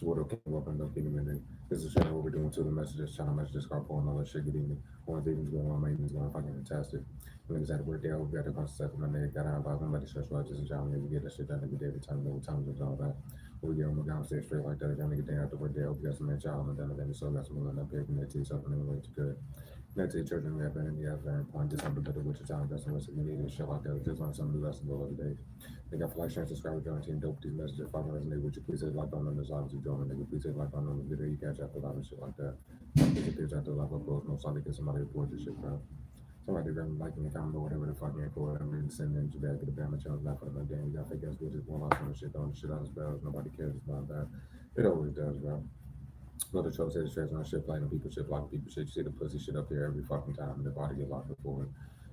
So what okay, welcome to Kingdom Minute. This is channel what we're doing to the messages, channel messages, carpool, and all that shit. Good evening. One's evening's going on, my evening's going fucking fantastic. Niggas had a work day, I hope you had a constant set for my nigga. Got out about somebody stressful, I just a job, nigga. Get that shit done every day, every time, no time, just all that. We get on my down, stay straight like that. If y'all nigga day after work day, I hope you got some man child and then you still got some line up here, connect to yourself and everything too good. Connect to your children, we have energy, have very important, just have a better with your time, that's the rest of you need and shit like that. Just learn some new lessons all every day. They got for like, share, and subscribe, join team, dope, these messages, if I can resonate with you, please hit like on them, there's obviously join, nigga, please hit like on them, the video, you catch after live and shit like that. Take a picture after live uploads, most likely get somebody to report this shit, bro. Somebody done like in the comment or whatever the fuck you ain't for whatever and send in your bag to the Bama channel, not for the game. You got fake ass bitches, one loss on the shit, throwing the shit on his bells, nobody cares about that. It always does, bro. Go to Trump says stress on shit, playing people shit, blocking people shit. You see the pussy shit up here every fucking time, and the body get locked up for it.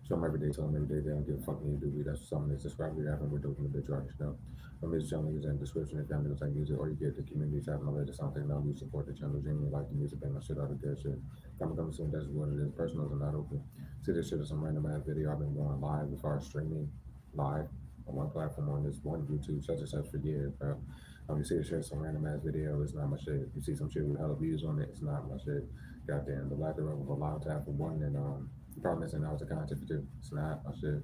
Show them every day, tell them every day they don't give a fuck when you do. That's something that's described here. Having we're doing the bitch right now. My music channel is in the description if y'all niggas like music, or you get the community tab and all that. Something now you support the channel, genuinely like the music, bang my shit out of good shit. Coming soon, that's what it is. Personals are not open. See this shit is some random ass video. I've been going live as far as streaming live on one platform on this one YouTube such and such for years, bro. You see it share some random ass video, it's not my shit. You see some shit with hella views on it, it's not my shit. Goddamn, the lack thereof of a loud tap for one, and you probably missing out the content for two. It's not my shit.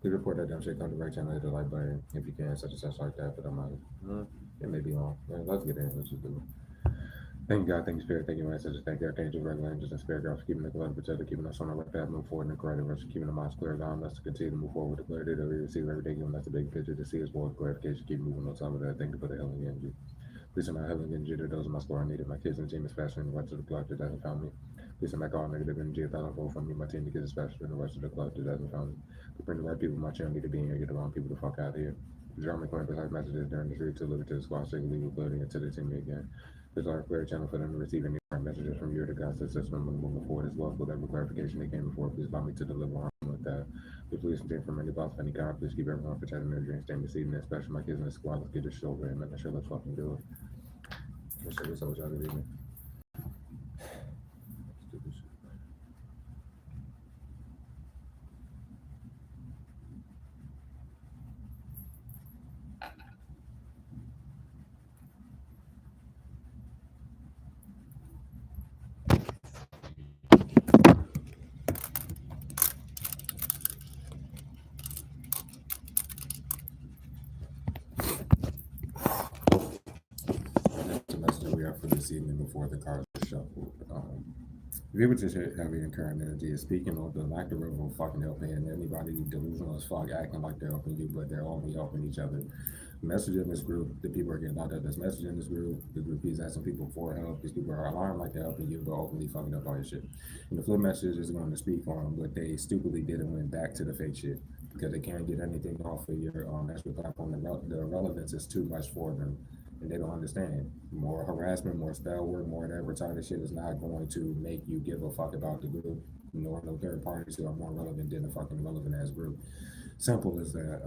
Please report that dumb shit, come to the right channel, hit the like button if you can, such and such like that. But I'm like, it may be long. Yeah, let's get in, let's just do it. Thank you, God. Thank you, Spirit. Thank you, ancestors. Thank you, Archangels, regular angels, and Spirit guards for keeping the blood protected, keeping us on the right path, move forward in the correct direction, keeping the minds clear, allowing us to continue to move forward with the clarity that we receive every day, giving us the big picture to see as well as clarification, keep moving on top of that. Thank you for the healing energy. Please send my healing energy to those in my store I needed. My kids and the team is faster than the rest of the clock that hasn't found me. Please send back all negative energy a thousandfold from me. My team, the kids is faster than the rest of the clock that hasn't found me. To bring the right people, my channel need to be in here, get the wrong people the fuck out of here. Drama going precise messages during the street to deliver to the squad, so you can leave with clarity until they see me again. There's our clear channel for them to receive any messages from you or the God system moving forward as well. For whatever clarification they came before, please allow me to deliver on with that. Please continue from any boss of any kind. Please keep everyone protecting their dreams, staying receiving, especially my kids in the squad. Let's get this show over and make sure let's fucking do it. Let's show this out, y'all. Good evening. Let's do this shit. That's the message that we have for this evening before the cards are shuffled. If you were to have your current energy is speaking of the lack of fucking helping and anybody delusional as fuck acting like they're helping you, but they're only helping each other. The message in this group, the people are getting locked up. This message in this group, the group is asking people for help. These people are alarmed like they're helping you, but openly fucking up all your shit. And the flip message is going to speak on what they stupidly did and went back to the fake shit because they can't get anything off of your actual platform. The relevance is too much for them and they don't understand. More harassment, more spell work, more that retarded shit is not going to make you give a fuck about the group, nor no third parties who are more relevant than the fucking relevant ass group. Simple as that.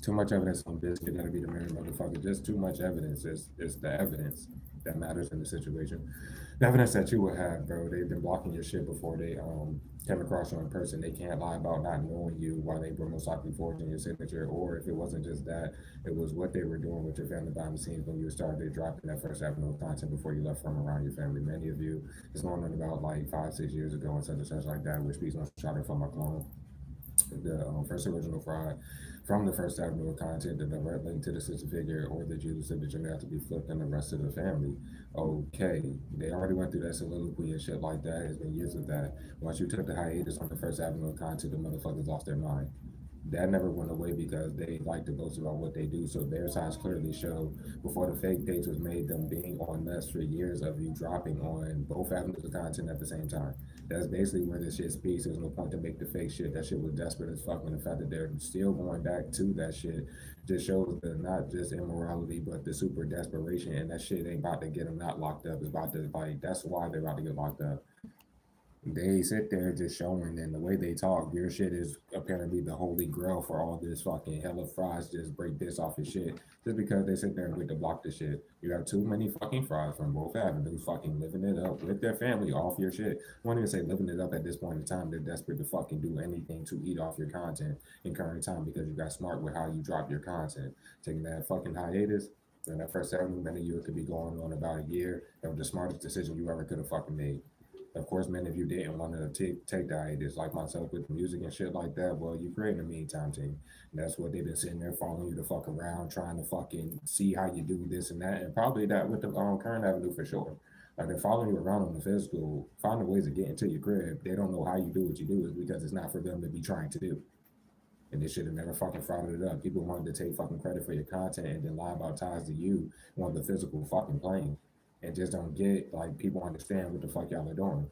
Too much evidence on this could never be the married motherfucker. Just too much evidence is the evidence that matters in the situation. The evidence that you would have, bro. They've been blocking your shit before they came across you in person. They can't lie about not knowing you while they were most likely forging your signature. Or if it wasn't just that, it was what they were doing with your family behind the scenes when you started dropping that first avenue of content before you left from around your family. Many of you, it's going on about like 5, 6 years ago and such like that, which speaks on shot from my clone the first original fraud from the first avenue of content, the direct link to the sister figure or the Judas signature got to be flipped in the rest of the family. Okay, they already went through that soliloquy and shit like that. It's been years of that. Once you took the hiatus on the first avenue of content, the motherfuckers lost their mind. That never went away because they like to boast about what they do. So their signs clearly show before the fake page was made, them being on mess for years of you dropping on both avenues of content at the same time. That's basically where this shit speaks. There's no point to make the fake shit. That shit was desperate as fuck. And the fact that they're still going back to that shit just shows the not just immorality, but the super desperation. And that shit ain't about to get them not locked up. It's about to, like, that's why they're about to get locked up. They sit there just showing, and the way they talk, your shit is apparently the holy grail for all this fucking hella fries. Just break this off your shit, just because they sit there and wait to block the shit. You have too many fucking fries from both avenues, fucking living it up with their family off your shit. I won't even say living it up at this point in time. They're desperate to fucking do anything to eat off your content in current time because you got smart with how you drop your content. Taking that fucking hiatus, And that first 7 minutes, you could be going on about a year. That was the smartest decision you ever could have fucking made. Of course, many of you didn't want to take the hiatus, like myself with music and shit like that. Well, you creating a meantime team. And that's what they've been sitting there following you to fuck around, trying to fucking see how you do this and that. And probably that with the current avenue for sure. Like they're following you around on the physical, finding ways to get into your crib. They don't know how you do what you do is because it's not for them to be trying to do. And they should have never fucking frauded it up. People wanted to take fucking credit for your content and then lie about ties to you on the physical fucking plane. And just don't get like people understand what the fuck y'all are doing.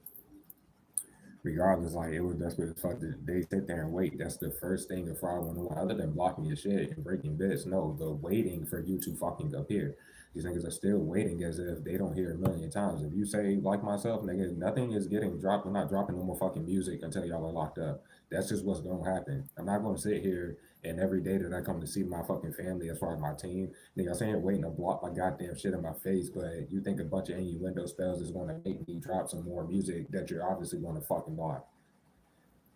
Regardless, like it was desperate as fuck. They sit there and wait. That's the first thing a fraud will do, other than blocking your shit and breaking bits. No, the waiting for you to fucking appear. These niggas are still waiting as if they don't hear a million times. If you say like myself, nigga, nothing is getting dropped. I'm not dropping no more fucking music until y'all are locked up. That's just what's gonna happen. I'm not gonna sit here and every day that I come to see my fucking family as far as my team, nigga, I'm saying waiting to block my goddamn shit in my face, but you think a bunch of innuendo spells is gonna make me drop some more music that you're obviously gonna fucking block.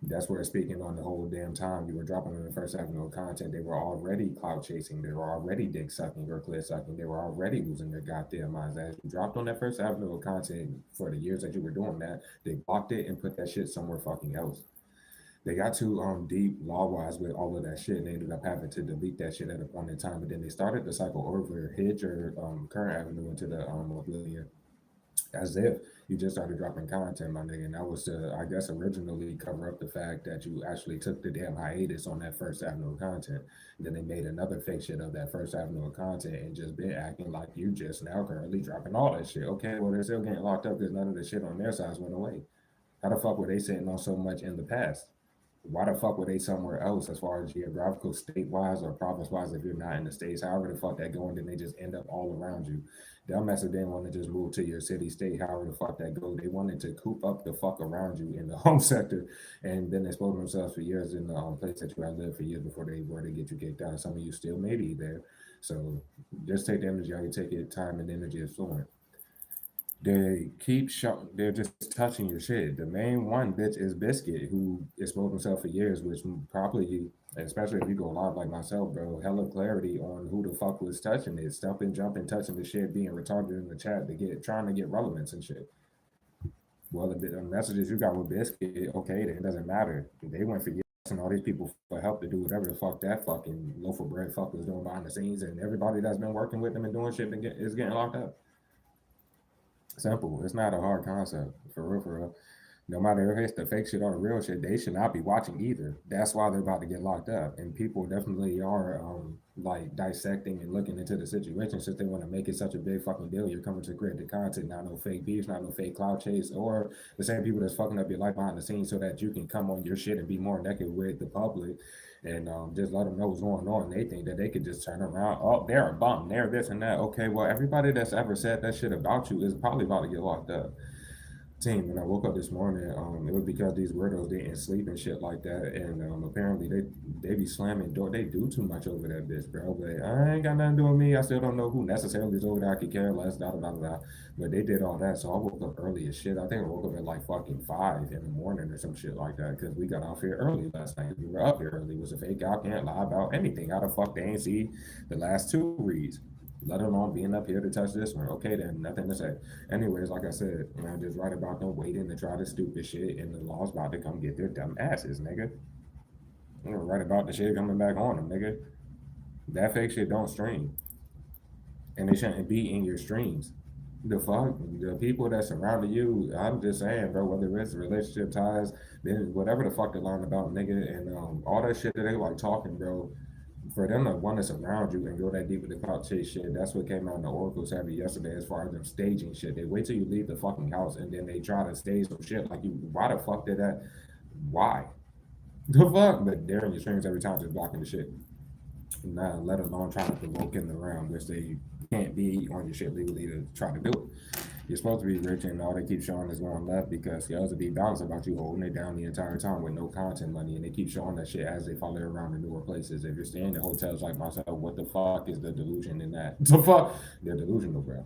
That's where speaking on the whole damn time you were dropping on the first avenue of content, they were already clout chasing, they were already dick sucking or clit sucking, they were already losing their goddamn minds. As you dropped on that first avenue of content for the years that you were doing that, they blocked it and put that shit somewhere fucking else. They got too deep law wise with all of that shit, and they ended up having to delete that shit at a point in time. But then they started the cycle over Hitch or current avenue into the oblivion, as if you just started dropping content, my nigga. And that was to, I guess, originally cover up the fact that you actually took the damn hiatus on that first avenue of content. And then they made another fake shit of that first avenue of content and just been acting like you just now currently dropping all that shit. Okay, well, they're still getting locked up because none of the shit on their sides went away. How the fuck were they sitting on so much in the past? Why the fuck were they somewhere else as far as geographical state wise or province wise if you're not in the states? However the fuck that going, then they just end up all around you. Dumbass didn't want to just move to your city state, however the fuck that go. They wanted to coop up the fuck around you in the home sector and then expose themselves for years in the place that you had lived for years before they were to get you kicked out. Some of you still may be there. So just take the energy how you take it, time and energy is fluent. They're just touching your shit. The main one bitch is Biscuit, who exposed himself for years, which probably, especially if you go live like myself, bro, hella clarity on who the fuck was touching it, stumping, jumping, touching the shit, being retarded in the chat to get trying to get relevance and shit. Well, the messages you got with Biscuit, okay, then it doesn't matter. They went for years and all these people for help to do whatever the fuck that fucking loaf of bread fuck was doing behind the scenes, and everybody that's been working with them and doing shit is getting locked up. Simple. It's not a hard concept. For real, for real. No matter if it's the fake shit or the real shit, they should not be watching either. That's why they're about to get locked up. And people definitely are like dissecting and looking into the situation since they want to make it such a big fucking deal. You're coming to create the content, not no fake beefs, not no fake cloud chase, or the same people that's fucking up your life behind the scenes so that you can come on your shit and be more naked with the public and just let them know what's going on. They think that they could just turn around. Oh, they're a bum. They're this and that. Okay, well, everybody that's ever said that shit about you is probably about to get locked up. Team, when I woke up this morning, it was because these weirdos didn't sleep and shit like that, and apparently they be slamming door. They do too much over that bitch, bro. But I ain't got nothing to do with me. I still don't know who necessarily is over there. I could care less. Da da da da. But they did all that, so I woke up early as shit. I think I woke up at like fucking 5 in the morning or some shit like that because we got off here early last night. We were up here early. It was a fake. I can't lie about anything. How the fuck they ain't see the last 2 reads? Let alone being up here to touch this one. Okay, then nothing to say. Anyways, like I said, I just write about them waiting to try this stupid shit, and the law's about to come get their dumb asses, nigga. I'm gonna write about the shit coming back on them, nigga. That fake shit don't stream, and they shouldn't be in your streams. The fuck, the people that surrounded you. I'm just saying, bro. Whether it's relationship ties, then whatever the fuck they learn about, nigga, and all that shit that they like talking, bro. For them to want to surround you and go that deep with the clout chase shit, that's what came out in the Oracle's heavy yesterday as far as them staging shit. They wait till you leave the fucking house and then they try to stage some shit like you. Why the fuck did that? Why? The fuck? But they're in your streams every time just blocking the shit. Nah, let alone trying to provoke in the round, which they can't be on your shit legally to try to do it. You're supposed to be rich, and all they keep showing is going left because the others be balanced about you holding it down the entire time with no content money, and they keep showing that shit as they follow around to newer places. If you're staying in hotels like myself, what the fuck is the delusion in that? The fuck? They're delusional, bro.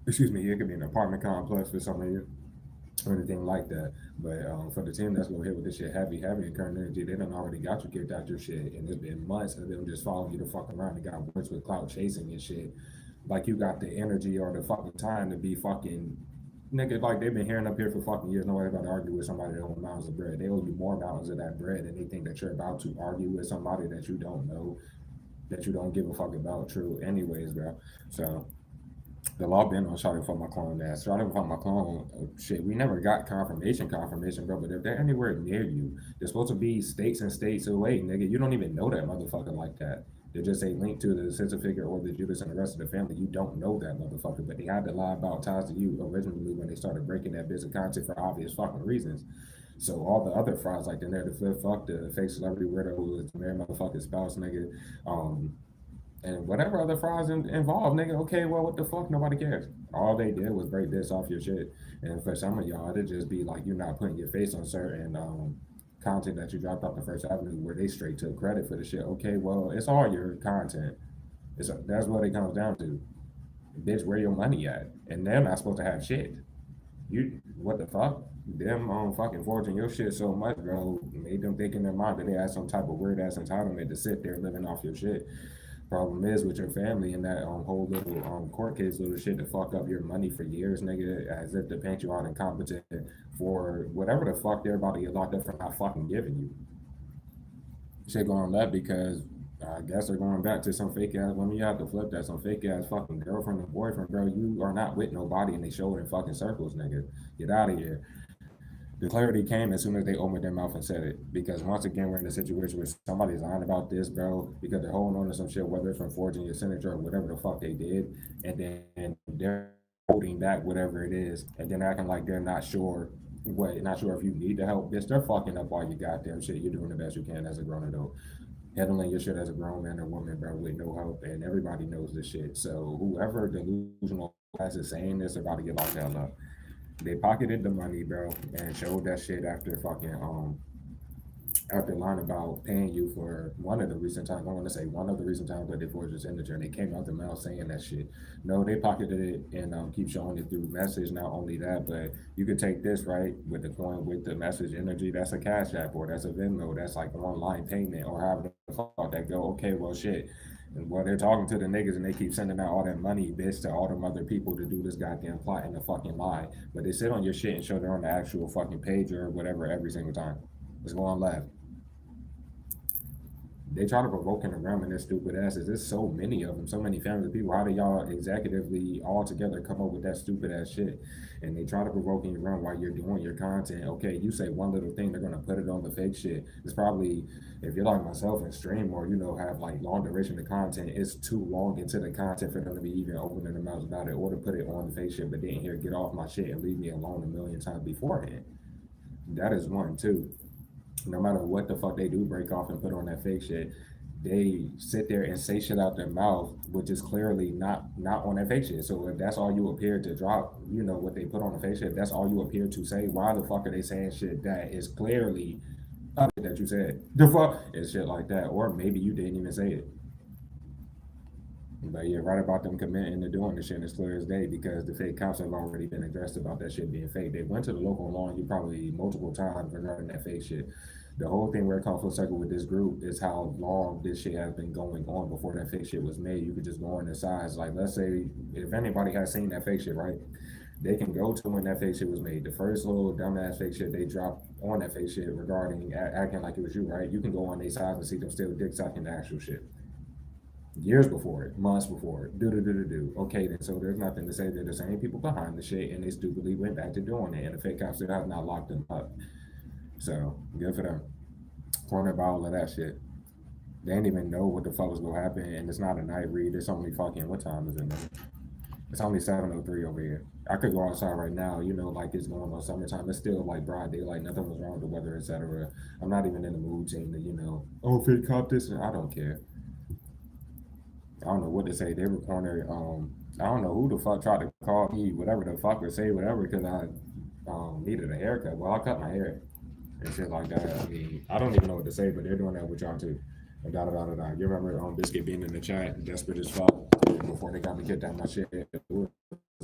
Excuse me, it could be an apartment complex for some of you. or anything like that. But for the team that's gonna hit with this shit heavy and current energy, they done already got you kicked out your shit, and it's been months of them just following you the fuck around and got words with Clout chasing and shit. Like you got the energy or the fucking time to be fucking nigga, like they've been hearing up here for fucking years. Nobody about to argue with somebody that owns mountains of bread. They owe you more mountains of that bread, and they think that you're about to argue with somebody that you don't know, that you don't give a fuck about. True, anyways, bro. So the law been on shouting for my clone ass. Shouting for my clone, shit. We never got confirmation, bro. But if they're anywhere near you, they're supposed to be states and states away, nigga. You don't even know that motherfucker like that. They just say link to the sister figure or the Judas and the rest of the family. You don't know that motherfucker, but they had to lie about ties to you originally when they started breaking that business content for obvious fucking reasons. So all the other frauds like the narrative flip, fuck the fake celebrity weirdo who was the married motherfucking spouse, nigga. Um, and whatever other frauds involved, nigga, okay, well, what the fuck? Nobody cares. All they did was break this off your shit. And for some of y'all, it'd just be like you're not putting your face on certain content that you dropped off the First Avenue where they straight took credit for the shit. Okay, well, it's all your content. That's what it comes down to. Bitch, where your money at? And they're not supposed to have shit. You, what the fuck? Them fucking forging your shit so much, bro, made them think in their mind that they had some type of weird ass entitlement to sit there living off your shit. Problem is with your family and that whole little court case little shit to fuck up your money for years, nigga, as if to paint you out incompetent for whatever the fuck they're about to get locked up for not fucking giving you. Shit going left because I guess they're going back to some fake ass women. You have to flip that. Some fake ass fucking girlfriend or boyfriend, bro. You are not with nobody and they show it in fucking circles, nigga. Get out of here. The clarity came as soon as they opened their mouth and said it. Because once again, we're in a situation where somebody's lying about this, bro, because they're holding on to some shit, whether it's from forging your signature or whatever the fuck they did, and then they're holding back whatever it is, and then acting like they're not sure not sure if you need the help. Bitch, they're fucking up all your goddamn shit. You're doing the best you can as a grown adult. Handling your shit as a grown man or woman, bro, with no help, and everybody knows this shit. So whoever delusional ass is saying this are about to get locked the hell up. They pocketed the money, bro, and showed that shit after lying about paying you for one of the recent times. I want to say one of the recent times that they forged your signature, and they came out the mouth saying that shit. No, they pocketed it and keep showing it through message. Not only that, but you could take this right with the coin with the message energy. That's a Cash App or that's a Venmo. That's like online payment or however the fuck that go. Okay, well shit. And well, they're talking to the niggas and they keep sending out all that money, bitch, to all them other people to do this goddamn plot and the fucking lie. But they sit on your shit and show they're on the actual fucking page or whatever every single time. Let's go on live. They try to provoke and around in their stupid asses. There's so many of them, so many families of people. How do y'all executively all together come up with that stupid ass shit? And they try to provoke you around while you're doing your content. Okay, you say one little thing, they're gonna put it on the fake shit. It's probably if you're like myself and stream or have like long duration of content, it's too long into the content for them to be even opening their mouths about it or to put it on the fake shit. But then here, get off my shit and leave me alone a million times beforehand. That is one too. No matter what the fuck they do break off and put on that fake shit, they sit there and say shit out their mouth, which is clearly not on that fake shit. So if that's all you appear to drop, what they put on the fake shit, if that's all you appear to say, why the fuck are they saying shit that is clearly that you said? The fuck is shit like that. Or maybe you didn't even say it. But yeah, right about them committing to doing the shit is clear as day because the fake cops have already been addressed about that shit being fake. They went to the local law and you probably multiple times regarding that fake shit. The whole thing where it comes full circle with this group is how long this shit has been going on before that fake shit was made. You could just go on the sides. Like, let's say if anybody has seen that fake shit, right? They can go to when that fake shit was made. The first little dumbass fake shit they dropped on that fake shit regarding acting like it was you, right? You can go on their sides and see them still dick sucking the actual shit. Years before it, months before it, do. Okay, then so there's nothing to say that the same people behind the shit and they stupidly went back to doing it and the fake cops still have not locked them up. So good for them. Corner by all of that shit. They didn't even know what the fuck was gonna happen, and it's not a night read. It's only fucking what time is it, man? It's only 7:03 over here. I could go outside right now, like it's going on summertime. It's still like broad daylight. Nothing was wrong with the weather, etc. I'm not even in the mood saying that, fake cop this, and I don't care. I don't know what to say. They were corner. I don't know who the fuck tried to call me, whatever the fuck, or say whatever, because I needed a haircut. Well, I cut my hair and shit like that. I mean, I don't even know what to say, but they're doing that with y'all too. And da da da da da. You remember Biscuit being in the chat, desperate as fuck, before they got me kicked out my shit.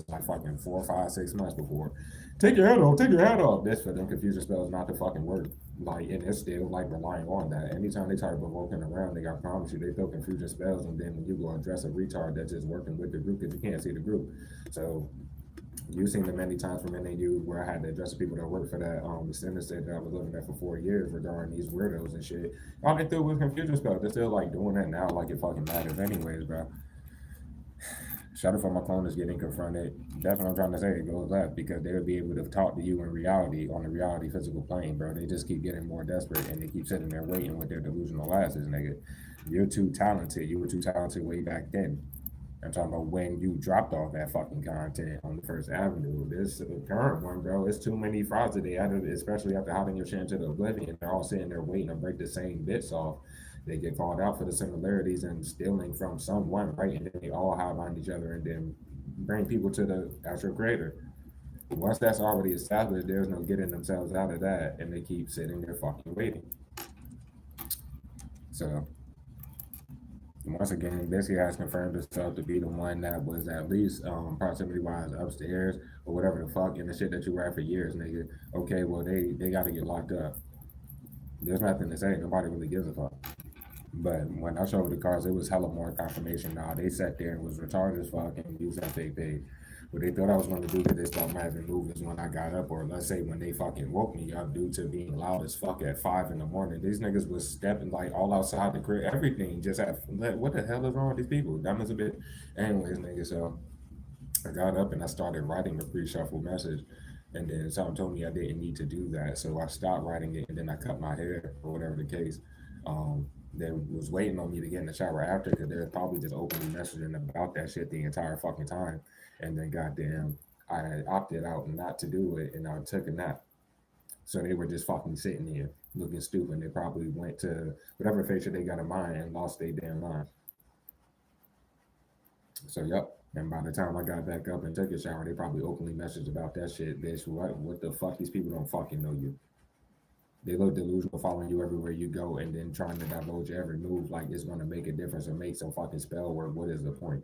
like fucking 4, 5, 6 months before. Take your head off, take your head off. This for them confusion spells not to fucking work. Like, and it's still like relying on that. Anytime they try to provoking around, they got promise you they throw confusion spells, and then when you go address a retard that's just working with the group because you can't see the group. So you've seen it many times from many of you where I had to address the people that work for that center state that I was living there for 4 years regarding these weirdos and shit. All they threw was confusion spells. They're still like doing that now like it fucking matters anyways, bro. Shout out for my clone is getting confronted. That's what I'm trying to say. It goes left because they would be able to talk to you in reality on the reality physical plane, bro. They just keep getting more desperate and they keep sitting there waiting with their delusional asses, nigga. You're too talented. You were too talented way back then. I'm talking about when you dropped off that fucking content on the First Avenue. This current one, bro, it's too many frauds that they added, especially after hiding your shit into the oblivion. They're all sitting there waiting to break the same bits off. They get called out for the similarities and stealing from someone, right? And then they all hide behind each other and then bring people to the actual creator. Once that's already established, there's no getting themselves out of that, and they keep sitting there fucking waiting. So once again, basically has confirmed itself to be the one that was at least proximity wise upstairs or whatever the fuck and the shit that you were at for years, nigga. Okay, well they gotta get locked up. There's nothing to say. Nobody really gives a fuck. But when I showed the cards, it was hella more confirmation. Nah, they sat there and was retarded as fuck and used that fake page. What they thought I was going to do to this thought having moved is when I got up, or let's say when they fucking woke me up due to being loud as fuck at 5 in the morning. These niggas was stepping like all outside the crib, everything. Just at, what the hell is wrong with these people? Dumb as a bit. Anyways, nigga, so I got up and I started writing a pre-shuffle message. And then someone told me I didn't need to do that. So I stopped writing it and then I cut my hair or whatever the case. They was waiting on me to get in the shower after because they're probably just openly messaging about that shit the entire fucking time. And then goddamn, I had opted out not to do it and I took a nap. So they were just fucking sitting here looking stupid. They probably went to whatever facial they got in mind and lost their damn mind. So yep. And by the time I got back up and took a shower, they probably openly messaged about that shit. Bitch, what the fuck? These people don't fucking know you. They look delusional following you everywhere you go and then trying to divulge every move like it's going to make a difference or make some fucking spell work. What is the point?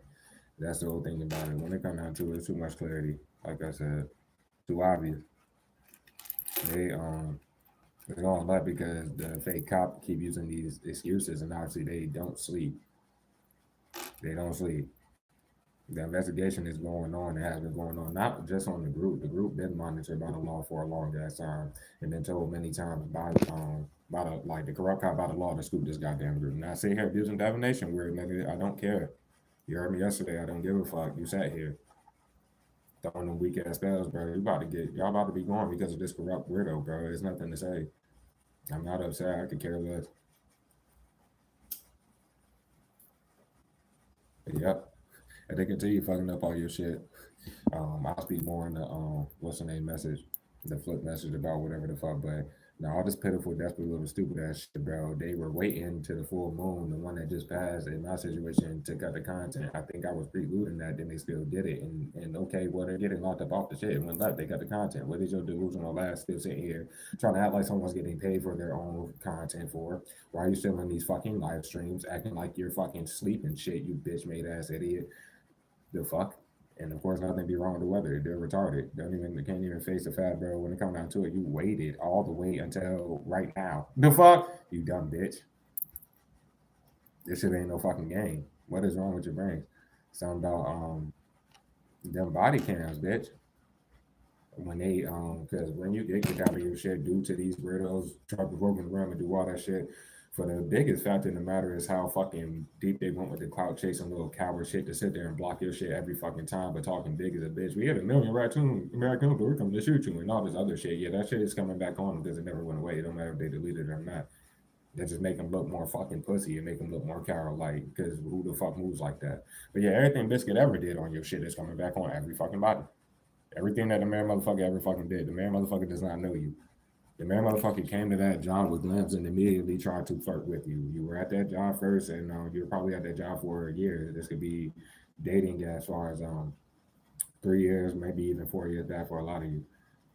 That's the whole thing about it. When it comes down to it, it's too much clarity. Like I said, too obvious. They it's all that because the fake cop keep using these excuses and obviously they don't sleep. They don't sleep. The investigation is going on. It has been going on, not just on the group. The group been monitored by the law for a long ass time, and been told many times by the like the corrupt cop by the law to scoop this goddamn group. Now I say here abusing divination, weird nigga. I don't care. You heard me yesterday. I don't give a fuck. You sat here throwing them weak ass spells, bro. Y'all about to be gone because of this corrupt weirdo, bro. There's nothing to say. I'm not upset. I could care less. But yep. And they continue fucking up all your shit. I'll speak more in the what's the name message, the flip message about whatever the fuck. But now all this pitiful, desperate little stupid ass shit, bro. They were waiting to the full moon, the one that just passed in my situation to cut the content. I think I was preluding that, then they still did it. And okay, well they're getting locked up off the shit. When left, they cut the content. What is your delusional ass still sitting here trying to act like someone's getting paid for their own content for? Why are you still in these fucking live streams acting like you're fucking sleeping shit, you bitch made ass idiot? The fuck? And of course, nothing be wrong with the weather. They're retarded. They can't even face the fact, bro. When it comes down to it, you waited all the way until right now. The fuck? You dumb bitch. This shit ain't no fucking game. What is wrong with your brain? Something about them body cams, bitch. When they because when you get kicked out of your shit due to these weirdos trying to provoking around and do all that shit, for the biggest factor in the matter is how fucking deep they went with the clout chasing little coward shit to sit there and block your shit every fucking time, but talking big as a bitch. We had 1,000,000 raccoons, but we're coming to shoot you and all this other shit. Yeah, that shit is coming back on because it never went away. It don't matter if they deleted it or not. They just make them look more fucking pussy and make them look more coward-like because who the fuck moves like that? But yeah, everything Biscuit ever did on your shit is coming back on every fucking body. Everything that the man motherfucker ever fucking did. The man motherfucker does not know you. The man motherfucker came to that job with glimpse and immediately tried to flirt with you. You were at that job first, and you were probably at that job for a year. This could be dating as far as 3 years, maybe even 4 years back for a lot of you.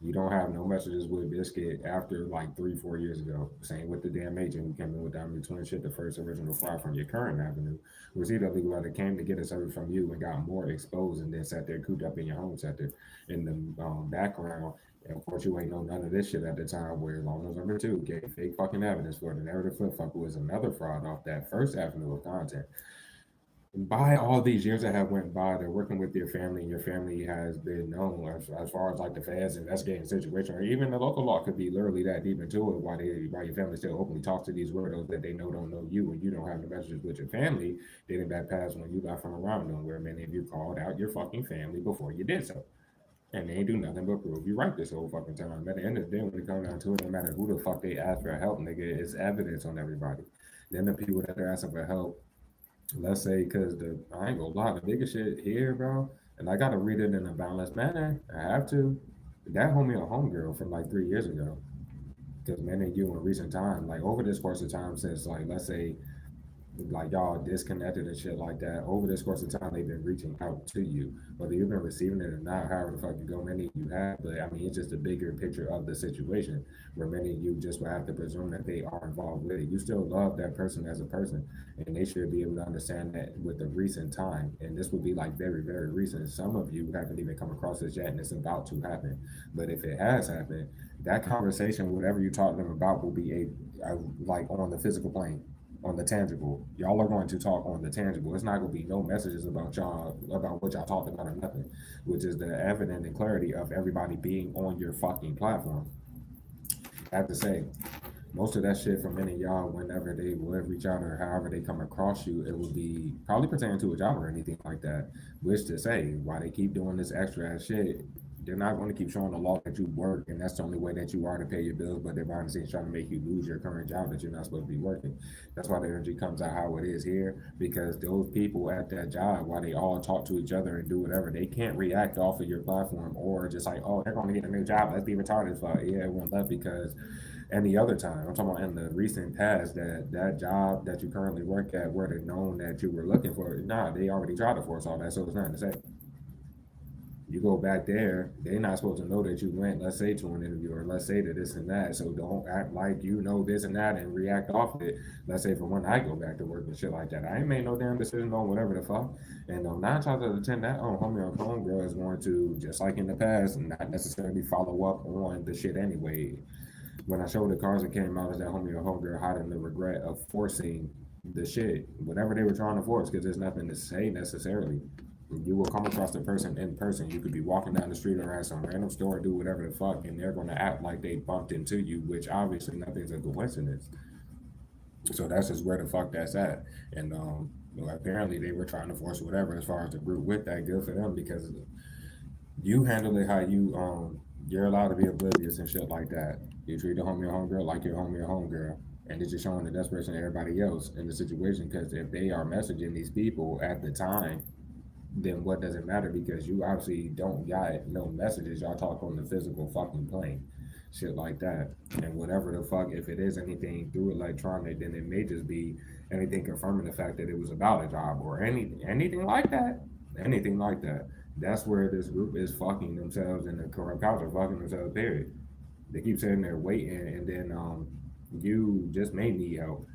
You don't have no messages with Biscuit after like 3, 4 years ago. Same with the damn agent who came in with Diamond Twin shit, the first original file from your current avenue. Was he the legal that came to get a service from you and got more exposed and then sat there cooped up in your home sector in the background. And of course, you ain't know none of this shit at the time. Where Long Nose number two gave fake fucking evidence for the narrative flip fuck, who was another fraud off that first avenue of content. By all these years that have went by, they're working with your family, and your family has been known as far as like the feds investigating the situation, or even the local law could be literally that deep into it. Why your family still openly talks to these weirdos that they know don't know you, and you don't have the messages with your family dating back past when you got from around them, where many of you called out your fucking family before you did so. And they ain't do nothing but prove you right this whole fucking time. At the end of the day, when it comes down to it, no matter who the fuck they ask for help, nigga, it's evidence on everybody. Then the people that are asking for help, let's say, because I ain't gonna lie, the biggest shit here, bro, and I gotta read it in a balanced manner. I have to. That homie a homegirl from like 3 years ago. Because many of you in recent time, like over this course of time, since like let's say like y'all disconnected and shit like that, over this course of time they've been reaching out to you, whether you've been receiving it or not, however the fuck you go, many of you have. But I mean, it's just a bigger picture of the situation where many of you just will have to presume that they are involved with it. You still love that person as a person, and they should be able to understand that with the recent time. And this would be like very, very recent. Some of you haven't even come across this yet, and it's about to happen. But if it has happened, that conversation, whatever you talk to them about, will be a like on the physical plane, on the tangible. Y'all are going to talk on the tangible. It's not going to be no messages about y'all, about what y'all talked about or nothing, which is the evident and clarity of everybody being on your fucking platform. I have to say, most of that shit from many of y'all, whenever they would reach out or however they come across you, it would be probably pertaining to a job or anything like that. Which to say, why they keep doing this extra ass shit, they're not going to keep showing the law that you work, and that's the only way that you are to pay your bills. But they're behind the scenes trying to make you lose your current job that you're not supposed to be working. That's why the energy comes out how it is here, because those people at that job, while they all talk to each other and do whatever, they can't react off of your platform or just like, oh, they're going to get a new job. Let's be retarded. For yeah, it won't let because any other time. I'm talking about in the recent past that job that you currently work at, where they known that you were looking for. Nah, they already tried to force all that, so it's nothing to say. You go back there, they're not supposed to know that you went, let's say, to an interview or let's say to this and that. So don't act like you know this and that and react off of it. Let's say for when I go back to work and shit like that, I ain't made no damn decision on whatever the fuck. And 9 times out of 10, that homie or homegirl is going to, just like in the past, not necessarily follow up on the shit anyway. When I showed the cards that came out, is that homie or homegirl hiding the regret of forcing the shit, whatever they were trying to force, because there's nothing to say necessarily. You will come across the person in person. You could be walking down the street or at some random store, do whatever the fuck, and they're going to act like they bumped into you, which obviously nothing's a coincidence. So that's just where the fuck that's at. And well, apparently they were trying to force whatever as far as the group with that. Good for them because you handle it how you're allowed to be oblivious and shit like that. You treat the homie or homegirl like your homie or homegirl. And it's just showing the desperation of everybody else in the situation. Because if they are messaging these people at the time, then what does it matter? Because you obviously don't got no messages. Y'all talk on the physical fucking plane. Shit like that. And whatever the fuck, if it is anything through electronic, then it may just be anything confirming the fact that it was about a job or anything like that. Anything like that. That's where this group is fucking themselves and the corrupt cops are fucking themselves, period. They keep sitting there waiting and then you just may need help.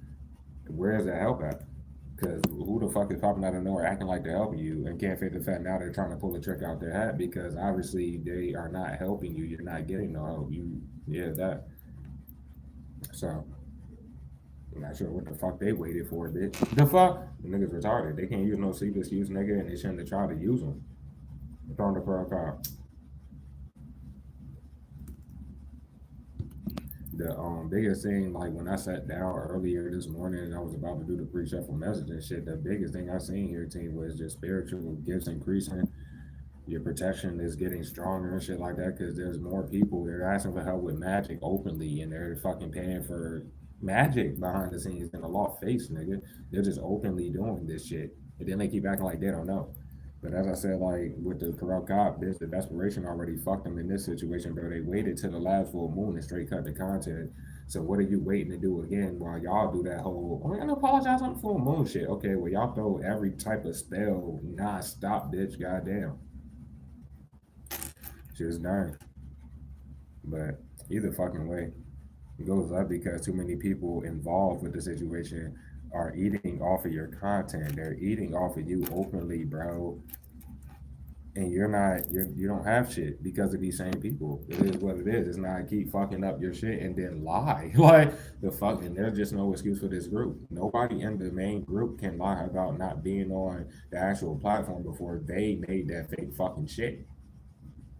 Where's the help at? Because who the fuck is popping out of nowhere acting like they're helping you and can't fit the fact now they're trying to pull a trick out their hat because obviously they are not helping you. You're not getting no help. Yeah, that. So, I'm not sure what the fuck they waited for, bitch. The fuck? The niggas retarded. They can't use no sleep excuse, nigga, and they shouldn't have tried to use them. Throwing the pro car. The biggest thing, like when I sat down earlier this morning and I was about to do the pre-shuffle message and shit, the biggest thing I seen here, team, was just spiritual gifts increasing. Your protection is getting stronger and shit like that because there's more people. They're asking for help with magic openly and they're fucking paying for magic behind the scenes in the law face, nigga. They're just openly doing this shit. And then they keep acting like they don't know. But as I said, like with the corrupt cop, bitch, the desperation already fucked them in this situation, bro. They waited till the last full moon and straight cut the content. So what are you waiting to do again while y'all do that whole I'm gonna apologize on the full moon shit? Okay, well y'all throw every type of spell non-stop, bitch. Goddamn. Just done. But either fucking way, it goes up because too many people involved with the situation are eating off of your content. They're eating off of you openly, bro. And you don't have shit because of these same people. It is what it is. It's not keep fucking up your shit and then lie. Like the fuck, and there's just no excuse for this group. Nobody in the main group can lie about not being on the actual platform before they made that fake fucking shit.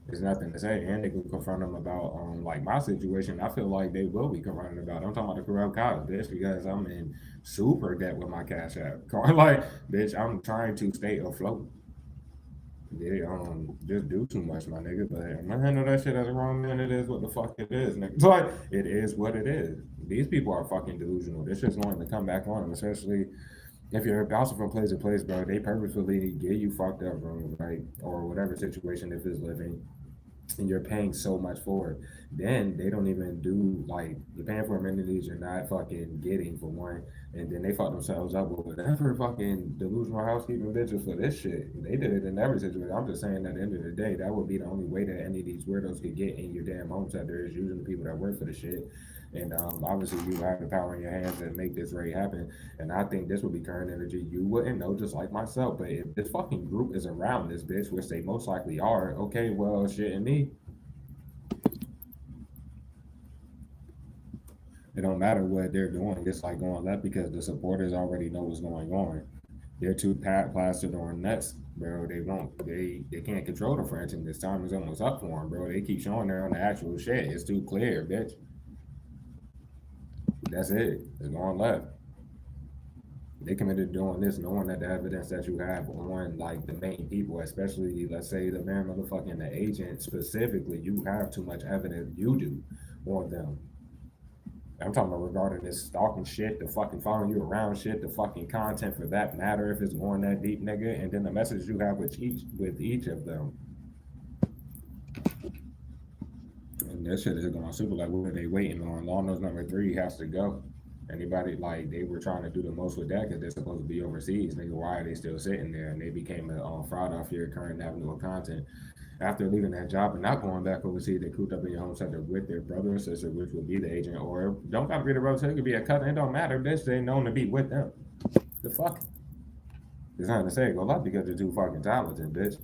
There's nothing to say, and they can confront them about like my situation. I feel like they will be confronted about. I'm talking about the corrupt college, bitch, because I'm in super debt with my Cash App card. Like, bitch, I'm trying to stay afloat. They just do too much, my nigga. But I'm not handle that shit as a wrong man. It is what the fuck it is, nigga. Like it is what it is. These people are fucking delusional. This shit's going to come back on them, especially if you're bouncing from place to place, bro. They purposefully get you fucked up, bro, right? Or whatever situation if it's living, and you're paying so much for it. Then they don't even do like you're paying for amenities you're not fucking getting for one, and then they fuck themselves up with whatever fucking delusional housekeeping bitches for this shit. They did it in every situation. I'm just saying at the end of the day, that would be the only way that any of these weirdos could get in your damn home center is using the people that work for the shit. And obviously, you have the power in your hands to make this rate happen. And I think this would be current energy. You wouldn't know, just like myself. But if this fucking group is around this bitch, which they most likely are, okay, well, shit, and me, it don't matter what they're doing. It's like going left because the supporters already know what's going on. They're too plastered on nuts, bro. They won't. They can't control the French, and this time is almost up for them, bro. They keep showing they're on the actual shit. It's too clear, bitch. That's it. It's going left. They committed to doing this knowing that the evidence that you have on like the main people, especially let's say the man motherfucking the agent specifically, you have too much evidence you do on them. I'm talking about regarding this stalking shit, the fucking following you around shit, the fucking content for that matter, if it's going that deep, nigga, and then the message you have with each of them. And that shit is going super like what are they waiting on? Law knows number three has to go. Anybody like they were trying to do the most with that because they're supposed to be overseas, nigga. Why are they still sitting there? And they became a fraud off your current avenue of content. After leaving that job and not going back overseas, they cooped up in your home center with their brother or sister, which would be the agent, or don't gotta be the brother, it could be a cousin. It don't matter, bitch. They known to be with them. The fuck? There's nothing to say. Go lot because they're too fucking talented, bitch.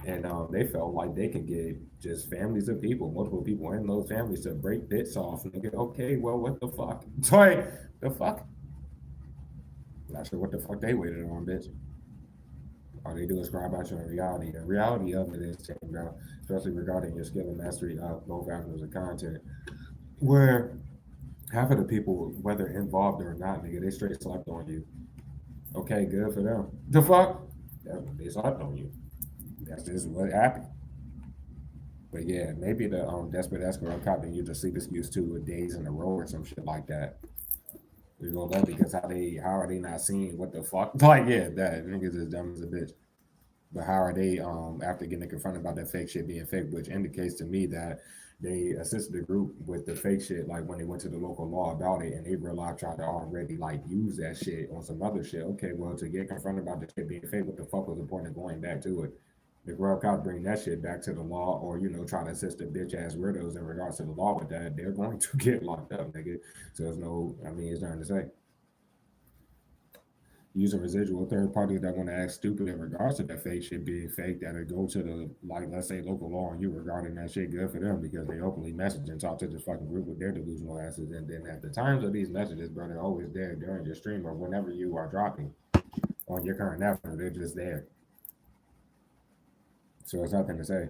And they felt like they could get just families of people, multiple people in those families to break bits off. And they get okay, well, what the fuck? It's like the fuck. Not sure what the fuck they waited on, bitch. All they do is cry about you in reality. The reality of it is, bro, especially regarding your skill and mastery of both avenues of content, where half of the people, whether involved or not, nigga, they straight slept on you. Okay, good for them. The fuck? They slept on you. That's just what happened. But yeah, maybe the desperate escort cop and you just sleep excuse too with days in a row or some shit like that. We go that because how are they not seeing what the fuck? Like yeah, that niggas is dumb as a bitch. But how are they after getting confronted about that fake shit being fake, which indicates to me that they assisted the group with the fake shit, like when they went to the local law about it and they realized tried to already like use that shit on some other shit. Okay, well to get confronted about the shit being fake, what the fuck was the point of going back to it? The Grub Cop bring that shit back to the law or, try to assist the bitch ass weirdos in regards to the law with that, they're going to get locked up, nigga. So there's no, I mean, it's nothing to say. Using residual third parties that want to act stupid in regards to that fake shit being fake, that'll go to the, like, let's say local law on you regarding that shit, good for them because they openly message and talk to this fucking group with their delusional asses. And then at the times of these messages, bro, they're always there during your stream or whenever you are dropping on your current avenue, they're just there. So it's nothing to say.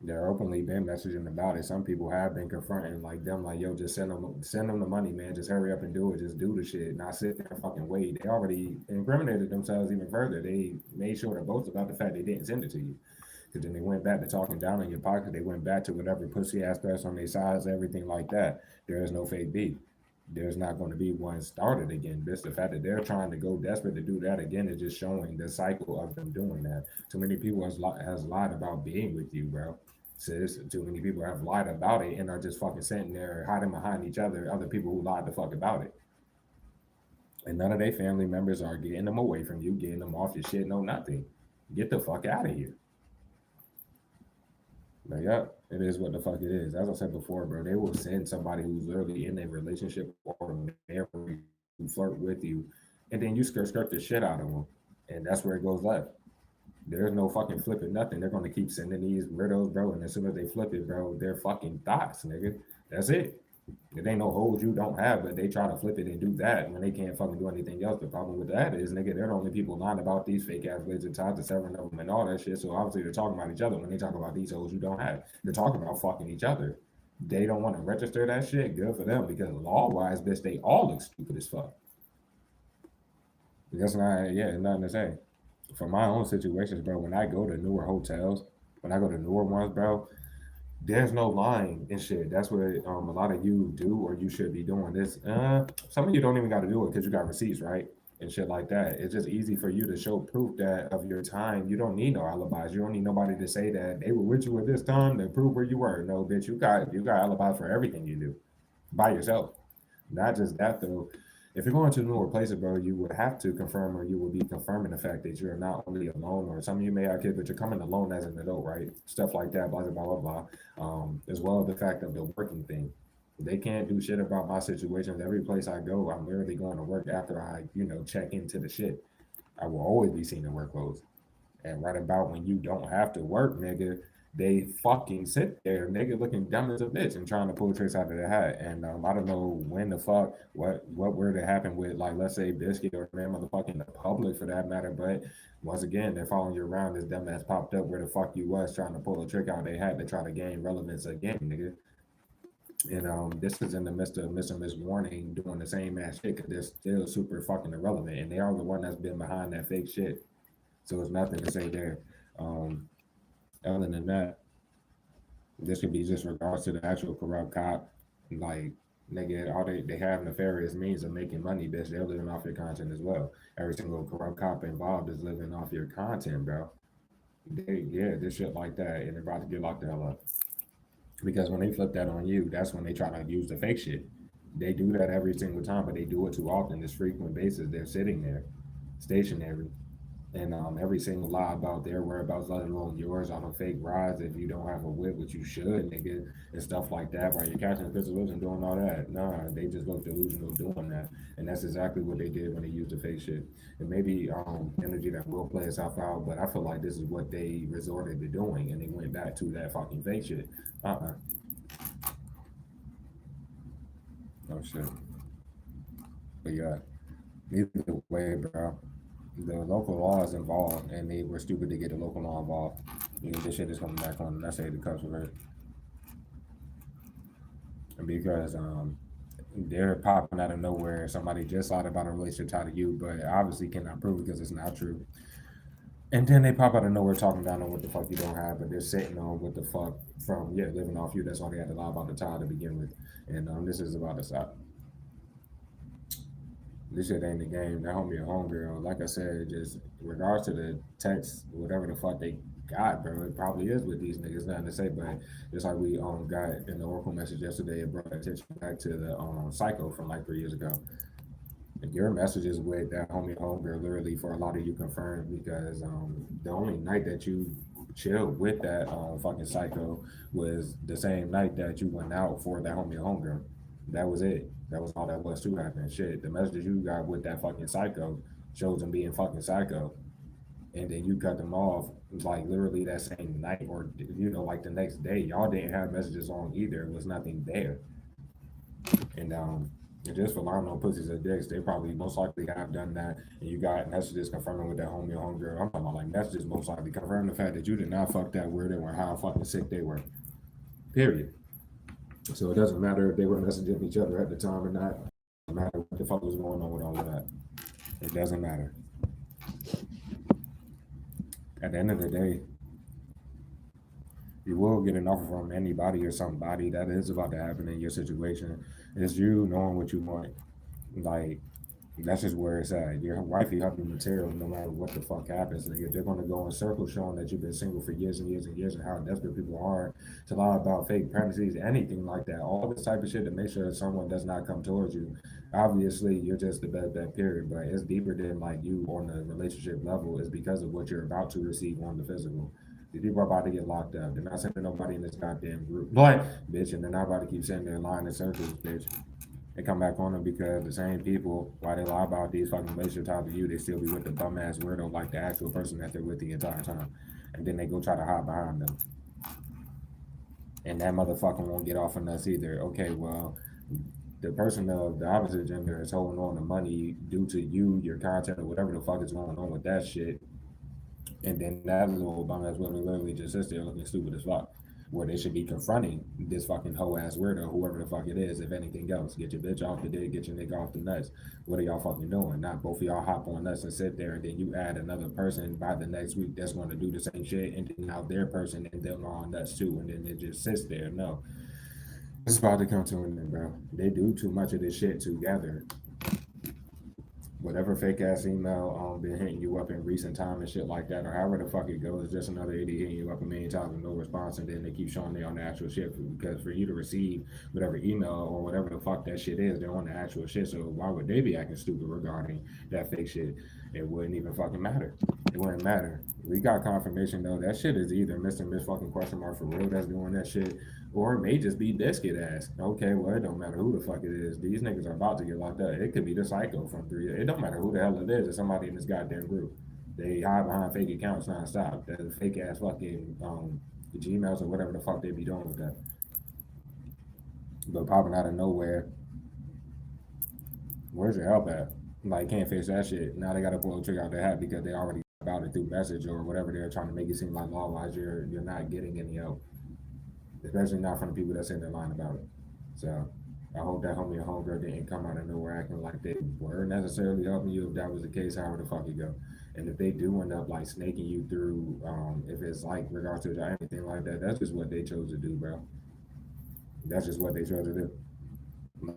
They're openly been messaging about it. Some people have been confronting like them, like yo, just send them the money, man. Just hurry up and do it. Just do the shit, not sit there and fucking wait. They already incriminated themselves even further. They made sure to boast about the fact they didn't send it to you. Because then they went back to talking down in your pocket. They went back to whatever pussy ass press on their sides, everything like that. There is no fake beef. There's not going to be one started again. Just the fact that they're trying to go desperate to do that again is just showing the cycle of them doing that. Too many people has lied about being with you, bro. Sis, too many people have lied about it and are just fucking sitting there hiding behind each other people who lied the fuck about it. And none of their family members are getting them away from you, getting them off your shit, no nothing. Get the fuck out of here. But yeah, it is what the fuck it is. As I said before, bro, they will send somebody who's literally in a relationship or married to flirt with you, and then you skirt the shit out of them, and that's where it goes left. There's no fucking flipping nothing. They're gonna keep sending these weirdos, bro, and as soon as they flip it, bro, they're fucking thoughts, nigga. That's it. It ain't no holes you don't have, but they try to flip it and do that when they can't fucking do anything else. The problem with that is, nigga, they're the only people lying about these fake ass related ties to seven of them and all that shit. So obviously they're talking about each other when they talk about these hoes you don't have. They're talking about fucking each other. They don't want to register that shit. Good for them because law wise, bitch, they all look stupid as fuck. That's not, yeah, nothing to say. For my own situations, bro, when I go to newer hotels, when I go to newer ones, bro, there's no lying and shit. That's what a lot of you do or you should be doing. This some of you don't even got to do it because you got receipts, right? And shit like that. It's just easy for you to show proof that of your time. You don't need no alibis. You don't need nobody to say that they were with you at this time to prove where you were. No, bitch, you got alibis for everything you do by yourself. Not just that though. If you're going to newer places, bro, you would have to confirm or you will be confirming the fact that you're not only alone, or some of you may have kids, but you're coming alone as an adult, right? Stuff like that, blah blah blah blah blah. As well as the fact of the working thing. They can't do shit about my situations. Every place I go, I'm literally going to work after I, check into the shit. I will always be seen in work clothes. And right about when you don't have to work, nigga, they fucking sit there, nigga, looking dumb as a bitch and trying to pull tricks out of their hat. And I don't know when the fuck, what were to happen with, like, let's say Biscuit or man, motherfucking the public for that matter. But once again, they're following you around. This dumb ass popped up where the fuck you was trying to pull a trick out they had to try to gain relevance again, nigga. And this is in the midst of Mr. Miss Warning doing the same ass shit because they're still super fucking irrelevant. And they are the one that's been behind that fake shit. So it's nothing to say there. Um, Other than that, this could be just regards to the actual corrupt cop. Like, nigga, all they have nefarious means of making money, bitch. They're living off your content as well. Every single corrupt cop involved is living off your content, bro. Yeah, this shit like that, and they're about to get locked the hell up. Because when they flip that on you, that's when they try to use the fake shit. They do that every single time, but they do it too often. This frequent basis, they're sitting there, stationary, and every single lie about their whereabouts, let alone yours, on a fake rides if you don't have a whip, which you should, nigga, and stuff like that. While you're catching pistols and doing all that, nah, they just look delusional doing that, and that's exactly what they did when they used the fake shit. And maybe energy that will play itself out, but I feel like this is what they resorted to doing, and they went back to that fucking fake shit. Oh shit. But yeah, either way, bro. The local law is involved, and they were stupid to get the local law involved. This shit is coming back on. And I say the cups of it because they're popping out of nowhere. Somebody just lied about a relationship tied to you, but obviously cannot prove it because it's not true. And then they pop out of nowhere talking down on what the fuck you don't have, but they're sitting on what the fuck from living off you. That's why they had to lie about the tie to begin with. And this is about to stop. This shit ain't the game. That homie a homegirl. Like I said, just in regards to the text, whatever the fuck they got, bro, it probably is with these niggas. Nothing to say, but just like we got in the Oracle message yesterday, it brought attention back to the Psycho from like 3 years ago. And your messages with that homie homegirl literally for a lot of you confirmed because the only night that you chilled with that fucking Psycho was the same night that you went out for that homie homegirl. That was it. That was all that was to happen. Shit, the messages you got with that fucking Psycho shows him being fucking psycho, and then you cut them off like literally that same night, or like the next day. Y'all didn't have messages on either. It was nothing there, and just for lying on pussies and dicks, they probably most likely have done that. And you got messages confirming with that homie or homegirl. I'm talking about like messages most likely confirming the fact that you did not fuck that weird or how fucking sick they were. Period. So it doesn't matter if they were messaging each other at the time or not. It doesn't matter what the fuck was going on with all of that. It doesn't matter. At the end of the day, you will get an offer from anybody or somebody that is about to happen in your situation. It's you knowing what you want. Like, that's just where it's at. Your wifey help you material no matter what the fuck happens. Like, if they're gonna go in circles showing that you've been single for years and years and years and how desperate people are to lie about fake pregnancies, anything like that, all this type of shit to make sure that someone does not come towards you. Obviously, you're just the best bet, period. But it's deeper than like you on the relationship level. It's because of what you're about to receive on the physical. These people are about to get locked up. They're not sending nobody in this goddamn group. But, bitch, and they're not about to keep sending their line in circles, bitch. They come back on them because the same people, while they lie about these fucking relationship tied to you, they still be with the bum ass weirdo like the actual person that they're with the entire time. And then they go try to hide behind them. And that motherfucker won't get off on us either. Okay, well, the person of the opposite gender is holding on to money due to you, your content, or whatever the fuck is going on with that shit. And then that little bum ass woman literally just sits there looking stupid as fuck. Where they should be confronting this fucking hoe ass weirdo, whoever the fuck it is, if anything else. Get your bitch off the dick, get your nigga off the nuts. What are y'all fucking doing? Not both of y'all hop on us and sit there and then you add another person by the next week that's going to do the same shit and then now their person and them are on nuts too and then it just sits there. No. It's about to come to an end, bro. They do too much of this shit together. Whatever fake ass email been hitting you up in recent time and shit like that, or however the fuck it goes, just another idiot hitting you up a million times with no response, and then they keep showing they on the actual shit because for you to receive whatever email or whatever the fuck that shit is, they're on the actual shit. So why would they be acting stupid regarding that fake shit? It wouldn't even fucking matter. It wouldn't matter. We got confirmation though that shit is either Mr. Miss fucking question mark for real that's doing that shit, or it may just be biscuit ass. Okay, well, it don't matter who the fuck it is. These niggas are about to get locked up. It could be the psycho from 3. It don't matter who the hell it is. It's somebody in this goddamn group. They hide behind fake accounts nonstop. That fake ass fucking Gmails or whatever the fuck they be doing with that. But popping out of nowhere, where's your help at? Like, can't fix that shit. Now they got to pull the trigger out their hat because they already about it through message or whatever they're trying to make it seem like law wise you're not getting any help, especially not from the people that's in their line about it. So I hope that homie and homegirl didn't come out of nowhere acting like they were necessarily helping you if that was the case, however the fuck it go. And if they do end up like snaking you through, if it's like regards to anything like that, that's just what they chose to do, bro. That's just what they chose to do.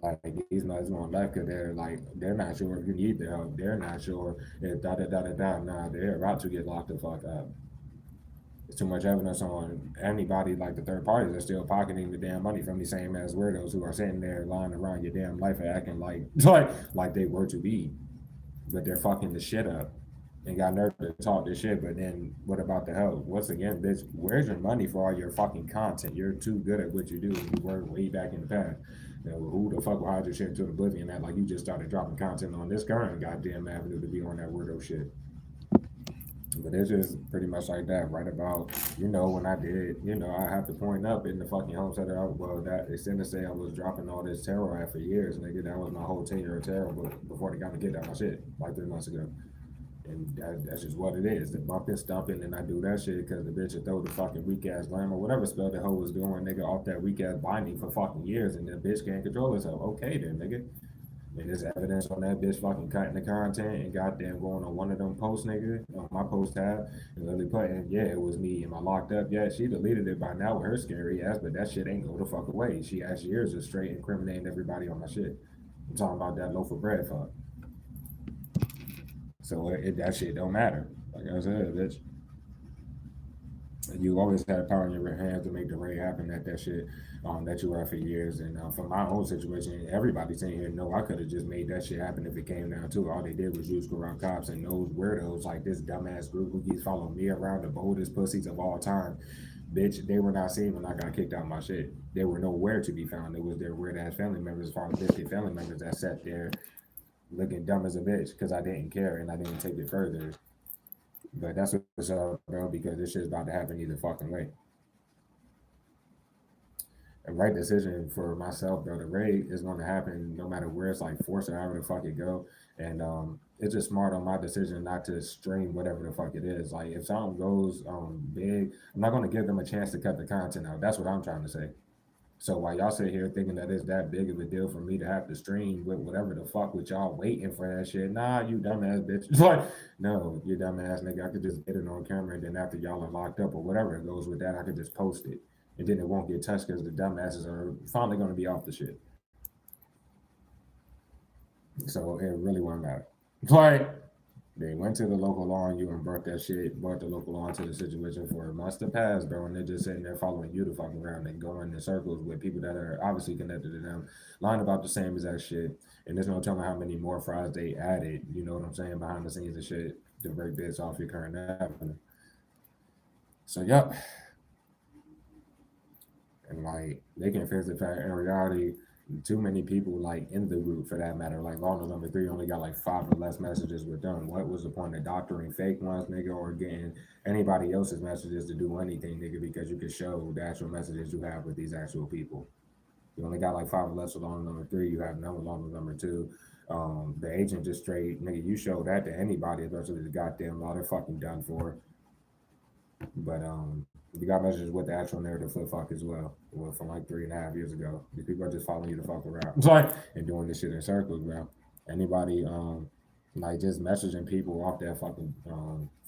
Like these nuts going left because they're not sure if you need their help. They're not sure if da da da da da. Nah, they're about to get locked the fuck up. There's too much evidence on anybody like the third parties that's still pocketing the damn money from these same ass weirdos who are sitting there lying around your damn life and acting like they were to be, but they're fucking the shit up and got nerve to talk this shit. But then what about the hell? Once again, bitch, where's your money for all your fucking content? You're too good at what you do. You were way back in the past. You know, who the fuck will hide your shit into oblivion that like you just started dropping content on this current goddamn avenue to be on that weirdo shit? But it's just pretty much like that, right about, when I did, I have to point up in the fucking home center. Well, that extended say I was dropping all this tarot ad for years, nigga. That was my whole 10-year of tarot, but before they got me kicked out my shit, like 3 months ago. And that's just what it is. The bumping, stumping, and I do that shit because the bitch would throw the fucking weak ass glamour, whatever spell the hoe was doing, nigga, off that weak ass binding for fucking years, and the bitch can't control herself. Okay, then, nigga. And there's evidence on that bitch fucking cutting the content and goddamn going on one of them posts, nigga, on my post tab, and literally putting, yeah, it was me. Am I locked up? Yeah, she deleted it by now with her scary ass, but that shit ain't go the fuck away. She has years of straight incriminating everybody on my shit. I'm talking about that loaf of bread fuck. So that shit don't matter. Like I said, bitch. You always had power in your hands to make the right happen at that shit that you were for years. And from my own situation, everybody saying here, no, I could have just made that shit happen if it came down to it. All they did was use around cops and those weirdos like this dumbass group who keeps following me around, the boldest pussies of all time. Bitch, they were not seen when I got kicked out my shit. They were nowhere to be found. It was their weird ass family members, farm biscuit family members that sat there looking dumb as a bitch because I didn't care and I didn't take it further. But that's what's up, bro, because this shit's about to happen either fucking way. A right decision for myself, bro. The raid is going to happen no matter where it's like forced or however the fuck it go. And it's just smart on my decision not to stream whatever the fuck it is. Like if something goes big, I'm not going to give them a chance to cut the content out. That's what I'm trying to say. So while y'all sit here thinking that it's that big of a deal for me to have to stream with whatever the fuck with y'all waiting for that shit, nah, you dumbass bitch. Like, no, you dumbass nigga. I could just get it on camera and then after y'all are locked up or whatever it goes with that, I could just post it. And then it won't get touched because the dumbasses are finally going to be off the shit. So it really won't matter. Like, they went to the local law on you and brought the local law into the situation for months to pass, bro. And they're just sitting there following you the fuck around and going in circles with people that are obviously connected to them, lying about the same exact shit. And there's no telling how many more fries they added, you know what I'm saying, behind the scenes and shit to break bits off your current avenue. So yep, and like they can fix the fact in reality, too many people like in the group for that matter. Like Lawler number three only got like 5 or less messages with them. What was the point of doctoring fake ones, nigga, or getting anybody else's messages to do anything, nigga? Because you can show the actual messages you have with these actual people. You only got like 5 or less with Lawler number three. You have none with Lawler number two. The agent just straight, nigga, you show that to anybody, especially the goddamn law, they're fucking done for. But you got messages with the actual narrative flip fuck as well. Well, from like 3.5 years ago. These people are just following you to fuck around. Like and doing this shit in circles, bro. Anybody like just messaging people off that fucking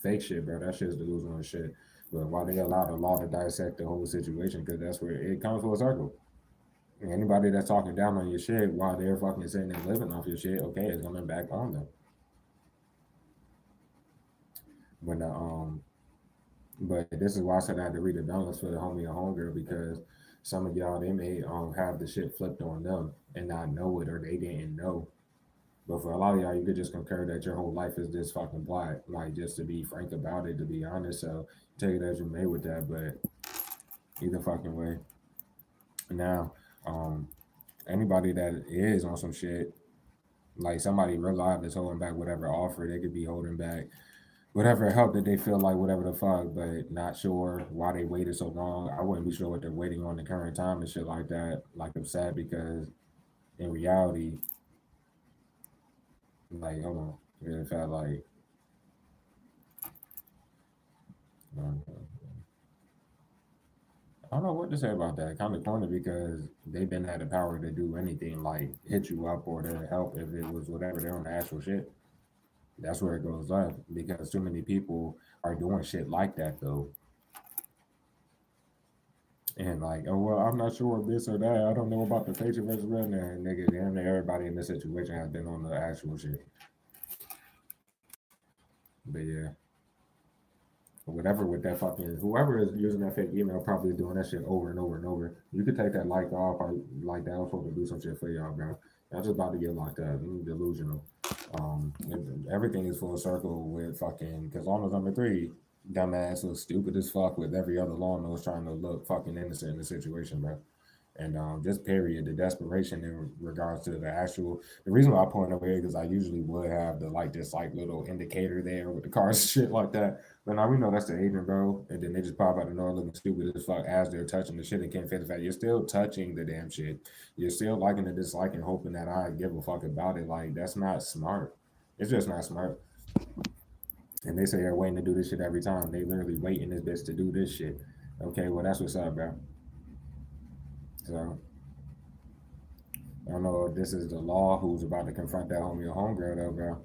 fake shit, bro. That shit's delusional as shit. But why they allow the law to dissect the whole situation, because that's where it comes full circle. Anybody that's talking down on your shit while they're fucking sitting there living off your shit, okay, it's coming back on them. When the But this is why I said I had to read the balance for the homie and homegirl, because some of y'all they may have the shit flipped on them and not know it, or they didn't know. But for a lot of y'all, you could just concur that your whole life is this fucking black. Like, just to be frank about it, to be honest. So take it as you may with that, but either fucking way. Now, um, anybody that is on some shit, like somebody real live is holding back whatever offer, they could be holding back whatever help that they feel like, whatever the fuck, but not sure why they waited so long. I wouldn't be sure what they're waiting on the current time and shit like that. Like, I'm sad because in reality, like, hold on, it felt like, um, I don't know what to say about that. Kind of corny, because they've been had the power to do anything, like hit you up or to help if it was whatever they're on the actual shit. That's where it goes up, because too many people are doing shit like that though. And like, oh well, I'm not sure of this or that. I don't know about the facial versus red. And nigga, damn near everybody in this situation has been on the actual shit. But yeah, whatever with that fucking whoever is using that fake email probably doing that shit over and over and over. You could take that like off, or like that was supposed to do some shit for y'all, bro. Y'all just about to get locked up. Delusional. Everything is full circle with fucking, because Lawman's number three, dumbass looks stupid as fuck with every other lawman was trying to look fucking innocent in the situation, bro. And just period, the desperation in regards to the actual. The reason why I point over here, because I usually would have the like this like little indicator there with the cars shit like that. But now we know that's the agent, bro. And then they just pop out of nowhere looking stupid as fuck as they're touching the shit and can't fit the fact you're still touching the damn shit. You're still liking and disliking, hoping that I give a fuck about it. Like, that's not smart. It's just not smart. And they say they're waiting to do this shit every time. They literally waiting this bitch to do this shit. Okay, well that's what's up, bro. So I don't know if this is the law who's about to confront that homie or homegirl though, bro.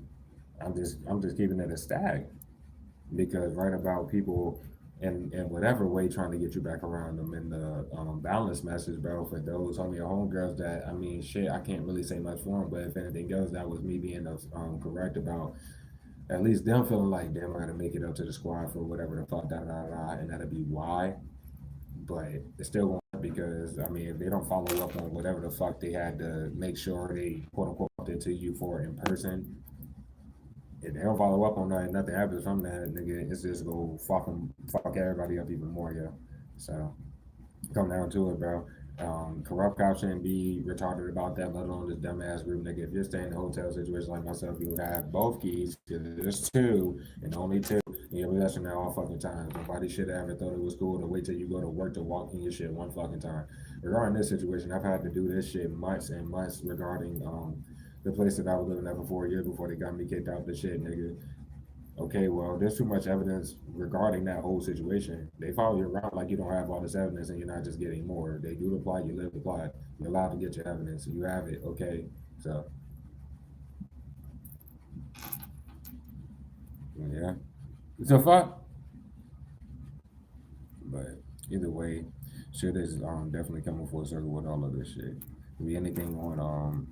I'm just keeping it a stack, because right about people in whatever way trying to get you back around them in the balance message, bro. For those homie or homegirls that, I mean, shit, I can't really say much for them, but if anything goes, that was me being correct about at least them feeling like, damn, I gotta make it up to the squad for whatever the fuck, da da da, and that'll be why. But it's still going, because I mean, if they don't follow up on whatever the fuck they had to make sure they quote unquote did to you for in person, if they don't follow up on that and nothing happens from that, nigga, it's just go fuck everybody up even more, yeah. So come down to it, bro. Corrupt cops shouldn't be retarded about that, let alone this dumbass group, nigga. If you're staying in a hotel situation like myself, you have both keys, because there's two and only two. And you'll be listening that all fucking times. Nobody should have ever thought it was cool to wait till you go to work to walk in your shit one fucking time. Regarding this situation, I've had to do this shit months and months regarding the place that I was living at for 4 years before they got me kicked out the shit, nigga. Okay, well, there's too much evidence regarding that whole situation. They follow you around like you don't have all this evidence and you're not just getting more. They do the plot, you live the plot. You're allowed to get your evidence. You have it, okay? So, yeah. So, fuck. But either way, shit is definitely coming full circle with all of this shit. Be anything on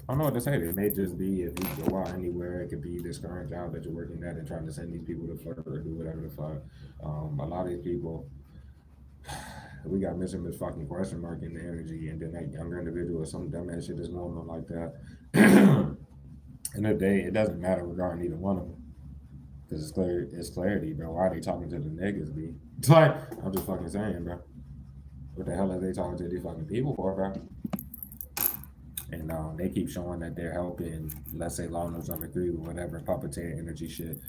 I don't know what to say. It may just be if you go out anywhere, it could be this current job that you're working at and trying to send these people to flirt or do whatever the fuck. A lot of these people, we got missing this fucking question mark in the energy, and then that younger individual or some dumbass shit is going on like that. In the day, it doesn't matter regarding either one of them. Cause it's clear, it's clarity, bro. Why are they talking to the niggas, B? It's like I'm just fucking saying, bro. What the hell are they talking to these fucking people for, bro? And they keep showing that they're helping, let's say, Law Notes Number 3 or whatever, puppeteer energy shit.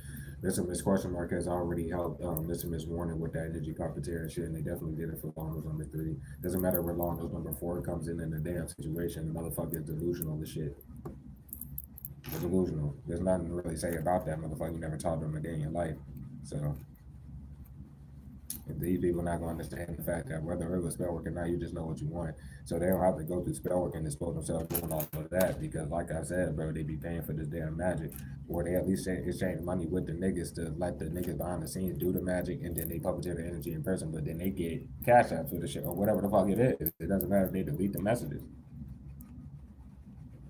Mr. Miss Question Mark has already helped Mr. Miss Warner with that energy puppeteer and shit, and they definitely did it for Law Notes Number 3. Doesn't matter where Law Notes Number 4 comes in the damn situation, the motherfucker is delusional as shit. They're delusional. There's nothing to really say about that motherfucker. You never taught them a day in your life. So these people not gonna understand the fact that whether it was spell work or not, you just know what you want. So they don't have to go through spell work and expose themselves doing all of that because, like I said, bro, they be paying for this damn magic, or they at least exchange money with the niggas to let the niggas behind the scenes do the magic, and then they puppeteer the energy in person. But then they get CashApp for the shit or whatever the fuck it is. It doesn't matter if they delete the messages.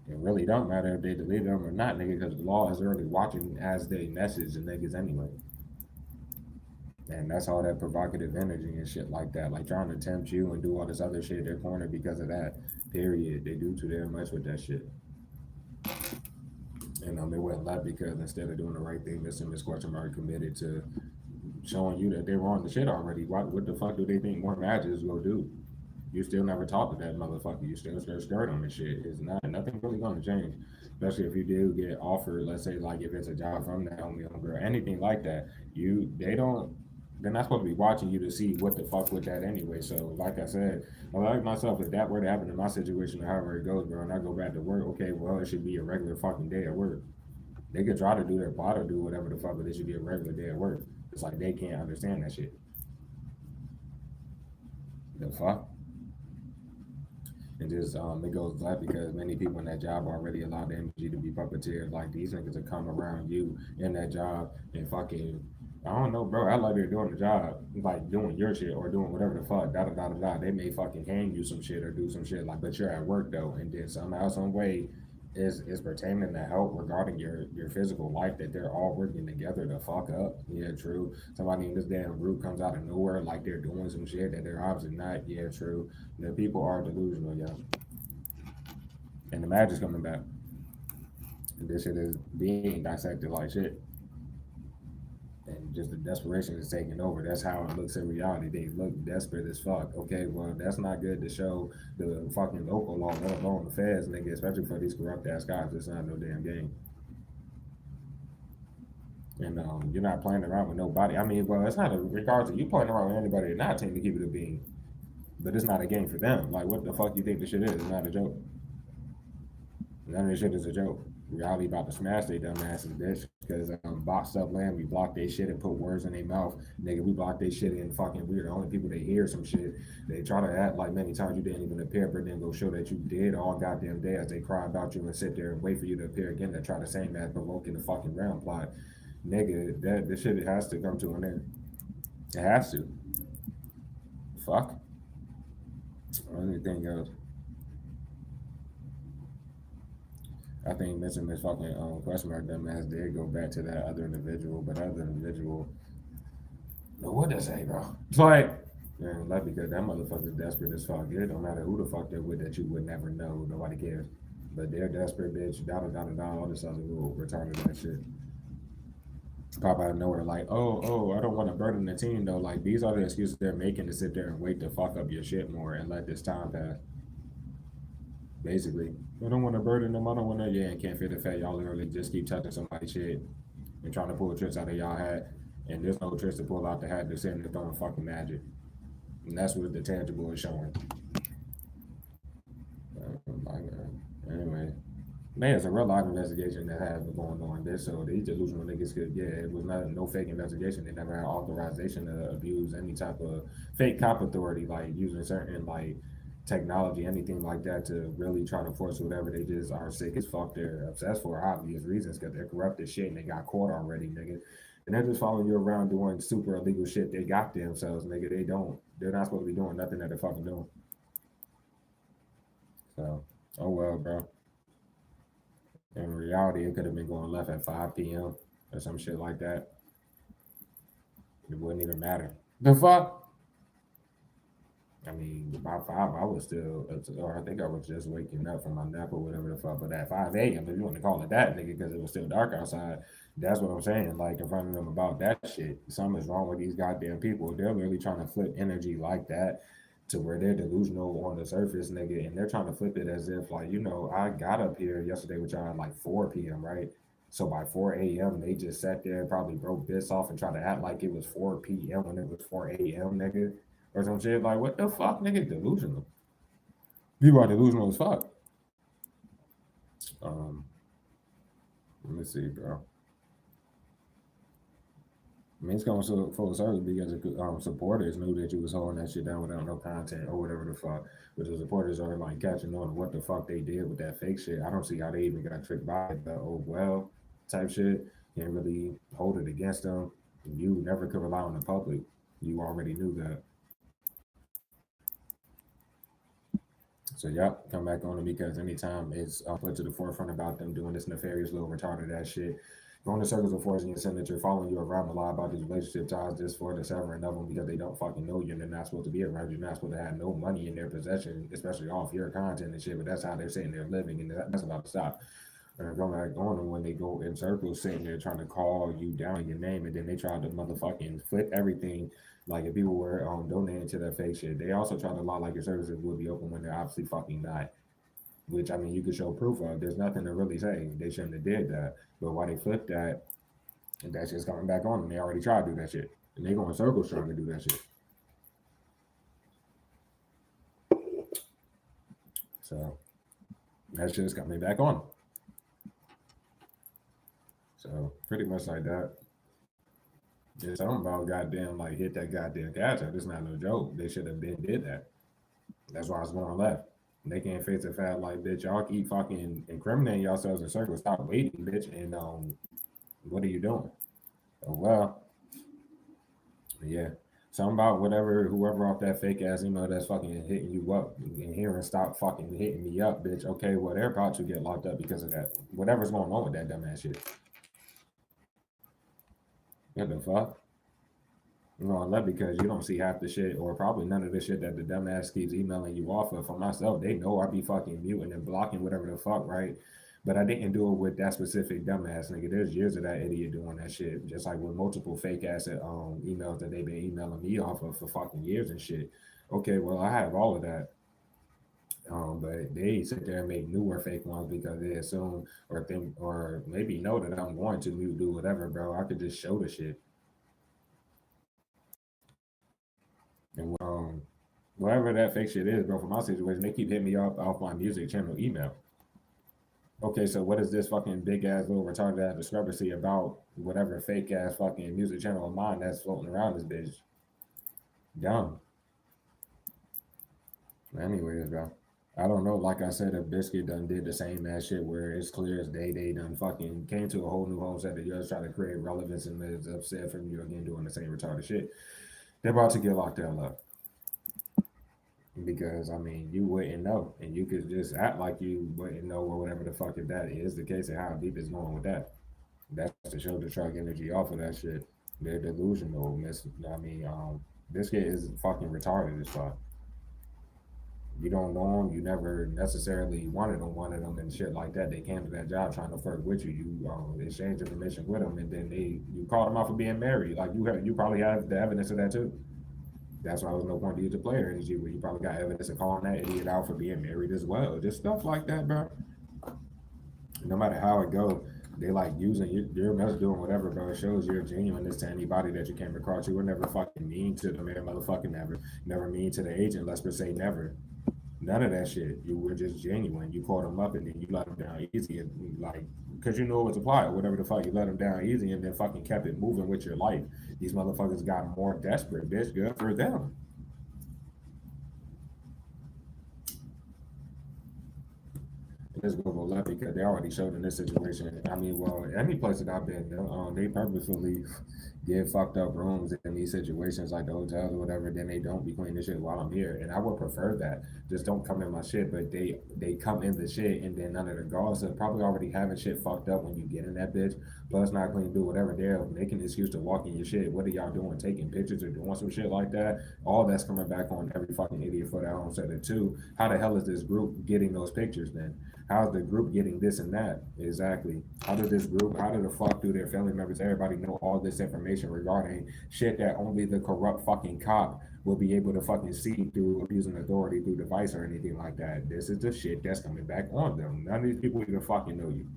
It really don't matter if they delete them or not, nigga, because the law is already watching as they message the niggas anyway. And that's all that provocative energy and shit like that. Like trying to tempt you and do all this other shit. They're cornered because of that. Period. They do too damn much with that shit. And they went left because instead of doing the right thing, Mr. Miss Question Mark committed to showing you that they were on the shit already. What the fuck do they think more magic is gonna do? You still never talk to that motherfucker. You still skirt on this shit. It's nothing really gonna change. Especially if you do get offered, let's say like if it's a job from the homie or anything like that. They're not supposed to be watching you to see what the fuck with that anyway. So, like I said, I like myself, if that were to happen in my situation or however it goes, bro, and I go back to work, okay, well, it should be a regular fucking day at work. They could try to do their part or do whatever the fuck, but it should be a regular day at work. It's like they can't understand that shit. The fuck? And just it goes left because many people in that job already allow the energy to be puppeteered. Like these niggas will come around you in that job and fucking I don't know, bro. I like they're doing the job, like doing your shit or doing whatever the fuck. Da da da da da. They may fucking hand you some shit or do some shit like, but you're at work though, and then somehow, some way, is pertaining to help regarding your physical life that they're all working together to fuck up. Yeah, true. Somebody in this damn group comes out of nowhere like they're doing some shit that they're obviously not. Yeah, true. The people are delusional, yeah. And the magic's coming back. And this shit is being dissected like shit. And just the desperation is taking over. That's how it looks in reality. They look desperate as fuck. Okay, well, that's not good to show the fucking local law, let alone the feds, nigga, especially for these corrupt ass cops. It's not no damn game. And you're not playing around with nobody. I mean, well, it's not a regards to you playing around with anybody or not team to keep it a being. But it's not a game for them. Like, what the fuck you think this shit is? It's not a joke. None of this shit is a joke. Reality about to smash they dumb asses, bitch. Because boxed up land, we block they shit and put words in their mouth. Nigga, we block they shit and fucking we're the only people that hear some shit. They try to act like many times you didn't even appear, but then go show that you did all goddamn day as they cry about you and sit there and wait for you to appear again to try the same as provoking the fucking round plot. Nigga, this shit has to come to an end. It has to. Fuck. Anything else? I think missing this fucking question mark dumbass did go back to that other individual, but other individual, no, what does say, bro? It's like, man, like because that motherfucker's desperate as fuck. It don't matter who the fuck they're with that you would never know. Nobody cares. But they're desperate, bitch. Da da da da da. All this other little retarded that shit. Pop out of nowhere, like, I don't want to burden the team though. Like these are the excuses they're making to sit there and wait to fuck up your shit more and let this time pass. Basically, I don't want to burden them. I don't want to, yeah, and can't fit the fat. Y'all literally just keep touching somebody's shit and trying to pull tricks out of y'all hat. And there's no tricks to pull out the hat. They're sitting there throwing fucking magic. And that's what the tangible is showing. Anyway, man, it's a real live investigation that has been going on this. So these delusional niggas could, yeah, it was not no fake investigation. They never had authorization to abuse any type of fake cop authority, like using certain like technology, anything like that, to really try to force whatever. They just are sick as fuck. They're obsessed for obvious reasons because they're corrupt as shit and they got caught already, nigga. And they're just following you around doing super illegal shit. They got themselves, nigga. They don't. They're not supposed to be doing nothing that they're fucking doing. So, oh well, bro. In reality, it could have been going left at 5 p.m. or some shit like that. It wouldn't even matter. The fuck? I mean, by 5, I was still, or I think I was just waking up from my nap or whatever the fuck. But at 5 a.m., if you want to call it that, nigga, because it was still dark outside, that's what I'm saying. Like, confronting them about that shit. Something is wrong with these goddamn people. They're literally trying to flip energy like that to where they're delusional on the surface, nigga, and they're trying to flip it as if, like, I got up here yesterday with y'all at like 4 p.m., right? So by 4 a.m., they just sat there, probably broke bits off and tried to act like it was 4 p.m. when it was 4 a.m., nigga, or some shit. Like, what the fuck, nigga? Delusional. People are delusional as fuck. Um, Let me see, bro. I mean, it's going so full circle because supporters knew that you was holding that shit down without no content or whatever the fuck. But the supporters are like catching on to what the fuck they did with that fake shit. I don't see how they even got tricked by it, the oh well type shit. Can't really hold it against them. You never could rely on the public. You already knew that. So yep, come back on it because anytime it's put to the forefront about them doing this nefarious little retarded ass shit, going to circles of forcing your signature, following you around a lot about these relationship ties just for the severing of them because they don't fucking know you and they're not supposed to be around you. You're not supposed to have no money in their possession, especially off your content and shit. But that's how they're sitting there living, and that's about to stop. And going back on them when they go in circles sitting there trying to call you down your name and then they try to motherfucking flip everything like if people were donating to that fake shit. They also try to lie like your services would be open when they're obviously fucking not. Which I mean you could show proof of. There's nothing to really say. They shouldn't have did that. But why they flipped that, that shit's coming back on them. They already tried to do that shit. And they go in circles trying to do that shit. So that shit's coming back on. So pretty much like that. It's something about goddamn like hit that goddamn cash out. It's not no joke. They should have been did that. That's why it's going left. They can't face the fact like bitch, y'all keep fucking incriminating yourselves in circles. Stop waiting, bitch. And what are you doing? Oh well, yeah. Something about whatever whoever off that fake ass email that's fucking hitting you up and hearing stop fucking hitting me up, bitch. Okay, well they're about to get locked up because of that. Whatever's going on with that dumbass shit. What the fuck? Well, that because you don't see half the shit, or probably none of the shit that the dumbass keeps emailing you off of. For myself, they know I be fucking muting and blocking whatever the fuck, right? But I didn't do it with that specific dumbass nigga. There's years of that idiot doing that shit, just like with multiple fake ass emails that they've been emailing me off of for fucking years and shit. Okay, well I have all of that, but they sit there and make newer fake ones because they assume or think or maybe know that I'm going to mute do whatever, bro. I could just show the shit. And whatever that fake shit is, bro, for my situation, they keep hitting me up off my music channel email. Okay, so what is this fucking big ass little retarded ass discrepancy about whatever fake ass fucking music channel of mine that's floating around this bitch? Dumb. Anyways, bro. I don't know. Like I said, if Biscuit done did the same ass shit where it's clear as day they done fucking came to a whole new home set that you guys try to create relevance and is upset from you again doing the same retarded shit. They're about to get locked the hell up. Because I mean, you wouldn't know, and you could just act like you wouldn't know, or whatever the fuck if that is the case, and how deep is going with that. That's to show the truck energy off of that shit. They're delusional. I mean, this kid is fucking retarded as fuck. You don't know them. You never necessarily wanted them and shit like that. They came to that job trying to flirt with you. You exchange information with them, and then you called them out for being married. Like you probably have the evidence of that too. That's why there's no point to use the player energy where you probably got evidence of calling that idiot out for being married as well. Just stuff like that, bro. No matter how it go, they like using your message doing whatever, bro. It shows your genuineness to anybody that you came across. You were never fucking mean to the man, motherfucking never. Never mean to the agent, let's per se never. None of that shit. You were just genuine. You called him up and then you let him down easy and like because you knew it was a plot or whatever the fuck. You let him down easy and then fucking kept it moving with your life. These motherfuckers got more desperate, bitch. Good for them. Let's go left because they already showed in this situation. I mean, well, any place that I've been, they purposefully get fucked up rooms in these situations like the hotels or whatever, then they don't be cleaning the shit while I'm here. And I would prefer that. Just don't come in my shit, but they come in the shit and then none of the girls are probably already having shit fucked up when you get in that bitch. Plus not clean, do whatever they're making an excuse to walk in your shit. What are y'all doing? Taking pictures or doing some shit like that? All that's coming back on every fucking idiot for that homestead. And two, how the hell is this group getting those pictures then? How's the group getting this and that? Exactly. How did this group, how did the fuck do their family members, everybody know all this information regarding shit that only the corrupt fucking cop will be able to fucking see through abusing authority through device or anything like that? This is the shit that's coming back on them. None of these people even fucking know you.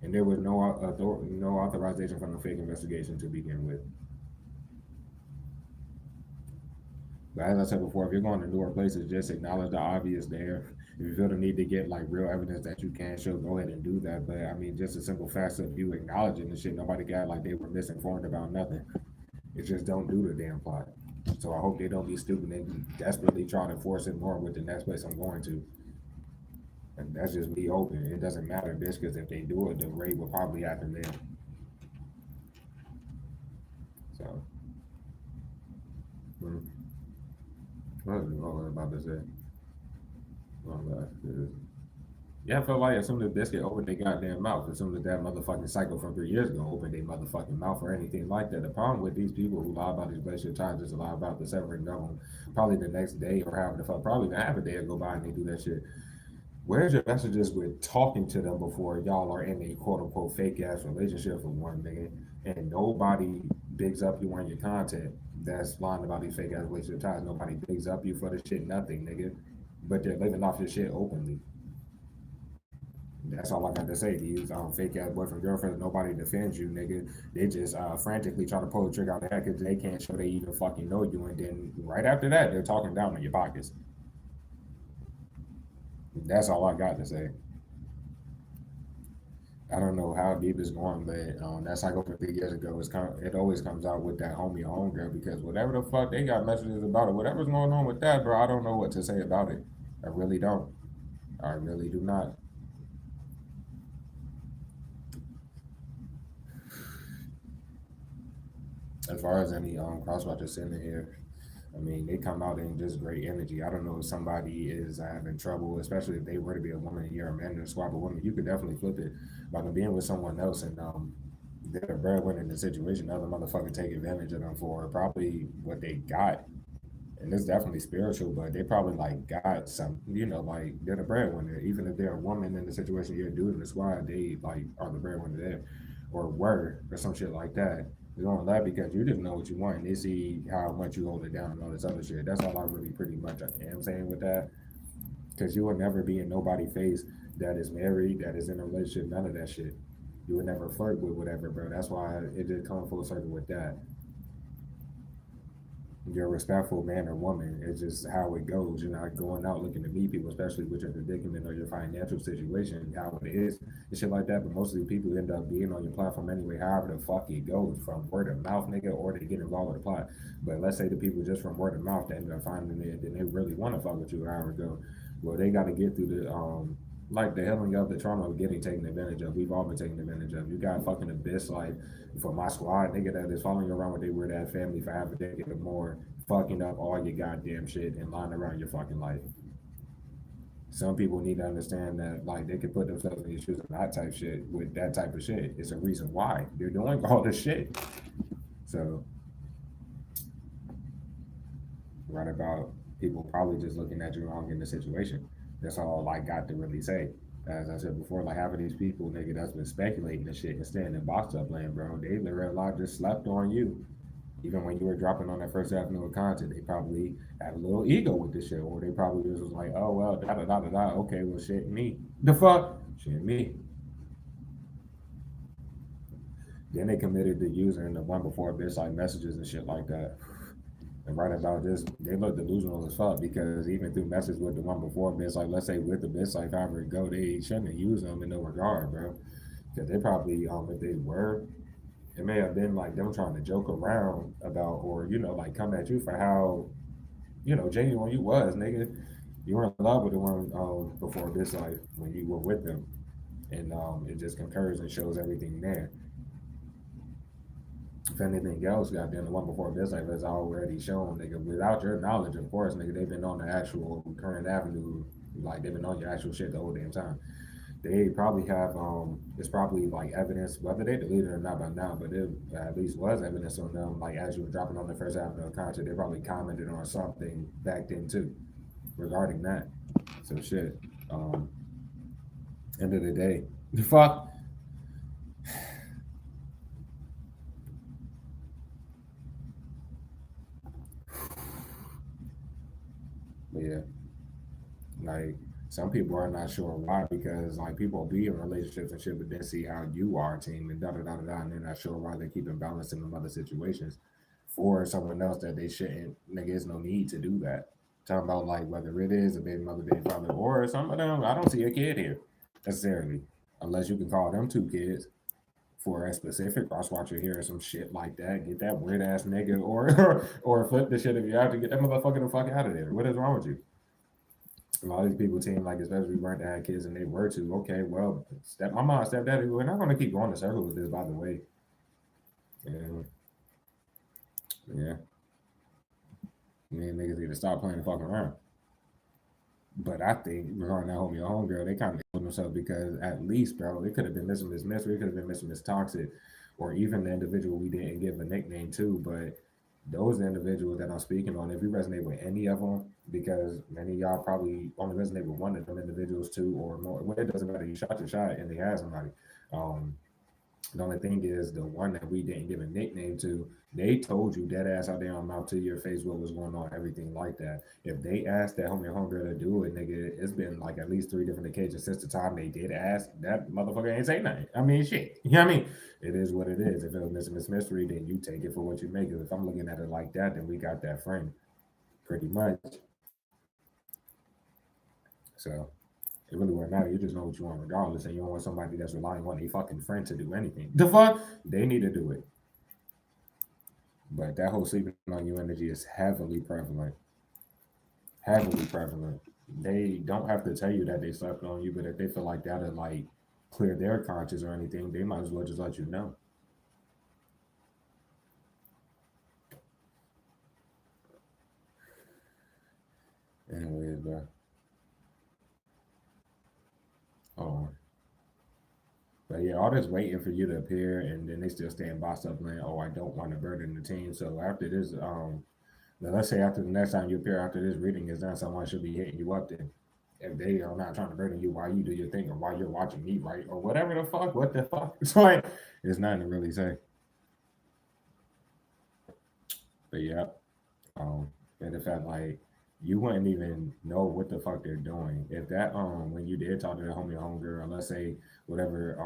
And there was no authorization from the fake investigation to begin with. But as I said before, if you're going to newer places, just acknowledge the obvious there. If you feel the need to get like real evidence that you can show, go ahead and do that. But I mean, just a simple fact of you acknowledging the shit, nobody got like they were misinformed about nothing. It just don't do the damn plot. So I hope they don't be stupid and desperately try to force it more with the next place I'm going to. And that's just me hoping. It doesn't matter, bitch, because if they do it, the rape will probably happen there. So, what was I about to say? Oh, God. Yeah, I feel like as soon as this get open their goddamn mouth, as soon as that motherfucking cycle from 3 years ago open their motherfucking mouth or anything like that. The problem with these people who lie about these relationship times is lie about the severing of them probably the next day or however the fuck, probably even half a day will go by and they do that shit. Where's your messages with talking to them before y'all are in a quote unquote fake ass relationship with one nigga and nobody bigs up you on your content that's lying about these fake ass relationship ties. Nobody bigs up you for the shit, nothing, nigga. But they're living off your shit openly. That's all I got to say. These fake ass boyfriend girlfriends, nobody defends you, nigga. They just frantically try to pull the trigger out of the head because they can't show they even fucking know you. And then right after that, they're talking down on your pockets. That's all I got to say. I don't know how deep it's going, but that cycle from 3 years ago it always comes out with that homie or homegirl because whatever the fuck they got messages about it, whatever's going on with that, bro, I don't know what to say about it. I really don't. I really do not. As far as any crosswatchers in here, I mean, they come out in just great energy. I don't know if somebody is having trouble, especially if they were to be a woman and you're a man in a squad of women, you could definitely flip it by being with someone else and they're a breadwinner in the situation. Other motherfucker take advantage of them for probably what they got. And it's definitely spiritual, but they probably like got some, like they're the breadwinner. Even if they're a woman in the situation, you're a dude in the squad, they like are the breadwinner there or were or some shit like that. They don't laugh because you didn't know what you want and they see how much you hold it down and all this other shit. That's all I really pretty much am saying with that. Because you will never be in nobody's face that is married, that is in a relationship, none of that shit. You would never flirt with whatever, bro. That's why it just comes full circle with that. You're a respectful man or woman. It's just how it goes. You're not going out looking to meet people, especially with your predicament or your financial situation, how it is, and shit like that. But most of the people end up being on your platform anyway, however the fuck it goes, from word of mouth, nigga, or they get involved with the plot. But let's say the people just from word of mouth that end up finding it, then they really want to fuck with you, however it goes. Well, they got to get through the like the healing of the trauma of getting taken advantage of. We've all been taken advantage of. You got fucking abyss like for my squad, nigga that is following you around with they were that family for half a decade or more, fucking up all your goddamn shit and lying around your fucking life. Some people need to understand that like they can put themselves in your shoes and that type shit with that type of shit. It's a reason why they're doing all this shit. So right about people probably just looking at you wrong in the situation. That's all I got to really say. As I said before, like half of these people, nigga, that's been speculating and shit and staying in box up land, bro. They in real life just slept on you. Even when you were dropping on that first avenue of content, they probably had a little ego with this shit, or they probably just was like, oh well, da da da da da. Okay, well, shit, me. The fuck, shit, me. Then they committed to using the one before bitch like messages and shit like that. And right about this, they look delusional as fuck because even through messages with the one before bitch, like let's say with the bitch like however it go, they shouldn't have used them in no regard, bro. Because they probably if they were, it may have been like them trying to joke around about or like come at you for how genuine you was, nigga. You were in love with the one before this life when you were with them, and it just concurs and shows everything there. If anything else, goddamn, the one before this, like, was already shown, nigga. Without your knowledge, of course, nigga, they've been on the actual current avenue, like they've been on your actual shit the whole damn time. They probably have, it's probably like evidence, whether they deleted it or not by now, but it at least was evidence on them. Like as you were dropping on the first avenue of content, they probably commented on something back then too regarding that. So shit. Um, End of the day, the fuck. But yeah, like some people are not sure why because like people be in relationships and shit, but then see how you are a team and da da da da da, and they're not sure why they keep imbalancing them other situations for someone else that they shouldn't. Nigga, there's no need to do that. Talking about like whether it is a baby mother, baby father, or some of them. I don't see a kid here necessarily, unless you can call them two kids for a specific cross watcher here or some shit like that. Get that weird ass nigga or flip the shit if you have to get that motherfucker the fuck out of there. What is wrong with you? A lot of these people seem like, especially weren't to have kids and they were to, okay, well, step my mom, stepdaddy, we're not gonna keep going in circle with this, by the way. And yeah, me and niggas need to stop playing the fucking around. But I think regarding that homie or homegirl, they kind of killed themselves because at least, bro, it could have been missing Miss Mystery, it could have been missing Miss Toxic, or even the individual we didn't give a nickname to. But those individuals that I'm speaking on, if you resonate with any of them, because many of y'all probably only resonate with one of them individuals, two or more. Well, it doesn't matter. You shot your shot and they had somebody. Um, the only thing is the one that we didn't give a nickname to, they told you dead ass out there on mouth to your face what was going on, everything like that. If they asked that homie or homegirl to do it, nigga, it's been like at least three different occasions since the time they did ask. That motherfucker ain't say nothing. I mean, shit. You know what I mean? It is what it is. If it was Miss Mystery, then you take it for what you make it. If I'm looking at it like that, then we got that frame pretty much. So it really wouldn't matter. You just know what you want regardless, and you don't want somebody that's relying on a fucking friend to do anything. The fuck? They need to do it. But that whole sleeping on you energy is heavily prevalent. Heavily prevalent. They don't have to tell you that they slept on you, but if they feel like that'll like clear their conscience or anything, they might as well just let you know. Anyways, bro. Oh, but yeah, all this waiting for you to appear, and then they still staying bossed up, like, oh, I don't want to burden the team. So after this, now let's say after the next time you appear after this reading is done, someone should be hitting you up then. If they are not trying to burden you while you do your thing or while you're watching me, right? Or whatever the fuck, what the fuck? It's like, it's nothing to really say. But yeah, and the fact like you wouldn't even know what the fuck they're doing if that when you did talk to the homie or homegirl, let's say whatever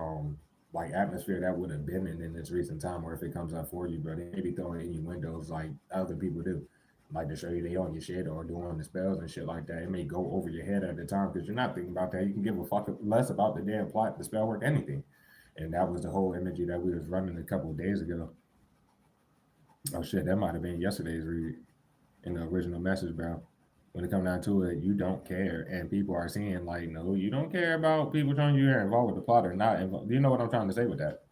like atmosphere that would have been in this recent time, or if it comes up for you, bro, they may be throwing in your windows like other people do, like to show you they on your shit or doing the spells and shit like that. It may go over your head at the time because you're not thinking about that. You can give a fuck less about the damn plot, the spell work, anything. And that was the whole energy that we was running a couple of days ago. Oh shit, that might have been yesterday's read in the original message, bro. When it comes down to it, you don't care, and people are saying like, no, you don't care about people telling you're involved with the plot or not involved. Do you know what I'm trying to say with that?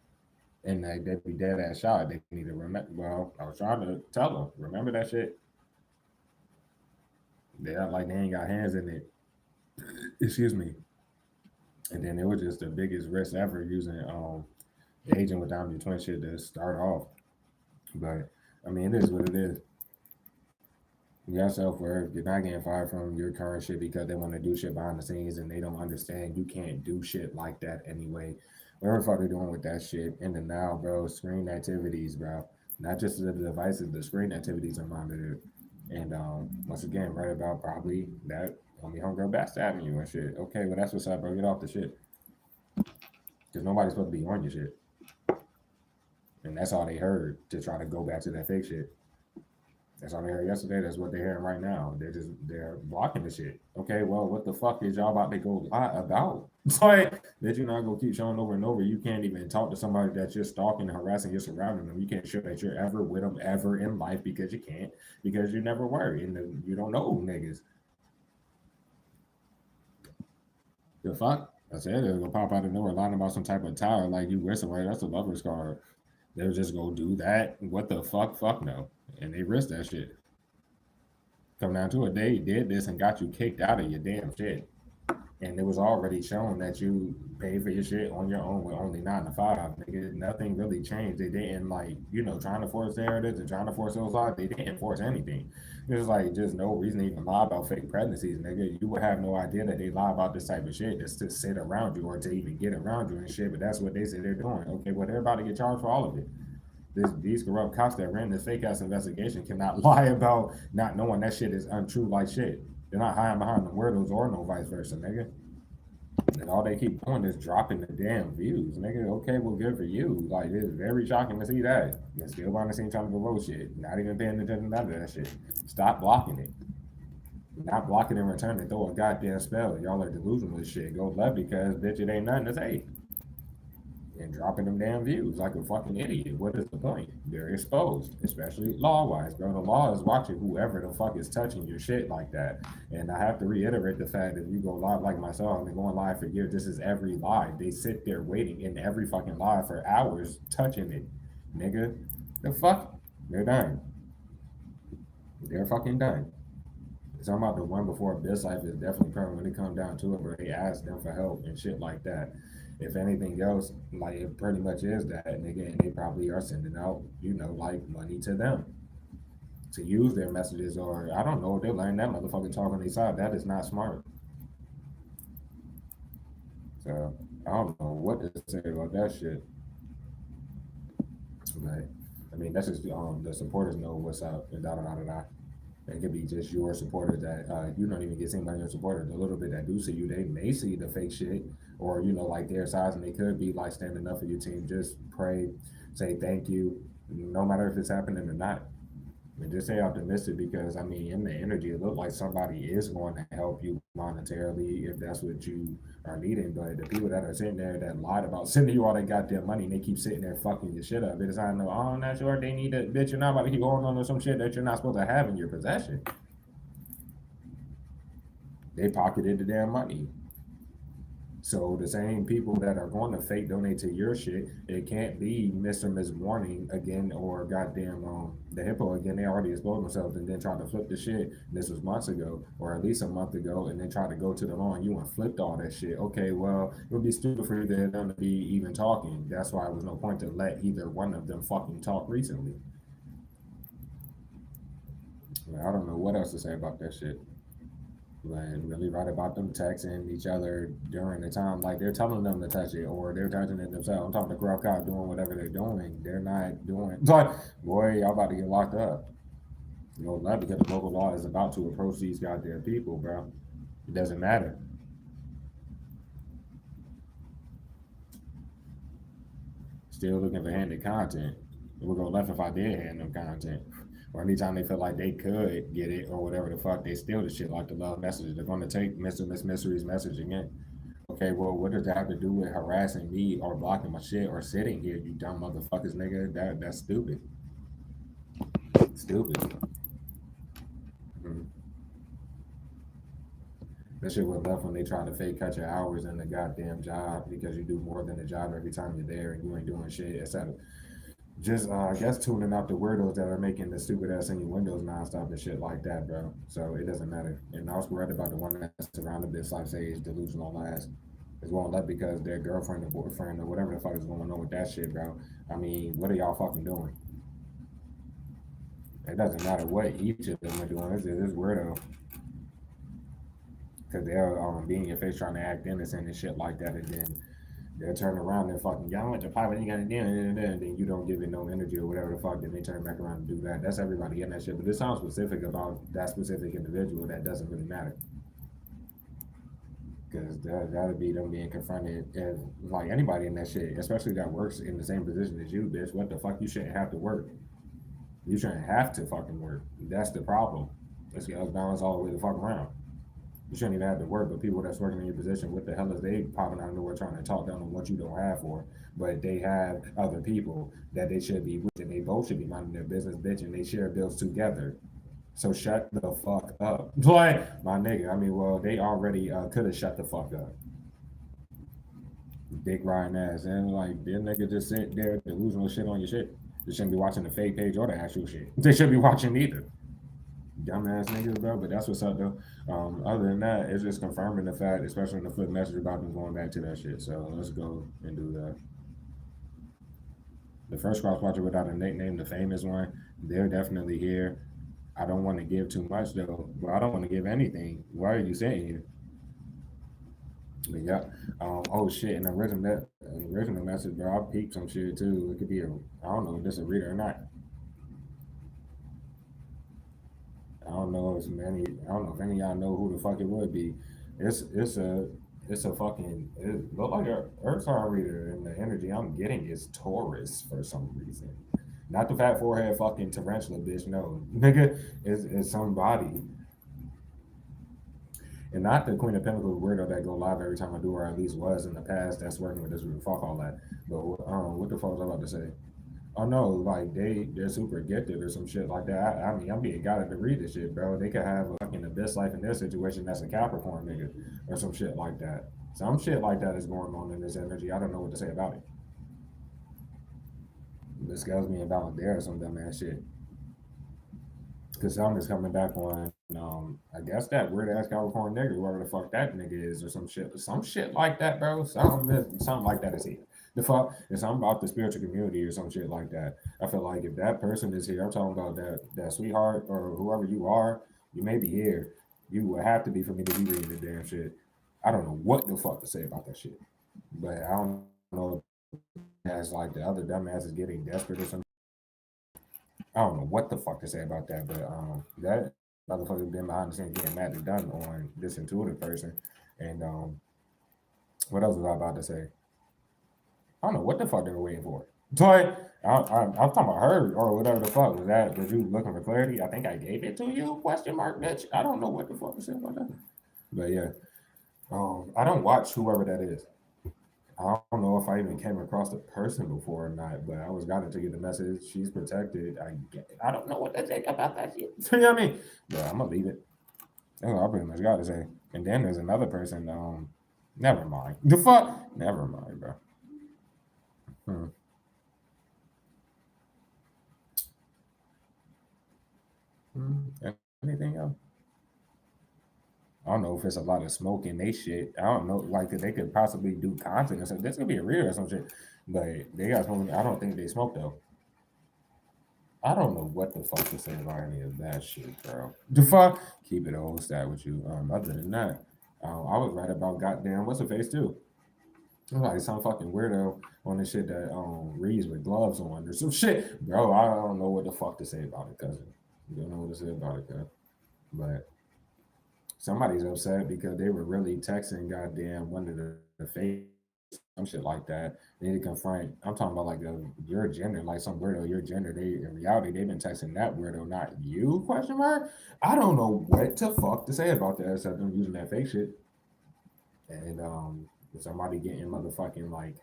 And like, they be dead ass shot. They need to remember. Well, I was trying to tell them, remember that shit. They act like they ain't got hands in it. Excuse me. And then it was just the biggest risk ever using the agent with Dominic Twin shit to start off. But I mean, it is what it is. You got self worth. You're not getting fired from your current shit because they want to do shit behind the scenes and they don't understand you can't do shit like that anyway. Whatever the fuck they're doing with that shit in the now, bro. Screen activities, bro. Not just the devices, the screen activities are monitored. And once again, right about probably that homie homegirl backstabbing you and shit. Okay, well that's what's up, bro. Get off the shit. Because nobody's supposed to be on your shit. And that's all they heard to try to go back to that fake shit. That's all they heard yesterday. That's what they're hearing right now. They're blocking the shit. Okay, well, what the fuck is y'all about to go lie about? It's like that you're not gonna keep showing over and over. You can't even talk to somebody that you're stalking and harassing, you're surrounding them. You can't show that you're ever with them ever in life because you can't, because you never were, and you don't know niggas. The fuck? I said they're gonna pop out of nowhere lying about some type of tower like you with somebody. That's a lover's card. They'll just go do that. What the fuck? Fuck no. And they risk that shit. Come down to it, they did this and got you kicked out of your damn shit. And it was already shown that you paid for your shit on your own with only 9 to 5. Nigga, nothing really changed. They didn't trying to force narratives and trying to force those lies. They didn't force anything. There's just no reason to even lie about fake pregnancies, nigga. You would have no idea that they lie about this type of shit just to sit around you or to even get around you and shit. But that's what they say they're doing. Okay, well they're about to get charged for all of it. These corrupt cops that ran this fake ass investigation cannot lie about not knowing that shit is untrue like shit. They're not hiding behind the weirdos or no vice versa, nigga. And all they keep doing is dropping the damn views, nigga. Okay, well, good for you. It's very shocking to see that. You're still behind the scene trying to promote shit. Not even paying attention to none of that shit. Stop blocking it. Not blocking in return and throw a goddamn spell. Y'all are delusional as shit. Go left because, bitch, it ain't nothing to say. And dropping them damn views like a fucking idiot. What is the point? They're exposed, especially law-wise, bro. The law is watching whoever the fuck is touching your shit like that. And I have to reiterate the fact that if you go live like myself, I've been going live for years. This is every live. They sit there waiting in every fucking live for hours touching it. Nigga, the fuck? They're done. They're fucking done. Talking about the one before this life is definitely permanent when it comes down to it, where they ask them for help and shit like that. If anything else, it pretty much is that, nigga, and they probably are sending out, money to them to use their messages, or I don't know if they're letting that motherfucker talk on their side. That is not smart. So I don't know what to say about that shit. But I mean, that's just the supporters know what's up and da da da da da. It could be just your supporters that you don't even get seen by your supporters. A little bit that do see you, they may see the fake shit or their size, and they could be standing up for your team. Just pray, say thank you, no matter if it's happening or not. And just stay optimistic because in the energy, it looks like somebody is going to help you monetarily if that's what you are needing. But the people that are sitting there that lied about sending you all that goddamn money and they keep sitting there fucking your shit up. It's I know, oh, I'm not sure they need it, bitch. You're not about to keep going on some shit that you're not supposed to have in your possession. They pocketed the damn money. So the same people that are going to fake donate to your shit, it can't be Mr. Miss Warning again or goddamn the hippo again. They already exposed themselves and then tried to flip the shit. This was months ago or at least a month ago, and then tried to go to the law and you and flipped all that shit. Okay, well, it would be stupid for them to be even talking. That's why there was no point to let either one of them fucking talk recently. I don't know what else to say about that shit. And really right about them texting each other during the time, they're telling them to touch it or they're touching it themselves. I'm talking to Corrupt Cop doing whatever they're doing. They're not doing boy, y'all about to get locked up. Not because the local law is about to approach these goddamn people, bro. It doesn't matter. Still looking for handed content. It would go left if I did hand them content. Or anytime they feel like they could get it or whatever the fuck, they steal the shit like the love messages. They're going to take Mr. Miss Mystery's message again. Okay, well, what does that have to do with harassing me or blocking my shit or sitting here, you dumb motherfuckers, nigga? That's stupid. Stupid. Mm-hmm. That shit was left when they try to fake cut your hours in the goddamn job because you do more than the job every time you're there and you ain't doing shit, etc. Just I guess tuning out the weirdos that are making the stupid ass innuendos nonstop and shit like that, bro. So it doesn't matter. And I was correct about the one that's surrounded this life stage delusional ass. It's going left because their girlfriend or boyfriend or whatever the fuck is going on with that shit, bro. What are y'all fucking doing? It doesn't matter what each of them are doing. It's weirdo. Because they're being in your face trying to act innocent and shit like that, and then they'll turn around and fucking, y'all went to pipe, what you gotta do, and then you don't give it no energy or whatever the fuck, then they turn back around and do that. That's everybody getting that shit. But this sounds specific about that specific individual. That doesn't really matter. Because that'll be them being confronted as anybody in that shit, especially that works in the same position as you, bitch. What the fuck? You shouldn't have to work. You shouldn't have to fucking work. That's the problem. Let's get us balanced all the way the fuck around. You shouldn't even have to work, but people that's working in your position, what the hell is they popping out of nowhere trying to talk down on what you don't have for? But they have other people that they should be with, and they both should be minding their business, bitch, and they share bills together. So shut the fuck up. My nigga, well, they already could have shut the fuck up. dick riding ass. And like, this nigga just sit there delusional shit on your shit. They shouldn't be watching the fake page or the actual shit. They shouldn't be watching neither. Dumbass niggas, bro. But that's what's up, though. Other than that, it's just confirming the fact, especially in the flip message about them going back to that shit. So let's go and do that. The first cross watcher without a nickname, the famous one, they're definitely here. I don't want to give too much though. Well, I don't want to give anything. Why are you sitting here? But yeah. Oh shit. An original message, bro. I peeped some shit too. It could be a. I don't know if this a reader or not. I don't know if many. I don't know if any of y'all know who the fuck it would be. It's a fucking. It look like a Earth sign reader, and the energy I'm getting is Taurus for some reason. Not the fat forehead fucking tarantula bitch. No, nigga is somebody. And not the Queen of Pentacles weirdo that go live every time I do, or at least was in the past. That's working with this room. Fuck all that. But what the fuck was I about to say? Oh no, like they're super gifted or some shit like that. I mean, I'm being guided to read this shit, bro. They could have a fucking the best life in their situation. That's a Capricorn nigga or some shit like that. Some shit like that is going on in this energy. I don't know what to say about it. This scales me about there or some dumb ass shit. Because some is coming back on, I guess that weird ass Capricorn nigga, whoever the fuck that nigga is, or some shit like that, bro. Something like that is here. The fuck, it's something about the spiritual community or some shit like that. I feel like if that person is here, I'm talking about that sweetheart or whoever you are, you may be here. You would have to be for me to be reading the damn shit. I don't know what the fuck to say about that shit, but I don't know. As like the other dumbass is getting desperate or something. I don't know what the fuck to say about that, but that motherfucker been behind the scenes getting mad and done on this intuitive person. And what else was I about to say? I don't know what the fuck they were waiting for. But I'm talking about her or whatever the fuck was that. Was you looking for clarity? I think I gave it to you? Question mark, bitch. I don't know what the fuck to say about that. But yeah, I don't watch whoever that is. I don't know if I even came across the person before or not, but I was guided to get the message. She's protected. I don't know what to think about that shit. You know what I mean? But I'm gonna leave it. That's all I pretty much got to say. And then there's another person. Never mind. The fuck? Never mind, bro. Hmm. Anything else? I don't know if it's a lot of smoke in they shit. I don't know, like they could possibly do content or something. This could be a real or some shit, but they got smoking. I don't think they smoke though. I don't know what the fuck to say about any of that shit, bro. The fuck? Keep it old stat with you. Other than that, I was right about goddamn what's the face too. It was like some fucking weirdo on this shit that reads with gloves on or some shit, bro. I don't know what the fuck to say about it, cousin. You don't know what to say about it, cuz. But somebody's upset because they were really texting goddamn one of the fake some shit like that. They need to confront. I'm talking about like your gender, like some weirdo, your gender. They in reality they've been texting that weirdo, not you? Question mark. I don't know what the fuck to say about that except them using that fake shit and somebody getting motherfucking like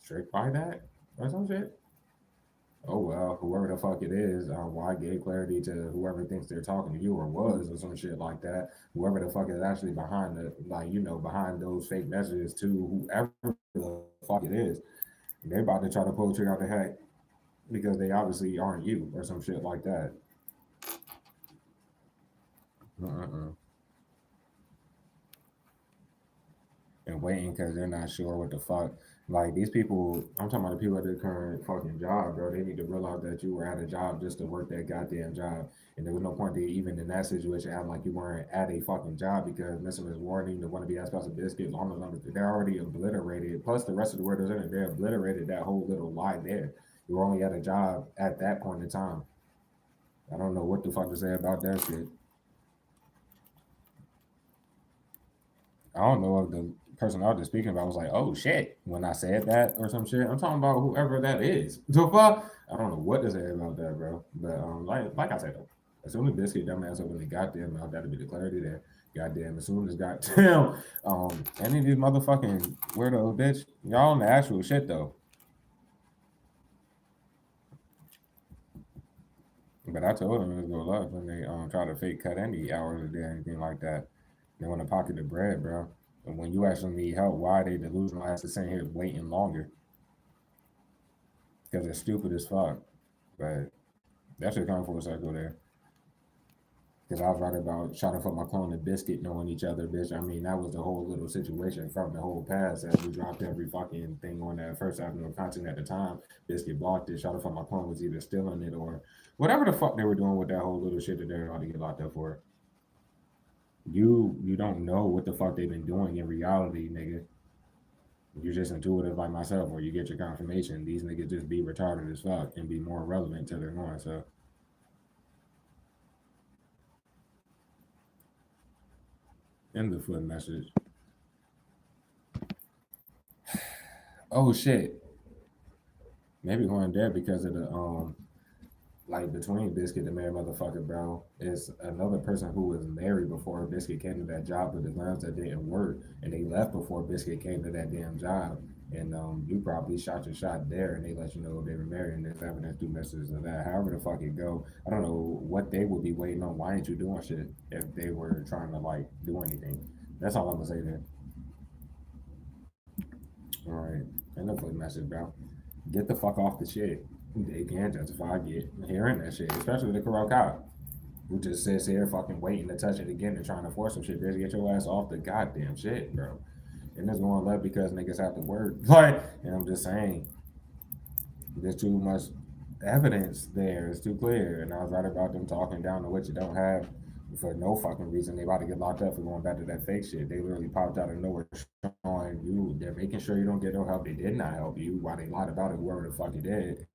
tricked by that or some shit. Oh well, whoever the fuck it is, well, I gave clarity to whoever thinks they're talking to you or was or some shit like that. Whoever the fuck is actually behind the like, behind those fake messages to whoever the fuck it is. They're about to try to pull the trigger out the heck because they obviously aren't you or some shit like that. Uh-uh. And waiting because they're not sure what the fuck. Like these people, I'm talking about the people at their current fucking job, bro. They need to realize that you were at a job just to work that goddamn job, and there was no point to even in that situation acting like you weren't at a fucking job because missing this warning, the wannabe ass spouse of biscuit, long as long as they're already obliterated. Plus the rest of the word is in it, they obliterated that whole little lie there. You were only at a job at that point in time. I don't know what the fuck to say about that shit. I don't know if the person I was just speaking about was like, "Oh shit," when I said that or some shit. I'm talking about whoever that is. The fuck? I don't know what to say about that, bro. But like I said though, as soon as Biscuit dumbass open the goddamn mouth, that'll be the clarity there. Goddamn, as soon as goddamn, any of these motherfucking weirdos, bitch, y'all on the actual shit though. But I told them it was go love when they try to fake cut any hours a day or anything like that. They want to pocket the bread, bro. And when you actually need help, why are they delusional ass to sitting here waiting longer? Because it's stupid as fuck. But that should come full circle there. Because I was right about trying to put my clone and Biscuit knowing each other, bitch. I mean, that was the whole little situation from the whole past as we dropped every fucking thing on that first avenue of content at the time. Biscuit blocked it. Shot to my clone was either stealing it or whatever the fuck they were doing with that whole little shit that they're about to get locked up for. You don't know what the fuck they've been doing in reality, nigga. You're just intuitive like myself, where you get your confirmation. These niggas just be retarded as fuck and be more relevant to their going. So, in the foot message. Oh shit. Maybe going there because of the like between Biscuit and married motherfucker, bro, is another person who was married before Biscuit came to that job with the glams that didn't work, and they left before Biscuit came to that damn job. And you probably shot your shot there, and they let you know they were married, and there's evidence through messages of that. However the fuck it go, I don't know what they would be waiting on. Why ain't you doing shit if they were trying to like do anything? That's all I'm gonna say there. All right, enough with the message, bro. Get the fuck off the shit. They can't justify get hearing that shit, especially the Corral cop who just sits here fucking waiting to touch it again and trying to force some shit. Bitch, get your ass off the goddamn shit, bro. And it's going left because niggas have to work. Like, and I'm just saying, there's too much evidence there. It's too clear. And I was right about them talking down to what you don't have for no fucking reason. They about to get locked up for going back to that fake shit. They literally popped out of nowhere showing you. They're making sure you don't get no help. They did not help you. Why they lied about it, whoever the fuck it did,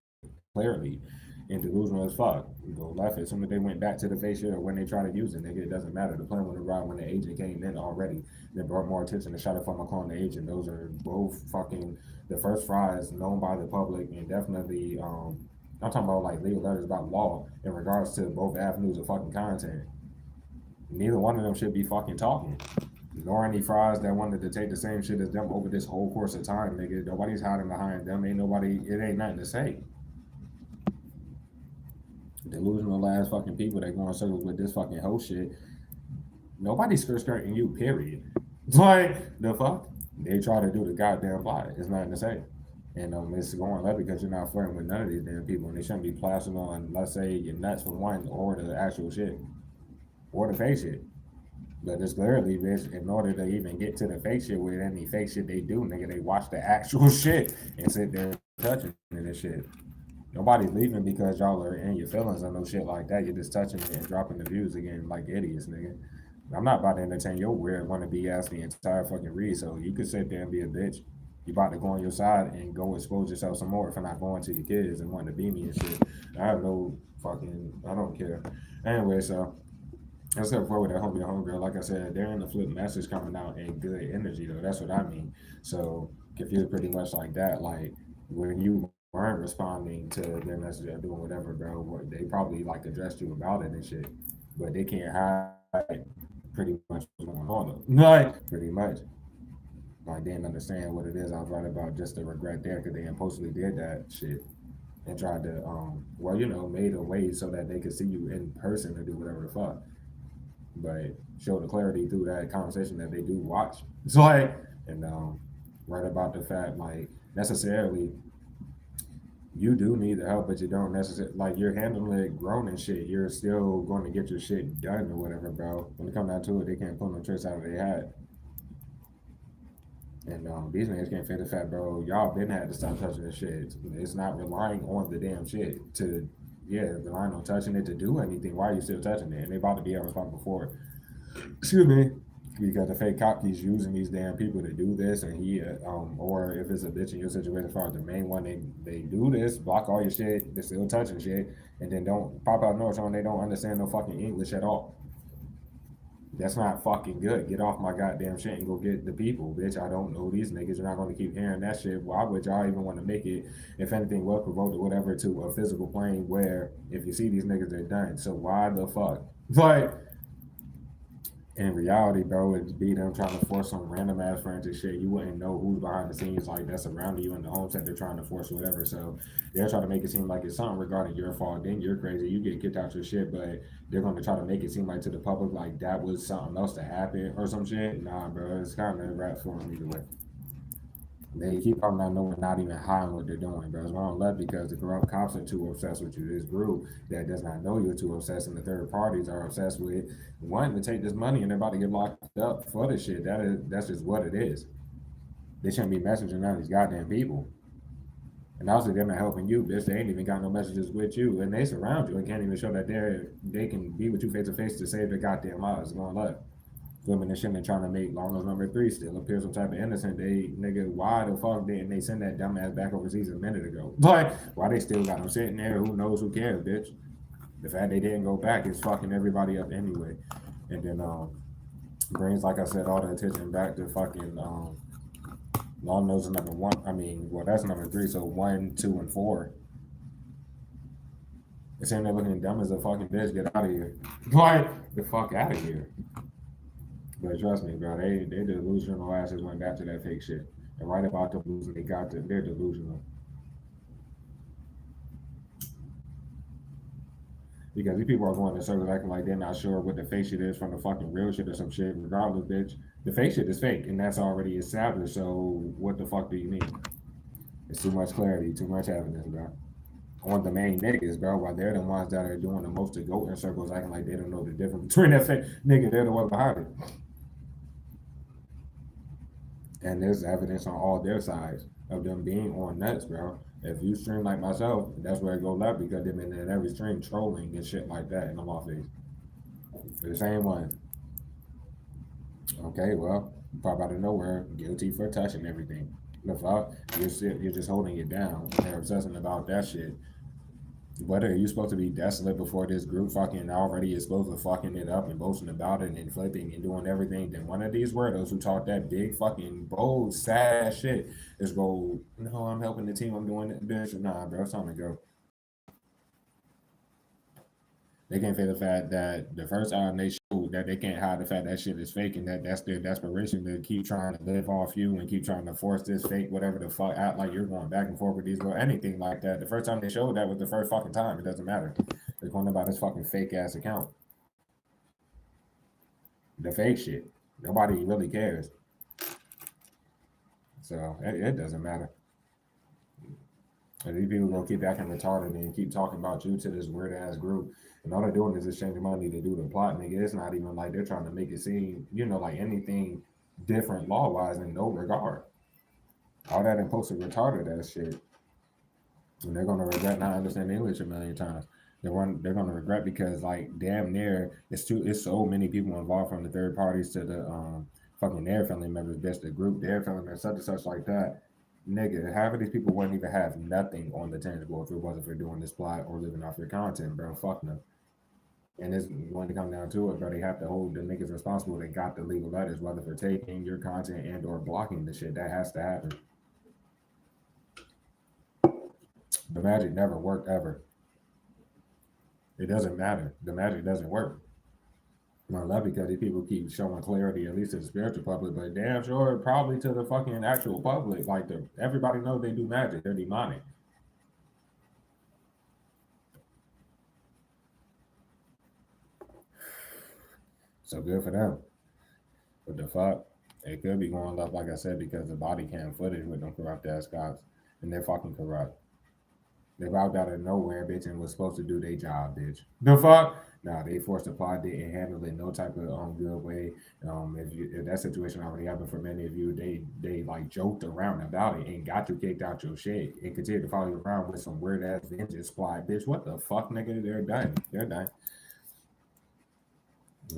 clearly. And delusional as fuck. You go left as soon as they went back to the face shit or when they try to use it, nigga, it doesn't matter. The plan would have arrived when the agent came in already. They brought more attention to shot it from calling the agent. Those are both fucking the first fries known by the public and definitely I'm talking about like legal letters about law in regards to both avenues of fucking content. Neither one of them should be fucking talking. Nor any fries that wanted to take the same shit as them over this whole course of time, nigga. Nobody's hiding behind them. Ain't nobody, it ain't nothing to say. Delusional ass fucking people that go in circles with this fucking whole shit. Nobody's skirting you, period. Like, the fuck? They try to do the goddamn plot. It's nothing to say. And it's going left because you're not flirting with none of these damn people. And they shouldn't be plastering on, let's say, your nuts for one, or the actual shit. Or the fake shit. But it's clearly, bitch, in order to even get to the fake shit with any fake shit they do, nigga, they watch the actual shit and sit there touching it and shit. Nobody's leaving because y'all are in your feelings or no shit like that. You're just touching it and dropping the views again like idiots, nigga. I'm not about to entertain your weird wannabe ass the entire fucking read. So you could sit there and be a bitch. You about to go on your side and go expose yourself some more for not going to your kids and wanting to be me and shit. I have no fucking, I don't care. Anyway, so let's go forward with that homegirl. Like I said, they're in the flip message coming out in good energy though. That's what I mean. So confused pretty much like that. Like when you weren't responding to their message or doing whatever, bro, they probably like addressed you about it and shit. But they can't hide pretty much what's going on though. Like pretty much. Like they didn't understand what it is. I was right about just the regret there because they impulsively did that shit and tried to well, you know, made a way so that they could see you in person or do whatever the fuck. But show the clarity through that conversation that they do watch. So like and right about the fact like necessarily you do need the help, but you don't necessarily like you're handling it grown and shit. You're still going to get your shit done or whatever, bro. When it comes down to it, they can't pull no tricks out of their hat. And these niggas can't fit the fact, bro. Y'all been had to stop touching this shit. It's not relying on the damn shit to, relying on touching it to do anything. Why are you still touching it? And they about to be able to talk before. Excuse me. Because the fake cop keeps using these damn people to do this, and he, or if it's a bitch in your situation, as far as the main one, they do this, block all your shit, they're still touching shit, and then don't pop out notes on they don't understand no fucking English at all. That's not fucking good. Get off my goddamn shit and go get the people, bitch. I don't know these niggas. You're not going to keep hearing that shit. Why would y'all even want to make it, if anything, well provoked or whatever, to a physical plane where if you see these niggas, they're done. So why the fuck? Like, In reality, bro, it'd be them trying to force some random ass frantic shit. You wouldn't know who's behind the scenes like that's around you in the home center trying to force whatever. So they're trying to make it seem like it's something regarding your fault. Then you're crazy. You get kicked out your shit, but they're going to try to make it seem like to the public like that was something else to happen or some shit. Nah, bro, it's kind of a rap for them either way. They keep probably not knowing, not even hiding what they're doing, bro. It's wrong left because the corrupt cops are too obsessed with you. This group that does not know you're too obsessed, and the third parties are obsessed with wanting to take this money and they're about to get locked up for this shit. That's just what it is. They shouldn't be messaging none of these goddamn people. And also, they're not helping you, bitch. They ain't even got no messages with you, and they surround you and can't even show that they can be with you face to face to save their goddamn lives. Going left. Women and shit and trying to make long as number three still appear some type of innocent. They nigga, why the fuck didn't they send that dumbass back overseas a minute ago? Like, why they still got him sitting there? Who knows? Who cares, bitch? The fact they didn't go back is fucking everybody up anyway. And then brings, like I said, all the attention back to fucking long nose is number one. I mean, well, that's number three. So 1, 2, and 4. They're saying they're looking dumb as a fucking bitch. Get out of here. Like, the fuck out of here. But trust me, bro, they delusional asses went back to that fake shit. And right about the losing, they're delusional. Because these people are going in circles acting like they're not sure what the fake shit is from the fucking real shit or some shit. Regardless, bitch, the fake shit is fake, and that's already established. So what the fuck do you mean? It's too much clarity, too much evidence, bro. On the main niggas, bro, while they're the ones that are doing the most to go in circles acting like they don't know the difference between that fake nigga, they're the ones behind it. And there's evidence on all their sides of them being on nuts, bro. If you stream like myself, that's where it go left because they've been in every stream trolling and shit like that in the law face. The same one. Okay, well, pop out of nowhere, guilty for touching everything. The fuck? You're just holding it down. They're obsessing about that shit. What are you supposed to be desolate before this group fucking already is supposed to fucking it up and boasting about it and flipping and doing everything? Then one of these weirdos who talk that big fucking bold sad shit is go, no, I'm helping the team, I'm doing this. Nah, bro, it's time to go. They can't feel the fact that the first album they showed that they can't hide the fact that shit is fake and that's their desperation to keep trying to live off you and keep trying to force this fake whatever the fuck out like you're going back and forth with these girls, anything like that. The first time they showed that was the first fucking time. It doesn't matter. They're going about this fucking fake ass account. The fake shit. Nobody really cares. So it doesn't matter. And these people gonna keep acting retarded and keep talking about you to this weird ass group. And all they're doing is exchanging money to do the plot, nigga. It's not even like they're trying to make it seem, like anything different law wise in no regard. All that impulsive retarded ass shit. And they're gonna regret not understanding English a million times. They're gonna regret because like damn near it's so many people involved from the third parties to the fucking their family members, best the group, their family members, such and such like that. Nigga, half of these people wouldn't even have nothing on the tangible if it wasn't for doing this plot or living off your content, bro. Fuck no. And it's when it come down to it, bro, they have to hold the niggas responsible. They got the legal letters, whether for taking your content and or blocking the shit. That has to happen. The magic never worked ever. It doesn't matter. The magic doesn't work. I love because these people keep showing clarity, at least to the spiritual public, but damn sure probably to the fucking actual public. Like everybody knows they do magic. They're demonic. So good for them. What the fuck? It could be going left, like I said, because the body cam footage with them corrupt ass cops, and they're fucking corrupt. They walked out of nowhere, bitch, and was supposed to do their job, bitch. The fuck? Nah, they forced the plot, didn't handle it no type of good way. If that situation already happened for many of you, they like joked around about it and got you kicked out your shit and continued to follow you around with some weird ass vengeance plot, bitch. What the fuck, nigga? They're done. They're done.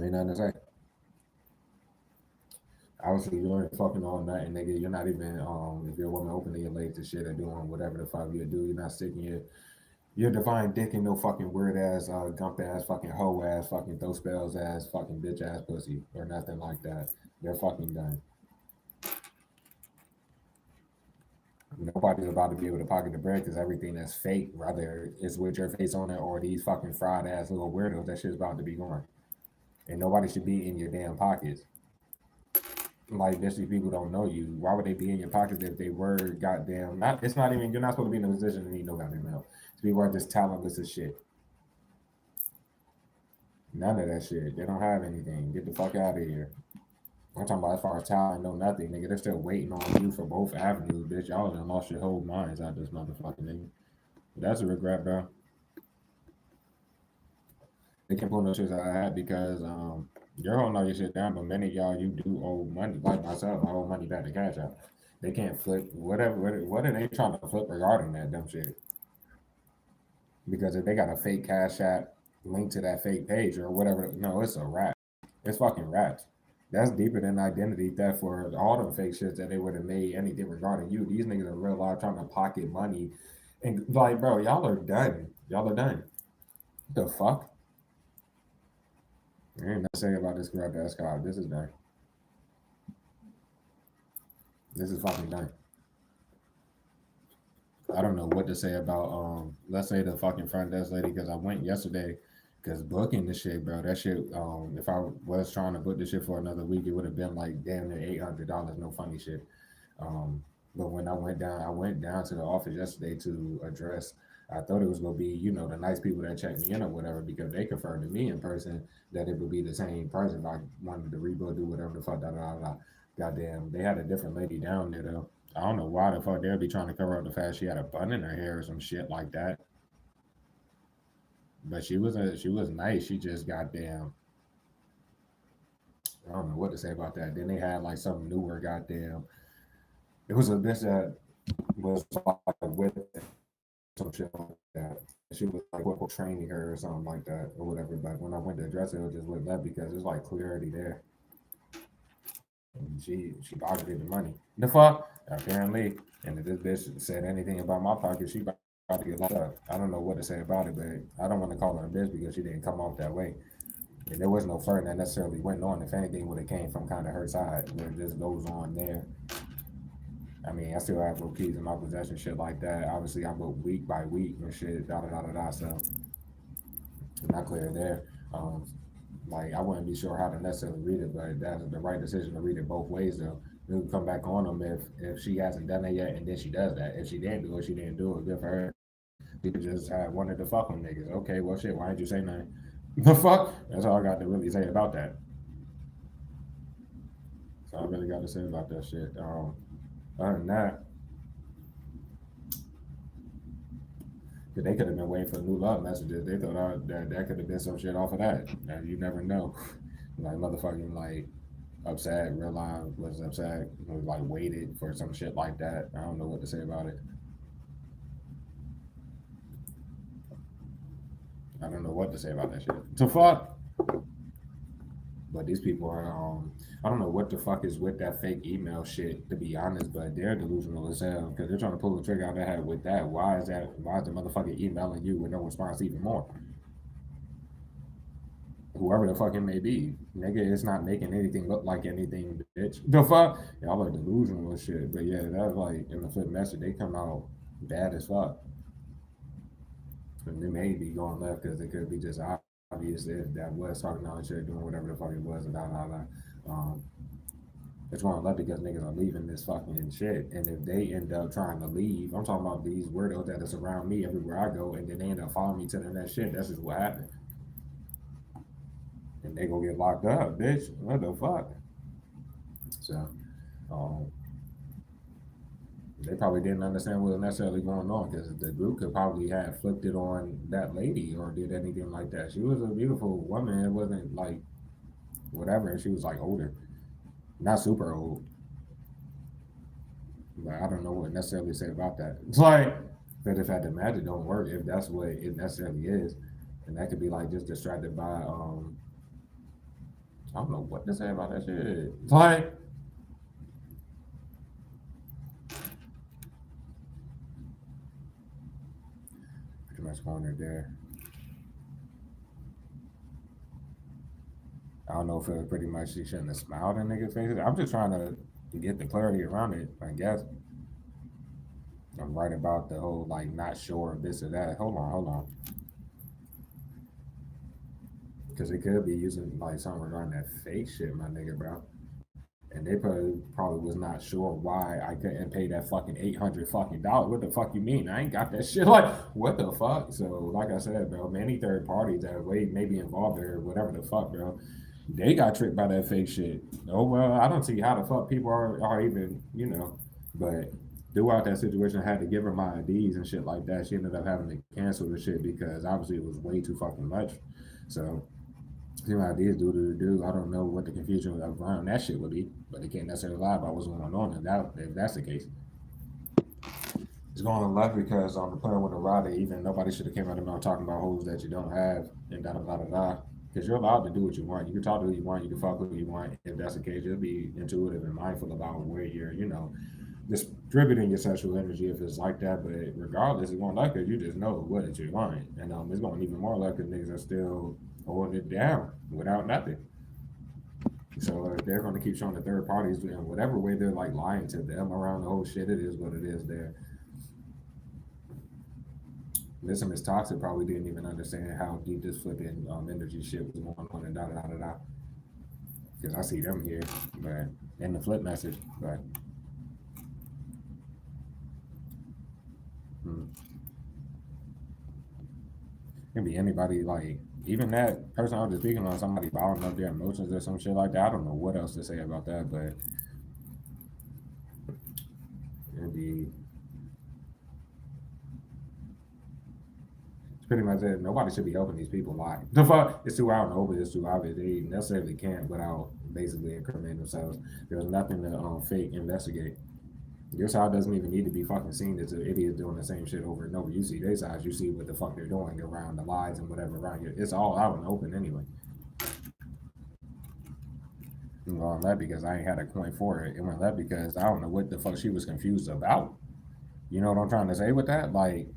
Ain't nothing to say. Obviously, you ain't fucking all night, and nigga, you're not even if you're a woman opening your legs to shit or doing whatever the fuck you do, you're not sticking your divine dick in no fucking weird ass, gump ass, fucking hoe ass, fucking throw spells ass, fucking bitch ass pussy or nothing like that. They're fucking done. Nobody's about to be able to pocket the bread because everything that's fake, whether it's with your face on it or these fucking fraud ass little weirdos, that shit's about to be gone. and nobody should be in your damn pockets. Like, these people don't know you. Why would they be in your pockets if they were goddamn not? It's not even. You're not supposed to be in a position to need no goddamn help. People are just talentless as shit. None of that shit. They don't have anything. Get the fuck out of here. I'm talking about as far as talent, no nothing, nigga. They're still waiting on you for both avenues, bitch. Y'all done lost your whole minds out this motherfucking nigga. That's a regret, bro. They can't pull no shit out of that because you're holding all your shit down, but many of y'all you do owe money. Like myself, I owe money back to CashApp. They can't flip whatever. What are they trying to flip regarding that dumb shit? Because if they got a fake CashApp link to that fake page or whatever, no, it's a rap. It's fucking raps. That's deeper than identity theft for all them fake shits that they would have made anything regarding you. These niggas are real life trying to pocket money. And like, bro, y'all are done. Y'all are done. The fuck? There ain't nothing to say about this corrupt ass cop. This is done. This is fucking done. I don't know what to say about let's say the fucking front desk lady because I went yesterday because booking the shit, bro. That shit if I was trying to book the shit for another week, it would have been like damn near $800. No funny shit. Um, but when I went down to the office yesterday to address. I thought it was gonna be, the nice people that checked me in or whatever, because they confirmed to me in person that it would be the same person. I wanted to reboot, do whatever the fuck, da da da. Goddamn, they had a different lady down there though. I don't know why the fuck they'd be trying to cover up the fact she had a bun in her hair or some shit like that. But she was nice. She just goddamn. I don't know what to say about that. Then they had like some newer goddamn. It was a bitch that was like with some shit like that. She was like what training her or something like that or whatever. But when I went to address it, it was just with that because there's like clarity there. And she pocketed the money. The fuck? Apparently. And if this bitch said anything about my pocket, she about to get locked up. I don't know what to say about it, but I don't want to call her a bitch because she didn't come off that way. And there was no flirting that necessarily went on. If anything, would have came from kind of her side, where it just goes on there. I mean, I still have little keys in my possession, shit like that. Obviously, I book week by week and shit, da da da da da. So, not clear there. Um, like, I wouldn't be sure how to necessarily read it, but that's the right decision to read it both ways, though. We can come back on them if she hasn't done it yet, and then she does that. If she didn't do it, she didn't do it. Good for her. She just had wanted to fuck with niggas. Okay, well, shit. Why didn't you say nothing? The fuck? That's all I got to really say about that. So I really got to say about that shit. Other than that, cause they could have been waiting for new love messages. They thought that could have been some shit off of that. And you never know. Like motherfucking like upset, realized was upset, was like waited for some shit like that. I don't know what to say about it. I don't know what to say about that shit. So fuck. But these people are I don't know what the fuck is with that fake email shit to be honest, but they're delusional as hell because they're trying to pull the trigger out of their head with that. Why is that? Why is the motherfucker emailing you with no response even more? Whoever the fuck it may be, nigga, it's not making anything look like anything, bitch. The fuck, y'all are delusional and shit. But yeah, that's like in the flip message, they come out bad as fuck. And they may be going left because it could be just obvious if that was talking out and shit, doing whatever the fuck it was, and blah. It's going left because niggas are leaving this fucking shit. And if they end up trying to leave, I'm talking about these weirdos that is around me everywhere I go, and then they end up following me to the next shit. That's just what happened. And they gonna get locked up, bitch. What the fuck? So, um, they probably didn't understand what was necessarily going on because the group could probably have flipped it on that lady or did anything like that. She was a beautiful woman. It wasn't like whatever. And she was like older, not super old. But I don't know what necessarily to say about that. It's like, but if the magic don't work, if that's what it necessarily is, and that could be like just distracted by I don't know what to say about that shit. It's like pretty much cornered there. I don't know if it was pretty much she shouldn't have smiled in niggas' faces. I'm just trying to get the clarity around it. I guess I'm right about the whole like not sure of this or that. Hold on. Because it could be using like something regarding that fake shit, my nigga, bro. And they probably was not sure why I couldn't pay that fucking $800. What the fuck you mean? I ain't got that shit. Like, what the fuck? So, like I said, bro, many third parties that way maybe involved or whatever the fuck, bro, they got tricked by that fake shit. Oh well, I don't see how the fuck people are even, But throughout that situation, I had to give her my IDs and shit like that. She ended up having to cancel the shit because obviously it was way too fucking much. So see my ideas do. I don't know what the confusion around that shit would be, but they can't necessarily lie about what's going on if that's the case. It's going on left because I'm playing with a rider. Even nobody should have came out of mouth talking about hoes that you don't have and da da da da da. Because you're allowed to do what you want. You can talk to who you want. You can fuck who you want. If that's the case, you'll be intuitive and mindful about where you're, distributing your sexual energy if it's like that. But regardless, it's going like it. You just know what it you want, and it's going even more like because niggas are still holding it down without nothing. So they're going to keep showing the third parties in whatever way they're like lying to them around the whole shit. It is what it is. There, Mr. Miss Toxic probably didn't even understand how deep this flipping energy shit was going on and da da da da da. Because I see them here, but in the flip message, but hmm, it can be anybody like even that person I was just speaking on somebody bottling up their emotions or some shit like that. I don't know what else to say about that, but it'd be it's pretty much it. Nobody should be helping these people lie. The fuck, it's too out and over. It's too obvious. They necessarily can't without basically incriminating themselves. There's nothing to fake investigate. Your side doesn't even need to be fucking seen as an idiot doing the same shit over and over. You see their sides, you see what the fuck they're doing around the lies and whatever around you. It's all out and open anyway. It went left because I ain't had a coin for it. It went left because I don't know what the fuck she was confused about. You know what I'm trying to say with that? Like,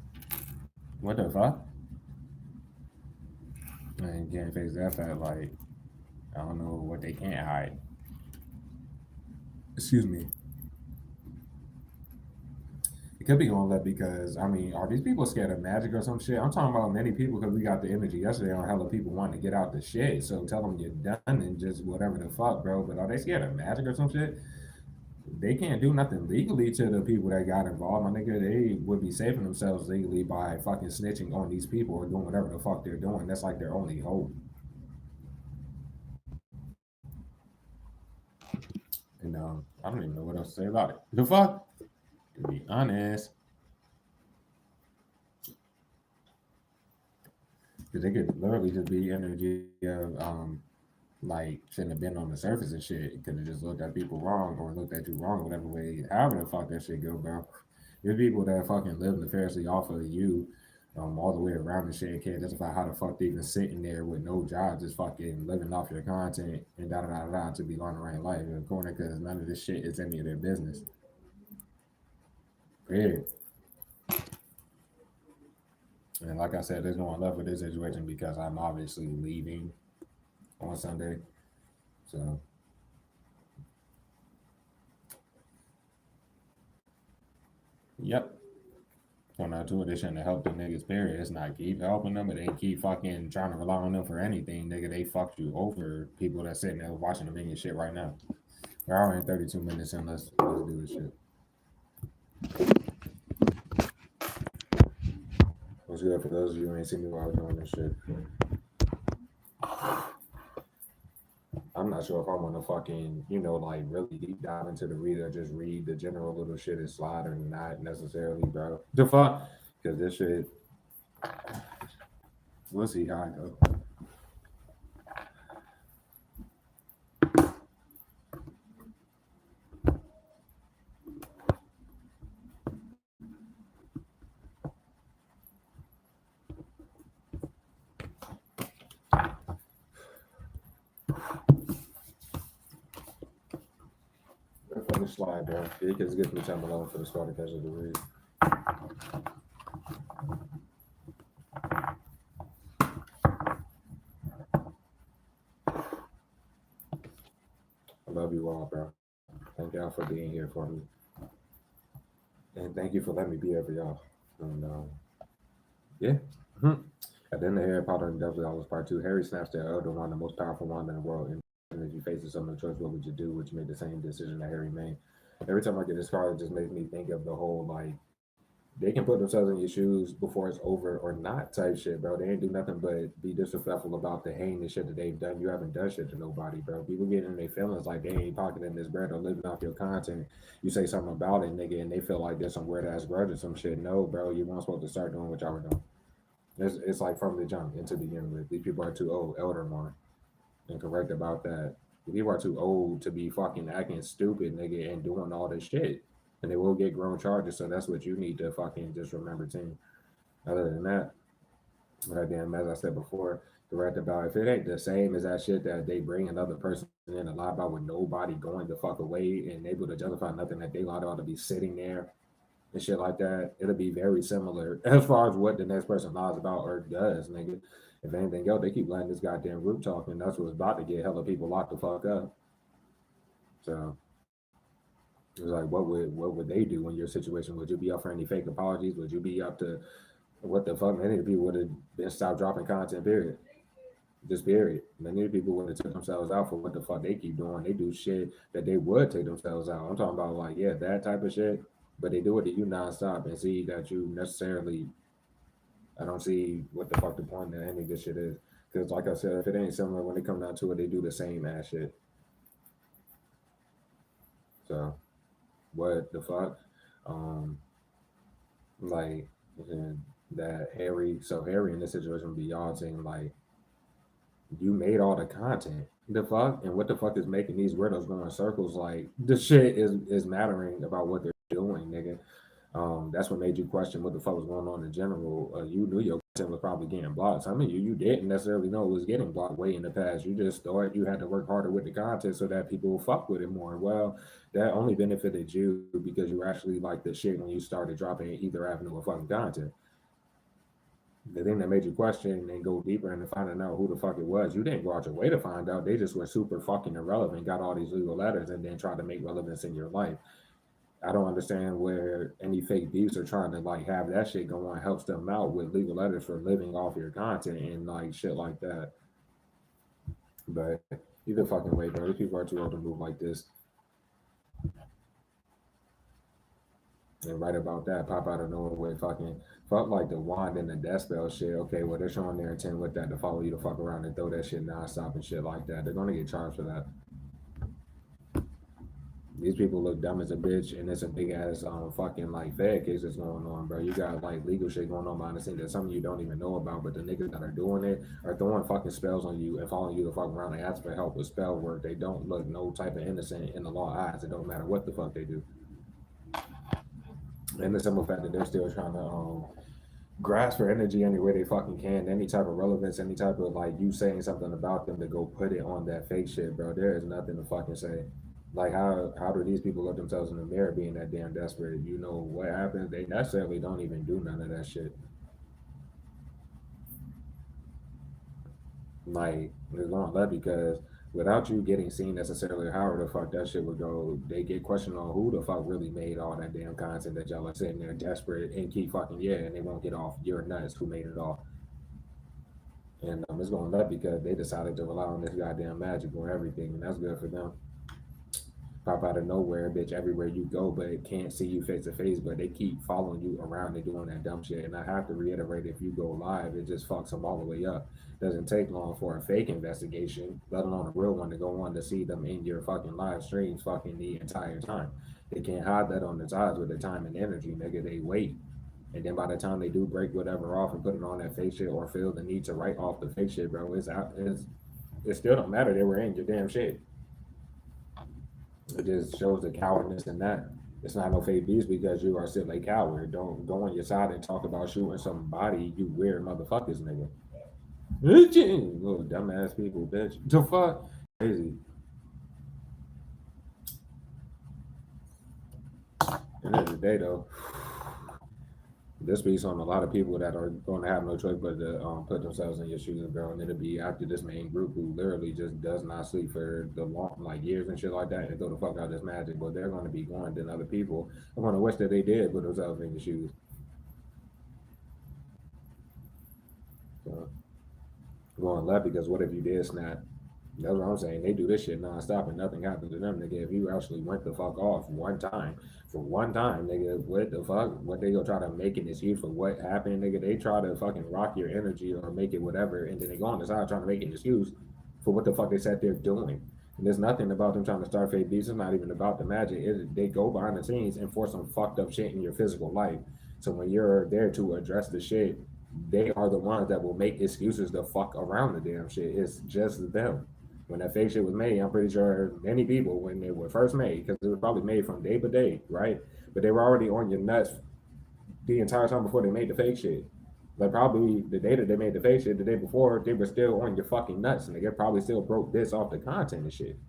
what the fuck? And can't face that fact. Like, I don't know what they can't hide. Excuse me. It could be on that because I mean, are these people scared of magic or some shit? I'm talking about many people because we got the energy yesterday on hella people wanting to get out the shit. So tell them you're done and just whatever the fuck, bro. But are they scared of magic or some shit? They can't do nothing legally to the people that got involved. My nigga, they would be saving themselves legally by fucking snitching on these people or doing whatever the fuck they're doing. That's like their only hope. And I don't even know what else to say about it. The fuck? To be honest, because they could literally just be energy of like shouldn't have been on the surface and shit. Could have just looked at people wrong or looked at you wrong, whatever way. However the fuck that shit go, bro. There's people that fucking live vicariously off of you, all the way around and shit. And can't justify how the fuck they even sitting there with no job, just fucking living off your content and da da da da to be learning right life in the corner because none of this shit is any of their business. Yeah. And like I said, there's no one left with this situation because I'm obviously leaving on Sunday. So, yep. On that tour, they shouldn't have helped the niggas, period. It's not keep helping them, but they keep fucking trying to rely on them for anything, nigga. They fucked you over people that sitting there watching the minion shit right now. We're already 32 minutes in. Let's do this shit. What's good for those of you who ain't seen me while I was doing this shit? I'm not sure if I want to fucking, like really deep dive into the read or just read the general little shit and slide or not necessarily, bro. The fuck? Because this shit, we'll see how I go. From the slide, bro. Because it gives me time alone for the start of the read. I love you all, bro. Thank y'all for being here for me. And thank you for letting me be here for y'all. And yeah. Mm-hmm. At the end of Harry Potter and Deathly Hallows Part 2, Harry snaps to Elder Wand, the most powerful wand in the world, and if you face a similar choice, what would you do? Would you make the same decision that Harry made? Every time I get this card, it just makes me think of the whole, like, they can put themselves in your shoes before it's over or not type shit, bro. They ain't do nothing but be disrespectful about the heinous shit that they've done. You haven't done shit to nobody, bro. People getting in their feelings like they ain't pocketing this bread or living off your content. You say something about it, nigga, and they feel like there's some weird ass grudge or some shit. No, bro, you weren't supposed to start doing what y'all were doing. It's like from the jump and to begin with. These people are too old, elder one, and correct about that. People are too old to be fucking acting stupid, nigga, and doing all this shit. And they will get grown charges, so that's what you need to fucking just remember, team. Other than that, again, as I said before, correct about if it ain't the same as that shit that they bring another person in and lie about with nobody going the fuck away and able to justify nothing that they lied about to be sitting there and shit like that, it'll be very similar as far as what the next person lies about or does, nigga. If anything else, they keep letting this goddamn group talk, and that's what's about to get hella people locked the fuck up. So it was like, what would they do in your situation? Would you be up for any fake apologies? Would you be up to what the fuck? Many people would have been stopped dropping content. Period. Just period. Many people would have took themselves out for what the fuck they keep doing. They do shit that they would take themselves out. I'm talking about like, yeah, that type of shit. But they do it to you nonstop and see that you necessarily. I don't see what the fuck the point of any of this shit is. Because like I said, if it ain't similar, when they come down to it, they do the same ass shit. So what the fuck? Um, like that Harry. So Harry in this situation would be y'all saying like you made all the content. The fuck and what the fuck is making these weirdos go in circles? Like the shit is mattering about what they're doing, nigga. That's what made you question what the fuck was going on in general. You knew your content was probably getting blocked. Some of you didn't necessarily know it was getting blocked way in the past. You just thought you had to work harder with the content so that people will fuck with it more. Well, that only benefited you because you were actually like the shit when you started dropping either avenue of fucking content. The thing that made you question and go deeper into finding out who the fuck it was, you didn't go out your way to find out. They just were super fucking irrelevant, got all these legal letters, and then tried to make relevance in your life. I don't understand where any fake beefs are trying to like have that shit go on helps them out with legal letters for living off your content and like shit like that. But either fucking way, bro, these people are too old to move like this. And right about that, pop out of nowhere with fucking fuck like the wand and the death spell shit. Okay, well they're showing their intent with that to follow you to fuck around and throw that shit nonstop and shit like that. They're gonna get charged for that. These people look dumb as a bitch, and it's a big ass fucking like fed case that's going on, bro. You got like legal shit going on behind the scenes that some of you don't even know about, but the niggas that are doing it are throwing fucking spells on you and following you to fuck around and ask for help with spell work. They don't look no type of innocent in the law eyes. It don't matter what the fuck they do. And the simple fact that they're still trying to grasp for energy any way they fucking can, any type of relevance, any type of like you saying something about them to go put it on that fake shit, bro. There is nothing to fucking say. Like how do these people look themselves in the mirror being that damn desperate? You know what happens? They necessarily don't even do none of that shit. Like it's going left because without you getting seen necessarily, however the fuck that shit would go, they get questioned on who the fuck really made all that damn content that y'all are sitting there desperate and keep fucking yeah, and they won't get off. You're nuts. Who made it all? And it's going left because they decided to rely on this goddamn magic or everything, and that's good for them. Pop out of nowhere, bitch, everywhere you go, but it can't see you face to face, but they keep following you around and doing that dumb shit. And I have to reiterate, if you go live, it just fucks them all the way up. Doesn't take long for a fake investigation, let alone a real one, to go on to see them in your fucking live streams fucking the entire time. They can't hide that on the sides with the time and energy, nigga. They wait. And then by the time they do break whatever off and put it on that fake shit or feel the need to write off the fake shit, bro, it's out. It still don't matter. They were in your damn shit. It just shows the cowardness in that. It's not no fake beast because you are still a coward. Don't go on your side and talk about shooting somebody, you weird motherfuckers, nigga. Little dumbass people, bitch. The fuck? Crazy. At the end of the day, though, this speaks on a lot of people that are going to have no choice but to put themselves in your shoes, bro. And it'll be after this main group who literally just does not sleep for the long, like years and shit like that, and throw the fuck out this magic. But they're going to be going. Then other people are going to wish that they did put themselves in your shoes. So going left because what if you did snap? That's what I'm saying. They do this shit nonstop and nothing happened to them, nigga. If you actually went the fuck off one time, for one time, nigga, what the fuck? What they gonna try to make an excuse for what happened, nigga? They try to fucking rock your energy or make it whatever, and then they go on the side trying to make an excuse for what the fuck they sat there doing. And there's nothing about them trying to start fake beats. It's not even about the magic. They go behind the scenes and force some fucked up shit in your physical life. So when you're there to address the shit, they are the ones that will make excuses to fuck around the damn shit. It's just them. When that fake shit was made, I'm pretty sure many people, when they were first made, because it was probably made from day by day, right? But they were already on your nuts the entire time before they made the fake shit. Like probably the day that they made the fake shit, the day before, they were still on your fucking nuts, and they probably still broke this off the content and shit.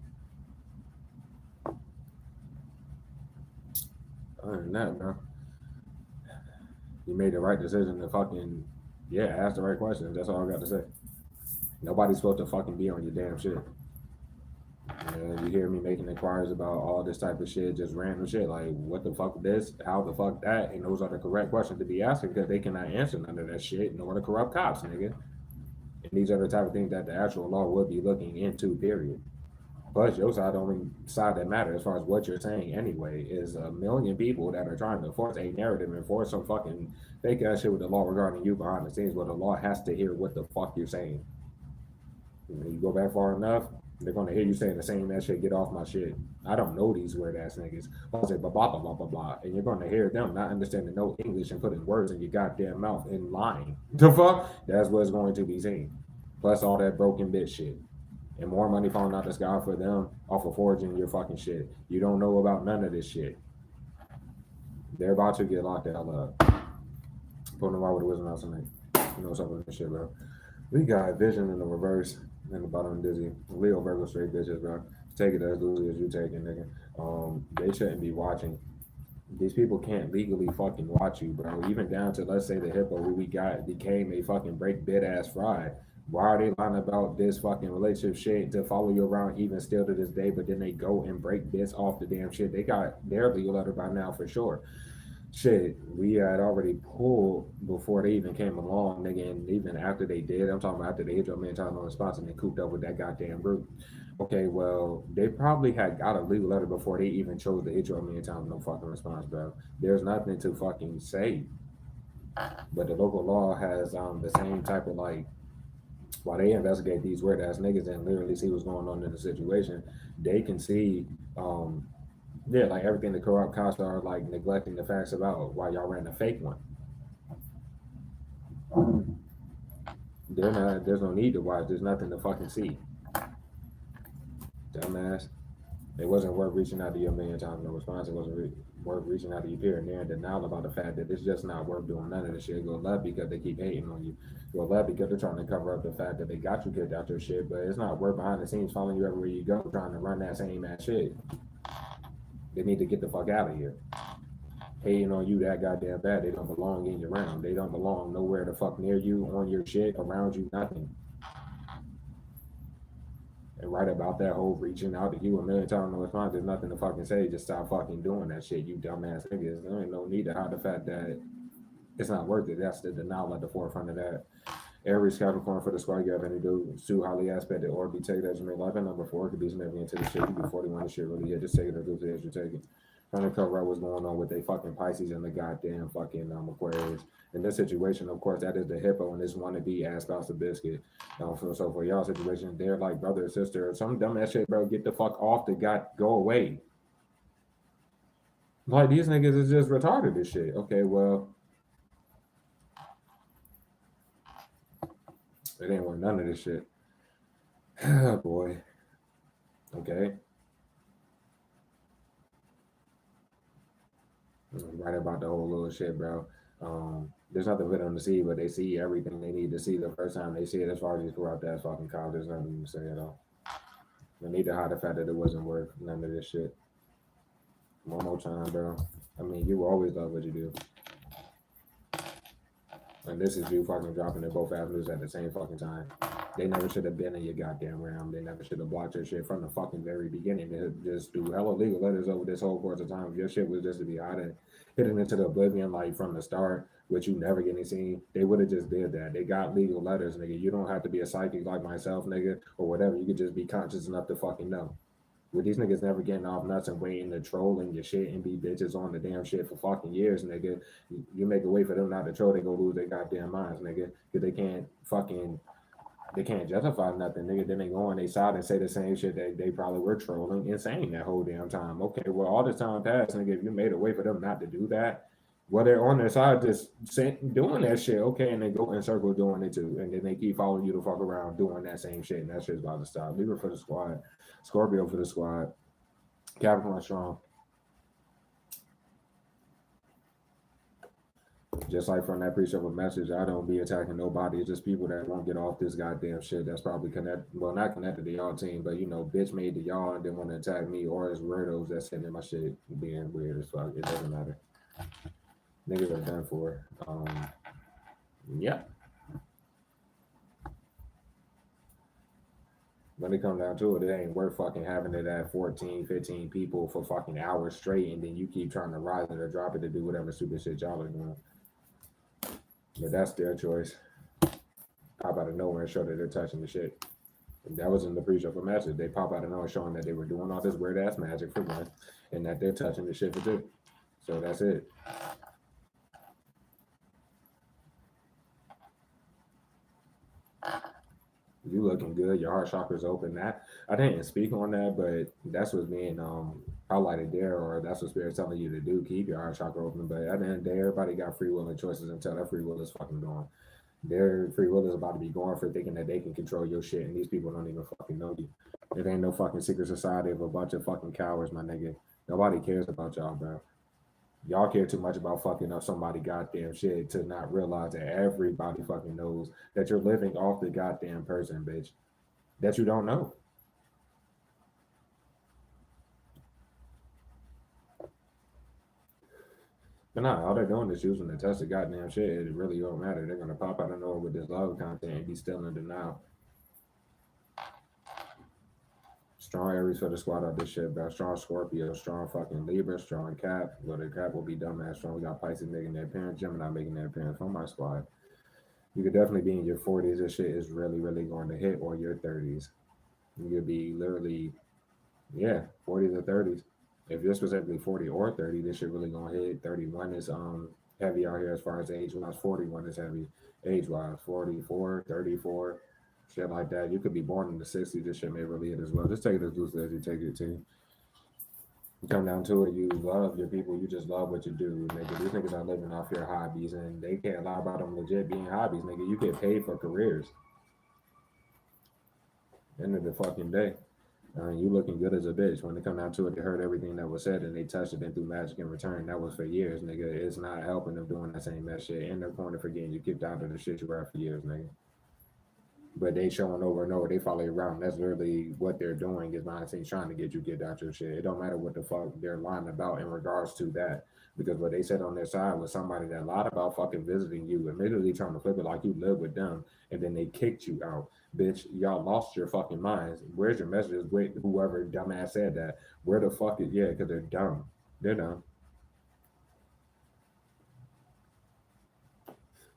Other than that, bro, you made the right decision to fucking, ask the right questions. That's all I got to say. Nobody's supposed to fucking be on your damn shit. And you hear me making inquiries about all this type of shit, just random shit, like what the fuck this, how the fuck that, and those are the correct questions to be asking because they cannot answer none of that shit, nor the corrupt cops, nigga. And these are the type of things that the actual law would be looking into, period. Plus, your side, the only side that matters as far as what you're saying anyway, is a million people that are trying to force a narrative and force some fucking fake ass shit with the law regarding you behind the scenes, where the law has to hear what the fuck you're saying. When you go back far enough, they're gonna hear you saying the same ass shit, get off my shit. I don't know these weird ass niggas. I'll say blah blah blah blah blah blah. And you're gonna hear them not understanding no English and putting words in your goddamn mouth and lying. The fuck? That's what's going to be seen. Plus all that broken bitch shit. And more money falling out the sky for them off of forging your fucking shit. You don't know about none of this shit. They're about to get locked the hell up. Putting them out with the wisdom house tonight. You know something of this shit, bro. We got Vision in the reverse. And the bottom Dizzy. Leo Virgo straight bitches, bro. Take it as loosely as you take it, nigga. They shouldn't be watching. These people can't legally fucking watch you, bro. Even down to, let's say, the hippo who we got became a fucking break bit ass fry. Why are they lying about this fucking relationship shit to follow you around even still to this day, but then they go and break bits off the damn shit? They got their legal letter by now for sure. Shit, we had already pulled before they even came along, nigga, and even after they did, I'm talking about after they hit your man time on response and they cooped up with that goddamn group. Okay, well, they probably had got a legal letter before they even chose to hit your man time no fucking response, bro. There's nothing to fucking say. But the local law has the same type of like, while they investigate these weird ass niggas and literally see what's going on in the situation, they can see like everything the corrupt cops are like neglecting the facts about why y'all ran a fake one. There's no need to watch. There's nothing to fucking see. Dumbass. It wasn't worth reaching out to your man time no response. It wasn't worth reaching out to your peer, and they're in denial about the fact that it's just not worth doing none of this shit. Go left because they keep hating on you. Go left because they're trying to cover up the fact that they got you kicked out your shit, but it's not worth behind the scenes following you everywhere you go trying to run that same ass shit. They need to get the fuck out of here. Hating on you that goddamn bad. They don't belong in your realm. They don't belong nowhere the fuck near you, on your shit, around you, nothing. And right about that whole reaching out to you a million times no response, there's nothing to fucking say. Just stop fucking doing that shit, you dumbass niggas. There ain't no need to hide the fact that it's not worth it. That's the denial at the forefront of that. Every Capricorn for the squad you have any do too highly aspected or be taken as you may life. And number 4 could be significant to the shit. You be 41 the shit really. Yeah, just take it as loosely as you take it. Trying to cover up what's going on with they fucking Pisces and the goddamn fucking Aquarius. In this situation, of course, that is the hippo and this wannabe ass spouse of biscuit. So for y'all situation, they're like brother or sister or some dumb ass shit, bro. Get the fuck off the go away. Like these niggas is just retarded as shit. Okay, well. It ain't worth none of this shit. Oh, boy. Okay. Right about the whole little shit, bro. There's nothing for them to see, but they see everything they need to see the first time they see it. As far as these corrupt ass fucking cops, there's nothing to say at all. They need to hide the fact that it wasn't worth none of this shit. One more time, bro. I mean, you always love what you do. And this is you fucking dropping in both avenues at the same fucking time. They never should have been in your goddamn realm. They never should have blocked your shit from the fucking very beginning. They just do hella legal letters over this whole course of time. If your shit was just to be hidden into the oblivion like from the start, which you never getting seen, they would have just did that. They got legal letters, nigga. You don't have to be a psychic like myself, nigga, or whatever. You could just be conscious enough to fucking know. With these niggas never getting off nuts and waiting to troll and your shit and be bitches on the damn shit for fucking years, nigga. You make a way for them not to troll, they go lose their goddamn minds, nigga. Because they can't justify nothing, nigga. Then they go on their side and say the same shit that they probably were trolling and saying that whole damn time. Okay, well, all this time passed, nigga. If you made a way for them not to do that, well, they're on their side just doing that shit, okay, and they go in circles doing it too. And then they keep following you to fuck around doing that same shit, and that shit's about to stop. Libra for the squad, Scorpio for the squad, Capricorn strong. Just like from that preacher of a message, I don't be attacking nobody. It's just people that won't get off this goddamn shit that's probably not connected to y'all team, but you know, bitch made to y'all and didn't want to attack me, or as weirdos that's sitting in my shit being weird as fuck. It doesn't matter. Niggas are done for. Yeah. When it comes down to it, it ain't worth fucking having it at 14, 15 people for fucking hours straight, and then you keep trying to rise it or drop it to do whatever stupid shit y'all are doing. But that's their choice. Pop out of nowhere and show that they're touching the shit. And that was in the pre-show for message. They pop out of nowhere showing that they were doing all this weird ass magic for one, and that they're touching the shit for two. So that's it. You looking good. Your heart chakra's open. That I didn't speak on that, but that's what's being highlighted there, or that's what Spirit's telling you to do. Keep your heart chakra open. But at the end of the day, everybody got free will and choices until that free will is fucking gone. Their free will is about to be gone for thinking that they can control your shit, and these people don't even fucking know you. It ain't no fucking secret society of a bunch of fucking cowards, my nigga. Nobody cares about y'all, bro. Y'all care too much about fucking up somebody goddamn shit to not realize that everybody fucking knows that you're living off the goddamn person, bitch, that you don't know. But nah, all they're doing is using to test the goddamn shit. It really don't matter. They're gonna pop out of nowhere with this love content and be still in denial. Strong Aries for the squad of this shit, bro. Strong Scorpio, strong fucking Libra, strong Cap. Well, the Cap will be dumbass strong. We got Pisces making their appearance, Gemini making their appearance from my squad. You could definitely be in your 40s. This shit is really, really going to hit, or your 30s. You could be literally, 40s or 30s. If you're specifically 40 or 30, this shit really gonna hit. 31 is heavy out here as far as age wise. 41 is heavy age wise. 44, 34. Shit like that. You could be born in the 60s. This shit may really hit as well. Just take it as loosely as you take it, too. You come down to it, you love your people. You just love what you do, nigga. These niggas are living off your hobbies, and they can't lie about them legit being hobbies, nigga. You get paid for careers. End of the fucking day. You looking good as a bitch. When they come down to it, they heard everything that was said, and they touched it and threw magic in return. That was for years, nigga. It's not helping them doing that same mess shit. In their corner for getting you kicked out of the shit you were for years, nigga. But they showing over and over, they follow you around. That's literally what they're doing is behind the scenes trying to get you get out your shit. It don't matter what the fuck they're lying about in regards to that. Because what they said on their side was somebody that lied about fucking visiting you, immediately trying to flip it like you live with them, and then they kicked you out. Bitch, y'all lost your fucking minds. Where's your messages with whoever dumbass said that? Where the fuck is, because they're dumb. They're dumb.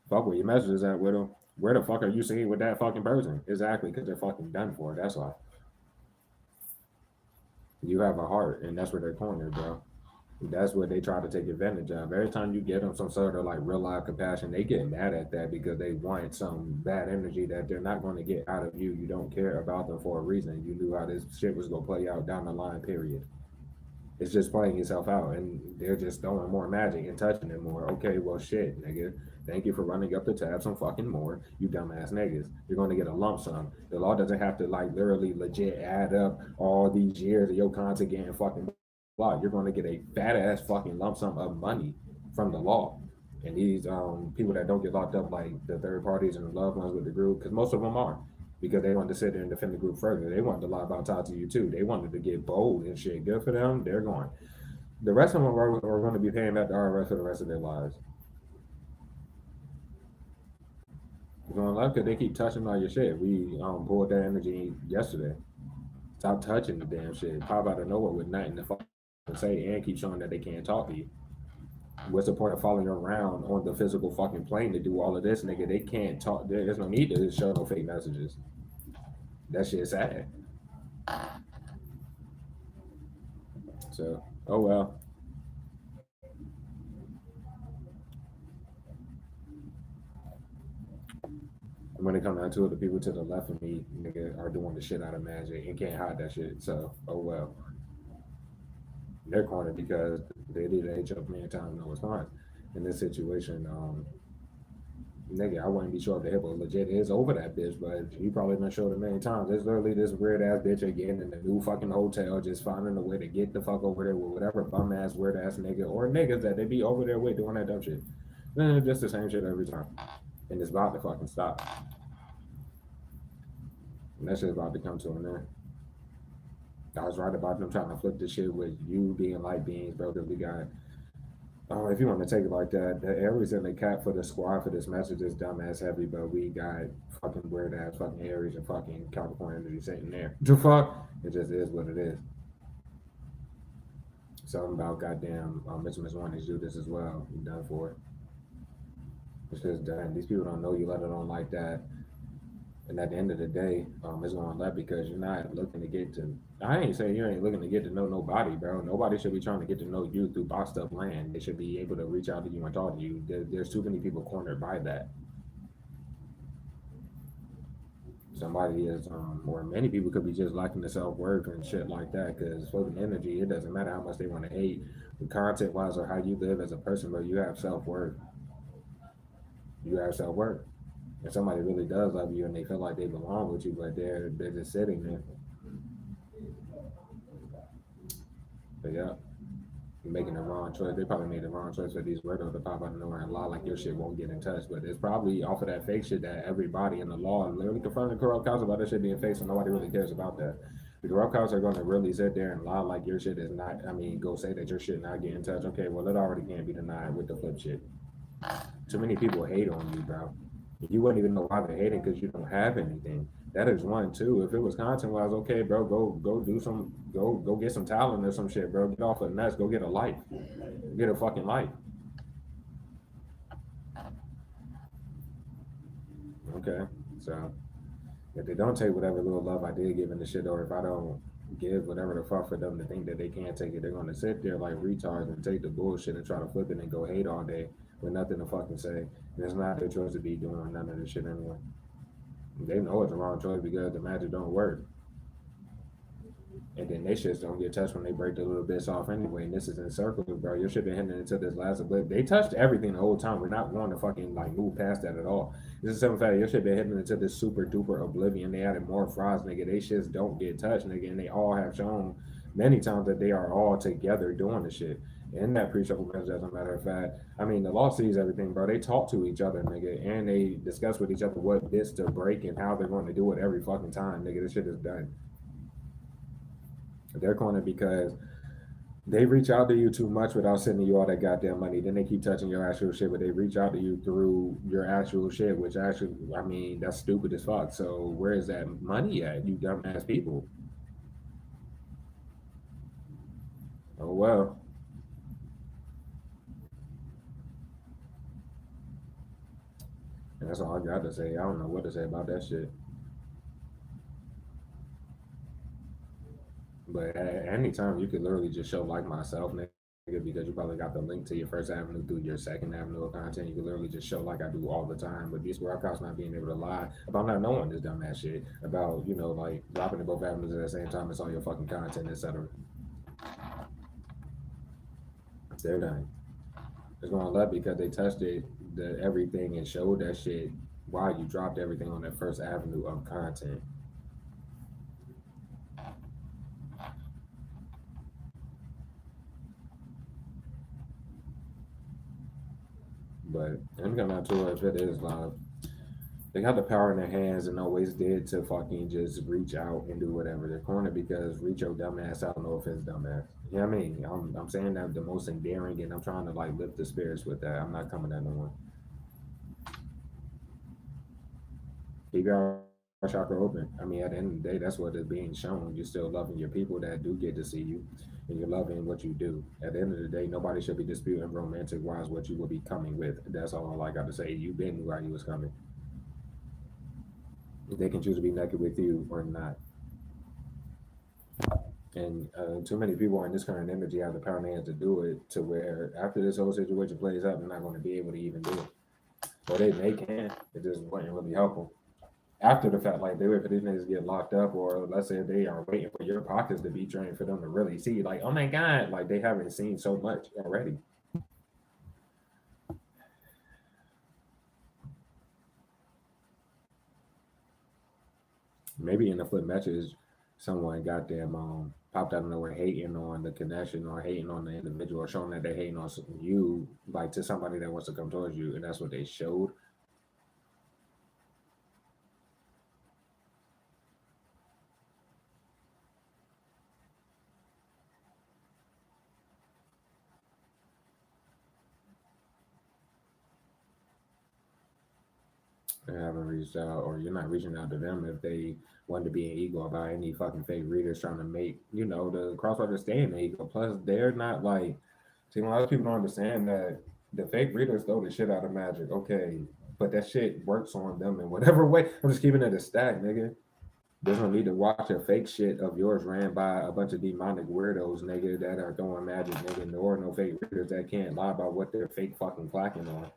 Fuck where your messages at with them. Where the fuck are you seeing with that fucking person? Exactly, because they're fucking done for. That's why. You have a heart, and that's where they're cornered, bro. That's what they try to take advantage of. Every time you get them some sort of like real life compassion, they get mad at that because they want some bad energy that they're not going to get out of you. You don't care about them for a reason. You knew how this shit was going to play out down the line, period. It's just playing itself out, and they're just throwing more magic and touching it more. Okay, well, shit, nigga. Thank you for running up the tab some fucking more, you dumbass niggas. You're going to get a lump sum. The law doesn't have to, like, literally legit add up all these years of your content getting fucking blocked. You're going to get a fat ass fucking lump sum of money from the law. And these people that don't get locked up, like the third parties and the loved ones with the group, because most of them are, because they wanted to sit there and defend the group further. They wanted to lie about talk to you too. They wanted to get bold and shit. Good for them. They're going. The rest of them are going to be paying back the IRS for the rest of their lives. It's going left because they keep touching all your shit. We pulled that energy yesterday. Stop touching the damn shit. Pop out of nowhere with nothing to fucking say and keep showing that they can't talk to you. What's the point of following around on the physical fucking plane to do all of this, nigga? They can't talk. There's no need to show no fake messages. That shit's sad. So, oh well. When it comes down to it, the people to the left of me, nigga, are doing the shit out of magic and can't hide that shit. So, oh well. They're cornered because they did a joke many times, no response. In this situation, nigga, I wouldn't be sure if the hippo legit is over that bitch, but he probably been showed a million times. There's literally this weird ass bitch again in the new fucking hotel, just finding a way to get the fuck over there with whatever bum ass weird ass nigga or niggas that they be over there with doing that dumb shit. Then it's just the same shit every time, and it's about to fucking stop. And that shit's about to come to an end. I was right about them trying to flip this shit with you being like beings, bro. Because we got, oh, if you want to take it like that, the Aries and the cap for the squad for this message is dumbass heavy, but we got fucking weird ass fucking Aries and fucking Capricorn energy sitting there. The fuck? It just is what it is. Something about goddamn Miss One is do this as well. You done for it. It's just done. These people don't know you, let it on like that. And at the end of the day, it's going to let because you're not looking to get to. I ain't saying you ain't looking to get to know nobody, bro. Nobody should be trying to get to know you through boxed up land. They should be able to reach out to you and talk to you. There's too many people cornered by that. Somebody is, or many people could be just lacking the self worth and shit like that. Because floating energy, it doesn't matter how much they want to hate, content wise or how you live as a person, but you have self worth. You have self worth. If somebody really does love you and they feel like they belong with you, but they're just sitting there. But yeah, you're making the wrong choice. They probably made the wrong choice for these weirdos to pop out of nowhere and lie like your shit won't get in touch. But it's probably off of that fake shit that everybody in the law literally confronting the corrupt cops about that shit being fake, so nobody really cares about that. The corrupt cops are going to really sit there and lie like your shit is not. I mean, go say that your shit not getting in touch. Okay, well it already can't be denied with the flip shit. Too many people hate on you, bro. You wouldn't even know why they're hating because you don't have anything. That is one too. If it was content wise, okay, bro, go do some, go get some talent or some shit, bro. Get off of nuts. Go get a life. Get a fucking life. Okay, so if they don't take whatever little love I did give in the shit, or if I don't give whatever the fuck for them to think that they can't take it, they're gonna sit there like retards and take the bullshit and try to flip it and go hate all day with nothing to fucking say. And it's not their choice to be doing none of this shit anyway. They know it's the wrong choice because the magic don't work. And then they shits don't get touched when they break the little bits off anyway. And this is in circles, bro. Your shit been hitting into this last blip. They touched everything the whole time. We're not going to fucking like move past that at all. This is something fact. Your shit been hitting into this super duper oblivion. They added more fries, nigga. They shits don't get touched, nigga. And they all have shown many times that they are all together doing the shit. In that pre-shuffle message, as a matter of fact, I mean, the law sees everything, bro. They talk to each other, nigga, and they discuss with each other what bits to break and how they're going to do it every fucking time, nigga. This shit is done. They're cornered because they reach out to you too much without sending you all that goddamn money. Then they keep touching your actual shit, but they reach out to you through your actual shit, which actually, I mean, that's stupid as fuck. So where is that money at, you dumbass people? Oh well. And that's all I got to say. I don't know what to say about that shit. But at any time, you could literally just show like myself, nigga, because you probably got the link to your first avenue through your second avenue of content. You could literally just show like I do all the time. But these workouts not being able to lie about not knowing this dumbass shit, about, you know, like dropping in both avenues at the same time. It's all your fucking content, etc. They're done. It's going to let because they touched it, everything and showed that shit while you dropped everything on that first avenue of content. But I'm coming to it if it is live. They got the power in their hands and always did to fucking just reach out and do whatever they're corner because reach your dumbass out, no offense, dumbass. You know what I mean? I'm saying that the most endearing and I'm trying to like lift the spirits with that. I'm not coming at no one. Keep your chakra open. I mean, at the end of the day, that's what is being shown. You're still loving your people that do get to see you, and you're loving what you do. At the end of the day, nobody should be disputing romantic wise what you will be coming with. That's all I got to say. You been where you was coming. They can choose to be naked with you or not. And too many people in this current energy have the power in their hands to do it to where after this whole situation plays out, they're not going to be able to even do it. Or they can. It just wouldn't really help them. After the fact, like they wait for these niggas to get locked up, or let's say they are waiting for your pockets to be drained for them to really see, like, oh my god, like they haven't seen so much already. Maybe in the flip message, someone got them popped out of nowhere hating on the connection or hating on the individual, or showing that they're hating on you, like to somebody that wants to come towards you, and that's what they showed. They haven't reached out, or you're not reaching out to them if they want to be an ego about any fucking fake readers trying to make the crosswalkers stay in the ego. Plus, they're not like. See, a lot of people don't understand that the fake readers throw the shit out of magic. Okay, but that shit works on them in whatever way. I'm just keeping it a stack, nigga. There's no need to watch a fake shit of yours ran by a bunch of demonic weirdos, nigga, that are throwing magic, nigga. Nor no fake readers that can't lie about what they're fake fucking clacking on.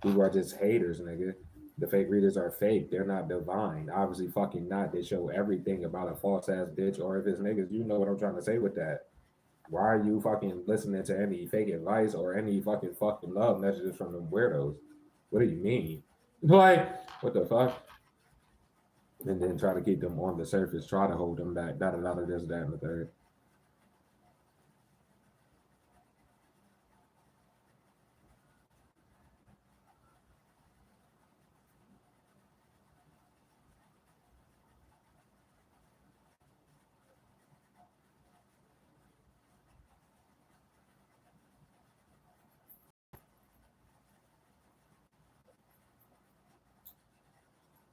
People are just haters, nigga. The fake readers are fake. They're not divine. Obviously, fucking not. They show everything about a false ass bitch. Or if it's niggas, you know what I'm trying to say with that. Why are you fucking listening to any fake advice or any fucking love messages from them weirdos? What do you mean? Like, what the fuck? And then try to keep them on the surface, try to hold them back, da da da, this, that, and the third.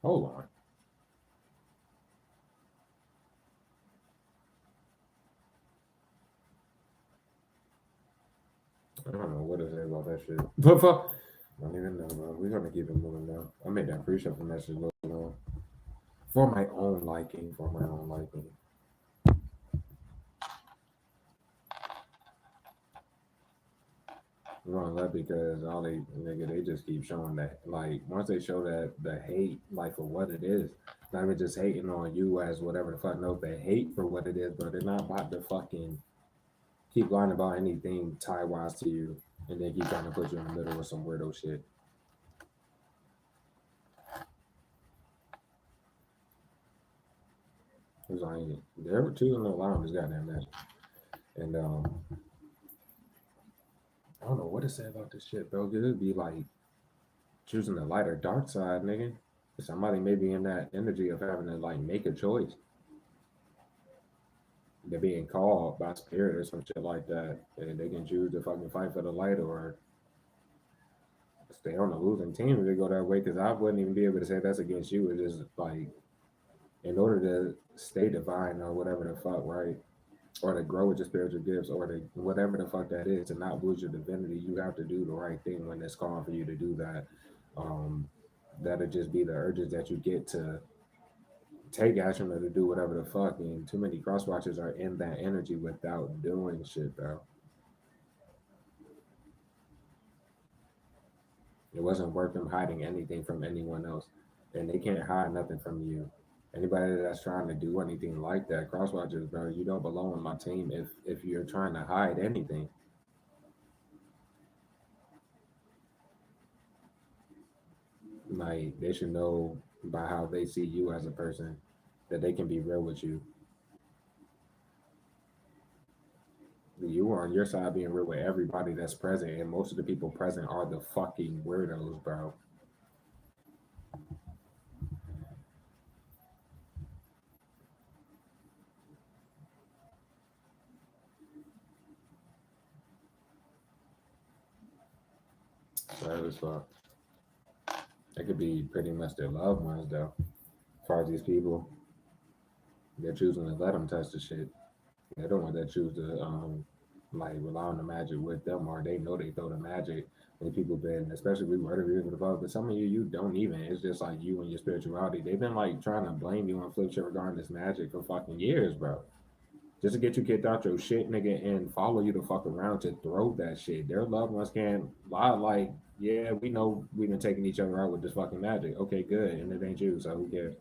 Hold on. I don't know what to say about that shit. But fuck. I don't even know, bro. We're gonna keep it moving now. I made that pre-show for message look long. For my own liking, for my own liking. Wrong that because all they nigga they just keep showing that like once they show that the hate like for what it is, not even just hating on you as whatever the fuck. No, they hate for what it is, but they're not about to fucking keep lying about anything tie wise to you, and then keep trying to put you in the middle with some weirdo shit. It was like they were choosing to lie on this goddamn match, and I don't know what to say about this shit, bro. Cause it'd be like choosing the light or dark side, nigga. Somebody may be in that energy of having to like make a choice. They're being called by spirit or some shit like that, and they can choose to fucking fight for the light or stay on the losing team if they go that way. Because I wouldn't even be able to say that's against you. It's just like in order to stay divine or whatever the fuck, right? Or to grow with your spiritual gifts, or to whatever the fuck that is, to not lose your divinity, you have to do the right thing when it's calling for you to do that. Um, that'll just be the urges that you get to take action or to do whatever the fuck. And too many crosswatchers are in that energy without doing shit, bro. It wasn't worth them hiding anything from anyone else, and they can't hide nothing from you. Anybody that's trying to do anything like that, crosswatchers, bro, you don't belong on my team if you're trying to hide anything. Like they should know by how they see you as a person that they can be real with you. You are on your side being real with everybody that's present, and most of the people present are the fucking weirdos, bro. Sad as fuck. It could be pretty much their loved ones though. As far as these people, they're choosing to let them touch the shit. They're the ones that choose to like rely on the magic with them, or they know they throw the magic. And people been, especially we murder people above, but some of you don't even. It's just like you and your spirituality. They've been like trying to blame you and flip shit regarding this magic for fucking years, bro. Just to get you kicked out your shit, nigga, and follow you the fuck around to throw that shit. Their loved ones can't lie like, yeah, we know we've been taking each other out with this fucking magic. Okay, good, and it ain't you, so who cares?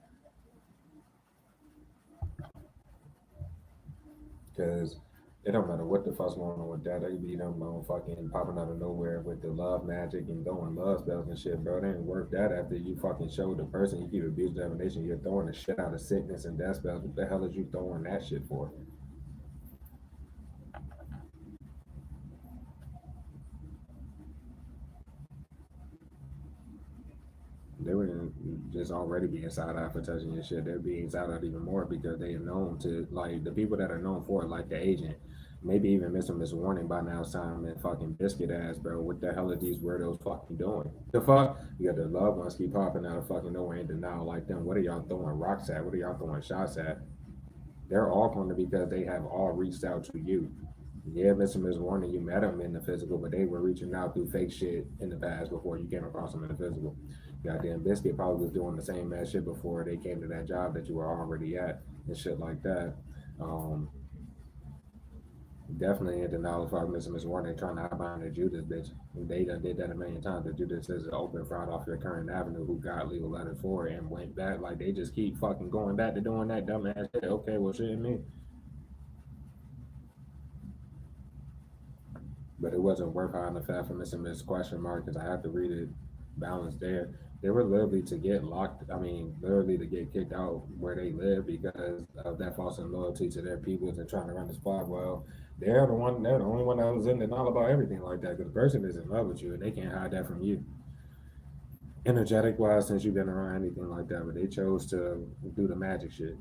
Because it don't matter what the fuck's going on with that. They be them fucking popping out of nowhere with the love magic and throwing love spells and shit, bro. They ain't work that after you fucking showed the person you keep abuse divination. You're throwing the shit out of sickness and death spells. What the hell is you throwing that shit for? They would just already be inside out for touching your shit. They'd be inside out even more because they are known to, like, the people that are known for it, like the agent, maybe even Mr. Miss Warning by now time and fucking biscuit ass, bro. What the hell are these weirdos fucking doing? The fuck? You got the loved ones keep popping out of fucking nowhere in denial like them. What are y'all throwing rocks at? What are y'all throwing shots at? They're all going to because they have all reached out to you. Yeah, Mr. Miss Warner, you met them in the physical, but they were reaching out through fake shit in the past before you came across them in the physical. Goddamn Biscuit probably was doing the same mad shit before they came to that job that you were already at and shit like that. Um, Definitely in denial of our Mr. Miss Warner trying to hide behind the Judas bitch. They done did that a million times. The Judas is an open fraud off your current avenue who got legal letters for it and went back. Like they just keep fucking going back to doing that dumbass shit. Okay, well shit me. But it wasn't worth hiding the fact from Mr. Miss question mark because I have to read it balanced there. They were literally to get locked. I mean, literally to get kicked out where they live because of that false loyalty to their peoples and trying to run the spot. Well, they're the one. They're the only one that was in denial about everything like that. Because the person is in love with you and they can't hide that from you. Energetic wise, since you've been around anything like that, but they chose to do the magic shit.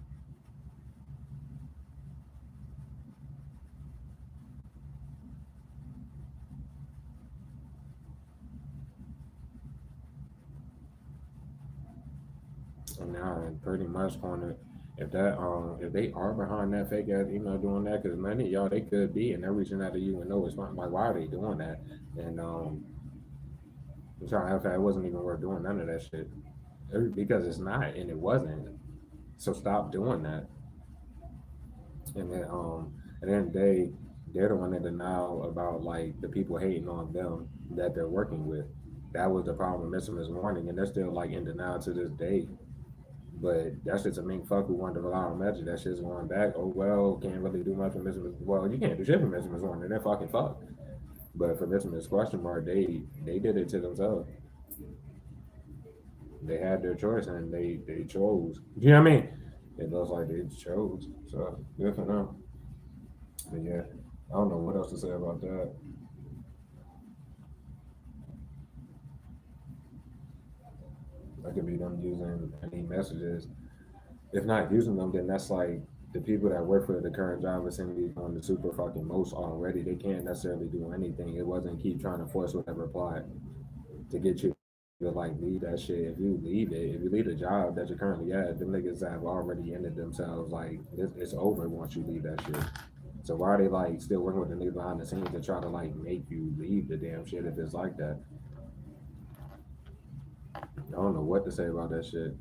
And now pretty much corner if they are behind that fake ass email doing that because many of y'all they could be and they're reaching out to you and no response like why are they doing that and I'm trying to have that it wasn't even worth doing none of that shit because it's not and it wasn't so stop doing that and then at the end of the day they're the one in denial about like the people hating on them that they're working with that was the problem with Mr. Miss Warning and they're still like in denial to this day. But that's just a mink fuck who wanted to rely on magic. That shit's going back. Oh well, can't really do much for Mr. Well, you can't do shit for Mr. Miss Warner. They're fucking fucked. But for Mr. Miss question mark, they did it to themselves. They had their choice and they chose. You know what I mean? It looks like they chose. So good for them. But yeah, I don't know what else to say about that. That could be them using any messages. If not using them, then that's like the people that work for the current job vicinity on the super fucking most already. They can't necessarily do anything. It wasn't keep trying to force whatever reply to get you to like leave that shit. If you leave it, if you leave the job that you're currently at, the niggas have already ended themselves. Like it's over once you leave that shit. So why are they like still working with the niggas behind the scenes to try to like make you leave the damn shit if it's like that? I don't know what to say about that shit.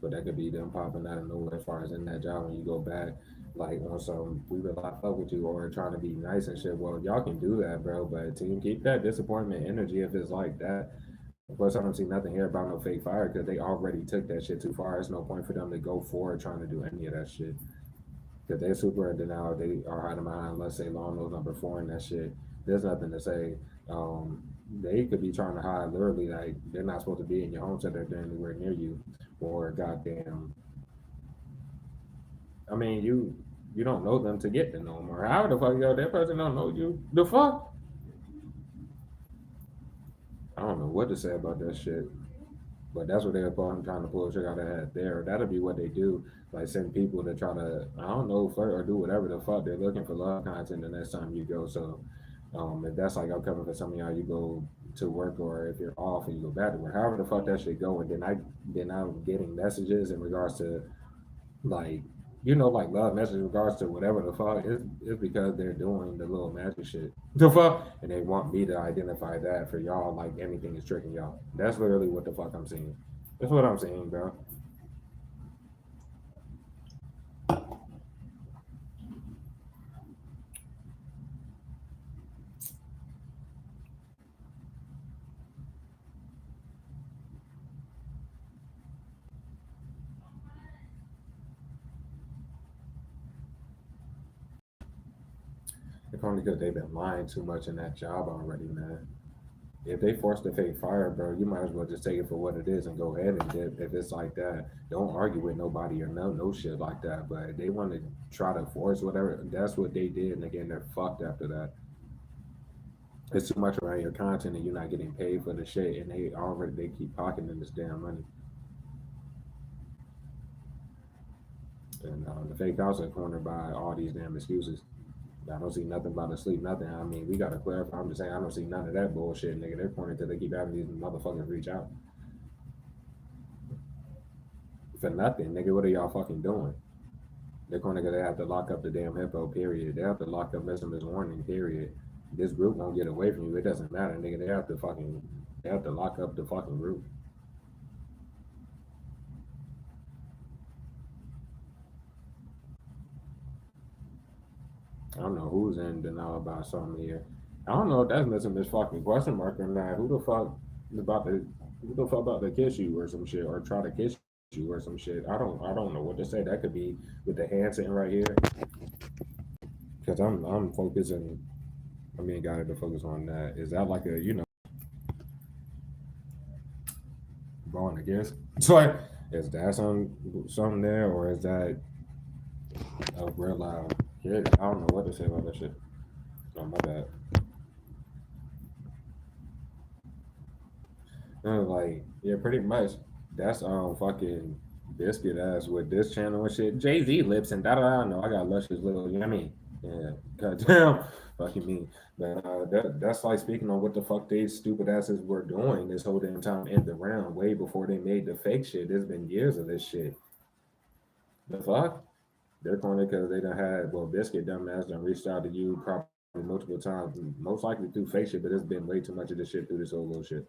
But that could be them popping out of nowhere as far as in that job when you go back, like on some we would like fuck with you or trying to be nice and shit. Well, y'all can do that, bro. But team, keep that disappointment energy if it's like that. Of course, I don't see nothing here about no fake fire because they already took that shit too far. There's no point for them to go forward trying to do any of that shit. Because they're super in denial. They are hiding behind, let's say, long nose number four and that shit. There's nothing to say. They could be trying to hide literally like they're not supposed to be in your home center, they're anywhere near you, or goddamn. I mean, you don't know them to get to know them, or how the fuck yo that person don't know you? The fuck? I don't know what to say about that shit. But that's what they're trying to pull a trick out of that there. That'll be what they do. Like send people to try to I don't know flirt or do whatever the fuck they're looking for love content the next time you go. So if that's like I'm coming for some of y'all, you go to work, or if you're off and you go back to work, however the fuck that shit go. And then I'm getting messages in regards to like like love messages in regards to whatever the fuck. It's because they're doing the little magic shit. The fuck, and they want me to identify that for y'all like anything is tricking y'all. That's literally what the fuck I'm seeing. That's what I'm saying, bro. It's only because they've been lying too much in that job already, man. If they force the fake fire, bro, you might as well just take it for what it is and go ahead and dip. If it's like that, don't argue with nobody or no shit like that. But they want to try to force whatever. That's what they did, and again, they're fucked after that. It's too much around your content, and you're not getting paid for the shit, and they keep pocketing this damn money. And the fake house are cornered by all these damn excuses. I don't see nothing about the sleep, nothing. I mean, we gotta clarify. I'm just saying, I don't see none of that bullshit, nigga. They're cornered till they keep having these motherfuckers reach out for nothing, nigga. What are y'all fucking doing? They're cornered because they have to lock up the damn hippo. Period. They have to lock up Mr. Miss Warning. Period. This group won't get away from you. It doesn't matter, nigga. They have to lock up the fucking group. I don't know who's in denial about something here. I don't know if that's missing this fucking question mark or not. Who the fuck about to kiss you or some shit, or try to kiss you or some shit? I don't know what to say. That could be with the hand sitting right here. Because I'm focusing. I mean, got to focus on that. Is that like a blowing a kiss? So like, is that something there, or is that a real loud kid? I don't know what to say about that shit. Oh my bad. Like, yeah, pretty much. That's fucking biscuit ass with this channel and shit. Jay Z lips and da da da. No, I got luscious little. You know what I mean? Yeah, goddamn, fucking me. But that's like speaking on what the fuck they stupid asses were doing this whole damn time in the round, way before they made the fake shit. There's been years of this shit. The fuck? They're corny because they done had biscuit dumbass done reached out to you probably multiple times, most likely through fake shit. But there's been way too much of this shit through this whole little shit.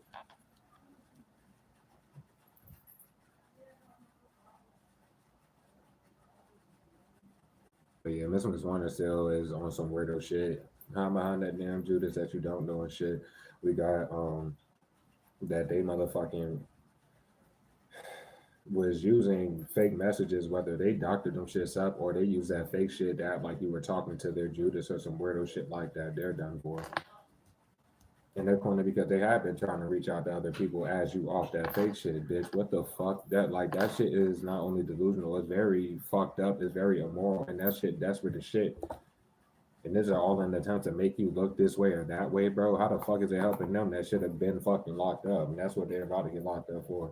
But yeah, Miss Miss Warner still is on some weirdo shit. Hide behind that damn Judas that you don't know and shit. We got that they motherfucking was using fake messages, whether they doctored them shits up or they use that fake shit to act like you were talking to their Judas or some weirdo shit like that. They're done for. And they're corny because they have been trying to reach out to other people as you off that fake shit, bitch. What the fuck? That shit is not only delusional, it's very fucked up, it's very immoral, and that shit desperate as shit. And this is all in an attempt to make you look this way or that way, bro. How the fuck is it helping them that should have been fucking locked up? And that's what they're about to get locked up for.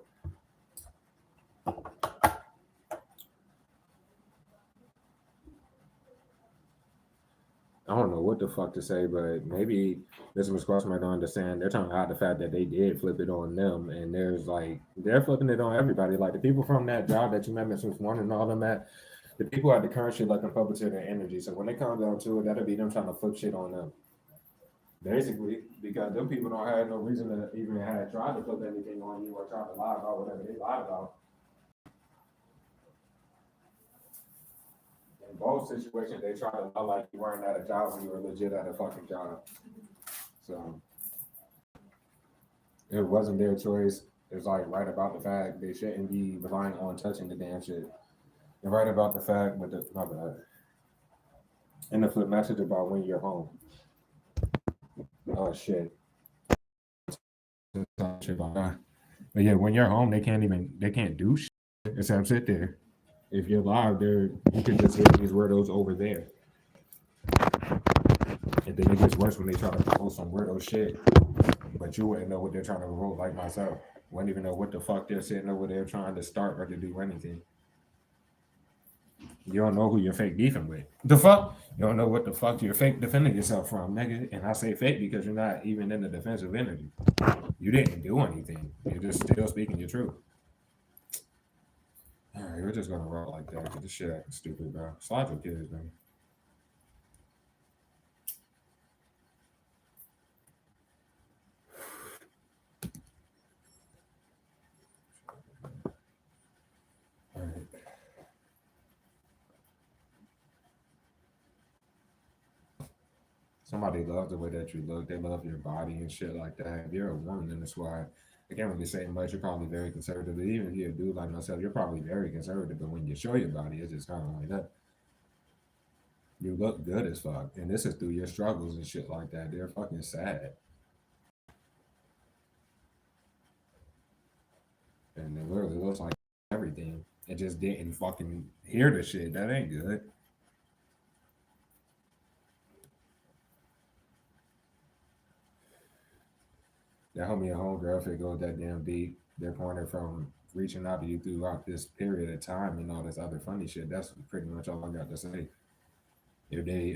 I don't know what the fuck to say, but maybe Mr. McSquash might don't understand. They're trying to hide the fact that they did flip it on them, and there's like they're flipping it on everybody. Like the people from that job that you met Mr. Warren and all them at, the people at the current shit let them puppeteer their energy. So when they come down to it, that'll be them trying to flip shit on them. Basically, because them people don't have no reason to even have tried to flip anything on you or try to lie about whatever they lied about. In both situations, they try to lie like you weren't at a job when you were legit at a fucking job. So it wasn't their choice. It's like right about the fact they shouldn't be relying on touching the damn shit. And right about the fact with the my bad. And the flip message about when you're home. Oh shit. But yeah, when you're home, they can't do shit except sit there. If you're live there, you can just hear these weirdos over there. And then it gets worse when they try to pull some weirdo shit. But you wouldn't know what they're trying to roll like myself. Wouldn't even know what the fuck they're sitting over there trying to start or to do anything. You don't know who you're fake beefing with. The fuck? You don't know what the fuck you're fake defending yourself from, nigga. And I say fake because you're not even in the defensive energy. You didn't do anything. You're just still speaking your truth. All right, we're just gonna roll like that because this shit acting stupid, bro. Slide your kids, man. All right. Somebody loves the way that you look. They love your body and shit like that. If you're a woman in the squad, I can't really say much. You're probably very conservative. But even if you're a dude like myself, you're probably very conservative. But when you show your body, it's just kind of like that. You look good as fuck. And this is through your struggles and shit like that. They're fucking sad. And it literally looks like everything. It just didn't fucking hear the shit. That ain't good. That homie and homegirl, if it goes that damn deep, they're pointing from reaching out to you throughout this period of time and all this other funny shit. That's pretty much all I got to say. If they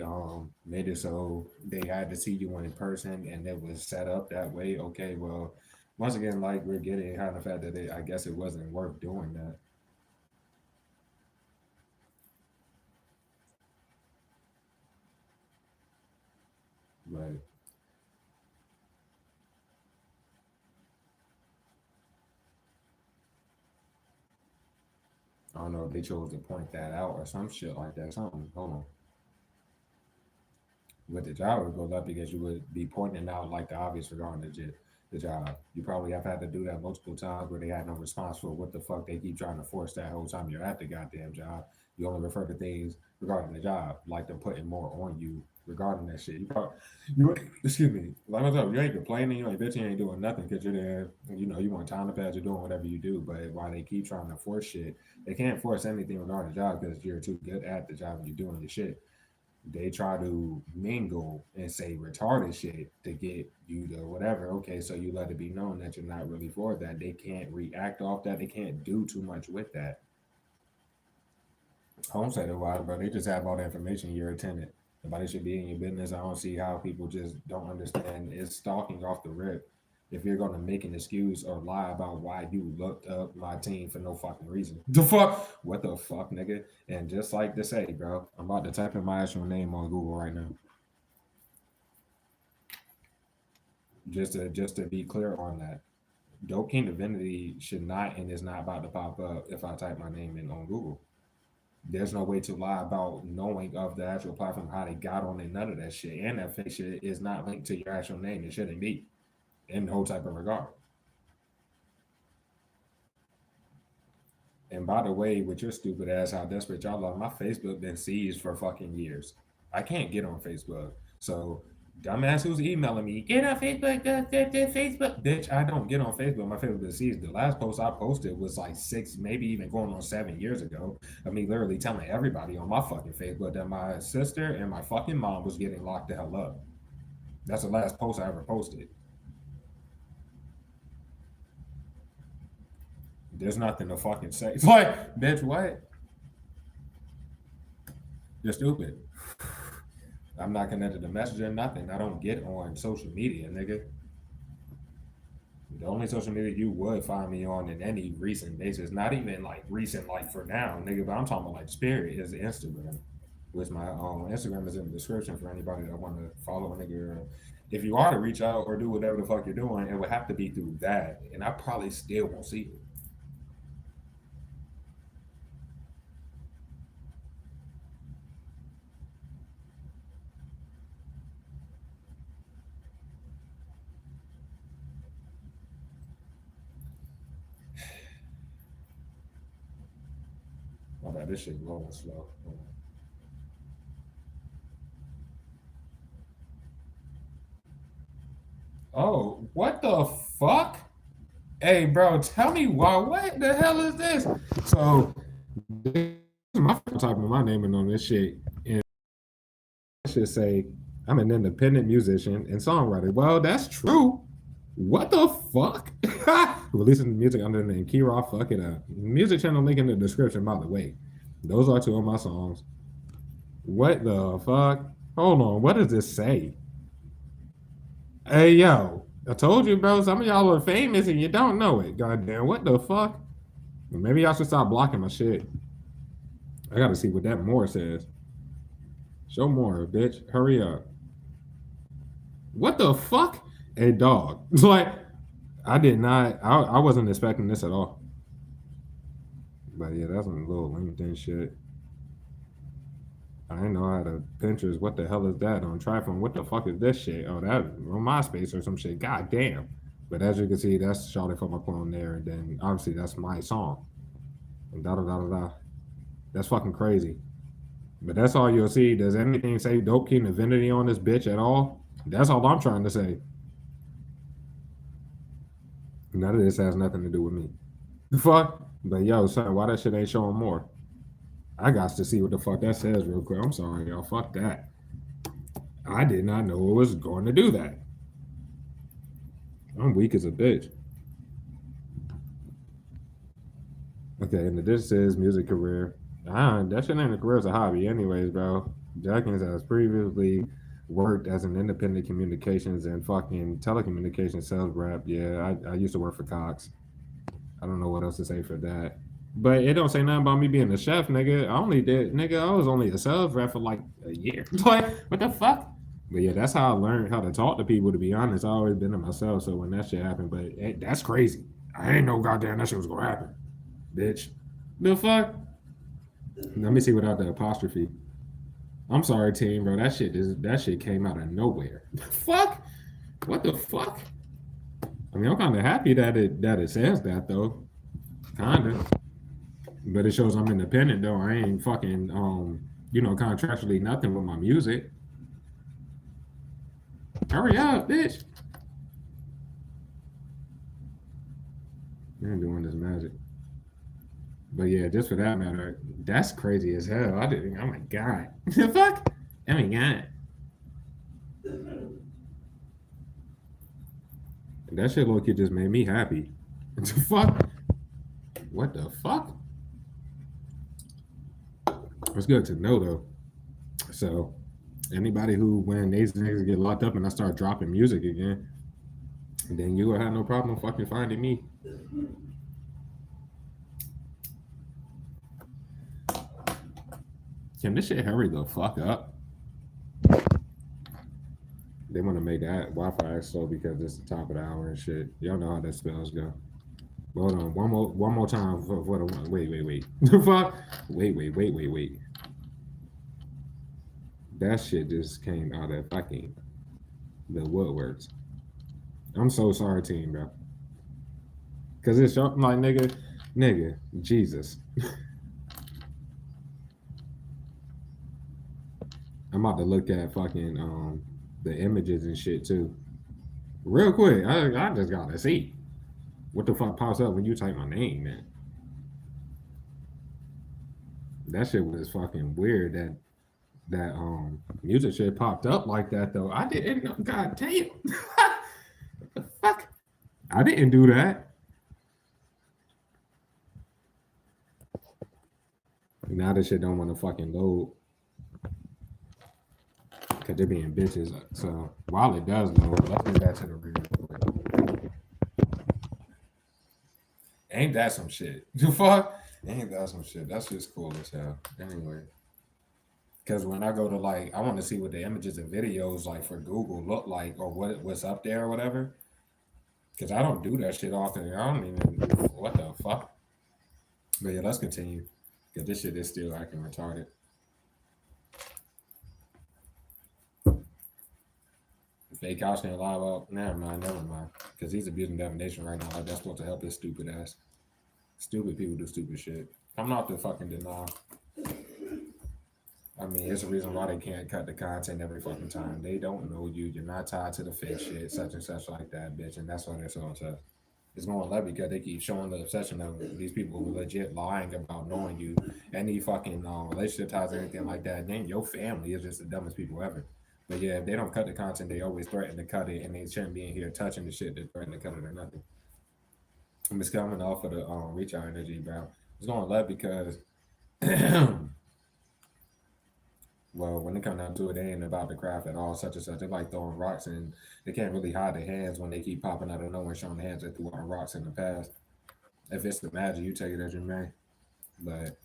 made it so they had to see you in person and it was set up that way, okay, well, once again, like we're getting kind of the fact that I guess it wasn't worth doing that. Right. I don't know if they chose to point that out or some shit like that. Something. Hold on. With the job would go up because you would be pointing out like the obvious regarding the job. You probably have had to do that multiple times where they had no response for what the fuck they keep trying to force that whole time you're at the goddamn job. You only refer to things regarding the job, like they're putting more on you regarding that shit. Excuse me, like I said, you ain't complaining, you ain't bitching, you ain't doing nothing because you're there. You know, you want time to pass, you're doing whatever you do. But while they keep trying to force shit, they can't force anything regarding the job because you're too good at the job and you're doing the shit. They try to mingle and say retarded shit to get you to whatever. Okay, so you let it be known that you're not really for that. They can't react off that. They can't do too much with that. Home said it was, but they just have all the information. You're a tenant. Nobody should be in your business. I don't see how people just don't understand. It's stalking off the rip. If you're gonna make an excuse or lie about why you looked up my team for no fucking reason, the fuck, what the fuck, nigga? And just like to say, bro, I'm about to type in my actual name on Google right now, just to be clear on that. Dope King Divinity should not and is not about to pop up if I type my name in on Google. There's no way to lie about knowing of the actual platform, how they got on it, none of that shit. And that fake shit is not linked to your actual name. It shouldn't be in no type of regard. And by the way, with your stupid ass, how desperate y'all are, my Facebook been seized for fucking years. I can't get on Facebook. So, dumbass who's emailing me, get on Facebook, Facebook. Bitch, I don't get on Facebook. My Facebook been seized. The last post I posted was like 6, maybe even going on 7 years ago. I mean, literally telling everybody on my fucking Facebook that my sister and my fucking mom was getting locked the hell up. That's the last post I ever posted. There's nothing to fucking say. It's like, bitch, what? You're stupid. I'm not connected to Messenger, nothing. I don't get on social media, nigga. The only social media you would find me on in any recent basis, not even like recent, like for now, nigga, but I'm talking about like spirit, is Instagram. Which my Instagram is in the description for anybody that want to follow a nigga. If you are to reach out or do whatever the fuck you're doing, it would have to be through that. And I probably still won't see it. My bad, this shit low and slow. Oh, what the fuck? Hey, bro, tell me why. What the hell is this? So, this is my first time with my name on this shit. And I should say, I'm an independent musician and songwriter. Well, that's true. What the fuck? Releasing music under the name Kira, fuck it up. Music channel link in the description, by the way. Those are two of my songs. What the fuck? Hold on. What does this say? Hey, yo. I told you, bro. Some of y'all are famous and you don't know it. Goddamn. What the fuck? Maybe I should stop blocking my shit. I gotta see what that more says. Show more, bitch. Hurry up. What the fuck? Hey, dog. Like, I did not. I wasn't expecting this at all. But yeah, that's some little LinkedIn shit. I didn't know how to Pinterest. What the hell is that on Trifon? What the fuck is this shit? Oh, that on MySpace or some shit. God damn. But as you can see, that's Shawty for my clone there. And then obviously that's my song. And da da da da da. That's fucking crazy. But that's all you'll see. Does anything say Dope King Divinity on this bitch at all? That's all I'm trying to say. None of this has nothing to do with me. The fuck? But yo, son, why that shit ain't showing more? I got to see what the fuck that says real quick. I'm sorry, y'all. Fuck that. I did not know it was going to do that. I'm weak as a bitch. Okay, and this says music career. That shit ain't a career, it's a hobby, anyways, bro. Judkinsk has previously worked as an independent communications and fucking telecommunications sales rep. Yeah, I used to work for Cox. I don't know what else to say for that. But it don't say nothing about me being a chef, nigga. I was only a sales rep for like a year. Like, what the fuck? But yeah, that's how I learned how to talk to people, to be honest. I always been to myself, so when that shit happened, but that's crazy. I ain't know goddamn that shit was gonna happen. Bitch. The fuck? Let me see without the apostrophe. I'm sorry, team, bro. That shit came out of nowhere. Fuck? What the fuck? I mean, I'm kind of happy that it says that though. Kinda. But it shows I'm independent though. I ain't fucking contractually nothing with my music. Hurry up, bitch. I ain't doing this magic. But yeah, just for that matter, that's crazy as hell. Oh my god. The fuck? Oh my god. That shit low key just made me happy. What the fuck? What the fuck? It's good to know though. So anybody who when these niggas get locked up and I start dropping music again, then you will have no problem fucking finding me. Can this shit hurry the fuck up? They want to make that Wi-Fi slow because it's the top of the hour and shit. Y'all know how that spells go. Hold on, one more time for the one. Wait. The fuck? Wait. That shit just came out of fucking the woodworks. I'm so sorry, team, bro. Cause it's like nigga, Jesus. I'm about to look at fucking the images and shit too. Real quick, I just gotta see what the fuck pops up when you type my name, man. That shit was fucking weird that music shit popped up like that though. I didn't know. God damn. What the fuck? I didn't do that. Now this shit don't want to fucking load because they're being bitches. So while it does load, let's get back to the real quick. Ain't that some shit? The fuck? Ain't that some shit? That's just cool as hell. Anyway. Because when I go to I want to see what the images and videos like for Google look like or what's up there or whatever. Because I don't do that shit often. I don't even what the fuck. But yeah, let's continue. Because this shit is still acting retarded. Fake Couch can't live up. Never mind. Because he's abusing defamation right now. Like that's supposed to help his stupid ass. Stupid people do stupid shit. I'm not the fucking denial. I mean, it's a reason why they can't cut the content every fucking time. They don't know you. You're not tied to the fake shit, such and such like that, bitch. And that's why they're so obsessed. It's going to let because they keep showing the obsession of these people who legit lying about knowing you, any fucking relationship ties or anything like that. And then your family is just the dumbest people ever. But yeah, if they don't cut the content, they always threaten to cut it, and they shouldn't be in here touching the shit that threaten to cut it or nothing. I'm just coming off of the reach out energy, bro. It's going to let because Well, when it comes down to it, they ain't about the craft at all, such and such. They like throwing rocks, and they can't really hide their hands when they keep popping out of nowhere, showing their hands that threw on rocks in the past. If it's the magic, you take it as your man. But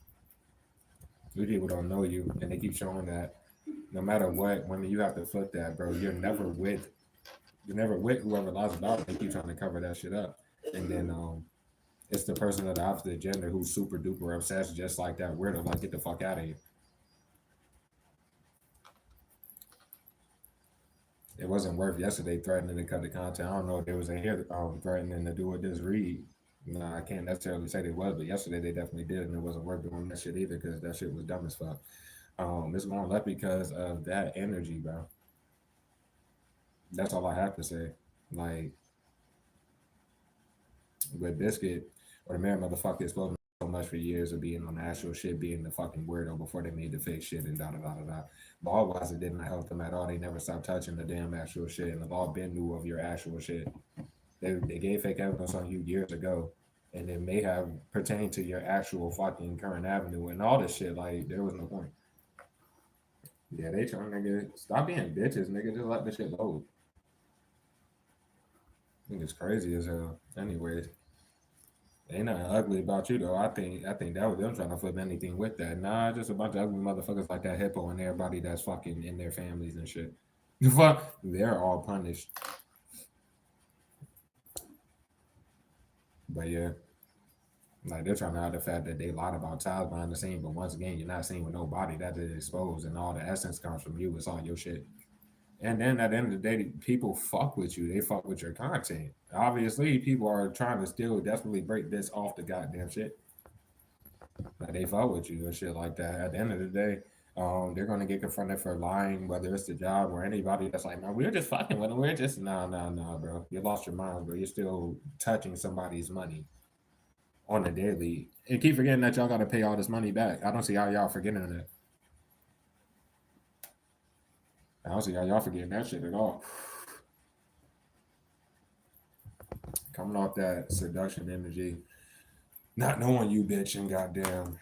we people don't know you, and they keep showing that. No matter what, women, you have to flip that, bro. You're never with whoever lies about it. They keep trying to cover that shit up, and then it's the person of the opposite gender who's super duper obsessed, just like that weirdo. Like, get the fuck out of here. It wasn't worth yesterday threatening to cut the content. I don't know if they was in here threatening to do it this read. No, I can't necessarily say they was, but yesterday they definitely did, and it wasn't worth doing that shit either because that shit was dumb as fuck. It's going left because of that energy, bro. That's all I have to say. Like, with Biscuit or the man motherfucker is supposed to know so much for years of being on the actual shit, being the fucking weirdo before they made the fake shit and da da da da da. Ball wise, it did not help them at all. They never stopped touching the damn actual shit, and the law been knew of your actual shit. They gave fake evidence on you years ago, and it may have pertained to your actual fucking current avenue and all this shit. Like, there was no point. Yeah, they trying, nigga, stop being bitches, nigga. Just let the shit load. I think it's crazy as hell. Anyways, ain't nothing ugly about you though. I think that was them trying to flip anything with that. Nah, just a bunch of ugly motherfuckers like that hippo and everybody that's fucking in their families and shit. Fuck, they're all punished. But yeah, like they're trying to hide the fact that they lied about ties behind the scene. But once again, you're not seen with nobody. That is exposed, and all the essence comes from you. It's all your shit. And then at the end of the day, people fuck with you. They fuck with your content. Obviously, people are trying to still desperately break this off the goddamn shit. Like they fuck with you and shit like that. At the end of the day, they're gonna get confronted for lying, whether it's the job or anybody that's like, man, we're just fucking with them. We're just no, bro. You lost your mind, bro. You're still touching somebody's money on a daily. And keep forgetting that y'all gotta pay all this money back. I don't see how y'all forgetting that. I don't see how y'all forgetting that shit at all. Coming off that seduction energy, not knowing you, bitch, and goddamn,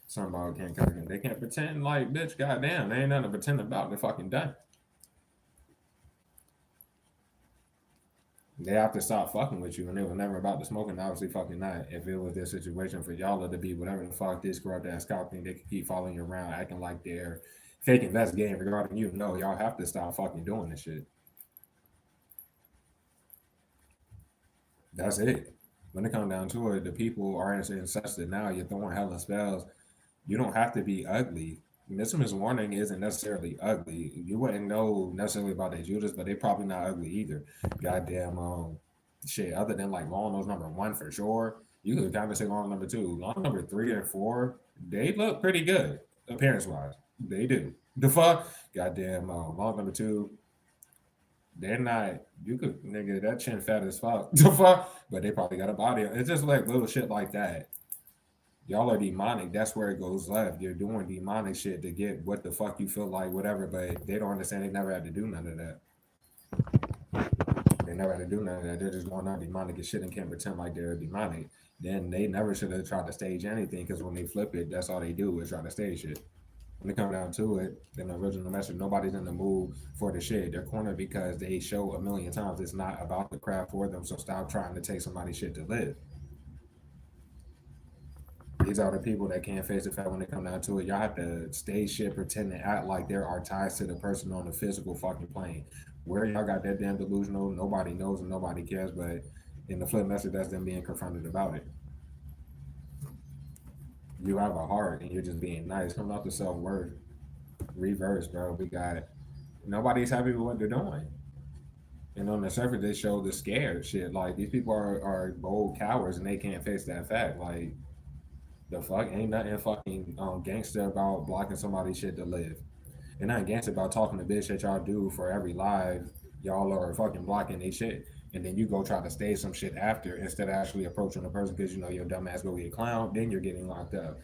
somebody can't cut it. They can't pretend like, bitch, goddamn, they ain't nothing to pretend about. They're fucking done. They have to stop fucking with you, and it was never about the smoking. Obviously, fucking not. If it was this situation for y'all to be whatever the fuck this corrupt ass cop thing, they could keep following you around, acting like they're fake investigating regarding you. No, y'all have to stop fucking doing this shit. That's it. When it comes down to it, the people are in such that now you're throwing hella spells. You don't have to be ugly. Miss Warning isn't necessarily ugly. You wouldn't know necessarily about their Judas, but they probably not ugly either. Goddamn shit. Other than like Long Nose number 1 for sure. You could kind of say Long number 2. Long number 3 and 4, they look pretty good, appearance wise. They do. The fuck? Goddamn Long number 2. They're not. You could nigga that chin fat as fuck. The fuck, but they probably got a body. It's just like little shit like that. Y'all are demonic. That's where it goes left. You're doing demonic shit to get what the fuck you feel like, whatever. But they don't understand. They never had to do none of that. They never had to do none of that. They're just going out demonic and shit and can't pretend like they're demonic. Then they never should have tried to stage anything because when they flip it, that's all they do is try to stage shit. When it comes down to it, in the original message, nobody's in the mood for the shit. They're cornered because they show a million times it's not about the craft for them. So stop trying to take somebody's shit to live. These are the people that can't face the fact when it come down to it. Y'all have to stay shit, pretend to act like there are ties to the person on the physical fucking plane. Where y'all got that damn delusional, nobody knows and nobody cares. But in the flip message, that's them being confronted about it. You have a heart and you're just being nice. Come out to self worth. Reverse, bro. We got nobody's happy with what they're doing. And on the surface, they show the scared shit. Like these people are bold cowards and they can't face that fact. Like the fuck ain't nothing fucking gangster about blocking somebody's shit to live. And not gangster about talking to bitch that y'all do for every live. Y'all are fucking blocking they shit. And then you go try to stage some shit after instead of actually approaching the person because you know your dumb ass go get clowned, then you're getting locked up.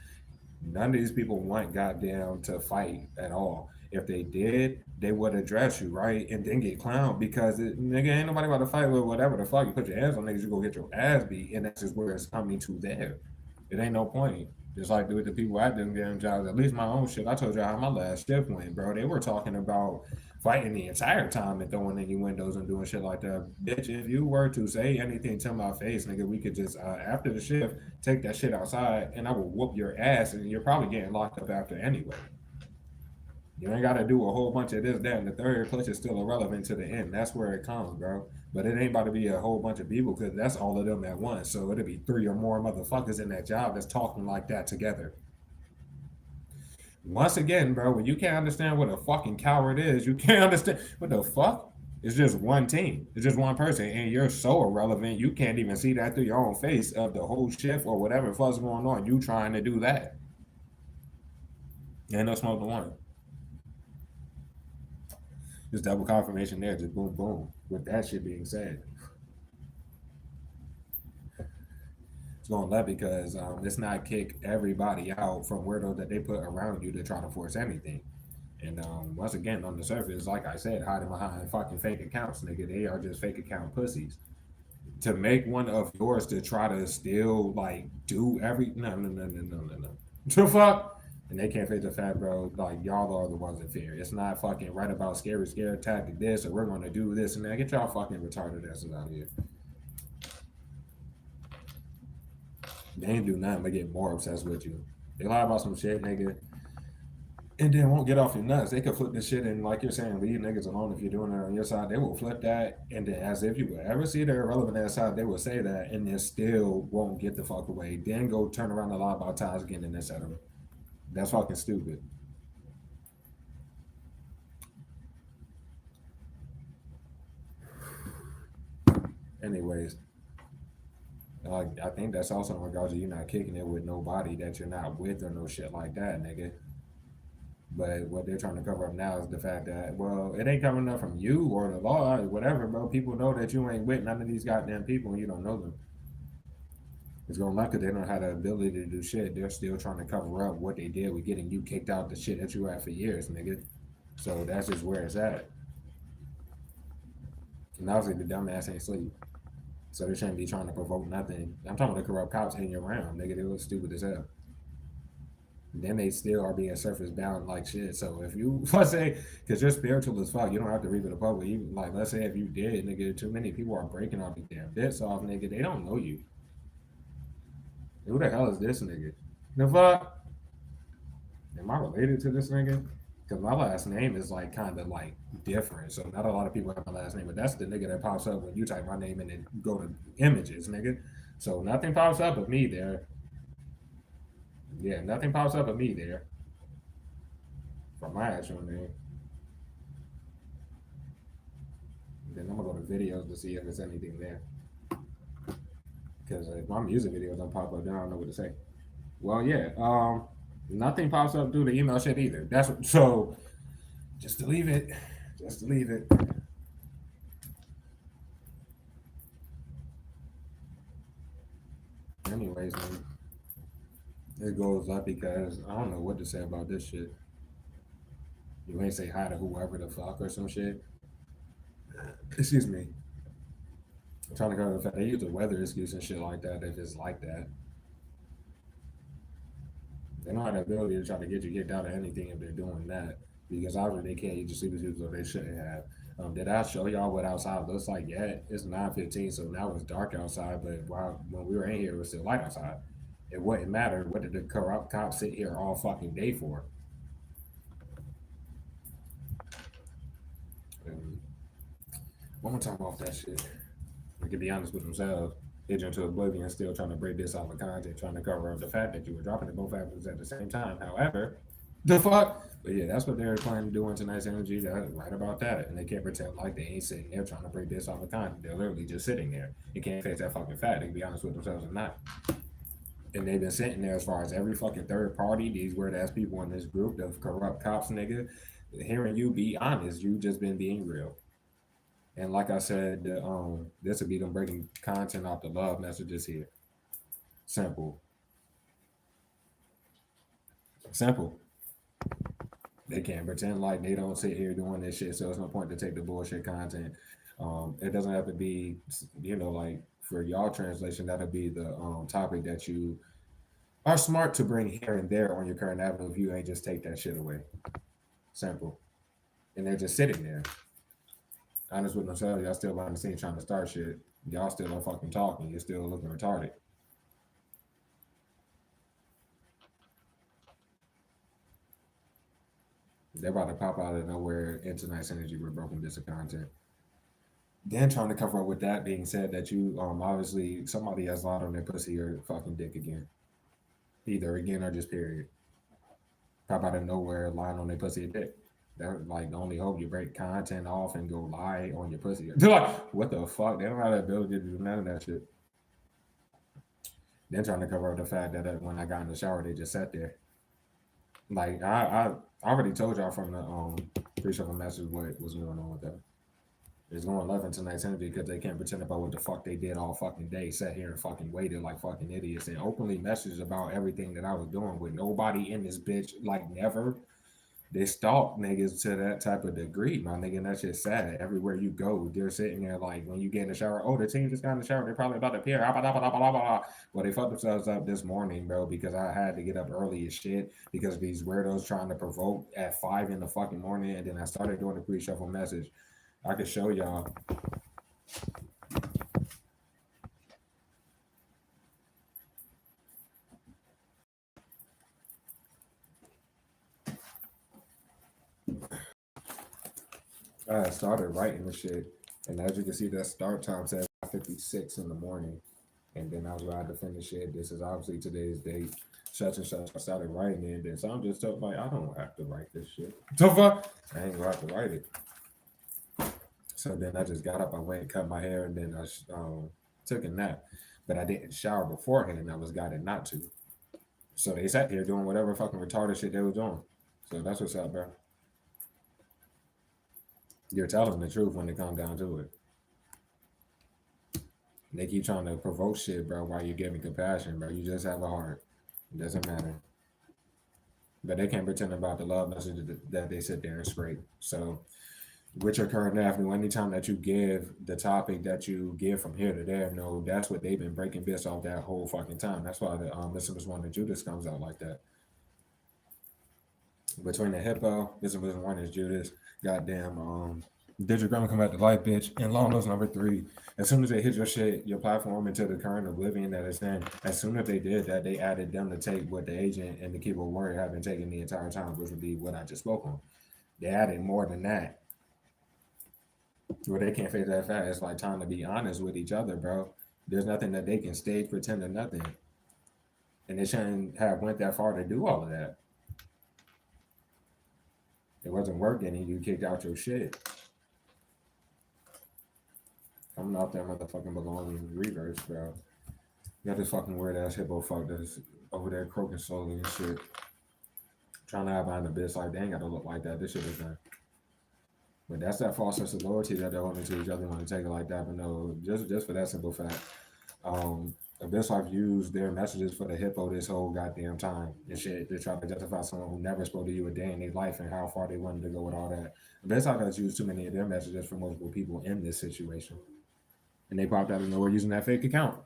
None of these people want goddamn to fight at all. If they did, they would address you, right? And then get clowned because nigga ain't nobody about to fight with whatever the fuck. You put your hands on niggas, you go get your ass beat, and that's just where it's coming to there. It ain't no point. Just like with the people at them damn jobs, at least my own shit. I told you how my last shift went, bro. They were talking about fighting the entire time and throwing in your windows and doing shit like that. Bitch, if you were to say anything to my face, nigga, we could just, after the shift, take that shit outside and I will whoop your ass and you're probably getting locked up after anyway. You ain't got to do a whole bunch of this, that, and the third. Plus, it's still irrelevant to the end. That's where it comes, bro. But it ain't about to be a whole bunch of people because that's all of them at once. So it'll be 3 or more motherfuckers in that job that's talking like that together. Once again, bro, when you can't understand what a fucking coward is, you can't understand what the fuck. It's just one team. It's just one person, and you're so irrelevant. You can't even see that through your own face of the whole shift or whatever fuck's going on. You trying to do that? Ain't no smoke no one. Just double confirmation there, just boom, boom. With that shit being said, it's going left because it's not kick everybody out from weirdos that they put around you to try to force anything. And once again, on the surface, like I said, hiding behind fucking fake accounts, nigga. They are just fake account pussies. To make one of yours to try to still like do every no. The fuck? And they can't face the fact, bro, like y'all are the ones that fear. It's not fucking right about scary tactic this, or we're gonna do this and that. Get y'all fucking retarded asses out of here. They ain't do nothing but get more obsessed with you. They lie about some shit, nigga, and then won't get off your nuts. They could flip this shit and, like you're saying, leave niggas alone if you're doing it on your side. They will flip that, and then as if you would ever see their irrelevant ass side, they will say that, and then still won't get the fuck away. Then go turn around and lie about ties again and this at them. That's fucking stupid. Anyways, I think that's also in regards to you not kicking it with nobody that you're not with or no shit like that, nigga. But what they're trying to cover up now is the fact that, well, it ain't coming up from you or the law or whatever, bro. People know that you ain't with none of these goddamn people and you don't know them. It's going lucky they don't have the ability to do shit. They're still trying to cover up what they did with getting you kicked out the shit that you had for years, nigga. So that's just where it's at. And obviously the dumbass ain't sleep. So they shouldn't be trying to provoke nothing. I'm talking about the corrupt cops hanging around, nigga. They look stupid as hell. Then they still are being surface bound like shit. So if you, let's say, because you're spiritual as fuck, you don't have to read to the public. Even, like, let's say if you did, nigga, too many people are breaking all these damn bits off, nigga. They don't know you. Who the hell is this nigga? The fuck? Am I related to this nigga? Because my last name is like kind of like different. So not a lot of people have my last name, but that's the nigga that pops up when you type my name and then go to images, nigga. So nothing pops up of me there. Yeah, nothing pops up of me there. For my actual name. Then I'm gonna go to videos to see if there's anything there. Because if my music videos don't pop up, then I don't know what to say. Well, yeah, nothing pops up through the email shit either. That's what, so. Just to leave it. Just to leave it. Anyways, man, it goes up because I don't know what to say about this shit. You ain't say hi to whoever the fuck or some shit. Excuse me. I'm trying to cover the fact they use a weather excuse and shit like that if it's like that. They don't have the ability to try to get you kicked out of anything if they're doing that. Because obviously they can't use your sleep excuse or they shouldn't have. Did I show y'all what outside looks like? Yeah, it's 9:15, so now it's dark outside, but when we were in here, it was still light outside. It wouldn't matter. What did the corrupt cops sit here all fucking day for? One more time off that shit. They can be honest with themselves. Edge into oblivion, still trying to break this off of content, trying to cover up the fact that you were dropping the both apples at the same time. However, the fuck? But yeah, that's what they're planning to do in tonight's energy. They're right about that. And they can't pretend like they ain't sitting there trying to break this off of content. They're literally just sitting there. You can't face that fucking fact. They can be honest with themselves or not. And they've been sitting there as far as every fucking third party, these weird ass people in this group, the corrupt cops, nigga, hearing you be honest, you just been being real. And like I said, this would be them breaking content off the love messages here. Simple. Simple. They can't pretend like they don't sit here doing this shit, so there's no point to take the bullshit content. It doesn't have to be, like for y'all translation, that'll be the topic that you are smart to bring here and there on your current avenue if you ain't just take that shit away. Simple. And they're just sitting there. Honest with themselves, y'all still behind the scenes trying to start shit. Y'all still don't fucking talking. You're still looking retarded. They're about to pop out of nowhere in tonight's energy with broken bits of content. Then trying to cover up with that being said that you obviously somebody has lied on their pussy or fucking dick again. Either again or just period. Pop out of nowhere lying on their pussy or dick. They're like the only hope you break content off and go lie on your pussy. They're like, what the fuck? They don't have the ability to do none of that shit. Then trying to cover up the fact that when I got in the shower, they just sat there. Like I already told y'all from the pre-show message what was going on with that. It's going left in tonight's energy because they can't pretend about what the fuck they did all fucking day. Sat here and fucking waited like fucking idiots and openly messaged about everything that I was doing with nobody in this bitch. Like never. They stalk niggas to that type of degree, my nigga. And that's just sad. Everywhere you go, they're sitting there like when you get in the shower. Oh, the team just got in the shower. They're probably about to appear. Well, they fucked themselves up this morning, bro, because I had to get up early as shit because these weirdos trying to provoke at 5 in the fucking morning, and then I started doing the pre-shuffle message. I could show y'all. I started writing the shit, and as you can see, that start time says 5:56 in the morning, and then I was about to finish it. This is obviously today's date. Such and such. I started writing it, and then so I'm just like, I don't have to write this shit. So fuck, I ain't gonna have to write it. So then I just got up, I went and cut my hair, and then I took a nap. But I didn't shower beforehand, and I was guided not to. So they sat there doing whatever fucking retarded shit they was doing. So that's what's up, bro. You're telling the truth when it comes down to it. They keep trying to provoke shit, bro, while you're giving compassion, bro. You just have a heart. It doesn't matter. But they can't pretend about the love message that they sit there and scrape. So with your current avenue, anytime that you give the topic that you give from here to there, no, that's what they've been breaking bits off that whole fucking time. That's why the Mr. One and Judas comes out like that. Between the hippo, Mr. One is Judas, goddamn did your grandma come back to life, bitch? And long nose number 3. As soon as they hit your shit, your platform into the current oblivion that it's in, as soon as they did that, they added them to take what the agent and the keyboard warrior have been taking the entire time, which would be what I just spoke on. They added more than that. Where they can't face that fact. It's like time to be honest with each other, bro. There's nothing that they can stage, pretend or nothing. And they shouldn't have went that far to do all of that. It wasn't working and you kicked out your shit. Coming off that motherfucking belonging reverse, bro. You got this fucking weird ass hippo fuck that's over there croaking slowly and shit. Trying to hide behind the bitch like they ain't gotta look like that. This shit is done. But that's that false sense of loyalty that they're holding to each other when they take it like that. But no, just for that simple fact. Abyss Life used their messages for the hippo this whole goddamn time and shit to try to justify someone who never spoke to you a day in their life and how far they wanted to go with all that. Abyss Life has used too many of their messages for multiple people in this situation. And they popped out of nowhere using that fake account.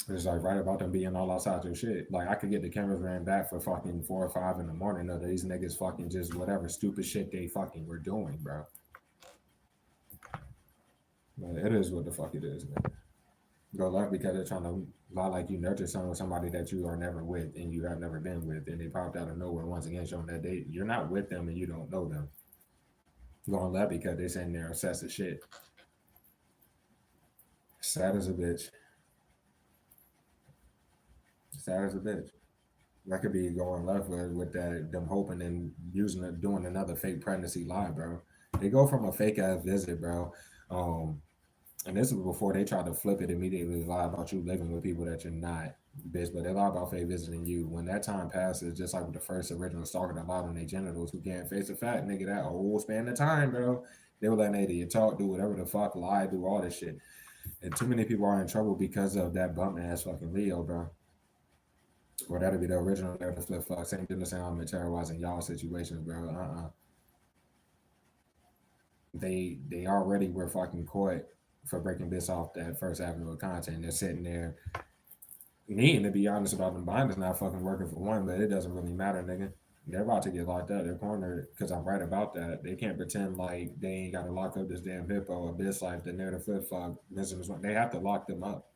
It's like right about them being all outside your shit. Like I could get the cameras ran back for fucking 4 or 5 in the morning of these niggas fucking just whatever stupid shit they fucking were doing, bro. But it is what the fuck it is, man. Go left because they're trying to lie like you nurture somebody that you are never with and you have never been with, and they popped out of nowhere once again showing that you're not with them and you don't know them. Going left because they're sitting there obsessed with shit. Sad as a bitch. Sad as a bitch. That could be going left with that them hoping and using it, doing another fake pregnancy lie, bro. They go from a fake ass visit, bro. And this is before they try to flip it immediately, lie about you living with people that you're not, bitch. But they lie about fake visiting you. When that time passes, just like with the first original stalker that lied on their genitals, who can't face the fact, nigga, that whole span of time, bro. They were letting idiot talk, do whatever the fuck, lie, do all this shit. And too many people are in trouble because of that bum ass fucking Leo, bro. Or that'll be the original narrative flip flop. Same thing to say I'm terrorizing y'all situations, bro. They already were fucking caught for breaking this off that first avenue of content. They're sitting there needing to be honest about them binders not fucking working for one, but it doesn't really matter, nigga. They're about to get locked up. They're cornered because I'm right about that. They can't pretend like they ain't got to lock up this damn hippo or this life, the narrative flip flop. They have to lock them up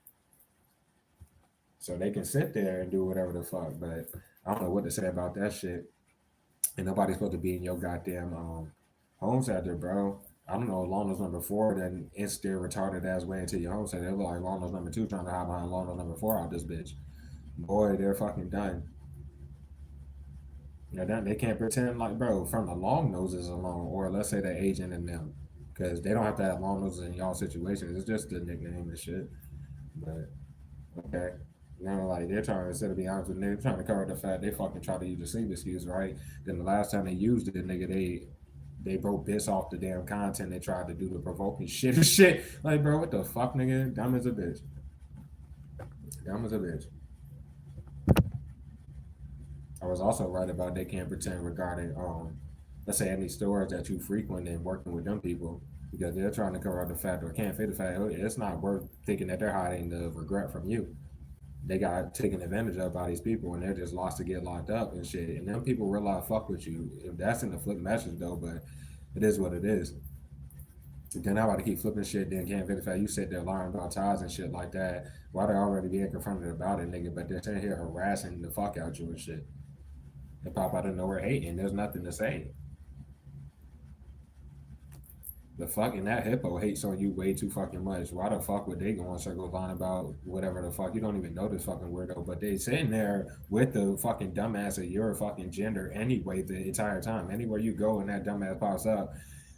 so they can sit there and do whatever the fuck. But I don't know what to say about that shit. And nobody's supposed to be in your goddamn home center, bro. I don't know, Lono's number four, then insta retarded ass way into your home center. They look like Lono's number two trying to hide behind Lono number four out this bitch. Boy, they're fucking done. They're done. They can't pretend like, bro, from the long noses alone, or let's say the agent and them. Because they don't have to have long noses in y'all situations. It's just the nickname and shit. But okay. Now, like they're trying, instead of being honest with, they're trying to cover the fact they fucking try to use the sleep excuse, right? Then the last time they used it, nigga, they broke bits off the damn content. They tried to do the provoking shit and shit. Like, bro, what the fuck, nigga? Dumb as a bitch. Dumb as a bitch. I was also right about they can't pretend regarding let's say any stores that you frequent and working with them people because they're trying to cover up the fact or can't fit the fact it's not worth thinking that they're hiding the regret from you. They got taken advantage of by these people and they're just lost to get locked up and shit. And them people realize fuck with you. If that's in the flip message though, but it is what it is. Then I about to keep flipping shit, then can't verify you sit there lying about ties and shit like that. Why they already being confronted about it, nigga, but they're sitting here harassing the fuck out you and shit. They pop out of nowhere hating. There's nothing to say. The fucking that hippo hates on you way too fucking much. Why the fuck would they go on circle line about whatever the fuck? You don't even know this fucking weirdo, but they sitting there with the fucking dumbass of your fucking gender anyway the entire time. Anywhere you go and that dumbass pops up,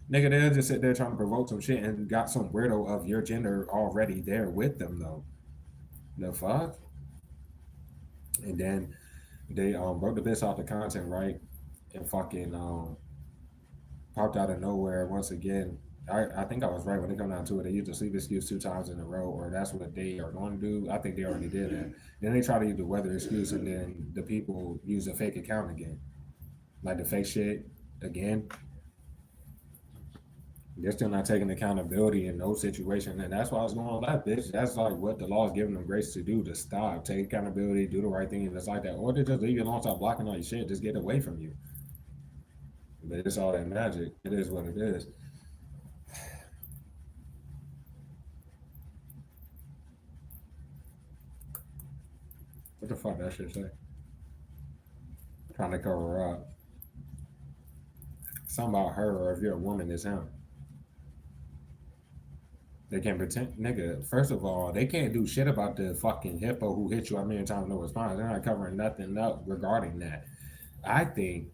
nigga, they'll just sit there trying to provoke some shit and got some weirdo of your gender already there with them though. The fuck? And then they broke the bits off the content, right? And fucking popped out of nowhere once again. I think I was right when they come down to it. They used the sleep excuse 2 times in a row, or that's what they are going to do. I think they already did that. Then they try to use the weather excuse, and then the people use a fake account again, like the fake shit again. They're still not taking accountability in those situations, and that's why I was going on that bitch. That's like what the law is giving them grace to do to stop, take accountability, do the right thing, and it's like that. Or they just leave you alone, stop blocking all your shit, just get away from you. But it's all that magic. It is what it is. What the fuck that shit say? Trying to cover her up. Something about her, or if you're a woman, it's him. They can't pretend, nigga. First of all, they can't do shit about the fucking hippo who hit you a million times, no response. They're not covering nothing up regarding that. I think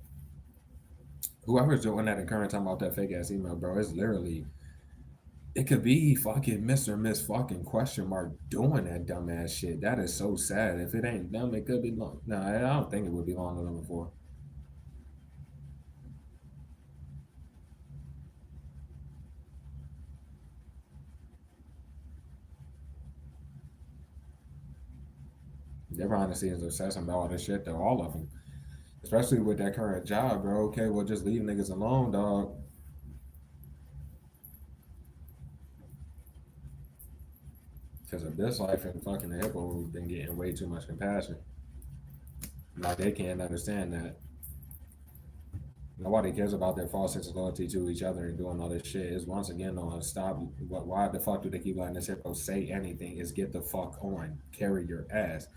whoever's doing that and current time about that fake ass email, bro, it's literally it could be fucking Mr. Miss fucking question mark doing that dumbass shit. That is so sad. If it ain't them, it could be long. No, I don't think it would be long enough before. They're behind the scenes obsessing about all this shit though, all of them. Especially with that current job, bro. Okay, well just leave niggas alone, dog. Because of this life and fucking the hippo have been getting way too much compassion. Like they can't understand that. Nobody cares about their false sense of loyalty to each other and doing all this shit. Is once again on stop. Why the fuck do they keep letting this hippo say anything? Is get the fuck on, carry your ass.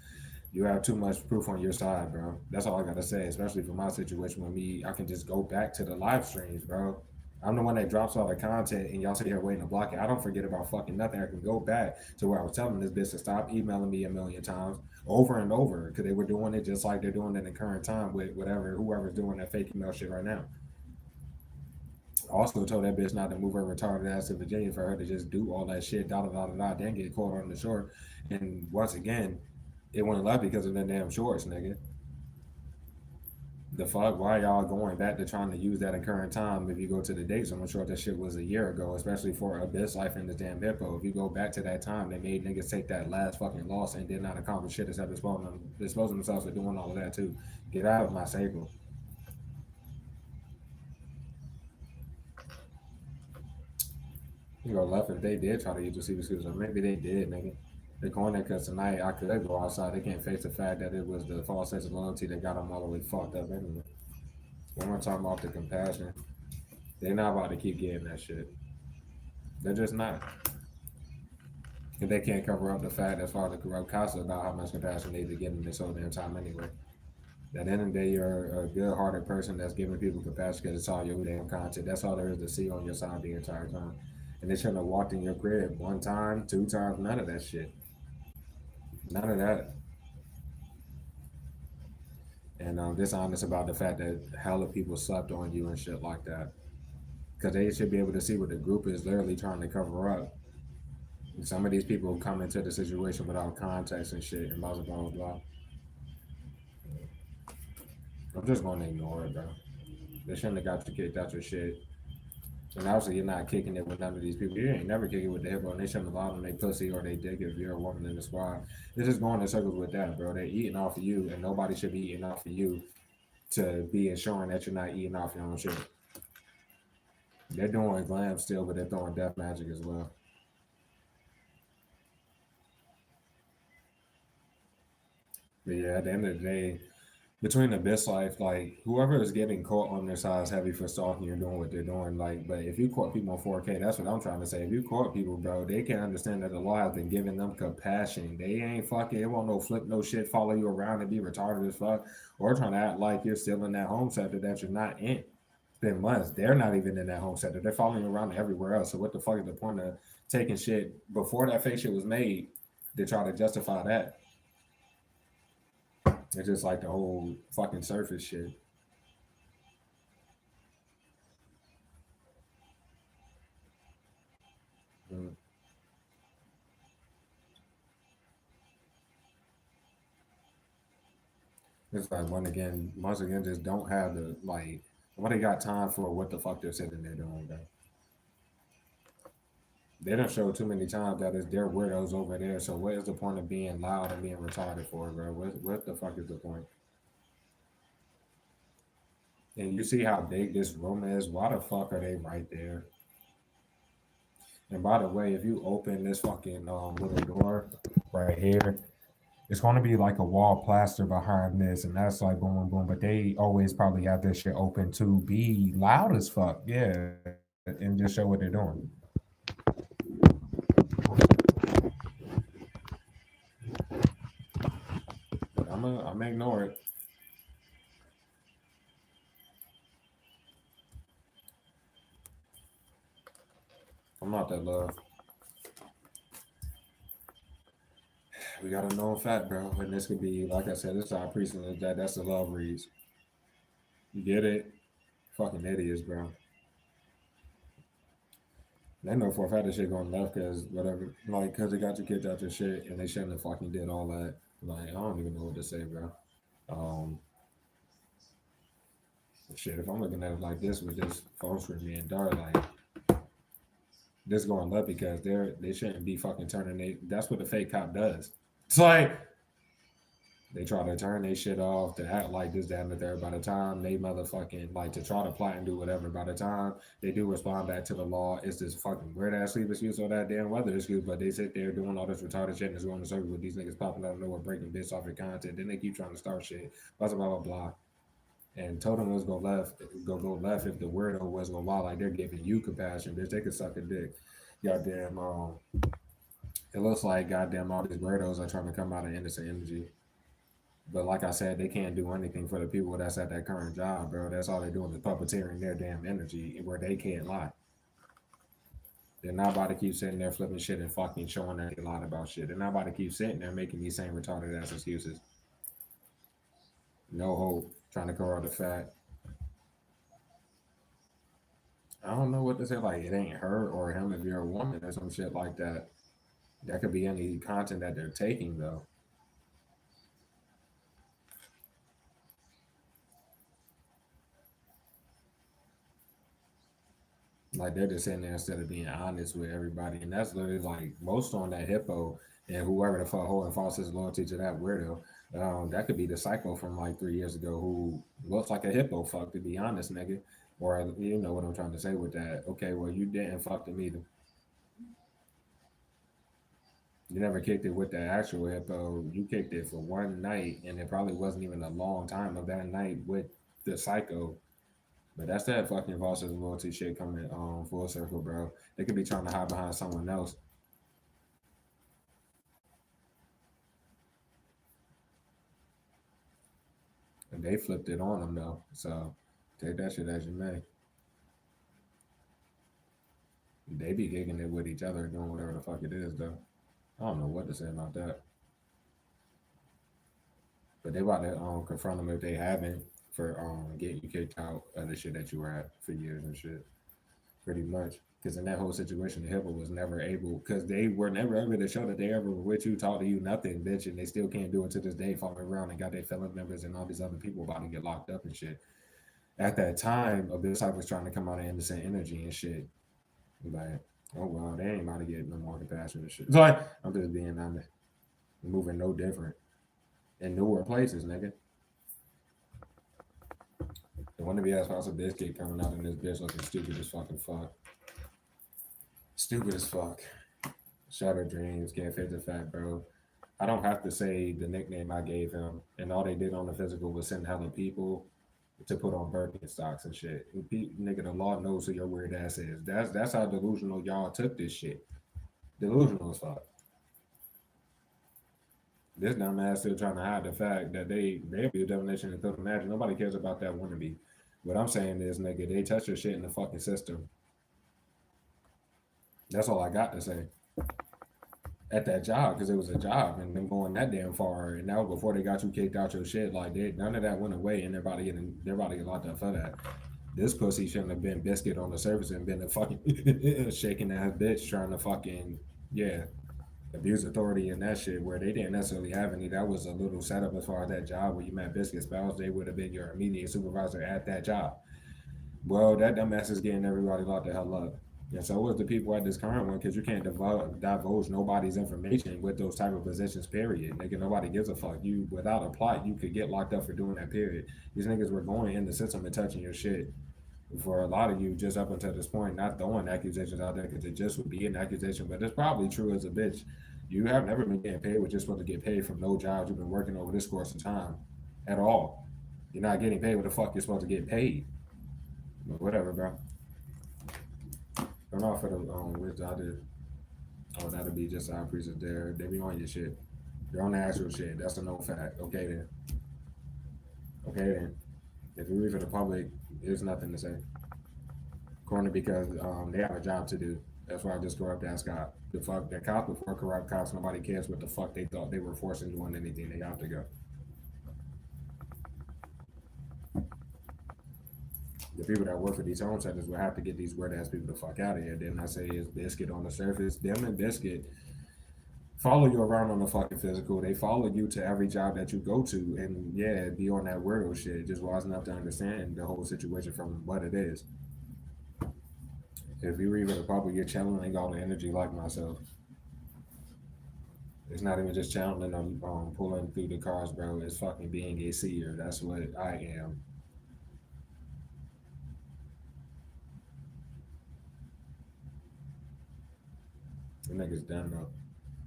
You have too much proof on your side, bro. That's all I gotta say. Especially for my situation with me, I can just go back to the live streams, bro. I'm the one that drops all the content, and y'all sit here waiting to block it. I don't forget about fucking nothing. I can go back to where I was telling this bitch to stop emailing me a million times over and over because they were doing it just like they're doing it in current time with whatever whoever's doing that fake email shit right now. Also told that bitch not to move her retarded ass to Virginia for her to just do all that shit, da da da da da, then get caught on the short. And once again, it went left because of the damn shorts, nigga. The fuck? Why y'all going back to trying to use that in current time if you go to the dates? I'm sure that shit was a year ago, especially for Abyss Life and the damn hippo. If you go back to that time, they made niggas take that last fucking loss and did not accomplish shit except exposing themselves for doing all of that too. Get out of my cycle. You go left if they did try to use the secret excuse, or maybe they did, nigga. They're going there because tonight I could go outside. They can't face the fact that it was the false sense of loyalty that got them all the way fucked up anyway. When we're talking about the compassion, they're not about to keep getting that shit. They're just not. And they can't cover up the fact as far as the corrupt cops about how much compassion they be getting this whole damn time anyway. At the end of the day, you're a good-hearted person that's giving people compassion because it's all your damn content. That's all there is to see on your side the entire time. And they shouldn't have walked in your crib one time, two times, none of that shit. None of that. And dishonest about the fact that hella people slept on you and shit like that. Because they should be able to see what the group is literally trying to cover up. And some of these people come into the situation without context and shit and blah, blah, blah, blah. I'm just going to ignore it, bro. They shouldn't have got you kicked out your shit. And obviously, you're not kicking it with none of these people. You ain't never kicking it with the hippo, and they shouldn't allow them they pussy or they dick if you're a woman in the squad. They're just going in circles with that, bro. They're eating off of you, and nobody should be eating off of you to be ensuring that you're not eating off your own shit. They're doing glam still, but they're throwing death magic as well. But yeah, at the end of the day, between the best life, like whoever is getting caught on their size heavy for stalking or doing what they're doing, like, but if you caught people on 4K, that's what I'm trying to say. If you caught people, bro, they can understand that the law has been giving them compassion. They ain't fucking, it won't no flip no shit, follow you around and be retarded as fuck, or trying to act like you're still in that home sector that you're not in. It's been months. They're not even in that home sector. They're following you around everywhere else. So what the fuck is the point of taking shit before that fake shit was made to try to justify that? It's just like the whole fucking surface shit. Mm. It's like once again, just don't have the like. What they got time for? What the fuck they're sitting there doing, bro? They don't show too many times that it's their weirdos over there. So what is the point of being loud and being retarded for, bro? What the fuck is the point? And you see how big this room is. Why the fuck are they right there? And by the way, if you open this fucking little door right here, it's going to be like a wall plaster behind this, and that's like boom, boom, boom. But they always probably have this shit open to be loud as fuck, yeah, and just show what they're doing. But I'm gonna ignore it. I'm not that love. We got a known fact, bro, and this could be like I said. This is our precedent that's the love reads. You get it? Fucking idiots, bro. They know for a fact that shit going left because whatever, like, because they got your kids out your shit and they shouldn't have fucking did all that. Like, I don't even know what to say, bro. Um, Shit, if I'm looking at it like this with this phone screen being dark, like this going left because they shouldn't be fucking turning that's what the fake cop does. It's like they try to turn their shit off to act like this, that, and the third. By the time they motherfucking like to try to plot and do whatever, by the time they do respond back to the law, it's this fucking weird ass sleep excuse or that damn weather excuse. But they sit there doing all this retarded shit and it's going to circle with these niggas popping out of nowhere, breaking bits off your content. Then they keep trying to start shit. Blah blah blah blah. And told them it was go left if the weirdo was gonna lie like they're giving you compassion, bitch. They could suck a dick. Goddamn, it looks like goddamn all these weirdos are trying to come out of innocent energy. But like I said, they can't do anything for the people that's at that current job, bro. That's all they're doing is puppeteering their damn energy where they can't lie. They're not about to keep sitting there flipping shit and fucking showing that they lied about shit. They're not about to keep sitting there making these same retarded ass excuses. No hope, trying to cover up the fact. I don't know what to say. Like, it ain't her or him if you're a woman or some shit like that. That could be any content that they're taking, though. Like, they're just sitting there instead of being honest with everybody. And that's literally like most on that hippo and whoever the fuck holding false his loyalty to that weirdo. That could be the psycho from like 3 years ago who looks like a hippo fuck, to be honest, nigga. Or, you know what I'm trying to say with that. Okay, well, you didn't fuck them either. You never kicked it with the actual hippo. You kicked it for one night, and it probably wasn't even a long time of that night with the psycho. But that's that fucking Voss's loyalty shit coming full circle, bro. They could be trying to hide behind someone else. And they flipped it on them though. So take that shit as you may. They be gigging it with each other, doing whatever the fuck it is though. I don't know what to say about that. But they about to confront them if they haven't for getting you kicked out of the shit that you were at for years and shit. Pretty much. Because in that whole situation, the Hippo was never able, because they were never able to show that they ever were with you, talk to you, nothing, bitch, and they still can't do it to this day, following around and got their fellow members and all these other people about to get locked up and shit. At that time, Abyss Hype was trying to come out of innocent energy and shit. Like, oh well, they ain't about to get no more compassion and shit. So like, I'm just being honest. Moving no different. In newer places, nigga. The one to be asked about a biscuit coming out in this bitch looking stupid as fucking fuck. Stupid as fuck. Shattered dreams, can't fit the fact, bro. I don't have to say the nickname I gave him, and all they did on the physical was send hella people to put on Birkenstocks and shit. And nigga, the law knows who your weird ass is. That's how delusional y'all took this shit. Delusional as fuck. This dumb ass still trying to hide the fact that they be a definition and throw magic. Nobody cares about that wannabe. What I'm saying is, nigga, they touch your shit in the fucking system. That's all I got to say. At that job, because it was a job, and them going that damn far, and now before they got you kicked out your shit, like none of that went away, and they're about to get locked up for that. This pussy shouldn't have been biscuit on the surface and been a fucking shaking ass bitch trying to fucking abuse authority and that shit where they didn't necessarily have any. That was a little setup as far as that job where you met Biscuit Spouse. They would have been your immediate supervisor at that job. Well, that dumbass is getting everybody locked the hell up. And so was the people at this current one, because you can't divulge nobody's information with those type of positions, period. Nigga, nobody gives a fuck. You, without a plot, you could get locked up for doing that, period. These niggas were going in the system and touching your shit. For a lot of you, just up until this point, not throwing accusations out there because it just would be an accusation, but it's probably true as a bitch. You have never been getting paid what you're supposed to get paid from no jobs you've been working over this course of time at all. You're not getting paid what the fuck you're supposed to get paid. But whatever, bro. Don't offer the which I did. Oh, that'll be just our preachers there. They be on your shit. They're on the actual shit. That's a no fact. Okay then. Okay then. If you read for the public, there's nothing to say. Corner because they have a job to do. That's why I just corrupt ass cop. The fuck that cops before corrupt cops, nobody cares what the fuck they thought they were forcing doing anything. They have to go. The people that work for these home centers will have to get these weird ass people the fuck out of here. Then I say is Biscuit on the surface. Them and Biscuit follow you around on the fucking physical. They follow you to every job that you go to, and yeah, be on that weirdo shit. Just wise enough to understand the whole situation from what it is. If you read the public, you're channeling all the energy like myself. It's not even just channeling them pulling through the cars, bro. It's fucking being a seer. That's what I am. The nigga's done though.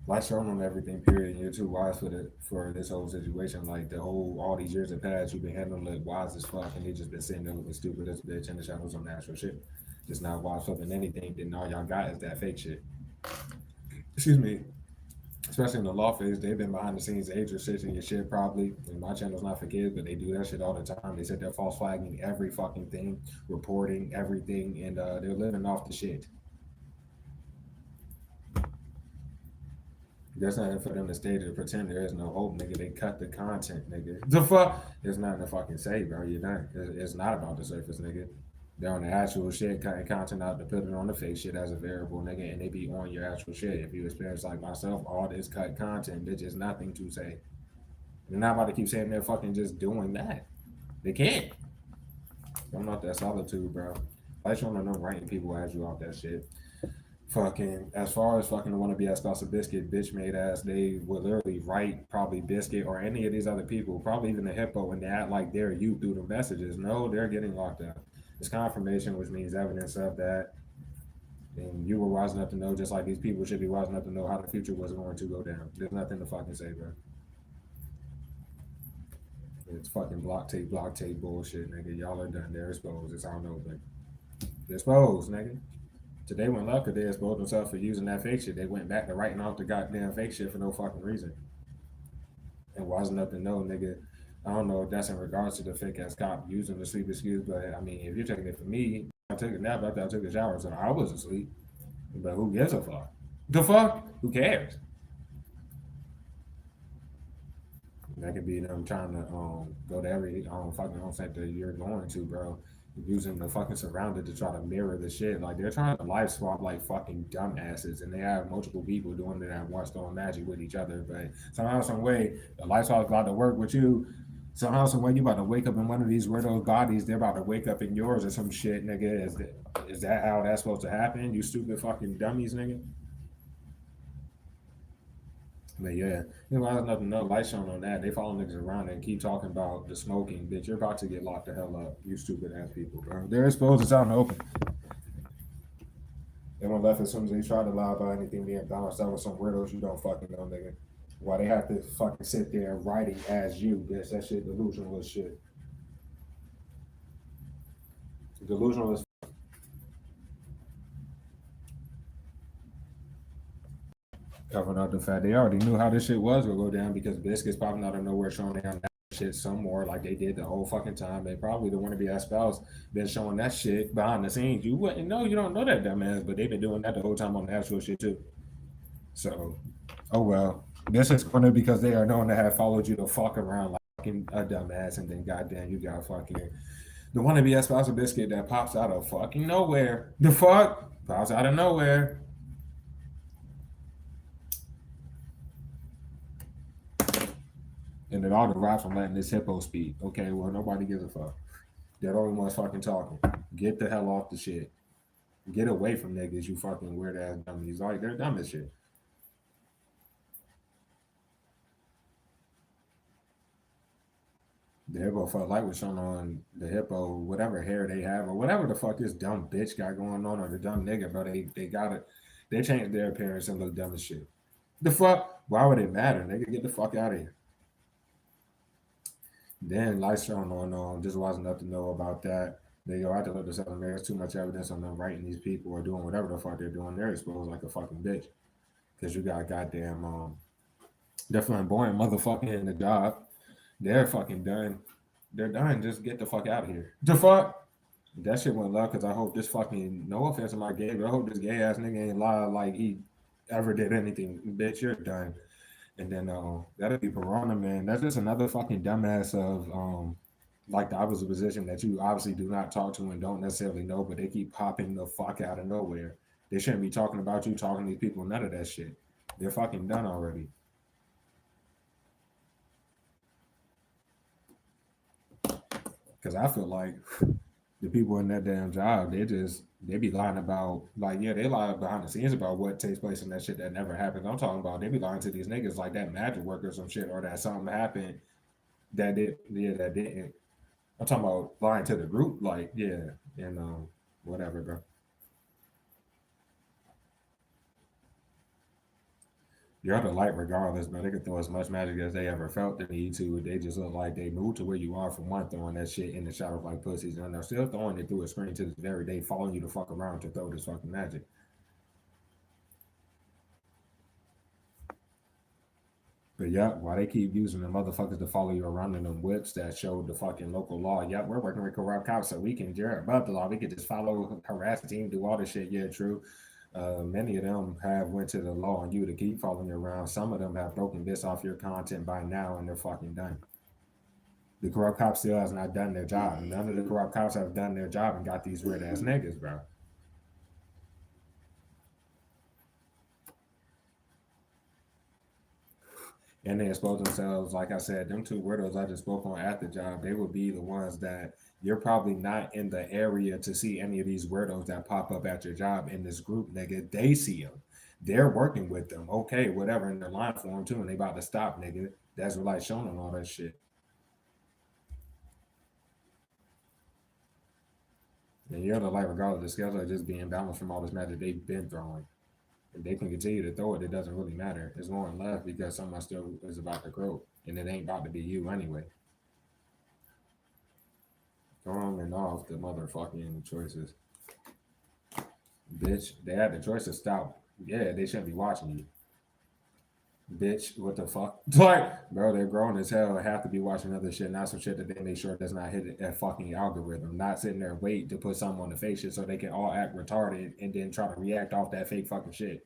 Light shown on everything, period. You're too wise for this whole situation. Like all these years have passed, you've been handling it wise as fuck, and you just been sitting there looking stupid as a bitch in the shadows on natural shit. Just not wise flipping anything. Then all y'all got is that fake shit. Excuse me. Especially in the law phase, they've been behind the scenes, age restricting your shit probably. And my channel's not for kids, but they do that shit all the time. They said they're false flagging every fucking thing, reporting everything, and they're living off the shit. There's nothing for them to stay to pretend there is no hope, nigga. They cut the content, nigga. The fuck? There's nothing to fucking say, bro. You're not. It's not about the surface, nigga. They're on the actual shit, cutting content out to put it on the fake shit as a variable, nigga, and they be on your actual shit. If you experience like myself, all this cut content, bitch, is nothing to say. They're not about to keep saying they're fucking just doing that. They can't. I'm not that solitude, bro. I just want to know writing people as you off that shit. Fucking, as far as fucking want to be as a biscuit, bitch made ass, they would literally write probably Biscuit or any of these other people, probably even the Hippo, and they act like they're you through the messages. No, they're getting locked up. It's confirmation, which means evidence of that. And you were wise enough to know, just like these people should be wise enough to know how the future was going to go down. There's nothing to fucking say, bro. It's fucking block tape bullshit, nigga. Y'all are done. They're exposed. It's all over. They're exposed, nigga. Today when left, cause they exposed themselves for using that fake shit. They went back to writing off the goddamn fake shit for no fucking reason. And wise enough to know, nigga. I don't know if that's in regards to the fake ass cop using the sleep excuse, but I mean, if you're taking it from me, I took a nap after I took a shower, so I was asleep. But who gives a fuck? The fuck? Who cares? That could be them trying to go to every fucking home center you're going to, bro. Using the fucking surrounded to try to mirror the shit. Like they're trying to life swap like fucking dumbasses, and they have multiple people doing it at once, throwing magic with each other. But somehow, some way, the life swap's about to work with you. Somehow, some way, you about to wake up in one of these weirdo bodies. They're about to wake up in yours or some shit, nigga. Is that how that's supposed to happen? You stupid fucking dummies, nigga. But yeah, you know, I have nothing, no light shown on that. They follow niggas around and keep talking about the smoking, bitch. You're about to get locked the hell up, you stupid ass people, bro. They're exposed. It's out in the open. They won't left as soon as they try to lie about anything being balanced out with some weirdos you don't fucking know, nigga. Why they have to fucking sit there writing as you, bitch? That shit delusional as shit. Delusional as covering up the fact they already knew how this shit was gonna go down because Biscuits popping out of nowhere showing down that shit some more like they did the whole fucking time. They probably don't want to be that spouse been showing that shit behind the scenes. You wouldn't know, you don't know that dumbass, but they've been doing that the whole time on the actual shit too. So, oh well. This is funny because they are known to have followed you the fuck around like fucking a dumbass, and then goddamn you got fucking the wannabe ass spouse of Biscuit that pops out of fucking nowhere. The fuck pops out of nowhere. And it all derives from letting this hippo speak. Okay, well, nobody gives a fuck. They're the only ones fucking talking. Get the hell off the shit. Get away from niggas, you fucking weird ass dummies. Like, they're dumb as shit. The hippo felt like was shown on the hippo, whatever hair they have, or whatever the fuck this dumb bitch got going on, or the dumb nigga, but they got it. They changed their appearance and look dumb as shit. The fuck? Why would it matter? Nigga, get the fuck out of here. Then lights shown on just wasn't enough to know about that. They go out to let the seven. There's too much evidence on them writing these people or doing whatever the fuck they're doing. They're exposed like a fucking bitch. Because you got goddamn they're flamboyant motherfucking in the job. They're fucking done. They're done. Just get the fuck out of here. The fuck? That shit went loud because I hope this fucking, no offense to my gay, but I hope this gay ass nigga ain't lie like he ever did anything. Bitch, you're done. And then that'll be Piranha, man. That's just another fucking dumbass of like the opposite position that you obviously do not talk to and don't necessarily know, but they keep popping the fuck out of nowhere. They shouldn't be talking about you, talking to these people, none of that shit. They're fucking done already. Because I feel like the people in that damn job, they be lying about, like, yeah, they lie behind the scenes about what takes place in that shit that never happens. I'm talking about they be lying to these niggas like that magic work or some shit, or that something happened that that didn't. I'm talking about lying to the group, like, yeah, and whatever, bro. You're under light regardless, but they can throw as much magic as they ever felt the need to. They just look like they moved to where you are from one throwing that shit in the shadows like pussies, and they're still throwing it through a screen to this very day, following you to fuck around to throw this fucking magic. But yeah, why they keep using the motherfuckers to follow you around in them whips that show the fucking local law. Yeah, we're working with corrupt cops, so we can Jared above the law. We could just follow, harass the team, do all this shit. Yeah, true. Many of them have went to the law on you to keep following you around. Some of them have broken this off your content by now, and they're fucking done. The corrupt cops still has not done their job. None of the corrupt cops have done their job and got these weird ass niggas, bro. And they expose themselves. Like I said, them two weirdos I just spoke on at the job, they would be the ones that you're probably not in the area to see any of these weirdos that pop up at your job in this group, nigga. They see them. They're working with them. Okay, whatever, in their line for them too, and they about to stop, nigga. That's what like showing on all that shit. And you're the like regardless, the scales are just being balanced from all this magic they've been throwing. If they can continue to throw it, it doesn't really matter. It's going left because someone still is about to grow, and it ain't about to be you anyway. On and off the motherfucking choices. Bitch, they had the choice to stop. Yeah, they shouldn't be watching you. Bitch, what the fuck? Like, bro, they're grown as hell and have to be watching other shit, not some shit that they make sure does not hit a fucking algorithm. Not sitting there waiting to put something on the fake shit so they can all act retarded and then try to react off that fake fucking shit.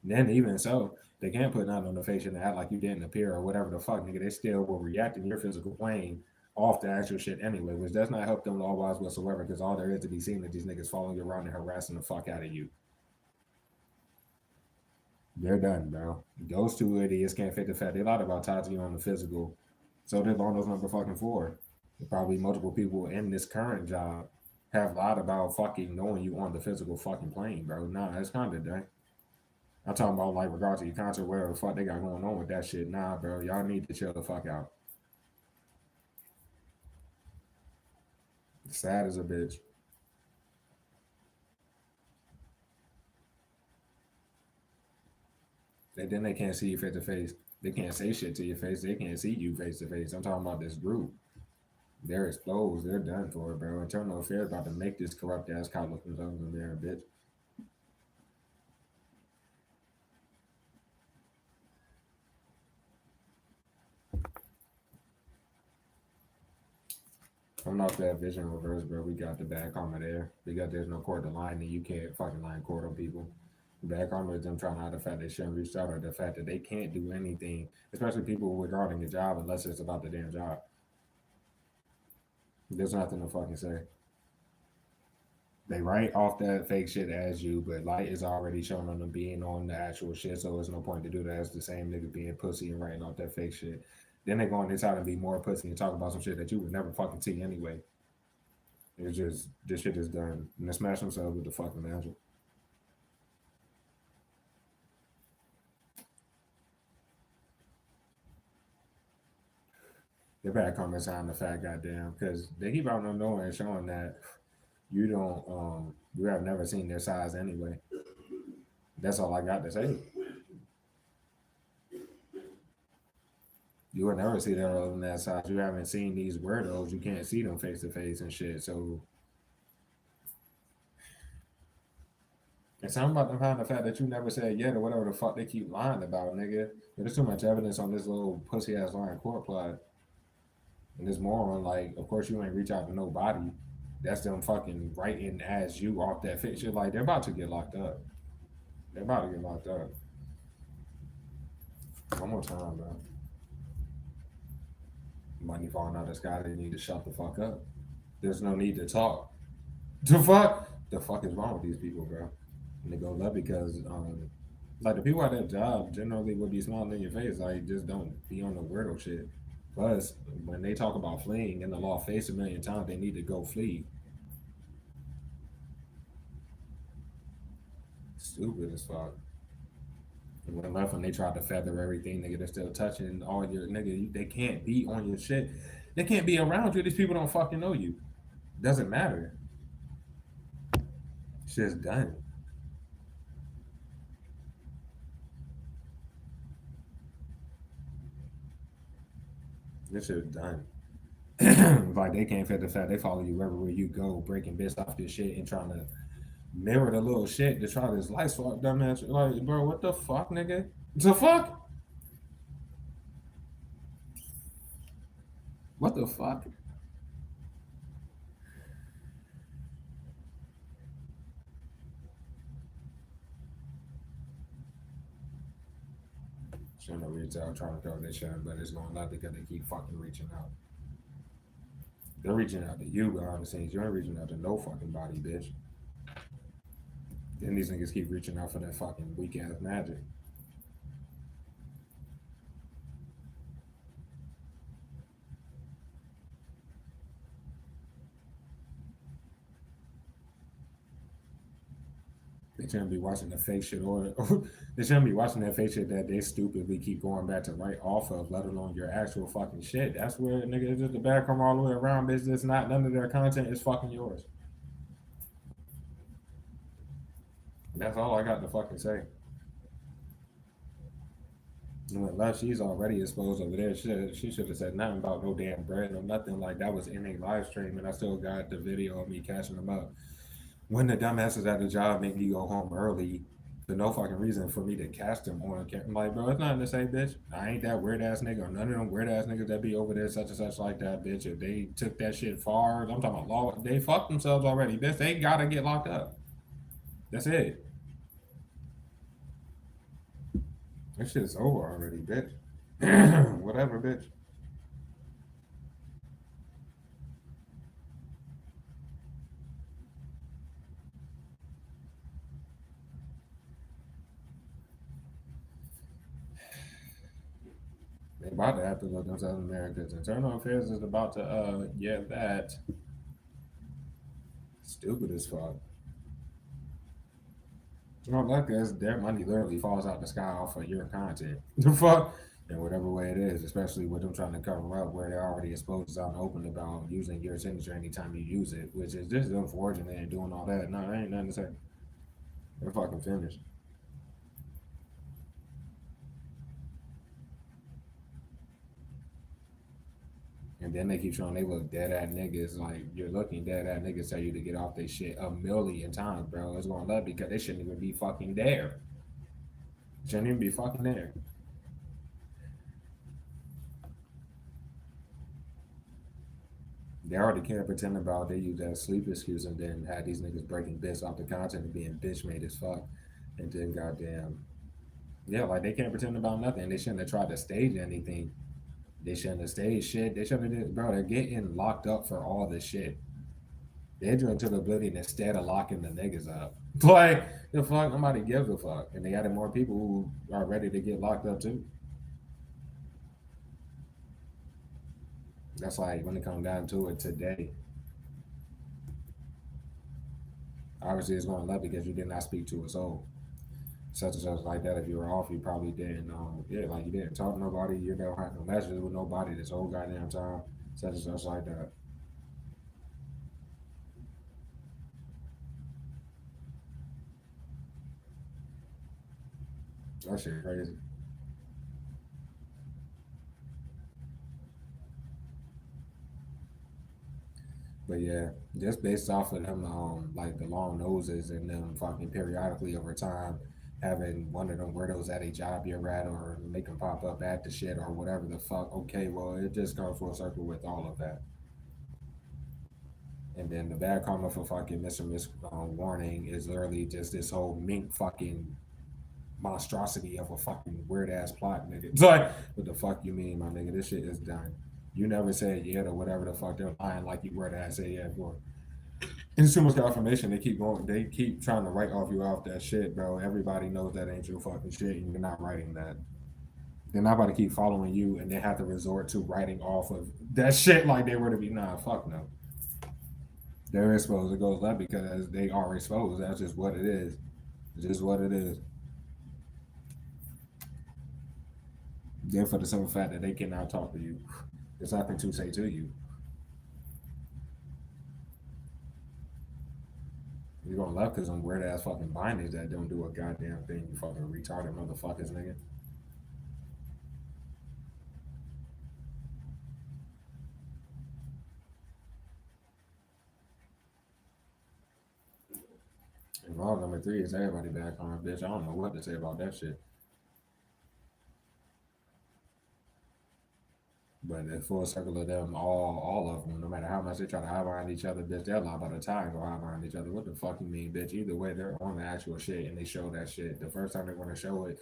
And then even so, they can't put nothing on the fake shit and act like you didn't appear or whatever the fuck, nigga. They still will react in your physical plane off the actual shit anyway, which does not help them law wise whatsoever because all there is to be seen is these niggas following you around and harassing the fuck out of you. They're done, bro. Those two idiots can't fit the fact they lied about Tati on the physical. So did on those number fucking 4. Probably multiple people in this current job have lied about fucking knowing you on the physical fucking plane, bro. Nah, it's kind of done. I'm talking about like regards to your concert, whatever the fuck they got going on with that shit. Nah, bro, y'all need to chill the fuck out. Sad as a bitch. And then they can't see you face to face. They can't say shit to your face. They can't see you face to face. I'm talking about this group. They're exposed. They're done for it, bro. Internal Affairs about to make this corrupt ass cop look themselves in there, bitch. Coming off that vision reverse, bro, we got the bad karma there. Because there's no court to line and you can't fucking line court on people. Bad karma is them trying to hide the fact they shouldn't reach out or the fact that they can't do anything, especially people regarding a job unless it's about the damn job. There's nothing to fucking say. They write off that fake shit as you, but light is already showing on them being on the actual shit, so there's no point to do that. It's the same nigga being pussy and writing off that fake shit. Then they go on this side and be more pussy and talk about some shit that you would never fucking see anyway. It's just, this shit is done. And they smash themselves with the fucking magic. The bad comments on the fact, goddamn, because they keep out on knowing and showing that you don't, you have never seen their size anyway. That's all I got to say. You will never see them other than that size. You haven't seen these weirdos. You can't see them face to face and shit. So it's something about the fact that you never said yet or whatever the fuck they keep lying about, nigga. There's too much evidence on this little pussy ass lying court plot. And this moron, like, of course you ain't reach out to nobody. That's them fucking writing as you off that fit shit. Like, they're about to get locked up. They're about to get locked up. One more time, bro. Money falling out of the sky, they need to shut the fuck up. There's no need to talk. The fuck is wrong with these people, bro? And they go love because like the people at that job generally would be smiling in your face, like just don't be on the weirdo shit. Plus, when they talk about fleeing in the law face a million times, they need to go flee. Stupid as fuck. And when left when they tried to feather everything, nigga, they're still touching all your nigga. They can't be on your shit. They can't be around you. These people don't fucking know you. Doesn't matter. Shit's done. This shit's done. Like they can't fit the fact they follow you everywhere you go, breaking bits off this shit and trying to mirror the little shit to try this light swap dumbass. Like, bro, what the fuck, nigga? The fuck? What the fuck? Shouldn't have reached out trying to throw this shit, but it's going left because they keep fucking reaching out. They're reaching out to you behind the scenes. You ain't reaching out to no fucking body, bitch. Then these niggas keep reaching out for that fucking weak ass magic. They shouldn't be watching the fake shit or they shouldn't be watching that fake shit that they stupidly keep going back to right off of, let alone your actual fucking shit. That's where nigga it's just the bad come all the way around. Bitch, it's not none of their content is fucking yours. That's all I got to fucking say. Unless she's already exposed over there, she should have said nothing about no damn bread or nothing. Like that was in a live stream, and I still got the video of me cashing them up. When the dumbasses at the job make me go home early for no fucking reason for me to cash them on camera. I'm like, bro, it's nothing to say, bitch. I ain't that weird ass nigga or none of them weird ass niggas that be over there such and such like that, bitch. If they took that shit far, I'm talking about law, they fucked themselves already, bitch. They gotta get locked up. That's it. That shit is over already, bitch. Whatever, bitch. They about to have to look themselves in the mirror because internal affairs is about to get that stupid as fuck. Well, that because their money literally falls out the sky off of your content. The fuck? In whatever way it is, especially with them trying to cover up where they're already exposed out and open about using your signature anytime you use it, which is just unfortunate and doing all that. No, there ain't nothing to say. They're fucking finished. And then they keep showing they look dead at niggas like you're looking dead at niggas tell you to get off their shit a million times, bro. It's going to love because they shouldn't even be fucking there. Shouldn't even be fucking there. They already can't pretend about they use that sleep excuse and then had these niggas breaking bits off the content and being bitch made as fuck. And then goddamn, yeah, like they can't pretend about nothing. They shouldn't have tried to stage anything. They shouldn't have staged shit. They shouldn't have did, bro. They're getting locked up for all this shit. They drove to the oblivion instead of locking the niggas up. Like the fuck, nobody gives a fuck. And they added more people who are ready to get locked up too. That's like when it comes down to it today. Obviously, it's going to love because you did not speak to a soul. Such and such like that. If you were off, you probably didn't. Yeah, like you didn't talk to nobody. You never had no messages with nobody this whole goddamn time. Such and such like that. That shit crazy. But yeah, just based off of them, like the long noses and them fucking periodically over time having one of them weirdos at a job you're at or make them pop up at the shit or whatever the fuck. Okay, well, it just goes full circle with all of that. And then the bad karma for fucking Mr. Miss Warning is literally just this whole mink fucking monstrosity of a fucking weird ass plot, nigga. It's like, what the fuck you mean, my nigga? This shit is done. You never said yeah or whatever the fuck they're lying like you were to have said yeah for. It's too much confirmation. They keep going. They keep trying to write off you off that shit, bro. Everybody knows that ain't your fucking shit, and you're not writing that. They're not about to keep following you, and they have to resort to writing off of that shit like they were to be. Nah, fuck no. They're exposed. It goes left because they are exposed. That's just what it is. It's just what it is. Then for the simple fact that they cannot talk to you, there's nothing to say to you. You're going left because I'm weird ass fucking bindings that don't do a goddamn thing. You fucking retarded motherfuckers, nigga. And law number three is everybody back on, bitch. I don't know what to say about that shit. But the full circle of them, all of them, no matter how much they try to hide behind each other, bitch, they'll lie by the time go hide behind each other. What the fuck you mean, bitch? Either way, they're on the actual shit and they show that shit. The first time they're gonna show it,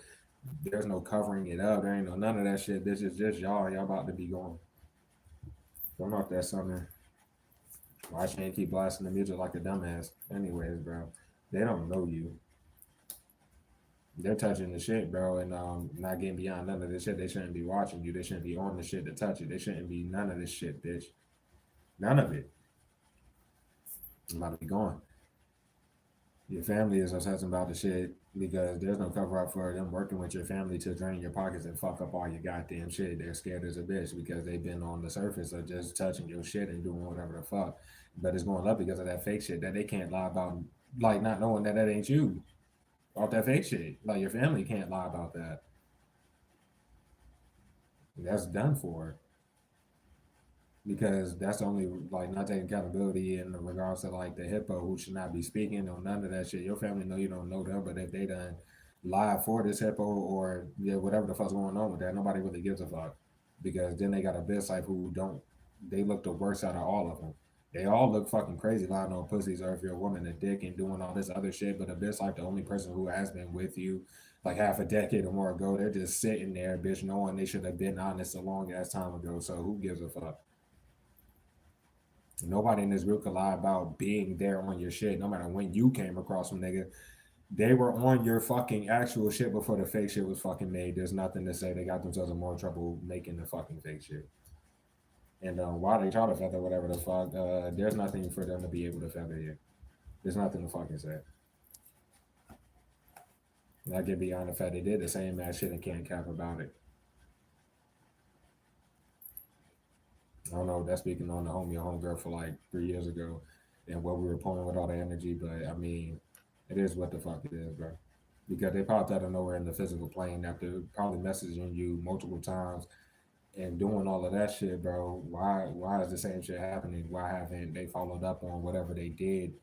there's no covering it up. There ain't no none of that shit. This is just y'all. Y'all about to be going. Come off that something. Why she ain't keep blasting the music like a dumbass? Anyways, bro, they don't know you. They're touching the shit, bro, and not getting beyond none of this shit. They shouldn't be watching you. They shouldn't be on the shit to touch it. They shouldn't be none of this shit, bitch. None of it. I'm about to be gone. Your family is obsessing about the shit because there's no cover up for them working with your family to drain your pockets and fuck up all your goddamn shit. They're scared as a bitch because they've been on the surface of just touching your shit and doing whatever the fuck. But it's going up because of that fake shit that they can't lie about, like not knowing that that ain't you. off that fake shit. Like your family can't lie about that. That's done for because that's only like not taking accountability in regards to like the hippo who should not be speaking or none of that shit. Your family know you don't know them, but if they done lied for this hippo or yeah, whatever the fuck's going on with that, nobody really gives a fuck because then they got a bitch like who don't they look the worst out of all of them. They all look fucking crazy lying on pussies or if you're a woman a dick and doing all this other shit, but a bitch like the only person who has been with you like half a decade or more ago, they're just sitting there, bitch, knowing they should have been honest a long ass time ago. So who gives a fuck? Nobody in this group could lie about being there on your shit, no matter when you came across them, nigga. They were on your fucking actual shit before the fake shit was fucking made. There's nothing to say they got themselves in more trouble making the fucking fake shit. And why they try to feather whatever the fuck, there's nothing for them to be able to feather you. There's nothing to fucking say. And I get beyond the fact they did the same ass shit and can't cap about it. I don't know, that's speaking on the homie or homegirl for like 3 years ago and what we were pulling with all the energy, but I mean, it is what the fuck it is, bro. Because they popped out of nowhere in the physical plane after probably messaging you multiple times and doing all of that shit, bro. Why is the same shit happening? Why haven't they followed up on whatever they did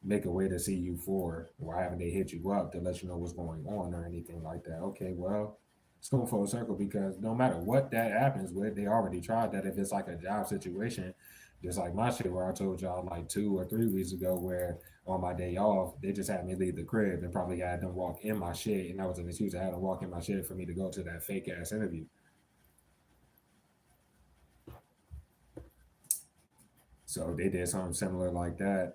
make a way to see you for? Why haven't they hit you up to let you know what's going on or anything like that? Okay, well, it's going full circle because no matter what that happens with, they already tried that. If it's like a job situation, just like my shit where I told y'all like 2 or 3 weeks ago, where on my day off, they just had me leave the crib and probably had them walk in my shit, and that was an excuse. I had to walk in my shit for me to go to that fake ass interview. So they did something similar like that.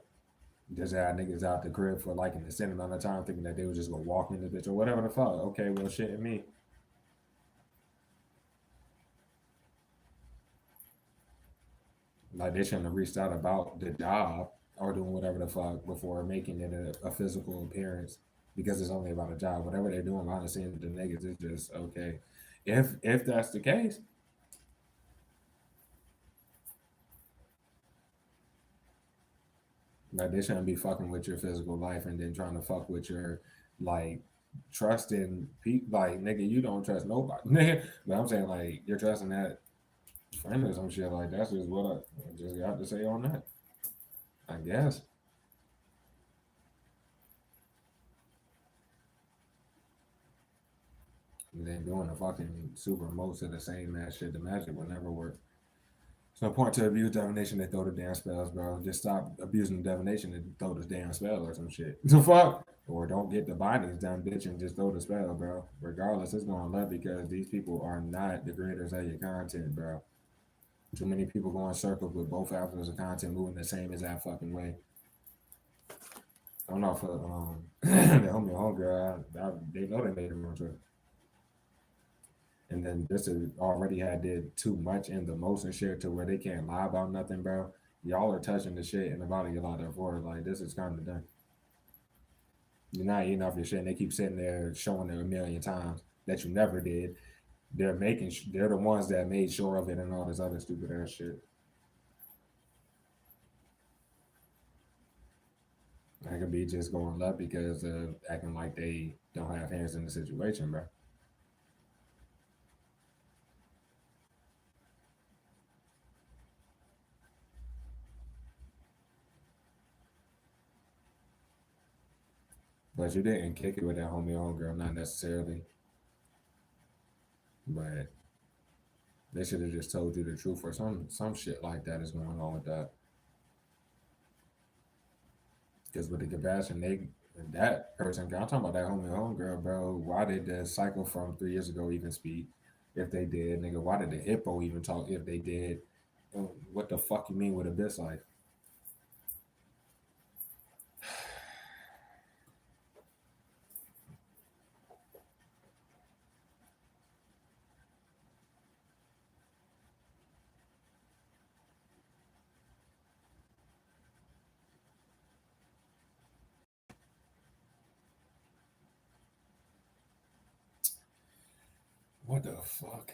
Just had niggas out the crib for like an extended amount of time, thinking that they was just gonna walk in the bitch or whatever the fuck. Okay, well, shit, at me. Like they shouldn't have reached out about the job or doing whatever the fuck before making it a physical appearance because it's only about a job. Whatever they're doing behind the scenes with the niggas is just okay. If that's the case, like they shouldn't be fucking with your physical life and then trying to fuck with your like trust in people. Like nigga, you don't trust nobody, nigga. But I'm saying like you're trusting that friend or some shit like that's just what I just got to say on that. I guess. And then doing the fucking super most of the same ass shit, the magic will never work. So point to abuse divination, they throw the damn spells, bro. Just stop abusing divination and throw the damn spell or some shit. The fuck? Or don't get the bindings done, bitch, and just throw the spell, bro. Regardless, it's going left because these people are not the creators of your content, bro. Too many people going circles with both avenues of content moving the same exact fucking way. I don't know if the homie or homegirl, they know they made the wrong choice. And then this is already had did too much in the most and shit to where they can't lie about nothing, bro. Y'all are touching the shit and about to get out there for it. Like this is kind of done. You're not eating off your shit, and they keep sitting there showing it a million times that you never did. They're the ones that made sure of it and all this other stupid ass shit. That could be just going left because of acting like they don't have hands in the situation, bro. But you didn't kick it with that homie or homegirl, not necessarily. But they should have just told you the truth or some shit like that is going on with that. Because with the compassion, that person, I'm talking about that homie or homegirl, bro. Why did the cycle from 3 years ago even speak? If they did, nigga, why did the hippo even talk if they did? And what the fuck you mean with a bitch life? What the fuck?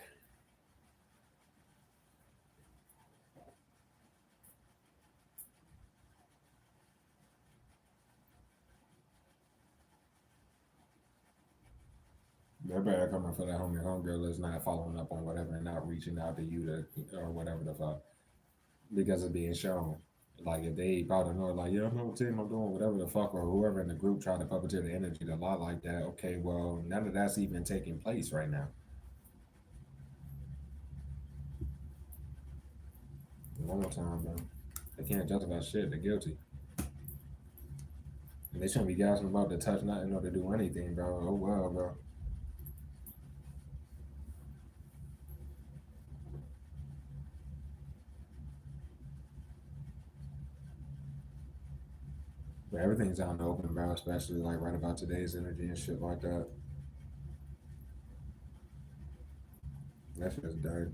They're better coming for that homegirl is not following up on whatever and not reaching out to you to or whatever the fuck because of being shown. Like if they probably know, like, yeah, I'm not team, I'm doing whatever the fuck, or whoever in the group trying to puppeteer the energy to lie like that. Okay, well, none of that's even taking place right now. One more time, bro. They can't justify shit. They're guilty, and they shouldn't be gassing about to touch nothing or to do anything, bro. Oh well, bro. But everything's out in the open, bro. Especially like right about today's energy and shit like that. That shit's dirt.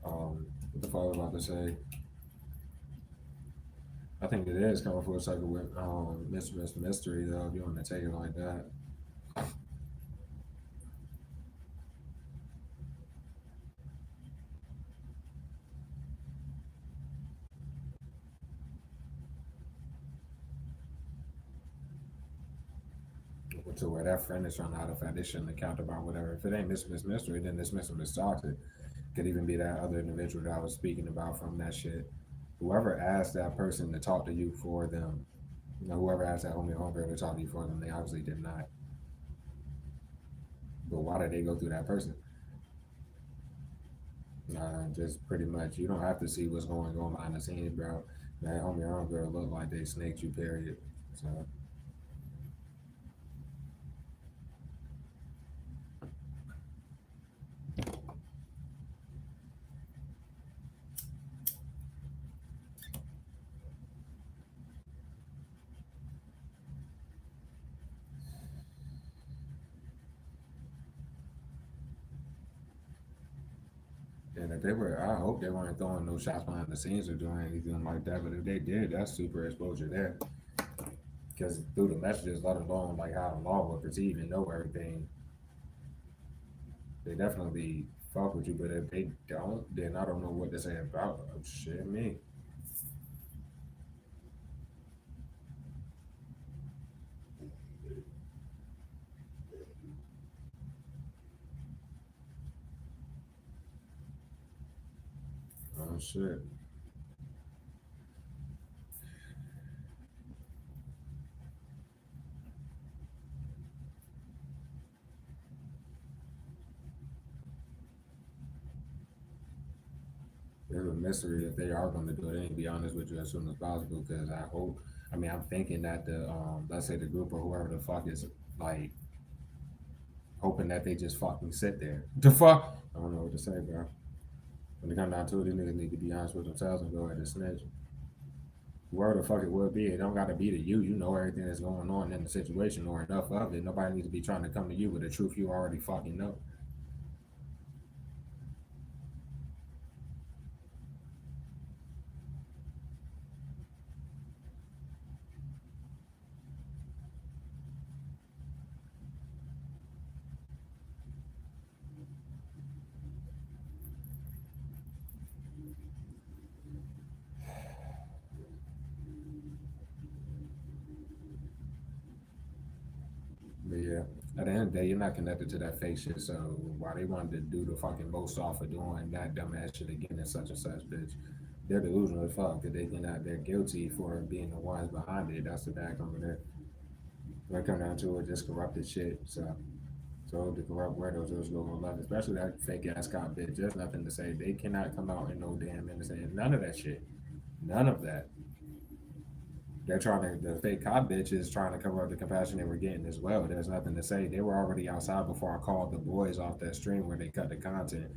What the fuck I was about to say? I think it is coming full circle with Miss Mystery though. If you want to take it like that, to where that friend is trying to hide the fact they shouldn't account about whatever. If it ain't Miss Mystery, then this Miss Toxic could even be that other individual that I was speaking about from that shit. Whoever asked that person to talk to you for them, you know, whoever asked that homegirl to talk to you for them, they obviously did not. But why did they go through that person? Just pretty much, you don't have to see what's going on behind the scenes, bro. That homegirl looked like they snaked you, period. So and if they were, I hope they weren't throwing no shots behind the scenes or doing anything like that. But if they did, that's super exposure there. Because through the messages, let alone like how the law workers even know everything, they definitely fuck with you. But if they don't, then I don't know what to say about them. Shit, me. Oh shit. There's a mystery if they are going to do it. And be honest with you as soon as possible, because I hope. I mean, I'm thinking that the let's say the group or whoever the fuck is like hoping that they just fucking sit there. The fuck? I don't know what to say, bro. When it comes down to it, these niggas need to be honest with themselves and go ahead and snitch. Whoever the fuck it will be, it don't got to be to you. You know everything that's going on in the situation or enough of it. Nobody needs to be trying to come to you with the truth you already fucking know. But yeah, at the end of the day, you're not connected to that fake shit. So why they wanted to do the fucking most off of doing that dumbass shit again and such, bitch, they're delusional as fuck that they think that they're guilty for being the ones behind it. That's the back over there. When it come down to it, just corrupted shit. So the corrupt weirdos just go on love, especially that fake ass cop bitch. There's nothing to say. They cannot come out in no damn innocent. None of that shit. None of that. They're trying to, the fake cop bitch is trying to cover up the compassion they were getting as well. There's nothing to say. They were already outside before I called the boys off that stream where they cut the content.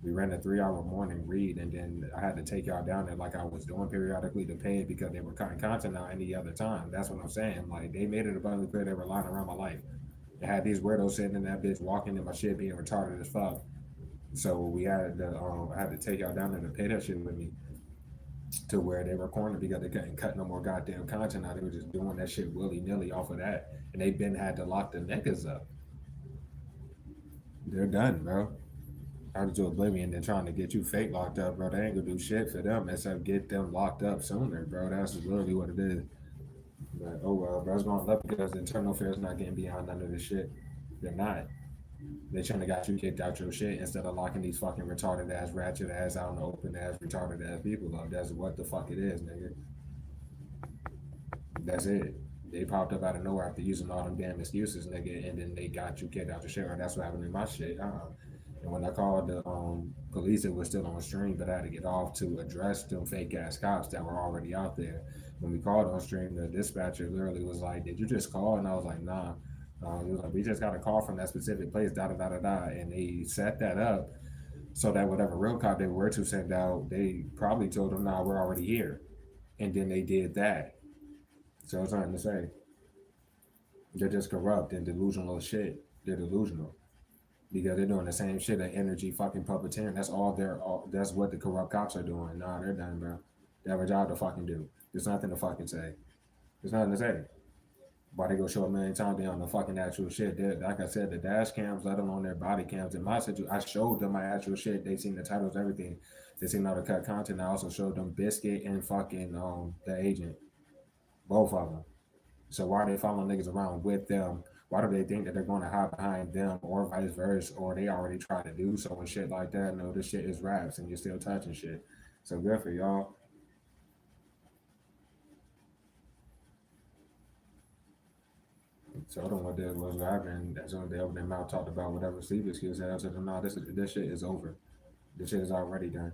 We ran a 3 hour morning read, and then I had to take y'all down there like I was doing periodically to pay it because they were cutting content out any other time. That's what I'm saying. Like, they made it abundantly clear they were lying around my life. They had these weirdos sitting in that bitch walking in my shit being retarded as fuck. So we had to, I had to take y'all down there to pay that shit with me to where they were cornered because they couldn't cut no more goddamn content out. They were just doing that shit willy nilly off of that, and they been had to lock the niggas up. They're done, bro. Out to oblivion, they're trying to get you fake locked up, bro. They ain't gonna do shit for them except get them locked up sooner, bro. That's literally what it is. But oh well, bro, it's going up because the internal affairs not getting behind none of this shit. They're not. They shouldn't have got you kicked out your shit instead of locking these fucking retarded ass, ratchet ass, out in the open ass, retarded ass people up. That's what the fuck it is, nigga. That's it. They popped up out of nowhere after using all them damn excuses, nigga, and then they got you kicked out your shit. Or that's what happened in my shit. And when I called the police, it was still on stream, but I had to get off to address them fake ass cops that were already out there. When we called on stream, the dispatcher literally was like, "Did you just call?" And I was like, "Nah." He was like, "We just got a call from that specific place, da da da da da," and they set that up so that whatever real cop they were to send out, they probably told them, "Nah, we're already here," and then they did that. So it's nothing to say. They're just corrupt and delusional as shit. They're delusional because they're doing the same shit at energy fucking puppeteering. That's all they're. That's what the corrupt cops are doing. Nah, they're done, bro. They have a job to fucking do. There's nothing to fucking say. There's nothing to say. Why they go show a million times they on the fucking actual shit? Like I said, the dash cams, let alone their body cams. In my situation, I showed them my actual shit. They seen the titles, everything. They seen how to cut content. I also showed them Biscuit and fucking the agent, both of them. So why are they following niggas around with them? Why do they think that they're going to hide behind them or vice versa? Or they already tried to do so and shit like that? No, this shit is raps and you're still touching shit. So good for y'all. Told them what that was happening. As soon as they opened their mouth, talked about whatever sleep excuse they had. I said, "No, this shit is over. This shit is already done."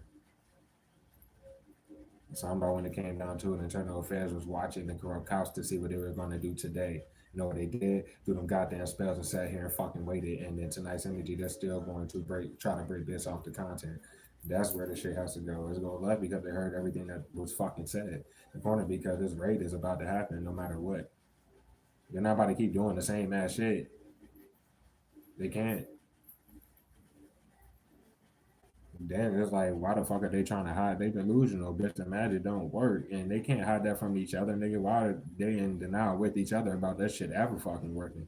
So I'm about when it came down to it, internal affairs was watching the corrupt cops to see what they were going to do today. You know what they did? Threw them goddamn spells and sat here and fucking waited. And then tonight's energy, they're still going to try to break this off the content. That's where the shit has to go. It's going left because they heard everything that was fucking said. The corner because this raid is about to happen no matter what. They're not about to keep doing the same ass shit. They can't. Then it's like, why the fuck are they trying to hide? They delusional, bitch. The magic don't work, and they can't hide that from each other, nigga. Why are they in denial with each other about that shit ever fucking working?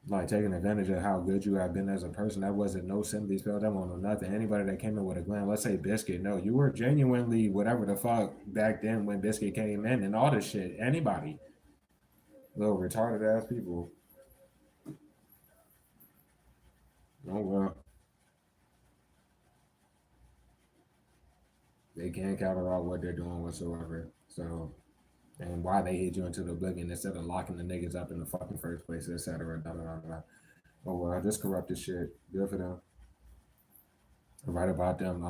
Like taking advantage of how good you have been as a person. That wasn't no sympathy spell. That wasn't no nothing. Anybody that came in with a glam, let's say Biscuit, no, you were genuinely whatever the fuck back then when Biscuit came in and all this shit. Anybody, little retarded ass people. Oh well. They can't counter out what they're doing whatsoever. So, and why they hit you into the oblivion instead of locking the niggas up in the fucking first place, etc. Da, da, da, da. Oh well, this corrupted shit. Good for them. Right about them.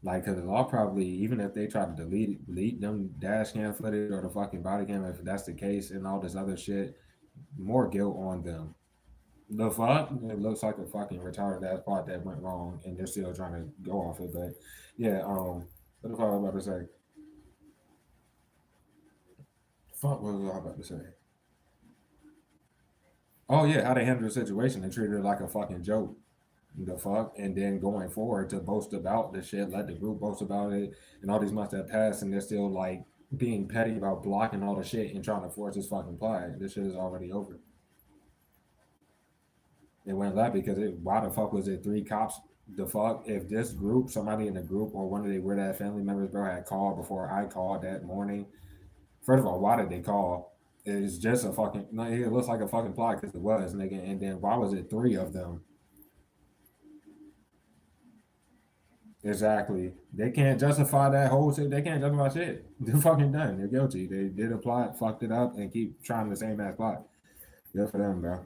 Like, cause I'll probably even if they try to delete them dash cam footage or the fucking body cam, if that's the case, and all this other shit, more guilt on them. The fuck? It looks like a fucking retarded ass part that went wrong, and they're still trying to go off it. But yeah, what the fuck I was about to say? Fuck, what was I about to say? Oh yeah, how they handled the situation. They treated it like a fucking joke. The fuck, and then going forward to boast about the shit, let the group boast about it, and all these months that passed, and they're still like being petty about blocking all the shit and trying to force this fucking play. This shit is already over. It went left because why the fuck was it three cops? The fuck if this group, somebody in the group or one of the weird ass family members, bro, had called before I called that morning. First of all, why did they call? It's just a fucking. No, it looks like a fucking plot because it was, nigga. And then why was it three of them? Exactly. They can't justify that whole shit. They can't justify shit. They're fucking done. They're guilty. They did a plot, fucked it up, and keep trying the same ass plot. Good for them, bro.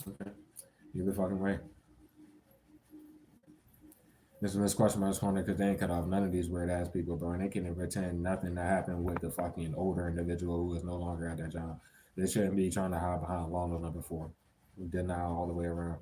Okay. Either fucking way. This is this question marks corner because they ain't cut off none of these weird ass people, bro. And they can pretend nothing that happened with the fucking older individual who is no longer at that job. They shouldn't be trying to hide behind law number four. Denial all the way around.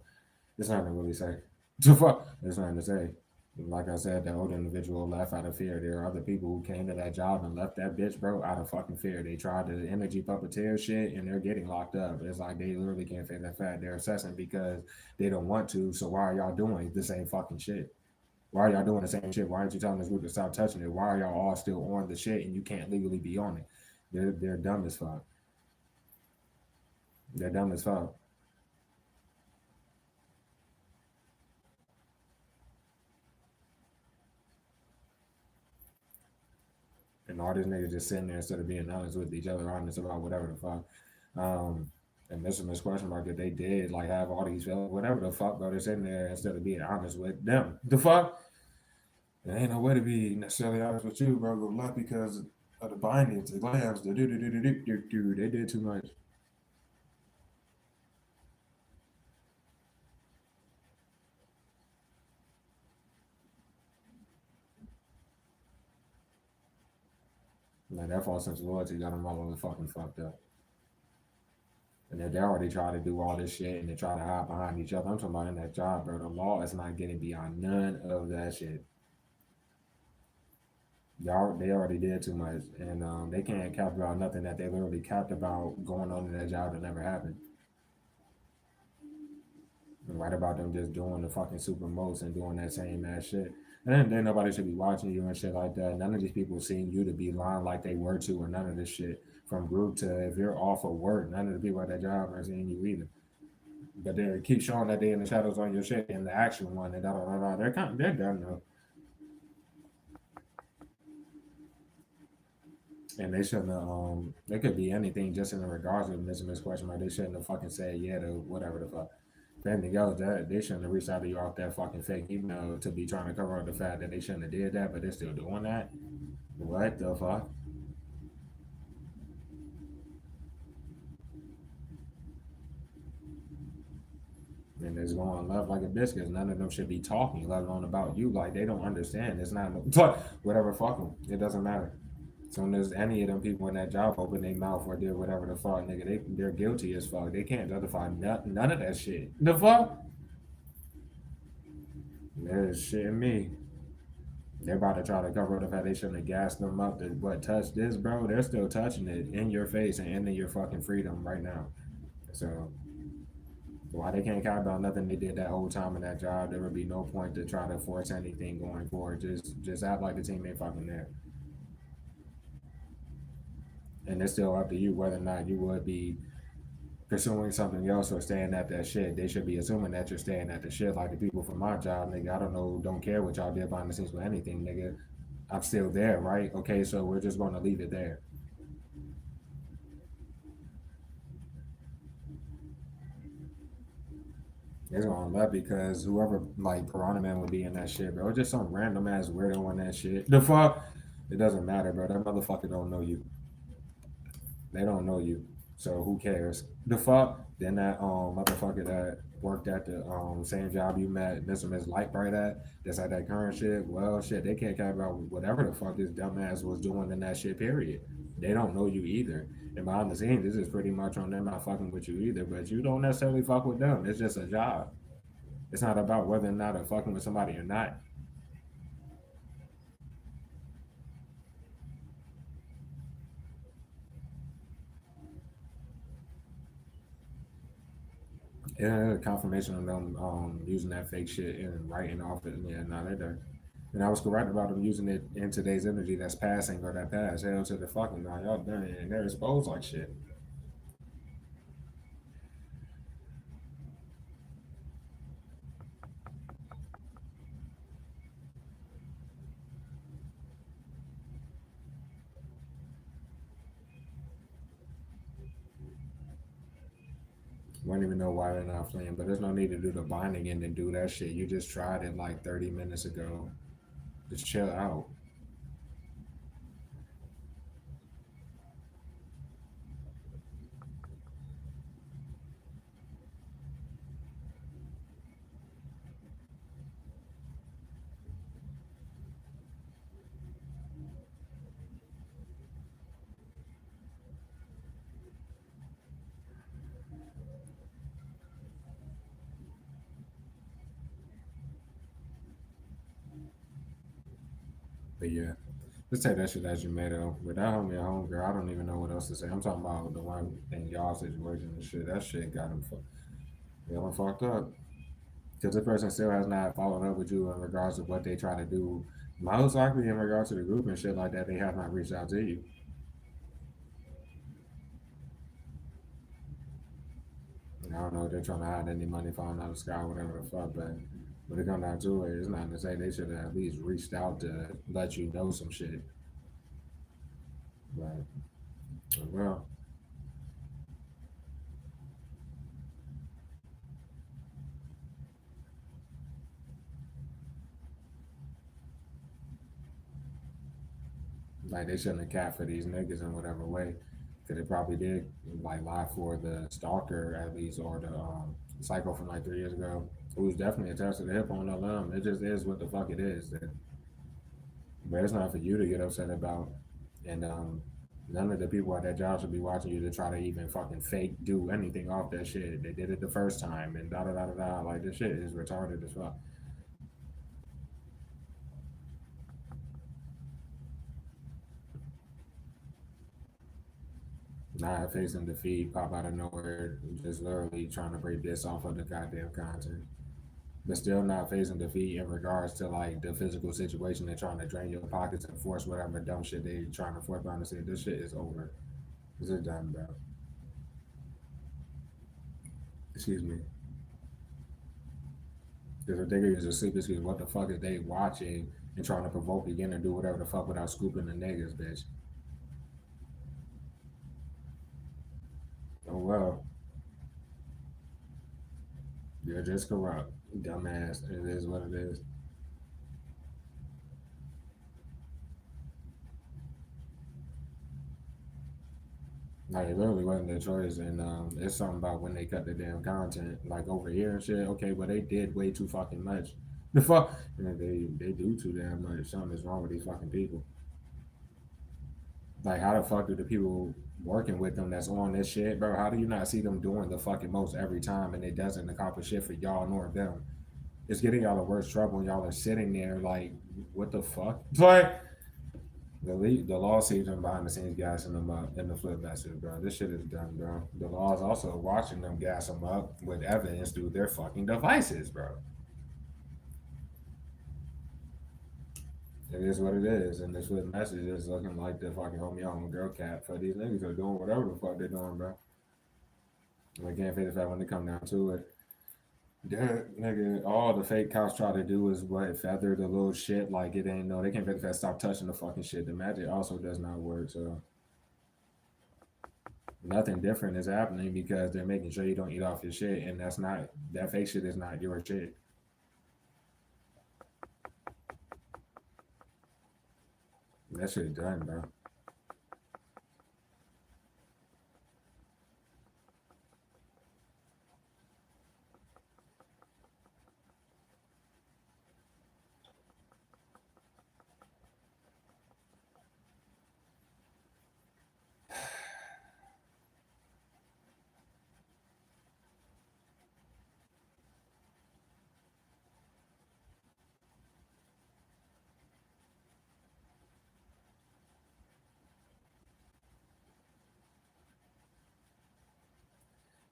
It's nothing to really say. There's nothing to say. Like I said, that older individual left out of fear. There are other people who came to that job and left that bitch, bro, out of fucking fear. They tried the energy puppeteer shit and they're getting locked up. It's like they literally can't face that fact. They're assessing because they don't want to. So why are y'all doing the same fucking shit? Why are y'all doing the same shit? Why aren't you telling this group to stop touching it? Why are y'all all still on the shit and you can't legally be on it? They're dumb as fuck. They're dumb as fuck. And all these niggas just sitting there instead of being honest with each other, honest about whatever the fuck. And Mr. Question Mark, that they did like have all these feelings, whatever the fuck, bro, they're sitting there instead of being honest with them. The fuck? There ain't no way to be necessarily honest with you, bro. Good luck because of the bindings, the glands, the do. They did too much. Like that false sense of loyalty got them all fucking fucked up. And they already try to do all this shit and they try to hide behind each other. I'm talking about in that job, bro. The law is not getting beyond none of that shit. They already did too much, and they can't cap about nothing that they literally capped about going on in that job that never happened. And right about them just doing the fucking super most and doing that same ass shit. And then nobody should be watching you and shit like that. None of these people seeing you to be lying like they were to, or none of this shit. From group to if you're off of work, none of the people at that job are seeing you either. But they keep showing that they in the shadows on your shit in the action one and they're done though. And they shouldn't have, it could be anything just in regards to Miss Question Mark. They shouldn't have fucking said yeah to whatever the fuck. If anything else, that they shouldn't have reached out to you off that fucking fake email to be trying to cover up the fact that they shouldn't have did that, but they're still doing that. What the fuck? And it's going left like a biscuit. None of them should be talking, let alone about you. Like they don't understand. It's not whatever. Fuck them. It doesn't matter. As soon as any of them people in that job open their mouth or did whatever the fuck, nigga, they're guilty as fuck. They can't justify none of that shit. The fuck? There's shit in me. They're about to try to cover up the fact they shouldn't have gassed them up to touch this, bro. They're still touching it in your face and ending your fucking freedom right now. So why they can't count about nothing they did that whole time in that job, there would be no point to try to force anything going forward. Just act like the team ain't fucking there. And it's still up to you whether or not you would be pursuing something else or staying at that shit. They should be assuming that you're staying at the shit. Like the people from my job, nigga, I don't care what y'all did behind the scenes with anything, nigga. I'm still there, right? Okay, so we're just going to leave it there. It's going left because whoever like Piranha Man would be in that shit, bro. Just some random ass weirdo in that shit. The fuck? It doesn't matter, bro. That motherfucker don't know you. They don't know you. So who cares? The fuck? Then that motherfucker that worked at the same job you met Mr. Miss Lightbright at, that's at that current shit. Well shit, they can't care about whatever the fuck this dumbass was doing in that shit, period. They don't know you either. And behind the scenes, this is pretty much on them not fucking with you either. But you don't necessarily fuck with them. It's just a job. It's not about whether or not I'm fucking with somebody or not. Yeah, confirmation of them using that fake shit and writing off it. Yeah, no, they're done. And I was correct about them using it in today's energy that's passing or that passed. Hell to the fucking now, y'all done it and they're exposed like shit. Wouldn't even know why they're not playing, but there's no need to do the binding and then do that shit. You just tried it like 30 minutes ago. Just chill out. But yeah, just take that shit as you made it. With that homie at home, girl, I don't even know what else to say. I'm talking about the one in y'all situation and shit. That shit got him feeling fucked up. Because this person still has not followed up with you in regards to what they try to do. Most likely in regards to the group and shit like that, they have not reached out to you. And I don't know if they're trying to hide any money falling out of the sky, whatever the fuck, but when it comes down to it, it's not to say they should have at least reached out to let you know some shit. Right. Well, like they shouldn't have capped for these niggas in whatever way. Cause they probably did like lie for the stalker at least or the psycho from like 3 years ago, who's definitely attached to the hip on the limb. It just is what the fuck it is. But it's not for you to get upset about. And none of the people at that job should be watching you to try to even fucking fake do anything off that shit. They did it the first time and da da da da da. Like this shit is retarded as fuck. Not facing defeat, pop out of nowhere, just literally trying to break this off of the goddamn content. But still not facing defeat in regards to like the physical situation and trying to drain your pockets and force whatever dumb shit they trying to force down to say. This shit is over. This is done, bro. Excuse me. Because if they could use a sleep excuse, what the fuck is they watching and trying to provoke again and do whatever the fuck without scooping the niggas, bitch? Oh well, you're just corrupt, dumbass. It is what it is. Like it literally wasn't their choice, and it's something about when they cut the damn content, like over here and shit. Okay, but they did way too fucking much. The fuck, and they do too damn much. Something is wrong with these fucking people. Like, how the fuck do the people working with them that's on this shit, bro? How do you not see them doing the fucking most every time, and it doesn't accomplish shit for y'all nor them? It's getting y'all the worst trouble, and y'all are sitting there like, what the fuck? Like the law sees them behind the scenes gassing them up in the flip message, bro. This shit is done, bro. The law is also watching them gas them up with evidence through their fucking devices, bro. It is what it is, and this flip message is looking like the fucking homie on girl cat for these niggas are doing whatever the fuck they're doing, bro. I can't figure the fact when they come down to it. That nigga, all the fake cops try to do is what feather the little shit like it ain't no. They can't figure the fact stop touching the fucking shit. The magic also does not work, so nothing different is happening because they're making sure you don't eat off your shit, and that's not that fake shit is not your shit. That shit done, bro.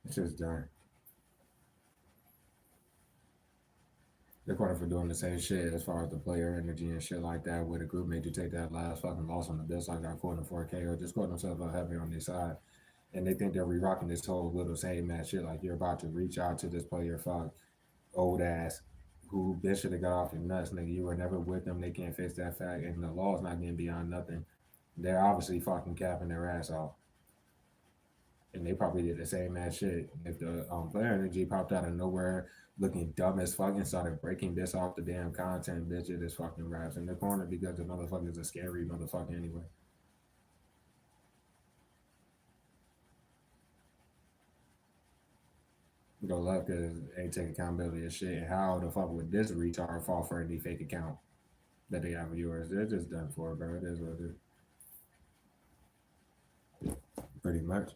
It's just done. They're calling for doing the same shit as far as the player energy and shit like that. Where the group made you take that last fucking loss on the Bills, like got caught in 4K or just caught themselves out heavy on their side. And they think they're re-rocking this whole little same match shit. Like you're about to reach out to this player, fuck old ass, who bitch should have got off your nuts, nigga. You were never with them. They can't face that fact, and the law's not getting beyond nothing. They're obviously fucking capping their ass off, and they probably did the same ass shit. If the player energy popped out of nowhere, looking dumb as fuck, and started breaking this off the damn content, bitch, it is fucking raps in the corner because the motherfucker's a scary motherfucker anyway. Go left because ain't take accountability of shit. And how the fuck would this retard fall for any fake account that they have of yours? They're just done for, bro. It is what it is. Pretty much.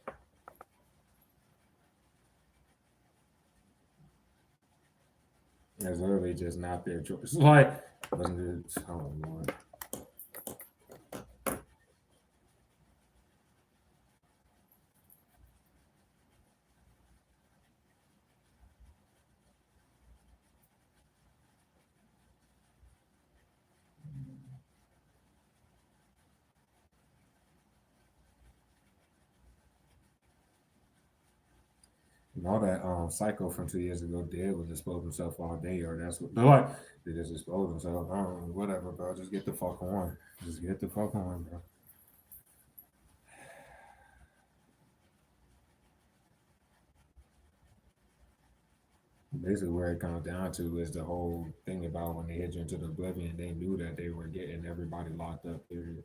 It's literally just not their choice. Like, wasn't it? Oh, Lord. And all that psycho from 2 years ago did was expose himself all day, or that's what they're like. They just expose themselves. I don't know, whatever, bro. Just get the fuck on. Just get the fuck on, bro. Basically, where it comes down to is the whole thing about when they hit you into the oblivion, they knew that they were getting everybody locked up, period.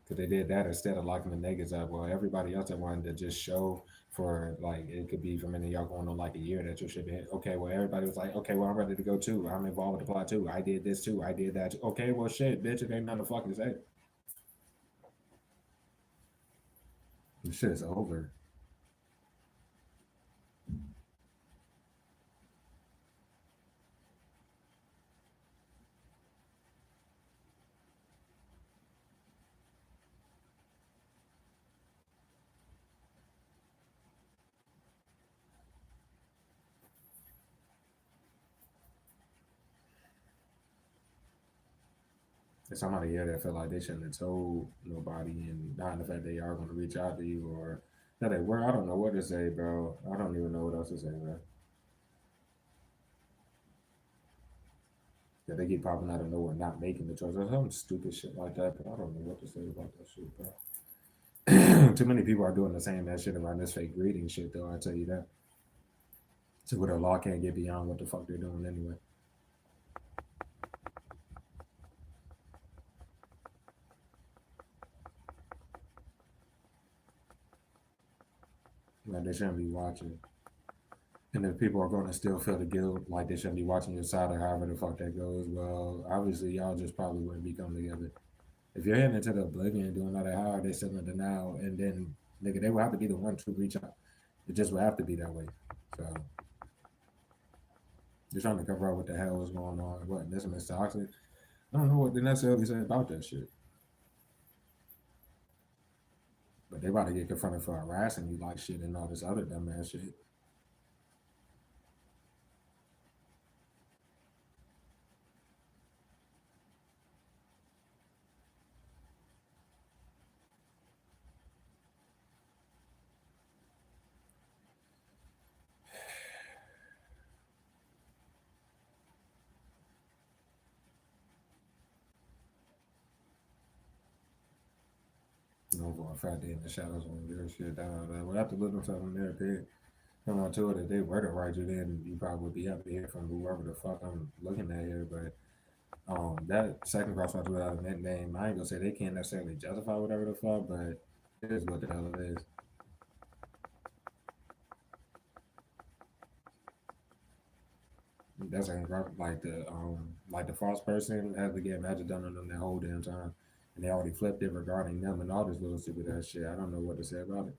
Because they did that instead of locking the niggas up. Well, everybody else that wanted to just show for like it could be for many of y'all going on like a year that you should be okay. Well, everybody was like, okay, well, I'm ready to go too. I'm involved with the plot too. I did this too. I did that. Too. Okay, well, shit, bitch, it ain't nothing to fucking say. This shit's over. There's somebody here that feel like they shouldn't have told nobody, and not the fact they are going to reach out to you or that they were. I don't know what to say, bro. I don't even know what else to say, bro. Yeah, they keep popping out of nowhere, not making the choice or some stupid shit like that. But I don't know what to say about that shit, bro. Too many people are doing the same that shit around this fake reading shit, though. I tell you that. So where the law can't get beyond what the fuck they're doing anyway. Like they shouldn't be watching. And if people are going to still feel the guilt, like they shouldn't be watching your side or however the fuck that goes, well, obviously y'all just probably wouldn't be coming together. If you're heading into the oblivion doing all that, how are they still in denial? And then, nigga, they will have to be the one to reach out. It just will have to be that way. So, they're trying to cover up what the hell is going on. What, this is toxic? I don't know what they necessarily say about that shit. But they about to get confronted for harassing you like shit and all this other dumbass shit. You know, for a fact they in the shadows on their shit down there. We have to look themselves in there. If they come on to it, if they were to write you, then you probably would be happy to hear from whoever the fuck I'm looking at here. But that second crosswalk without a nickname, I ain't gonna say they can't necessarily justify whatever the fuck, but it is what the hell it is. That's like the false person has to get magic done on them that whole damn time, and they already flipped it regarding them and all this little stupid ass shit. I don't know what to say about it.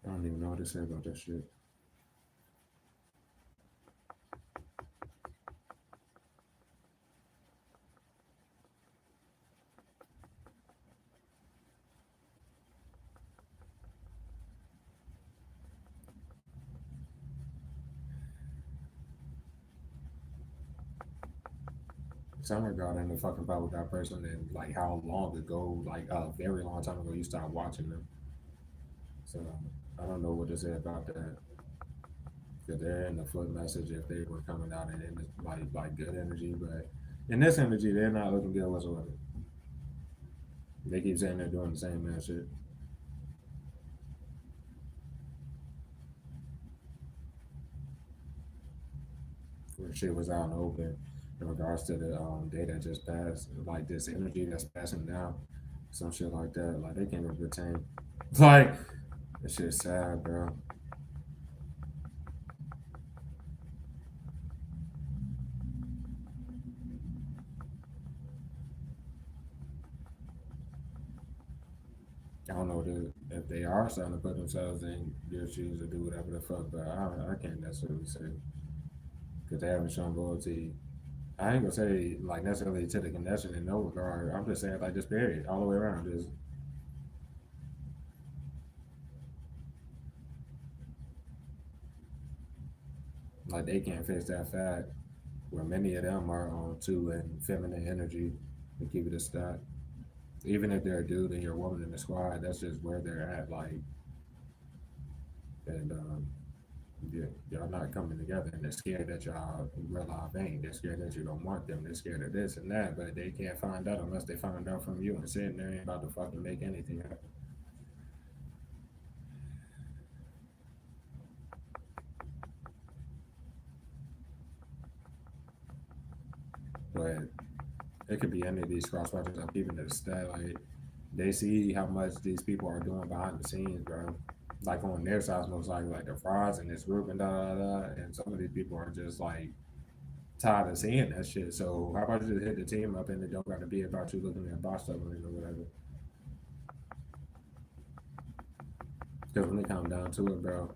I don't even know what to say about that shit. Some regarding the fucking about with that person and like how long ago, like a very long time ago, you started watching them. So I don't know what to say about that. Because they're in the foot message if they were coming out and in this, like good energy, but in this energy they're not looking good whatsoever. They keep saying they're doing the same man shit. Where shit was out and open in regards to the day that just passed, like this energy that's passing down, some shit like that. Like they can't even pretend. Like that shit's sad, bro. I don't know if they are starting to put themselves in your shoes or do whatever the fuck, but I can't necessarily say because they haven't shown loyalty. I ain't gonna say like necessarily to the connection in no regard. I'm just saying like just period all the way around. Just like they can't fix that fact where many of them are on two and feminine energy to keep it a stat. Even if they're a dude and you're a woman in the squad, that's just where they're at. Like, and yeah, y'all not coming together, and they're scared that y'all real vain. They're scared that you don't want them. They're scared of this and that, but they can't find out unless they find out from you. And sitting there ain't about to fucking make anything happen. But it could be any of these cross watchers. I'm keeping it a stat. Like they see how much these people are doing behind the scenes, bro. Like on their side, most likely like the frauds in this group and da da da. And some of these people are just like tired of seeing that shit. So how about you just hit the team up and it don't got to be about you looking at boss level or whatever. Because when it comes down to it, bro,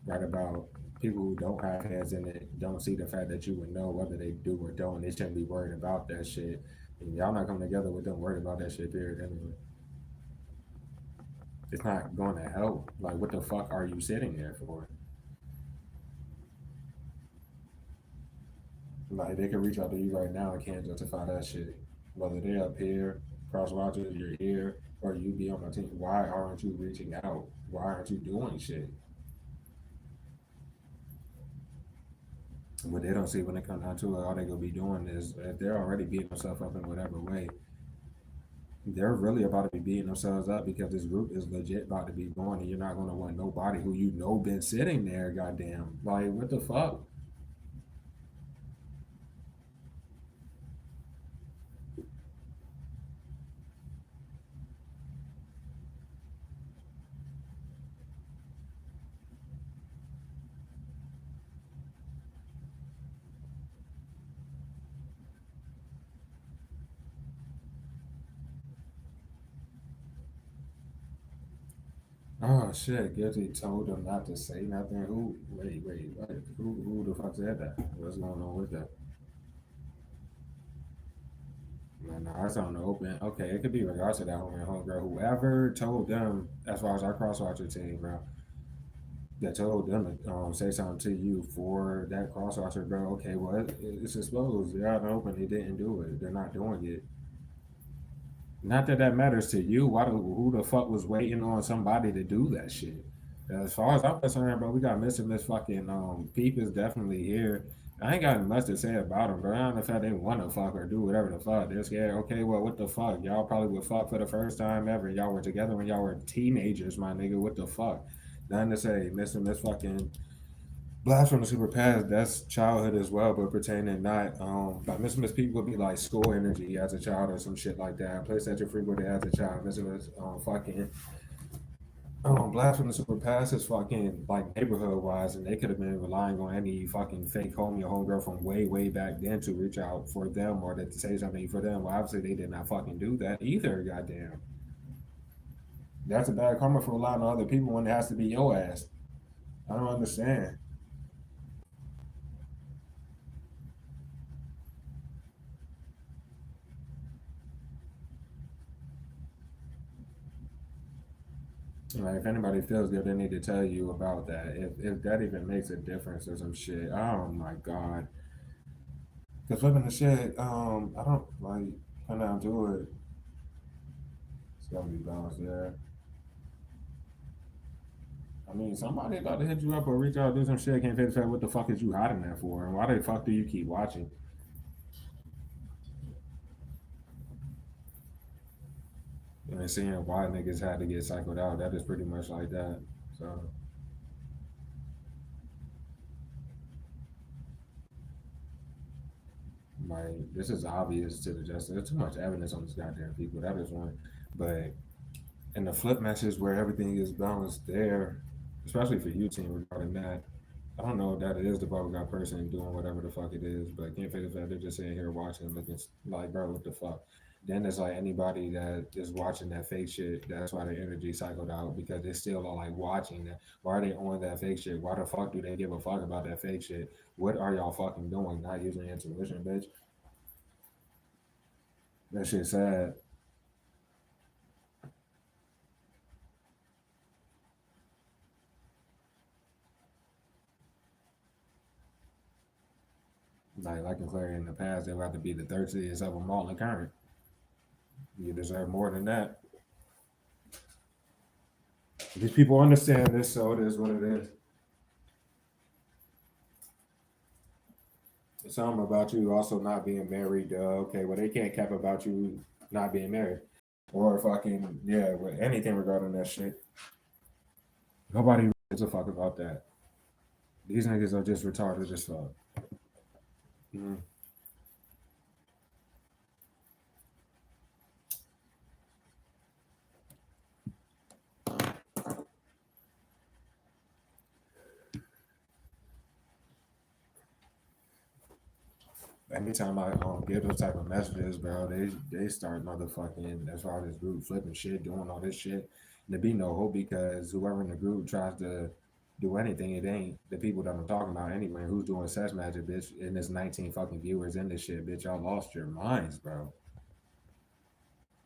right about people who don't have heads in it don't see the fact that you would know whether they do or don't. They shouldn't be worried about that shit. And y'all not coming together with them worried about that shit, period, anyway. It's not going to help. Like, what the fuck are you sitting there for? Like, they can reach out to you right now and can't justify that shit. Whether they're up here, cross watchers, you're here, or you be on my team. Why aren't you reaching out? Why aren't you doing shit? What they don't see when it comes down to it, all they gonna be doing is if they're already beating themselves up in whatever way, they're really about to be beating themselves up because this group is legit about to be going, and you're not gonna want nobody who you know been sitting there. Goddamn, like what the fuck? Oh shit, Guilty told them not to say nothing. Who? Wait, what? Who the fuck said that? What's going on with that? Man, no, that's on the open. Okay, it could be regards to that homegirl. Whoever told them, as far as our crosswatcher team, bro, that told them to say something to you for that crosswatcher, bro. Okay, well, it's exposed. They're out in the open. They didn't do it. They're not doing it. Not that that matters to you. Who the fuck was waiting on somebody to do that shit? As far as I'm concerned, bro, we got missing Miss fucking Peep is definitely here. I ain't got much to say about him, bro. I don't know if they want to fuck or do whatever the fuck. They're scared. Okay, well, what the fuck? Y'all probably would fuck for the first time ever. Y'all were together when y'all were teenagers, my nigga. What the fuck? Nothing to say. Missing Miss fucking Blast from the Super Past, that's childhood as well, but pertaining not like Missing Miss People would be like school energy as a child or some shit like that. Place that you're frequented as a child. Missing Miss fucking Blast from the Super Past is fucking like neighborhood wise, and they could have been relying on any fucking fake homie or homegirl from way back then to reach out for them or to say something for them. Well, obviously they did not fucking do that either. Goddamn, that's a bad karma for relying on other people when it has to be your ass. I don't understand. Like if anybody feels good, they need to tell you about that. If that even makes a difference or some shit. Oh my god. Cause flipping the shit, I don't like come down to it. It's gotta be balanced there. I mean, somebody about to hit you up or reach out, do some shit. Can't figure out what the fuck is you hiding that for, and why the fuck do you keep watching? And seeing why niggas had to get cycled out, that is pretty much like that. So, like, this is obvious to the justice. There's too much evidence on this goddamn people. That is one. But in the flip matches where everything is balanced there, especially for you team regarding that, I don't know if that is the bubblegum person doing whatever the fuck it is, but I can't figure that they're just sitting here watching looking like, bro, what the fuck? Then it's like anybody that is watching that fake shit, that's why their energy cycled out because they still are like watching that. Why are they on that fake shit? Why the fuck do they give a fuck about that fake shit? What are y'all fucking doing? Not using intuition, bitch. That shit sad. Like in Clary in the past, they would have to be the thirstiest of them all in the current. You deserve more than that. These people understand this, so it is what it is. Something about you also not being married. Okay, well they can't cap about you not being married, or fucking yeah, with anything regarding that shit. Nobody gives a fuck about that. These niggas are just retarded as fuck. Mm. Anytime I get those type of messages, bro, they start motherfucking as far as this group flipping shit, doing all this shit. And there be no hope because whoever in the group tries to do anything, it ain't the people that I'm talking about anyway. Who's doing sex magic, bitch? And there's 19 fucking viewers in this shit, bitch. Y'all lost your minds, bro.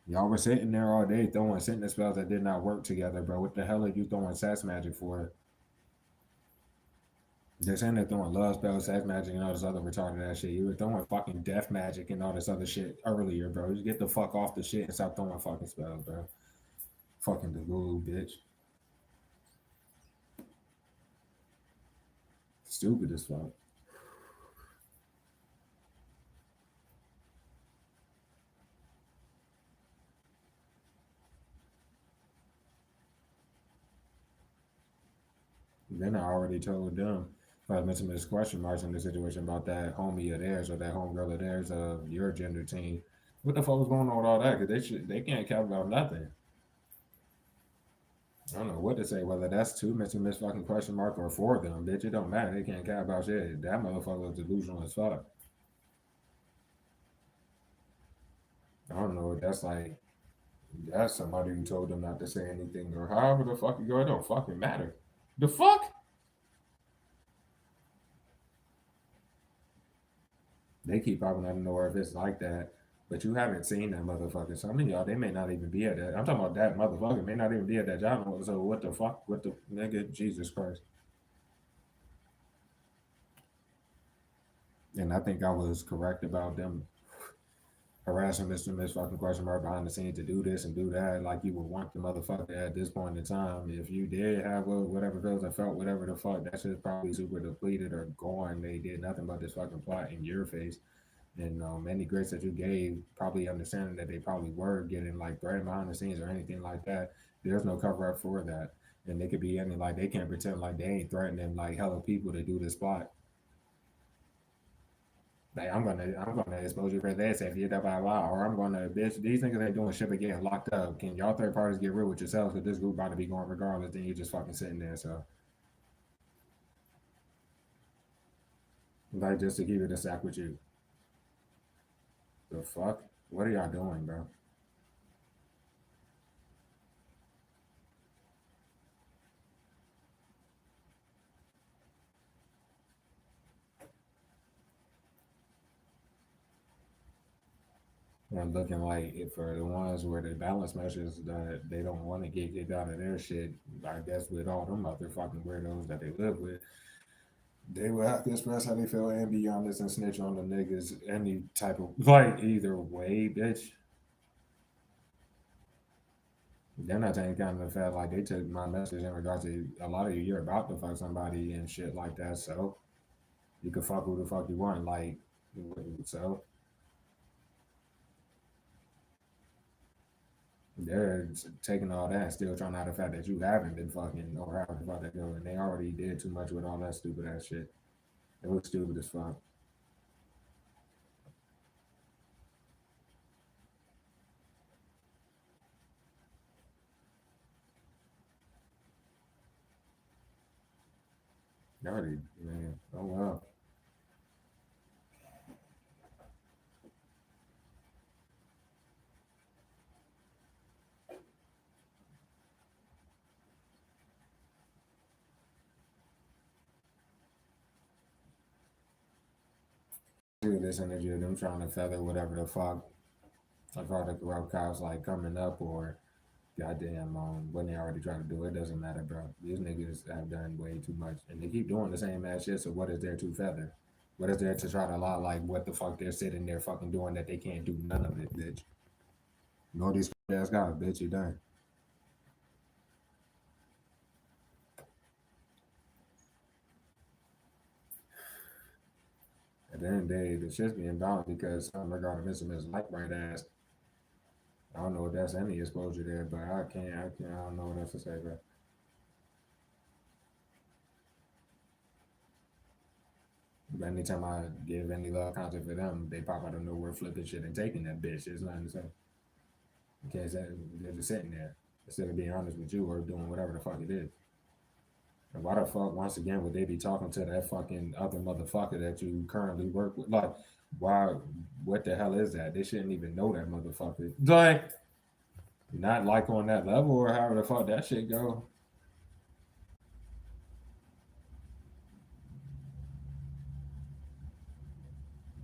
Y'all were sitting there all day throwing sentence spells that did not work together, bro. What the hell are you throwing sex magic for? They're saying they're throwing love spells, sex magic, and all this other retarded ass shit. You were throwing fucking death magic and all this other shit earlier, bro. You get the fuck off the shit and stop throwing fucking spells, bro. Fucking the Gulu, bitch. Stupid as fuck. Then I already told them, I mentioned this question marks in the situation about that homie of theirs or that homegirl of theirs of your gender team. What the fuck was going on with all that? Because they can't cap about nothing. I don't know what to say, whether that's two mention this fucking question mark or for them. Bitch, it don't matter. They can't care about shit. That motherfucker was delusional as fuck. I don't know. That's like, that's somebody who told them not to say anything or however the fuck you go. It don't fucking matter. The fuck? They keep popping out of nowhere if it's like that. But you haven't seen that motherfucker. Some of y'all, they may not even be at that. I'm talking about that motherfucker may not even be at that job. So what the fuck? What the nigga? Jesus Christ. And I think I was correct about them harassing Mr. Miss fucking question mark behind the scenes to do this and do that, like you would want the motherfucker at this point in time. If you did have whatever feels I felt, whatever the fuck, that shit's probably super depleted or gone. They did nothing but this fucking plot in your face. And any grace that you gave, probably understanding that they probably were getting like threatened behind the scenes or anything like that. There's no cover up for that. And they could be any like they can't pretend like they ain't threatening like hella people to do this plot. Like I'm gonna expose you for this if you blah blah blah, or I'm gonna bitch. These niggas ain't doing shit but getting locked up. Can y'all third parties get real with yourselves? Because this group about to be going regardless. Then you just fucking sitting there. So like just to keep it a sack with you. The fuck? What are y'all doing, bro? And looking like for the ones where the balance measures that they don't want to get kicked out of their shit, I guess with all them motherfucking weirdos that they live with, they will have to express how they feel and be honest and snitch on the niggas any type of like either way, bitch. They're not taking account of the fact like they took my message in regards to a lot of you. You're about to fuck somebody and shit like that, so you can fuck who the fuck you want. Like, so they're taking all that, still trying to hide the fact that you haven't been fucking or how the fuck that go, and they already did too much with all that stupid ass shit. It was stupid as fuck. They already, man. Oh well. This energy of them trying to feather whatever the fuck, like all the corrupt cops like coming up or goddamn, when they already trying to do it, doesn't matter, bro. These niggas have done way too much, and they keep doing the same ass shit. So what is there to feather? What is there to try to lie? Like what the fuck they're sitting there fucking doing that they can't do none of it, bitch. Know these ass guys, bitch. You done. At the end of the day, the shit's being balanced because some regarding Mr. Miss like right ass. I don't know if that's any exposure there, but I don't know what else to say, bro. But anytime I give any love content for them, they pop out of nowhere flipping shit and taking that bitch. It's nothing to say. Because they're just sitting there instead of being honest with you or doing whatever the fuck it is. And why the fuck, once again, would they be talking to that fucking other motherfucker that you currently work with? Like, why? What the hell is that? They shouldn't even know that motherfucker. Like, not like on that level or however the fuck that shit go.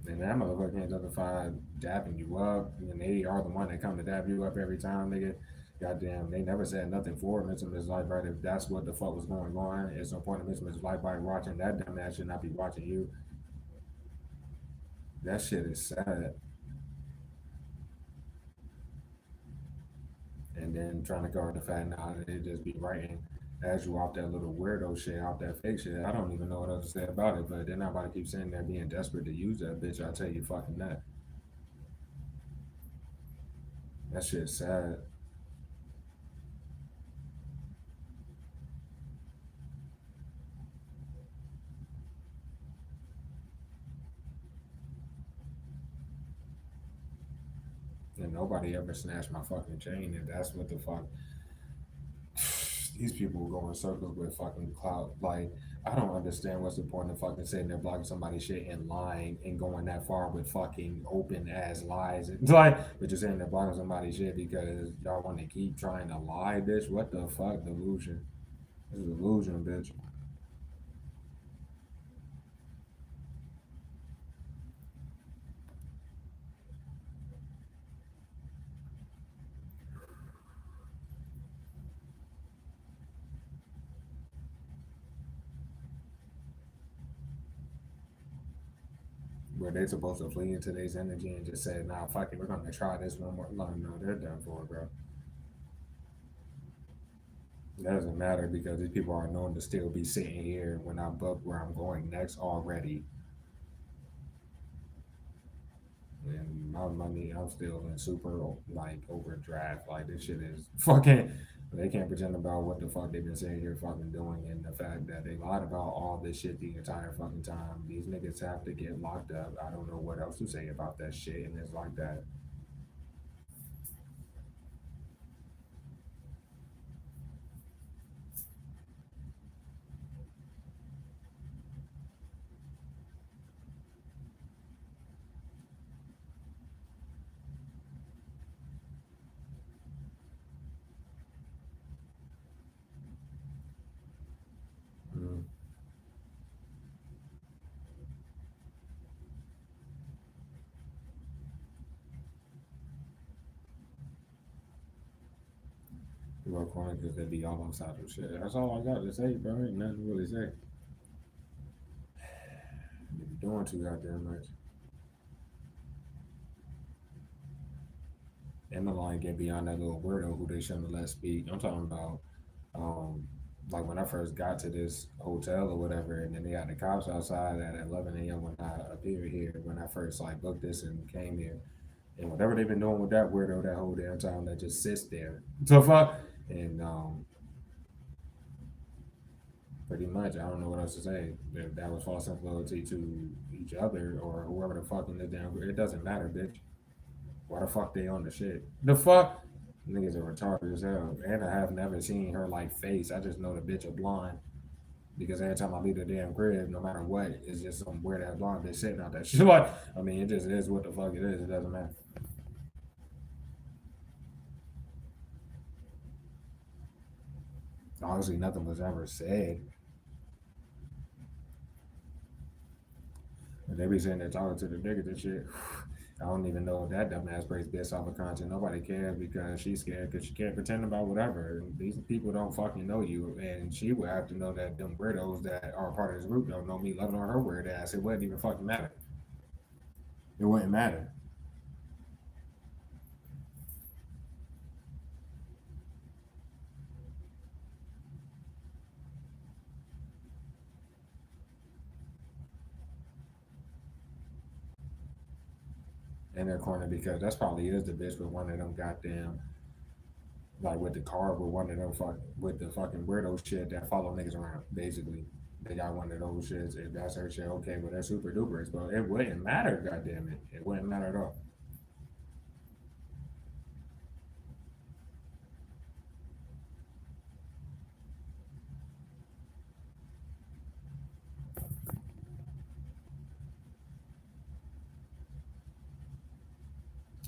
And that motherfucker can't justify dapping you up. And they are the one that come to dap you up every time, nigga. Goddamn, they never said nothing for Mr. Miss Lightbright. If that's what the fuck was going on, it's no point in Mr. Miss Lightbright watching that dumb ass should not be watching you. That shit is sad. And then trying to guard the fact now that they just be writing as you off that little weirdo shit, off that fake shit. I don't even know what else to say about it, but they're not about to keep sitting there being desperate to use that bitch. I'll tell you fucking that. That shit's sad. And nobody ever snatched my fucking chain, and that's what the fuck. These people go in circles with fucking clout. Like, I don't understand what's the point of fucking sitting there blocking somebody's shit and lying and going that far with fucking open ass lies. Like, but you're sitting there blocking somebody's shit because y'all want to keep trying to lie, bitch. What the fuck? Delusion. This is delusion, bitch. Where they supposed to flee into today's energy and just say, nah, fuck it, we're gonna try this one more. No, they're done for, bro. It doesn't matter because these people are known to still be sitting here when I book where I'm going next already. And my money, I'm still in super like overdraft. Like this shit is fucking. They can't pretend about what the fuck they've been saying here fucking doing, and the fact that they lied about all this shit the entire fucking time. These niggas have to get locked up. I don't know what else to say about that shit, and it's like that. Mm. People are calling because they be all outside of shit. That's all I got to say, bro. Ain't nothing to really say. They be doing too goddamn much. And the line get beyond that little weirdo who they shouldn't have let speak. I'm talking about um like when I first got to this hotel or whatever, and then they had the cops outside at 11 a.m. when I appeared here, when I first like booked this and came here, and whatever they've been doing with that weirdo that whole damn time that just sits there. So fuck, and pretty much I don't know what else to say. If that was false loyalty to each other or whoever the fuck in the damn, it doesn't matter, bitch. Why the fuck they on the shit? The fuck? Niggas are retarded as hell. And I have never seen her like face. I just know the bitch a blonde. Because every time I leave the damn crib, no matter what, it's just some weird ass blonde bitch sitting out that shit. Like, I mean, it just is what the fuck it is. It doesn't matter. Honestly, nothing was ever said. But they be sitting there talking to the niggas and shit. I don't even know if that dumbass breaks best off of content. Nobody cares because she's scared because she can't pretend about whatever. These people don't fucking know you, and she would have to know that them weirdos that are part of this group don't know me, let alone her weird ass. It wouldn't even fucking matter. It wouldn't matter. in their corner because that's probably is the bitch with one of them goddamn like with the car with one of them fuck with the fucking weirdo shit that follow niggas around. Basically, they got one of those shits. If that's her shit, okay, but that's super duper. But it wouldn't matter. Goddamn it, it wouldn't matter at all.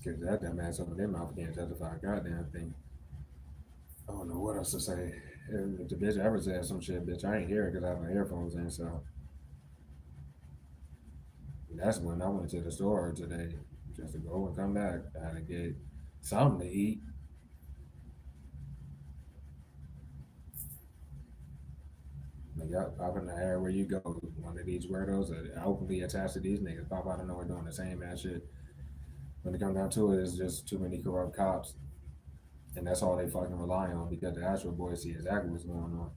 Cause that dumb ass over their mouth can't justify a goddamn thing. I don't know what else to say. If the bitch ever said some shit, bitch, I ain't hear it because I have my earphones in. So that's when I went to the store today just to go and come back. I had to get something to eat. Like, y'all pop in the air where you go. One of these weirdos that openly attached to these niggas pop out of nowhere doing the same ass shit. When it comes down to it, it's just too many corrupt cops. And that's all they fucking rely on because the actual boys see exactly what's going on.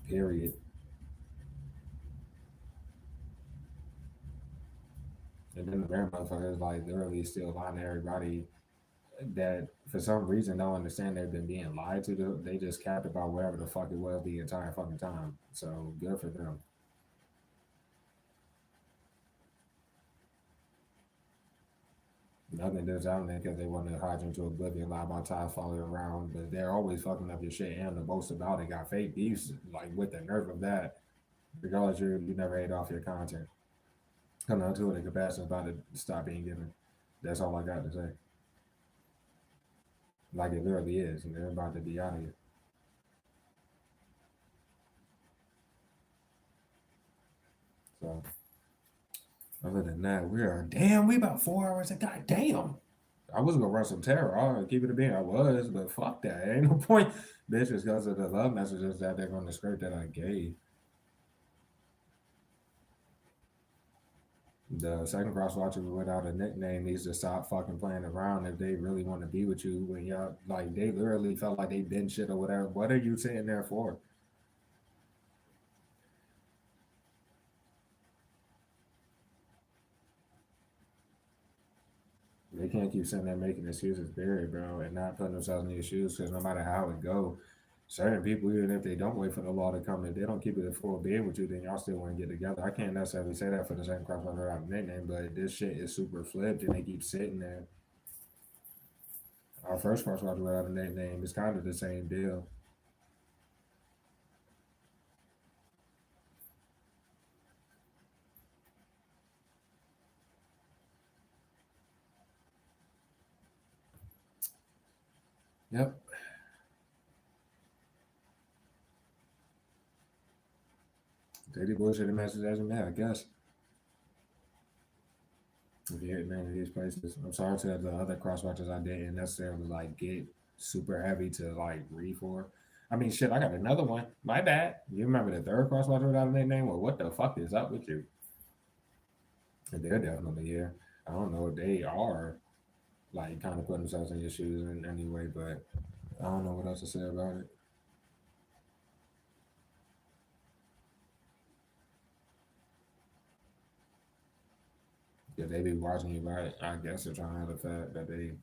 Period. And then the rare motherfuckers like literally still lying to everybody that for some reason don't understand they've been being lied to. They just capped about whatever the fuck it was the entire fucking time. So good for them. Nothing does out there because they want to hide you into oblivion, lie about ties following around, but they're always fucking up your shit. And the boast about it got fake beefs, like with the nerve of that. Regardless, you never ate off your content. Come down to it, the capacity about to stop being given. That's all I got to say. Like it literally is, and they're about to be out of here. So other than that, we about 4 hours. God damn. I was gonna run some terror. I'll keep it a being. I was, but fuck that. Ain't no point, bitch. It's because of the love messages that they're gonna script that I gave. The second crosswatcher without a nickname needs to stop fucking playing around if they really want to be with you. When y'all like they literally felt like they been shit or whatever. What are you sitting there for? They can't keep sitting there making excuses, period, bro, and not putting themselves in your shoes because no matter how it go, certain people, even if they don't wait for the law to come, if they don't keep it full being with you, then y'all still want to get together. I can't necessarily say that for the second crosswalker out of nickname, but this shit is super flipped and they keep sitting there. Our first crosswalker without a nickname is kind of the same deal. Yep. Daily bullshit message as you I guess. If you're hitting any of these places, I'm sorry to the other crosswatchers I didn't necessarily like get super heavy to like read for. I mean, shit, I got another one. My bad. You remember the third crosswatcher without a nickname? Well, what the fuck is up with you? And they're definitely here. I don't know if they are like kind of putting themselves in your shoes in any way, but I don't know what else to say about it. Yeah, they be watching you, right? I guess they're trying to have the fact that they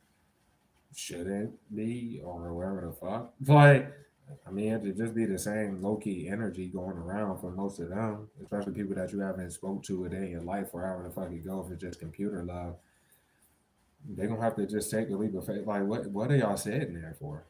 shouldn't be or whatever the fuck. Like, I mean, it'd just be the same low key energy going around for most of them, especially people that you haven't spoke to a day in your life or however the fuck you go if it's just computer love. They gonna have to just take the leap of faith. Like, what are y'all sitting there for?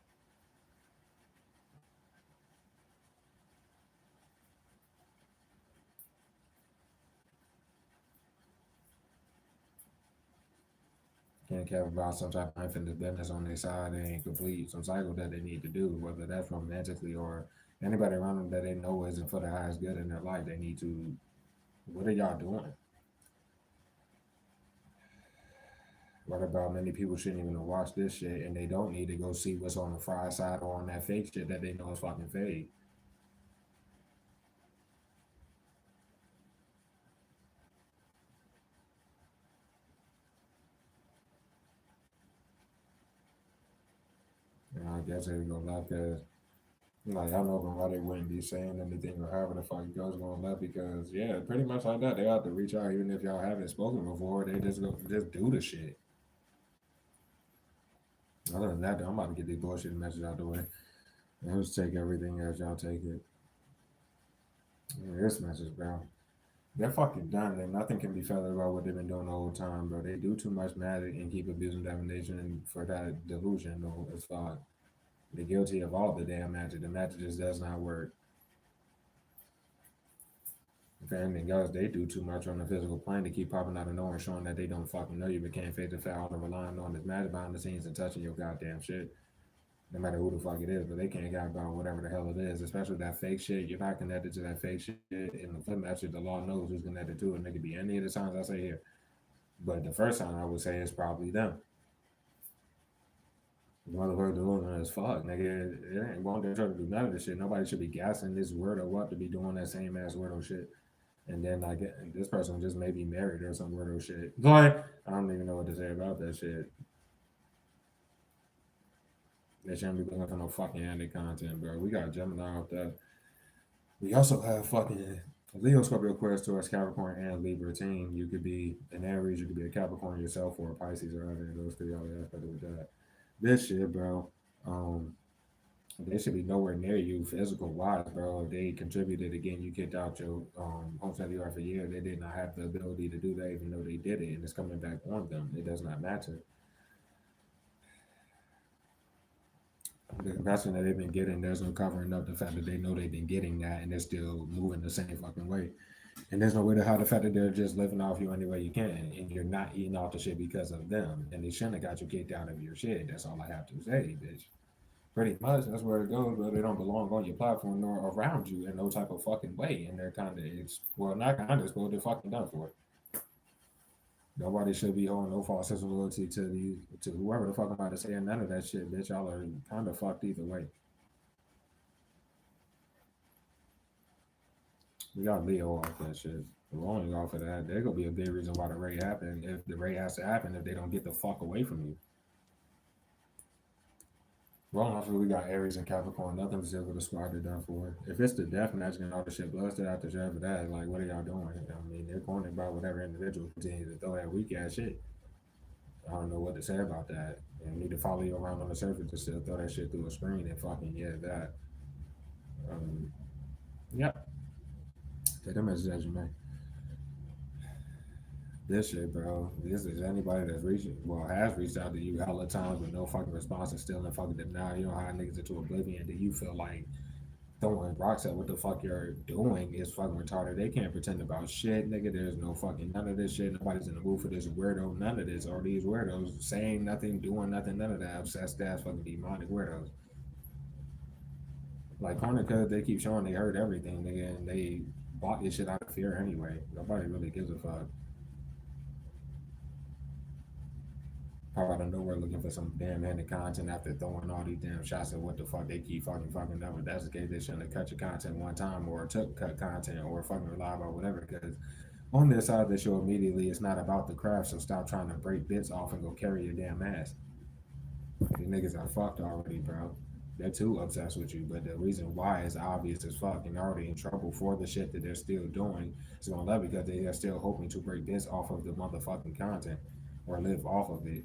Can't care about some type of unfinished business on their side and complete some cycle that they need to do, whether that's romantically or anybody around them that they know isn't for the highest good in their life. They need to. What are y'all doing? What about many people shouldn't even watch this shit and they don't need to go see what's on the fried side or on that fake shit that they know is fucking fake? And I guess they go left because, like, I know why they wouldn't be saying anything or however the fuck it goes going left because, yeah, pretty much like that. They have to reach out even if y'all haven't spoken before. They just go, just do the shit. Other than that, though, I'm about to get these bullshit messages out the way. And let's take everything as y'all take it. Yeah, this message, bro. They're fucking done. And nothing can be further about what they've been doing the whole time, bro. They do too much magic and keep abusing divination and for that delusion, though. It's fuck. They're guilty of all the damn magic. The magic just does not work. If anything else, they do too much on the physical plane to keep popping out of nowhere, showing that they don't fucking know you, but can't face the fact and relying on this magic behind the scenes and touching your goddamn shit. No matter who the fuck it is, but they can't get about whatever the hell it is, especially that fake shit. You're not connected to that fake shit. In the flip message, the law knows who's connected to it, and it could be any of the signs I say here. But the first sign I would say is probably them. The motherfucker delusional as fuck, nigga. It ain't won't try to do none of this shit. Nobody should be gassing this weirdo up to be doing that same ass weirdo shit. And then like this person just may be married or some weirdo shit. Like I don't even know what to say about that shit. They shouldn't be looking for no fucking ended content, bro. We got Gemini out there. We also have fucking Leo, Scorpio, Aquarius, Taurus, Capricorn, and Libra team. You could be an Aries, you could be a Capricorn yourself, or a Pisces, or either of those three. All aspect with that. This shit, bro. Um, they should be nowhere near you physical wise, bro. If they contributed again, you kicked out your home state for a year. They did not have the ability to do that, even though they did it, and it's coming back on them. It does not matter. The compassion that they've been getting, there's no covering up the fact that they know they've been getting that, and they're still moving the same fucking way. And there's no way to hide the fact that they're just living off you any way you can, and you're not eating off the shit because of them. And they shouldn't have got you kicked out of your shit. That's all I have to say, bitch. Pretty much, that's where it goes, but they don't belong on your platform nor around you in no type of fucking way. And they're kind of, well, not kind of, but they're fucking done for it. Nobody should be holding no false sense of loyalty to whoever the fuck I'm about to say, and none of that shit, bitch. Y'all are kind of fucked either way. We got Leo off that shit. Rolling off of that, there gonna be a big reason why the raid happened. If the raid has to happen, if they don't get the fuck away from you. Rolling off of we got Aries and Capricorn. Nothing specific the squad they're done for. If it's the death match and all the shit blasted out the shit for that, like what are y'all doing? I mean, they're going about whatever individual continue to throw that weak ass shit. I don't know what to say about that. And need to follow you around on the surface to still throw that shit through a screen and fucking yeah that. Um, yep. Take the message as you may. This shit, bro. This is anybody that's reaching, well, has reached out to you hella times with no fucking response and still in fucking denial. You know how niggas into oblivion. Do you feel like throwing rocks at what the fuck you're doing is fucking retarded? They can't pretend about shit, nigga. There's no fucking none of this shit. Nobody's in the mood for this weirdo. None of this. Or these weirdos saying nothing, doing nothing, none of that. Obsessed ass fucking demonic weirdos. Like corner cuz they keep showing they heard everything, nigga, and they bought this shit out of fear anyway. Nobody really gives a fuck. Pop out of nowhere looking for some damn handed content after throwing all these damn shots at what the fuck they keep fucking up. If that's the case, they shouldn't have cut your content one time or took cut content or fucking rely about whatever. Because on their side of the show immediately, it's not about the craft. So stop trying to break bits off and go carry your damn ass. These niggas are fucked already, bro. They're too obsessed with you, but the reason why is obvious as fuck and already in trouble for the shit that they're still doing. It's gonna love because they are still hoping to break bits off of the motherfucking content or live off of it.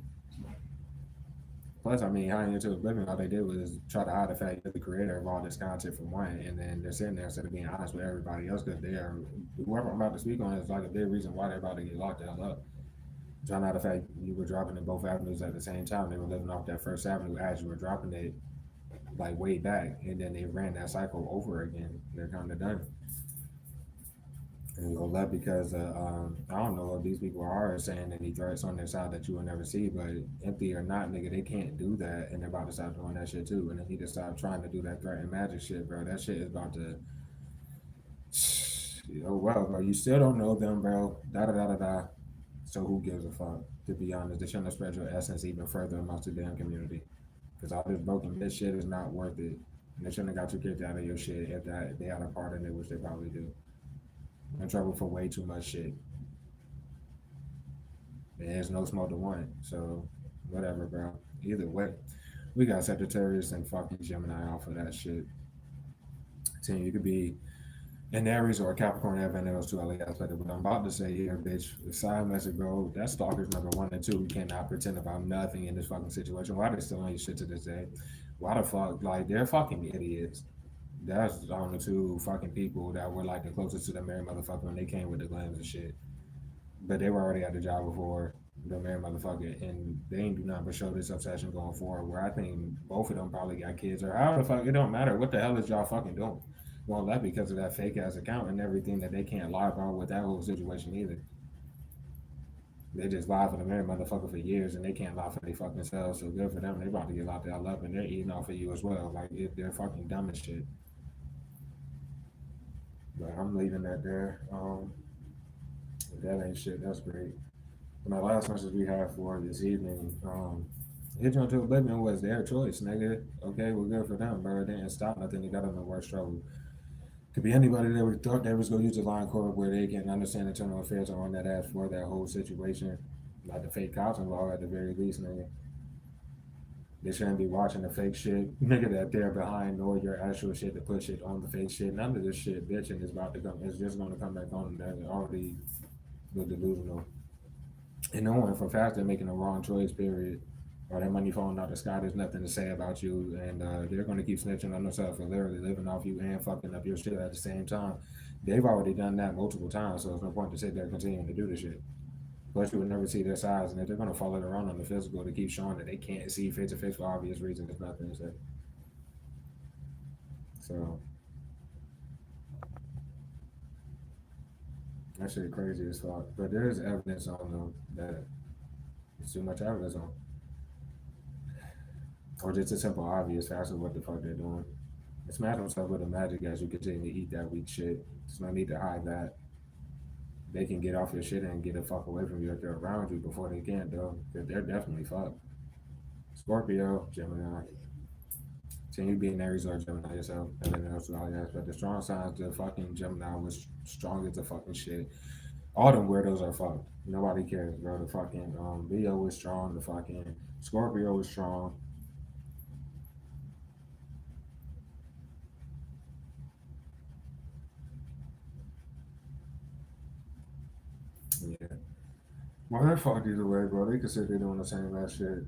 Plus, I mean, hiding into oblivion, all they did was try to hide the fact that the creator of all this content from one, and then they're sitting there instead of being honest with everybody else because they are, whoever I'm about to speak on is like a big reason why they're about to get locked the hell up. Trying out the fact you were dropping in both avenues at the same time. They were living off that first avenue as you were dropping it, like way back, and then they ran that cycle over again. They're kind of done. And go left because I don't know what these people are saying any threats on their side that you will never see, but empty or not, nigga, they can't do that, and they're about to stop doing that shit too. And they need to stop trying to do that threat and magic shit, bro. That shit is about to. Oh well, bro. You still don't know them, bro. Da da da da da. So who gives a fuck? To be honest, they shouldn't have spread your essence even further amongst the damn community. Because all this broken this shit is not worth it. And they shouldn't have got you kicked out of your shit if that they had a part in it, which they probably do. In trouble for way too much shit. There's no smoke to want. So whatever, bro. Either way, we got Sagittarius and fucking Gemini off of that shit. Team, you could be And Aries or Capricorn have any of those two early aspects. What I'm about to say here, bitch, the side message, bro, that stalker's number 1 and 2. We cannot pretend about nothing in this fucking situation. Why they still on your shit to this day? Why the fuck? Like, they're fucking idiots. That's on the two fucking people that were like the closest to the married motherfucker when they came with the glams and shit. But they were already at the job before the married motherfucker, and they ain't do nothing but show this obsession going forward. Where I think both of them probably got kids, or how the fuck, it don't matter. What the hell is y'all fucking doing? Well, that because of that fake ass account and everything that they can't lie about with that whole situation either. They just lie for the married motherfucker for years, and they can't lie for their fucking selves. So good for them. They about to get locked the hell up, and they're eating off of you as well. Like, they're fucking dumb as shit. But I'm leaving that there. If that ain't shit, that's great. And my last message we have for this evening, hit you into oblivion was their choice, nigga. Okay, we're good for them, bro. They didn't stop nothing. They got them in worse trouble. Could be anybody that we thought they was gonna use the line court where they can understand internal affairs or on that ass for that whole situation. Like the fake cops involved at the very least, nigga. They shouldn't be watching the fake shit, nigga. That they're behind or your actual shit to put shit on the fake shit. None of this shit, bitching is about to come. It's just gonna come back on them. They're already delusional. And knowing for a fact they're making a wrong choice, period, or that money falling out the sky, there's nothing to say about you, and they're going to keep snitching on themselves for literally living off you and fucking up your shit at the same time. They've already done that multiple times, so there's no point to sit there continuing to do this shit. Plus, you would never see their size, and if they're going to follow it around on the physical to keep showing that they can't see face to face for obvious reasons, there's nothing to say. So, that shit crazy as fuck. But there is evidence on them that it's too much evidence on. Or just a simple obvious facts of what the fuck they're doing. Smash themselves with the magic as you continue to eat that weak shit. There's no need to hide that. They can get off your shit and get the fuck away from you if they're around you before they can, though. Because they're definitely fucked. Scorpio, Gemini. Can you be an Aries or Gemini yourself? And then else all that. But the strong signs, the fucking Gemini was strong as the fucking shit. All them weirdos are fucked. Nobody cares, bro. The fucking Leo was strong. The fucking Scorpio was strong. Yeah. Well, they're fucked either way, bro. They could sit there doing the same ass shit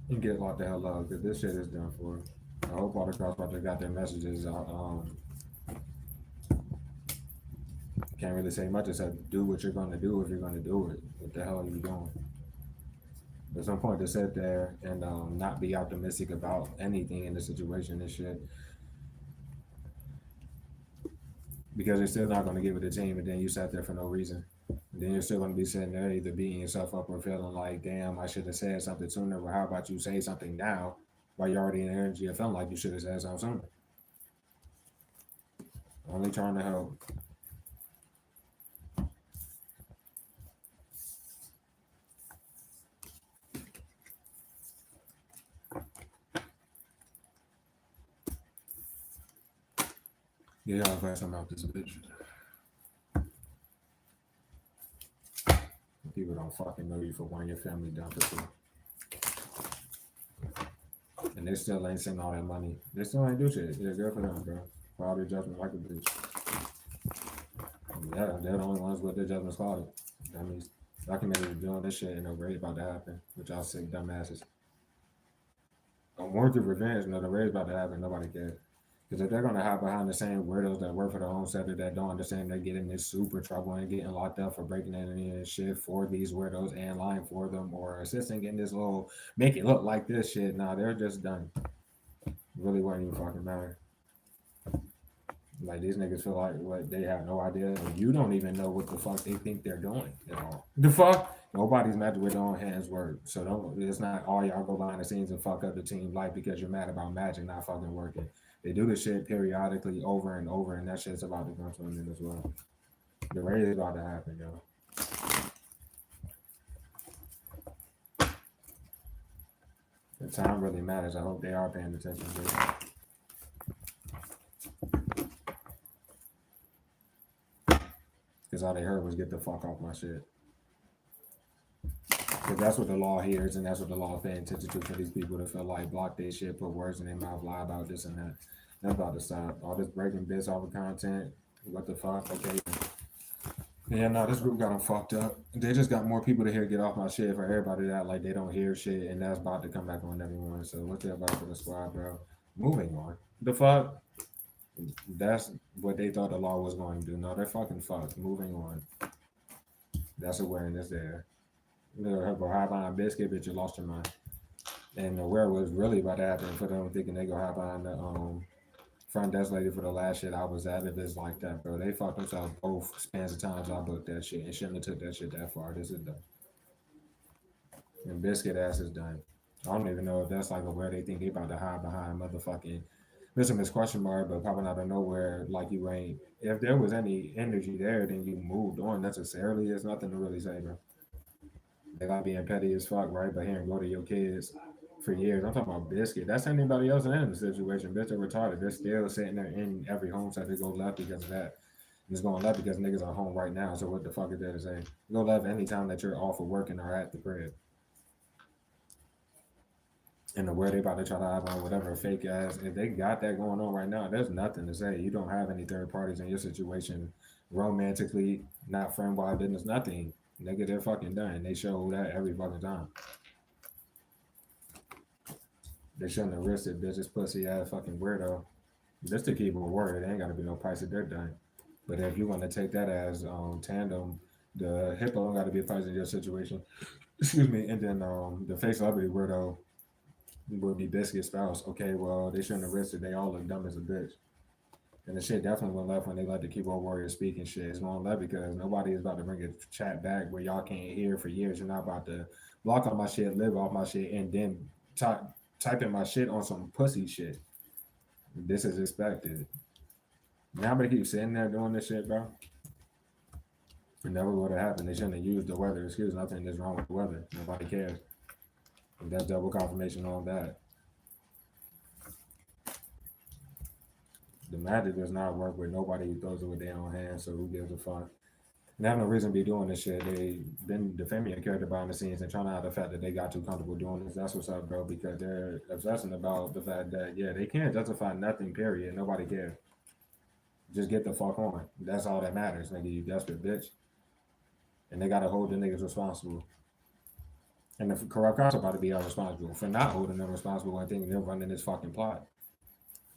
and get locked the hell up because this shit is done for. I hope all the cops out there got their messages. Can't really say much except do what you're going to do if you're going to do it. What the hell are you doing? There's no point to sit there and not be optimistic about anything in the situation and shit because you're still not going to give it a team and then you sat there for no reason. And then you're still going to be sitting there either beating yourself up or feeling like, damn, I should have said something sooner. Well, how about you say something now while you're already in energy of feeling like you should have said something sooner? Only trying to help. Yeah, I'll find something out this bitch. People don't fucking know you for one, your family down for two. And they still ain't sending all that money. They still ain't do shit. Yeah, good for them, bro. File their judgment like a bitch. Yeah, they're the only ones with their judgments clouded. That means documented doing this shit and no worried about to happen, which y'all sick dumbasses. I'm warranted revenge, no, the raid's about to happen, nobody cares. Because if they're gonna hide behind the same weirdos that work for the home center that don't understand they're getting this super trouble and getting locked up for breaking in and shit for these weirdos and lying for them or assisting in this little make it look like this shit, nah, they're just done. Really wouldn't even fucking matter. Like these niggas feel like what they have no idea. You don't even know what the fuck they think they're doing at all. The fuck? Nobody's mad with their own hands work. So don't it's not all y'all go behind the scenes and fuck up the team life because you're mad about magic not fucking working. They do this shit periodically over and over, and that shit's about to come to an end as well. The raid is about to happen, yo. The time really matters. I hope they are paying attention to it. Because all they heard was get the fuck off my shit. Because that's what the law hears, and that's what the law is paying attention to for these people to feel like block their shit, put words in their mouth, lie about this and that. That's about to stop. All this breaking bits, all the content, What the fuck? Okay. Yeah, no, this group got them fucked up. They just got more people to hear get off my shit for everybody that like they don't hear shit, and that's about to come back on everyone. So what's that about for the squad, bro? Moving on. The fuck? That's what they thought the law was going to do. No, they're fucking fucked. Moving on. That's awareness there. Bro, high behind biscuit, bitch, you lost your mind. And where was really about to happen for them thinking they go high behind the front desk lady for the last shit I was at if it's like that, bro. They fucked themselves both spans of times I booked that shit and shouldn't have took that shit that far. This is done. And biscuit ass is done. I don't even know if that's like where they think they about to hide behind motherfucking missing this question mark, but popping out of nowhere like you ain't. If there was any energy there, then you moved on necessarily. There's nothing to really say, bro. They like being petty as fuck, right? But hearing go to your kids for years. I'm talking about biscuit. That's anybody else in the situation. Bitch, they're retarded. They're still sitting there in every home site. They go left because of that. And it's going left because niggas are home right now. So what the fuck is there to say? Go left anytime that you're off of working or at the crib. And where they about to try to hide on whatever fake ass. If they got that going on right now, there's nothing to say. You don't have any third parties in your situation, romantically, not friend wise business, nothing. Nigga, they're fucking done. They show that every fucking time. They shouldn't have risked it, bitch. This pussy ass fucking weirdo. Just to keep it word, it ain't gotta be no price if they're done. But if you want to take that as tandem, the hippo don't gotta be a price in your situation. Excuse me. And then the face celebrity weirdo would be biscuit spouse. Okay, well they shouldn't have risked it. They all look dumb as a bitch. And the shit definitely went left when they let the keyboard warrior speak and shit. It's going left because nobody is about to bring a chat back where y'all can't hear for years. You're not about to block all my shit, live off my shit, and then typing my shit on some pussy shit. This is expected. Now they keep sitting there doing this shit, bro. It never would have happened. They shouldn't have used the weather excuse. Nothing is wrong with the weather. Nobody cares. And that's double confirmation on that. The magic does not work with nobody who throws it with their own hands, so who gives a fuck? And they have no reason to be doing this shit. They been defending a character behind the scenes and trying to hide the fact that they got too comfortable doing this. That's what's up, bro, because they're obsessing about the fact that, yeah, they can't justify nothing, period. Nobody cares. Just get the fuck on. That's all that matters, nigga, you desperate bitch. And they gotta hold the niggas responsible. And the corrupt cops are about to be responsible for not holding them responsible and thinking they're running this fucking plot.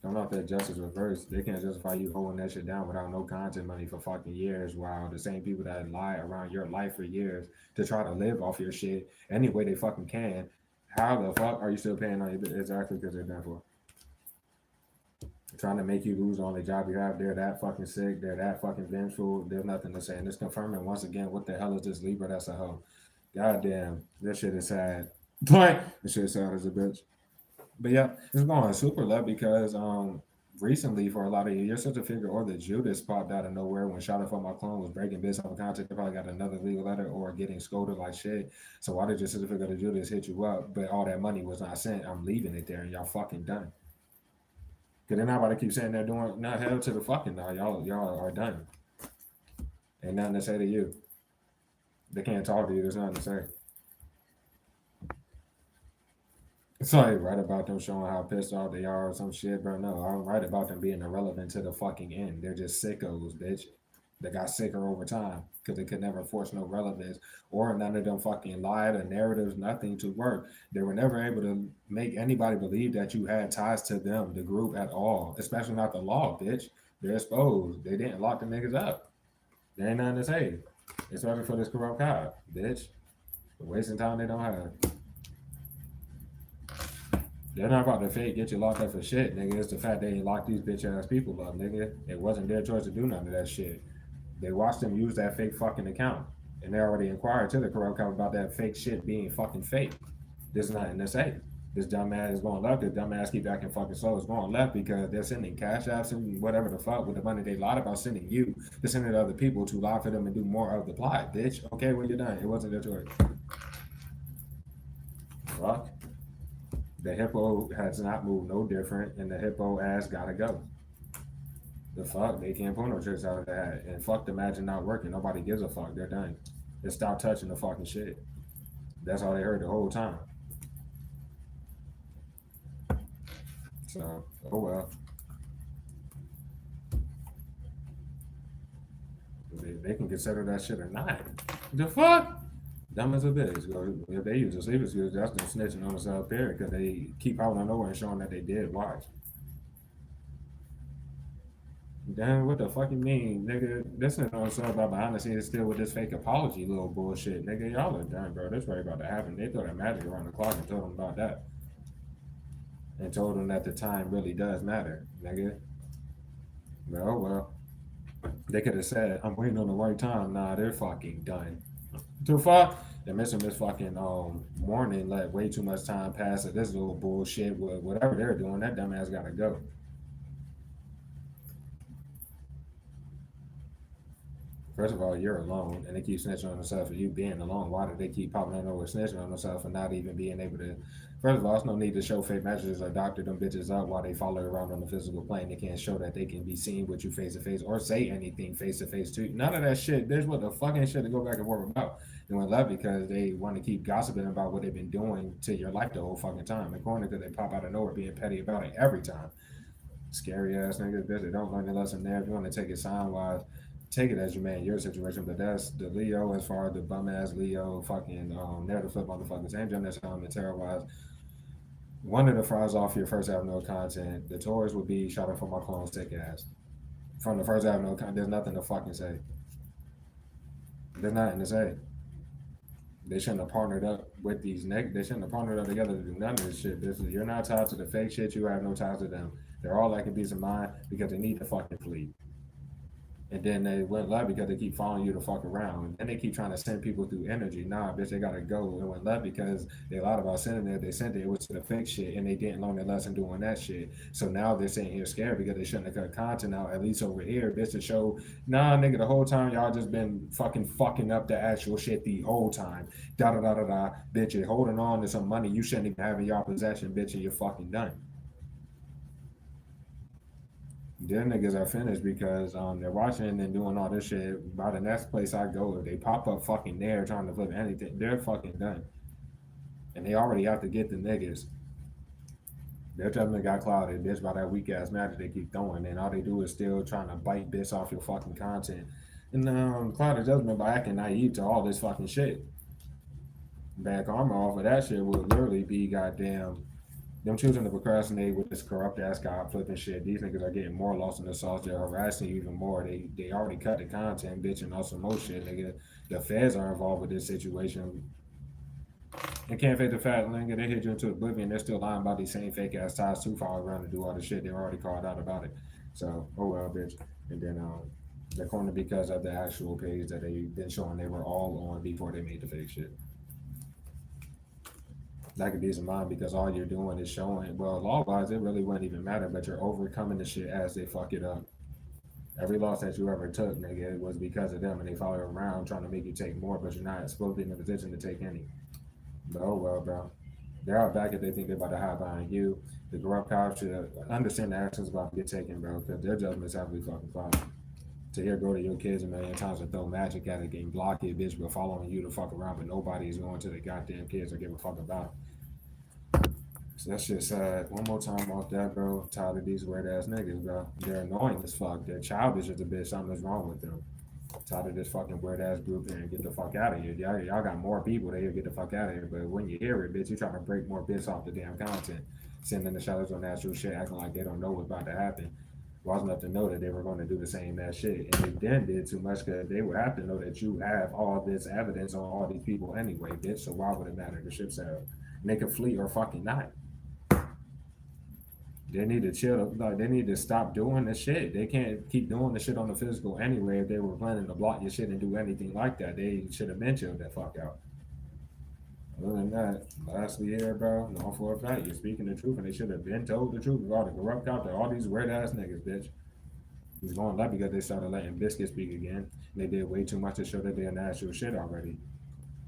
Don't know if that justice reversed. They can't justify you holding that shit down without no content money for fucking years, while the same people that lie around your life for years to try to live off your shit any way they fucking can. How the fuck are you still paying on your exactly because they're done for? Trying to make you lose the only job you have. They're that fucking sick. They're that fucking vengeful. There's nothing to say. And it's confirming once again, what the hell is this Libra? That's a hoe. Goddamn, this shit is sad. But this shit is sad as a bitch. But yeah, it's going super left because recently for a lot of years, such a figure or the Judas popped out of nowhere when Shout Out for My Clone was breaking business on content. They probably got another legal letter or getting scolded like shit. So why did your sister figure the Judas hit you up, but all that money was not sent? I'm leaving it there and y'all fucking done. Cause they're not about to keep saying they're doing not hell to the fucking now. Y'all are done. Ain't nothing to say to you. They can't talk to you. There's nothing to say. It's like right about them showing how pissed off they are or some shit, bro. No, I'm right about them being irrelevant to the fucking end. They're just sickos, bitch. They got sicker over time because they could never force no relevance or none of them fucking lied or narratives, nothing to work. They were never able to make anybody believe that you had ties to them, the group at all, especially not the law, bitch. They're exposed. They didn't lock the niggas up. There ain't nothing to say. Especially for this corrupt cop, bitch. Wasting time they don't have. They're not about to fake get you locked up for shit, nigga. It's the fact they ain't locked these bitch ass people up, nigga. It wasn't their choice to do none of that shit. They watched them use that fake fucking account. And they already inquired to the corrupt cop about that fake shit being fucking fake. There's nothing to say. This dumbass is going left. This dumbass keep acting fucking slow. It's going left because they're sending cash apps and whatever the fuck with the money they lied about sending you to send it to other people to lie for them and do more of the plot, bitch. Okay, when you're done. It wasn't their choice. Fuck. The hippo has not moved no different, and the hippo ass gotta go. The fuck? They can't pull no tricks out of that. And fuck the magic not working. Nobody gives a fuck. They're done. They stop touching the fucking shit. That's all they heard the whole time. So, oh well. They can consider that shit or not. The fuck? Dumb as a bitch. If they use a sleep excuse, that's them snitching on us out there because they keep out of nowhere and showing that they did. Watch. Damn, what the fuck you mean, nigga? This nigga on something about behind the scenes still with this fake apology little bullshit. Nigga, y'all are done, bro. This right about to happen. They throw that magic around the clock and told them about that. And told them that the time really does matter, nigga. Well. They could have said, I'm waiting on the right time. Nah, they're fucking done. The fuck? They're missing this fucking morning, let way too much time pass at this little bullshit. Whatever they're doing, that dumbass gotta go. First of all, you're alone, and they keep snitching on themselves for you being alone. Why do they keep popping out nowhere snitching on themselves and not even being able to? First of all, there's no need to show fake messages or doctor them bitches up while they follow around on the physical plane. They can't show that they can be seen with you face to face or say anything face to face to you. None of that shit. There's what the fucking shit to go back and forth about. They went left because they want to keep gossiping about what they've been doing to your life the whole fucking time. And corner because they pop out of nowhere being petty about it every time. Scary ass niggas, bitch. They don't learn the lesson there. If you want to take it sign wise, take it as you man, your situation, but that's the Leo as far as the bum ass Leo fucking narrative flip motherfuckers. Same gym that's on the terror wise. One of the fries off your first avenue content, the Taurus would be shot up for my clone sick ass. From the first avenue content, there's nothing to fucking say. There's nothing to say. They shouldn't have partnered up with these they shouldn't have partnered up together to do none of this shit. You're not tied to the fake shit, you have no ties to them. They're all lacking peace of mind because they need to fucking flee. And then they went left because they keep following you to fuck around. And they keep trying to send people through energy. Nah, bitch, they gotta go. It went left because they lied about sending it. They sent it, it was to the fake shit, and they didn't learn their lesson doing that shit. So now they're sitting here scared because they shouldn't have cut content out, at least over here, bitch, to show, nah, nigga, the whole time y'all just been fucking up the actual shit the whole time. Da-da-da-da-da, bitch, you're holding on to some money you shouldn't even have in your possession, bitch, and you're fucking done. Them niggas are finished because they're watching and doing all this shit. By the next place I go, if they pop up fucking there trying to flip anything, they're fucking done. And they already have to get the niggas. Their judgment got clouded, bitch, by that weak ass magic they keep throwing. And all they do is still trying to bite bits off your fucking content. And clouded judgment by acting naive to all this fucking shit. Bad karma off of that shit will literally be goddamn them choosing to procrastinate with this corrupt ass guy flipping shit. These niggas are getting more lost in the sauce. They're harassing you even more. They already cut the content, bitch, and also more shit, nigga. The feds are involved with this situation. And can't fake the fact, nigga, they hit you into oblivion. They're still lying about these same fake ass ties too far around to do all the shit. They're already called out about it. So, oh well, bitch. And then they're cornered because of the actual page that they've been showing they were all on before they made the fake shit. That could be some mind because all you're doing is showing, well, law-wise, it really wouldn't even matter, but you're overcoming the shit as they fuck it up. Every loss that you ever took, nigga, it was because of them, and they follow you around trying to make you take more, but you're not supposed to be in a position to take any. But oh well, bro. They're out back if they think they're about to hide behind you. The corrupt cops should understand the actions about to get taken, bro, because their judgment's heavily fucking followed. To hear go to your kids a million times and throw magic at it, getting blocked it, bitch, but following you to fuck around, but nobody's going to the goddamn kids or give a fuck about it. So that shit sad. One more time off that, bro. I'm tired of these weird ass niggas, bro. They're annoying as fuck. They're childish as a bitch. Something's wrong with them. I'm tired of this fucking weird ass group here and get the fuck out of here. Y'all got more people there. Get the fuck out of here. But when you hear it, bitch, you trying to break more bits off the damn content. Sending the shadows on natural shit, acting like they don't know what's about to happen. Was enough to know that they were going to do the same ass shit. And they then did too much because they would have to know that you have all this evidence on all these people anyway, bitch. So why would it matter? The ship sailed. And they can flee or fucking not. They need to chill. Like, they need to stop doing the shit. They can't keep doing the shit on the physical anyway. If they were planning to block your shit and do anything like that, they should have been chilled that fuck out. Other than that, lastly here, bro, no for a fact, you're speaking the truth, and they should have been told the truth. All the corrupt cops, all these weird ass niggas, bitch. He's going left because they started letting Biscuit speak again. They did way too much to show that they're natural shit already.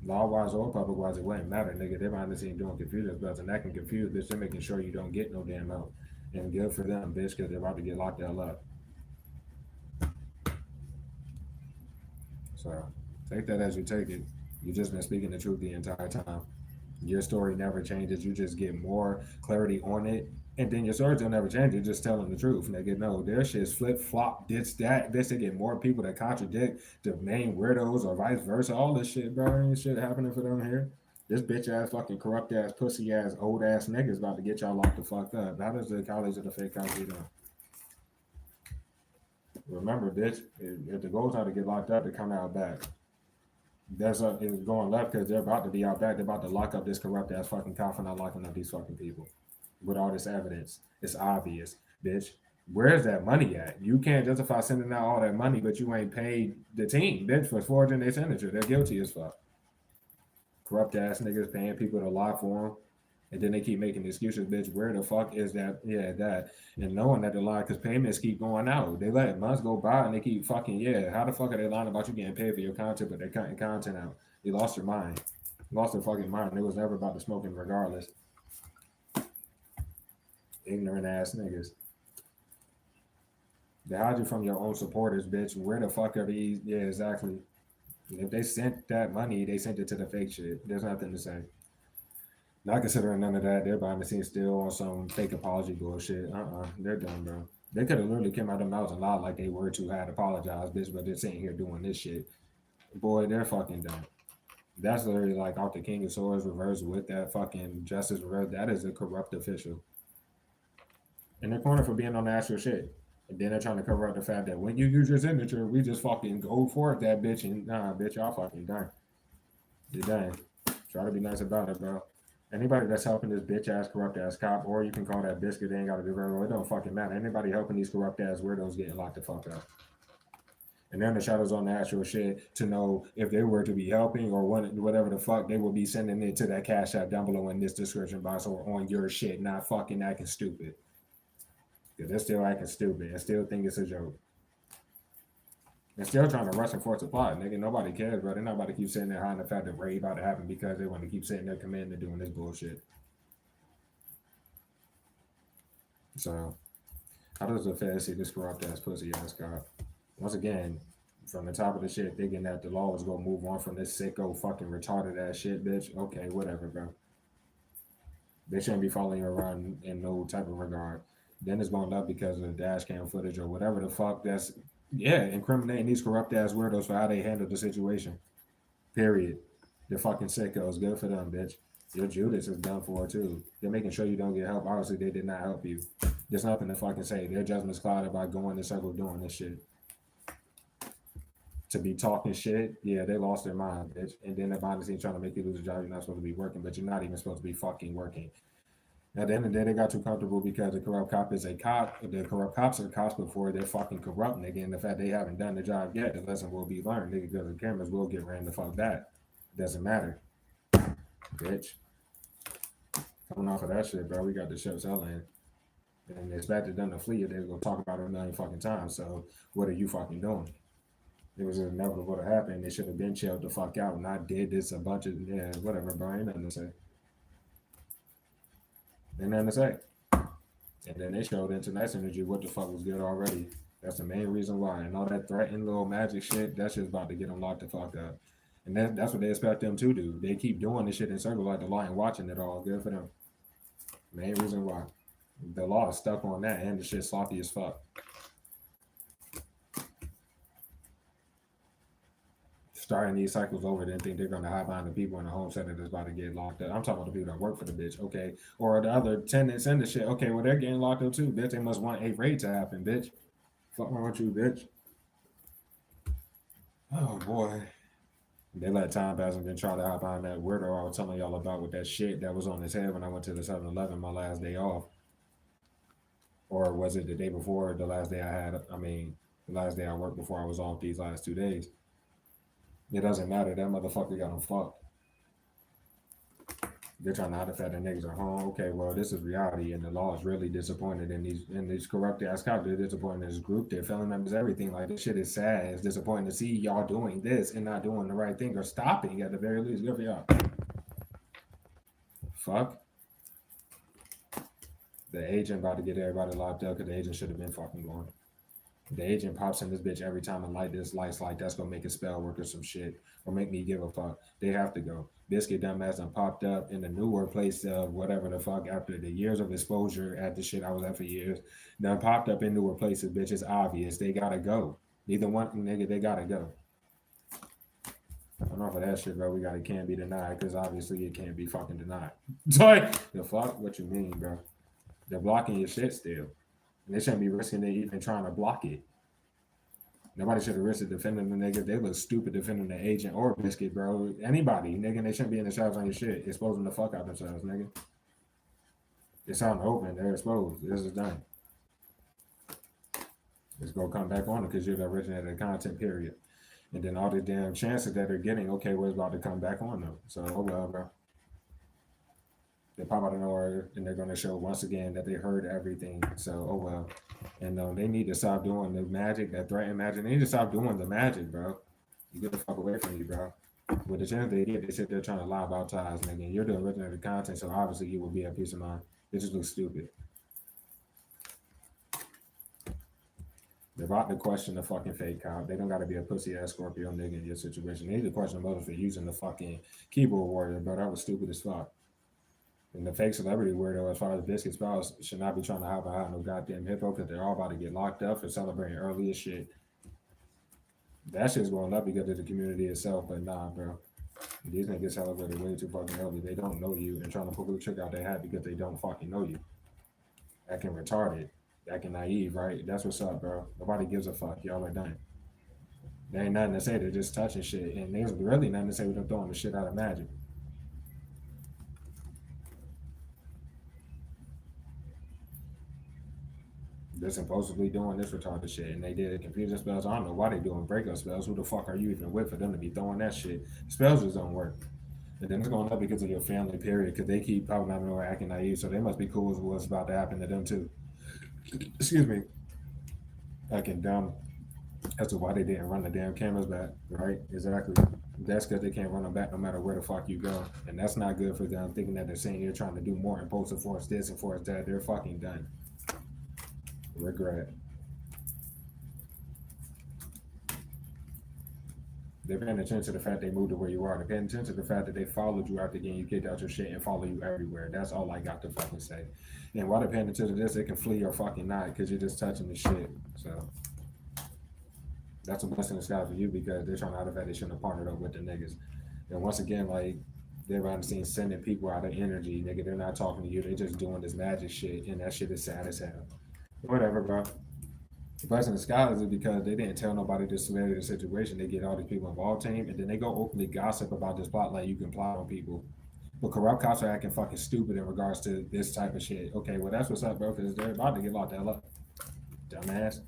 Law-wise or public-wise, it wouldn't matter, nigga. They're behind the scene doing confusion belts, and that can confuse, bitch. They're making sure you don't get no damn help. And good for them, bitch, because they're about to get locked the hell up. So, take that as you take it. You've just been speaking the truth the entire time. Your story never changes. You just get more clarity on it And then your stories don't ever change. You're just telling the truth. Nigga, no, their shit's flip flop, this, that, this. They get more people that contradict the main weirdos or vice versa. All this shit, bro. Ain't shit happening for them here. This bitch ass, fucking corrupt ass, pussy ass, old ass niggas about to get y'all locked the fuck up. How does the college of the fake country done? Remember, bitch, if the goals are to get locked up, they come out back. That's it's going left because they're about to be out back. They're about to lock up this corrupt ass fucking cop for not locking up these fucking people with all this evidence. It's obvious, bitch. Where's that money at? You can't justify sending out all that money, but you ain't paid the team, bitch, for forging their signature. They're guilty as fuck. Corrupt ass niggas paying people to lie for them. And then they keep making excuses, bitch. Where the fuck is that? Yeah, that. And knowing that the lie, because payments keep going out. They let months go by and they keep fucking, yeah. How the fuck are they lying about you getting paid for your content, but they're cutting content out? You lost your mind. Lost their fucking mind. It was never about the smoking regardless. Ignorant ass niggas. They hide you from your own supporters, bitch. Where the fuck are these? Yeah, exactly. If they sent that money, they sent it to the fake shit. There's nothing to say. Not considering none of that, they're behind the scenes still on some fake apology bullshit. They're done, bro. They could have literally came out of their mouths and lied like they were to had apologized, bitch, but they're sitting here doing this shit. Boy, they're fucking done. That's literally like off the King of Swords reverse with that fucking justice reverse. That is a corrupt official. And they're cornered for being on the actual shit. And then they're trying to cover up the fact that when you use your signature, we just fucking go for it, that bitch. And nah, bitch, y'all fucking done. You're done. Try to be nice about it, bro. Anybody that's helping this bitch ass corrupt ass cop, or you can call that biscuit, they ain't gotta be very well. It don't fucking matter. Anybody helping these corrupt ass weirdos getting locked the fuck up. And then the shadows on the actual shit to know if they were to be helping or whatever the fuck, they will be sending it to that cash app down below in this description box or on your shit, not fucking acting stupid. Because they're still acting stupid and still think it's a joke. And still trying to rush and force supply, nigga. Nobody cares, bro. They're not about to keep sitting there hiding the fact that raid about to happen because they want to keep sitting there committing to doing this bullshit. So, how does the Fed see this corrupt ass pussy ass cop? Once again, from the top of the shit, thinking that the law was gonna move on from this sicko fucking retarded ass shit, bitch. Okay, whatever, bro. They shouldn't be following you around in no type of regard. Then it's going up because of the dash cam footage or whatever the fuck that's, yeah, incriminating these corrupt ass weirdos for how they handled the situation. Period. They're fucking sickos. Good for them, bitch. Your Judas is done for too. They're making sure you don't get help. Obviously, they did not help you. There's nothing to fucking say. Their judgment's clouded by going in circle doing this shit. To be talking shit, yeah, they lost their mind, bitch. And then they're behind the scenes trying to make you lose a job. You're not supposed to be working, but you're not even supposed to be fucking working. At the end of the day, they got too comfortable because the corrupt cop is a cop. The corrupt cops are cops before they're fucking corrupt, nigga. And the fact they haven't done the job yet, the lesson will be learned, nigga, because the cameras will get ran the fuck back. It doesn't matter. Bitch. Coming off of that shit, bro, we got the ship selling. And expected them to flee. They're going to talk about it a million fucking times. So what are you fucking doing? It was inevitable to happen. They should have been chilled the fuck out. Not did this a bunch of, yeah, whatever, bro. Ain't nothing to say. Ain't nothing to say. And then they showed in tonight's energy what the fuck was good already. That's the main reason why. And all that threatening little magic shit, that's just about to get them locked the fuck up. And that's what they expect them to do. They keep doing this shit in circles like the law and watching it all. Good for them. Main reason why. The law is stuck on that and the shit sloppy as fuck. Starting these cycles over, then think they're going to hide behind the people in the home center that's about to get locked up. I'm talking about the people that work for the bitch, okay? Or the other tenants in the shit, okay, well, they're getting locked up too, bitch. They must want a raid to happen, bitch. Fuck wrong with you, bitch? Oh, boy. They let time pass and then try to hide behind that weirdo I was telling y'all about with that shit that was on his head when I went to the 7-Eleven my last day off. Or was it the day before, the last day I had, the last day I worked before I was off these last 2 days? It doesn't matter. That motherfucker got them fucked. They're trying to hide the fact that niggas are home. Okay, well, this is reality, and the law is really disappointed in these corrupt ass cops. They're disappointed in this group. Their family members, everything. Like, this shit is sad. It's disappointing to see y'all doing this and not doing the right thing or stopping at the very least. Good for y'all. Fuck. The agent about to get everybody locked up because the agent should have been fucking gone. The agent pops in this bitch every time and light this lights like that's gonna make a spell work or some shit or make me give a fuck. They have to go. Biscuit dumbass done popped up in the newer place of whatever the fuck after the years of exposure at the shit I was at for years. Done popped up in newer places, bitch. It's obvious. They gotta go. Neither one nigga, they gotta go. I'm off of that shit, bro. It can't be denied because obviously it can't be fucking denied. Like, the fuck? What you mean, bro? They're blocking your shit still. And they shouldn't be risking it even trying to block it. Nobody should have risked defending the nigga. They look stupid defending the agent or Biscuit, bro. Anybody, nigga, they shouldn't be in the shadows on your shit. Exposing the fuck out themselves, nigga. It's out in the open. They're exposed. This is done. It's gonna come back on it because you're the originator of the content, period. And then all the damn chances that they're getting, okay, well, it's about to come back on them. So, oh well, bro. They pop out of nowhere and they're gonna show once again that they heard everything. So, oh well. And they need to stop doing the magic, that threatened magic. They need to stop doing the magic, bro. You get the fuck away from you, bro. With the chance they get, they sit there trying to lie about ties, nigga. You're the originator of the content, so obviously you will be at peace of mind. It just looks stupid. They're about to question the fucking fake cop. They don't got to be a pussy ass Scorpio nigga in your situation. They need to question the motive for using the fucking keyboard warrior, bro. That was stupid as fuck. And the fake celebrity weirdo, as far as Biscuit spouse, should not be trying to hide behind no goddamn hippo because they're all about to get locked up for celebrating early as shit. That shit's going up because of the community itself, but nah, bro. These niggas celebrated way too fucking early. They don't know you and trying to pull a trick out their hat because they don't fucking know you. Acting retarded, acting naive, right? That's what's up, bro. Nobody gives a fuck. Y'all are done. There ain't nothing to say. They're just touching shit. And there's really nothing to say with them throwing the shit out of magic. They're supposedly doing this retarded shit, and they did computer spells. I don't know why they doing breakup spells. Who the fuck are you even with for them to be throwing that shit? Spells just don't work. And then it's going up because of your family, period, because they keep popping out and acting naive, so they must be cool with what's about to happen to them too. Excuse me. Acting dumb as to why they didn't run the damn cameras back, right? Exactly. That's because they can't run them back no matter where the fuck you go. And that's not good for them, thinking that they're saying you're trying to do more and post it for us this and for us that. They're fucking done. Regret. They're paying attention to the fact they moved to where you are. They're paying attention to the fact that they followed you after getting you kicked out your shit and follow you everywhere. That's all I got to fucking say. And while they're paying attention to this, they can flee or fucking not because you're just touching the shit. So that's a blessing in disguise for you because they're trying to hide the fact they shouldn't have partnered up with the niggas. And once again, like, they're behind the scenes sending people out of energy, nigga. They're not talking to you. They're just doing this magic shit, and that shit is sad as hell. Whatever, bro. The blessing in disguise is because they didn't tell nobody the severity of the situation. They get all these people involved, team, and then they go openly gossip about this plot like you can plot on people. But corrupt cops are acting fucking stupid in regards to this type of shit. Okay, well, that's what's up, bro, because they're about to get locked the hell up. Dumbass.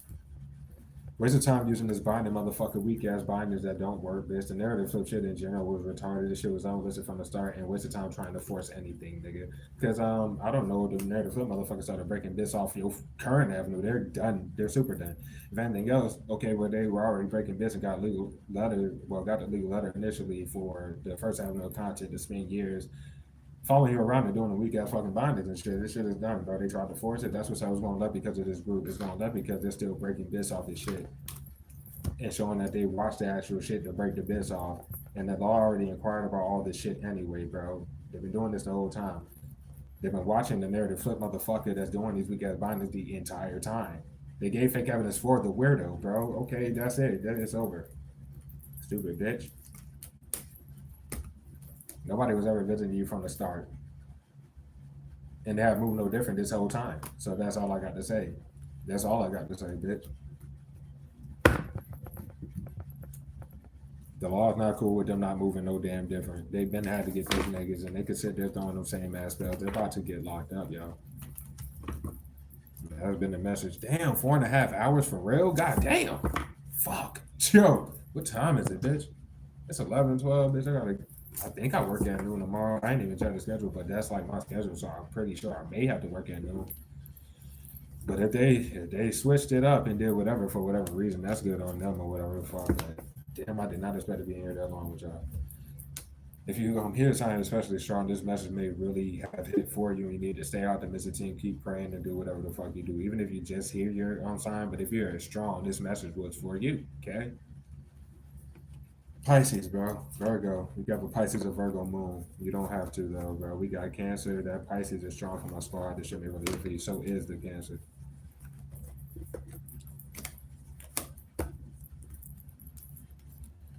Waste of time using this binding motherfucker, weak ass binders that don't work, bitch. The narrative flip shit in general was retarded. This shit was unlisted from the start, and waste of time trying to force anything, nigga. Because I don't know, the narrative flip motherfuckers started breaking bits off your current avenue. They're done. They're super done. If anything else, okay, well, they were already breaking bits and got legal letter. Well, got the legal letter initially for the first avenue of content to spend years following you around and doing the weak ass fucking bindings and shit. This shit is done, bro. They tried to force it. That's what I was going to let because of this group. It's going to let because they're still breaking bits off this shit and showing that they watched the actual shit to break the bits off. And they've already inquired about all this shit anyway, bro. They've been doing this the whole time. They've been watching the narrative flip motherfucker that's doing these weak ass bindings the entire time. They gave fake evidence for the weirdo, bro. Okay, that's it. That is over. Stupid bitch. Nobody was ever visiting you from the start. And they have moved no different this whole time. So that's all I got to say. That's all I got to say, bitch. The law is not cool with them not moving no damn different. They've been had to get those niggas and they could sit there throwing them same ass spells. They're about to get locked up, y'all. That's been the message. Damn, 4.5 hours for real? God damn. Fuck. Yo, what time is it, bitch? It's 11, 12, bitch. I think I work at noon tomorrow. I ain't even checked the schedule, but that's like my schedule, so I'm pretty sure I may have to work at noon. But if they switched it up and did whatever for whatever reason, that's good on them or whatever the fuck. Damn, I did not expect to be in here that long with y'all. If you hear something especially strong, this message may really have hit for you. And you need to stay optimistic and keep praying and do whatever the fuck you do, even if you just hear your own sign. But if you're strong, this message was for you. Okay. Pisces, bro. Virgo. We got the Pisces or Virgo moon. You don't have to though, bro. We got Cancer. That Pisces is strong for my squad. This should be really good for you. So is the Cancer.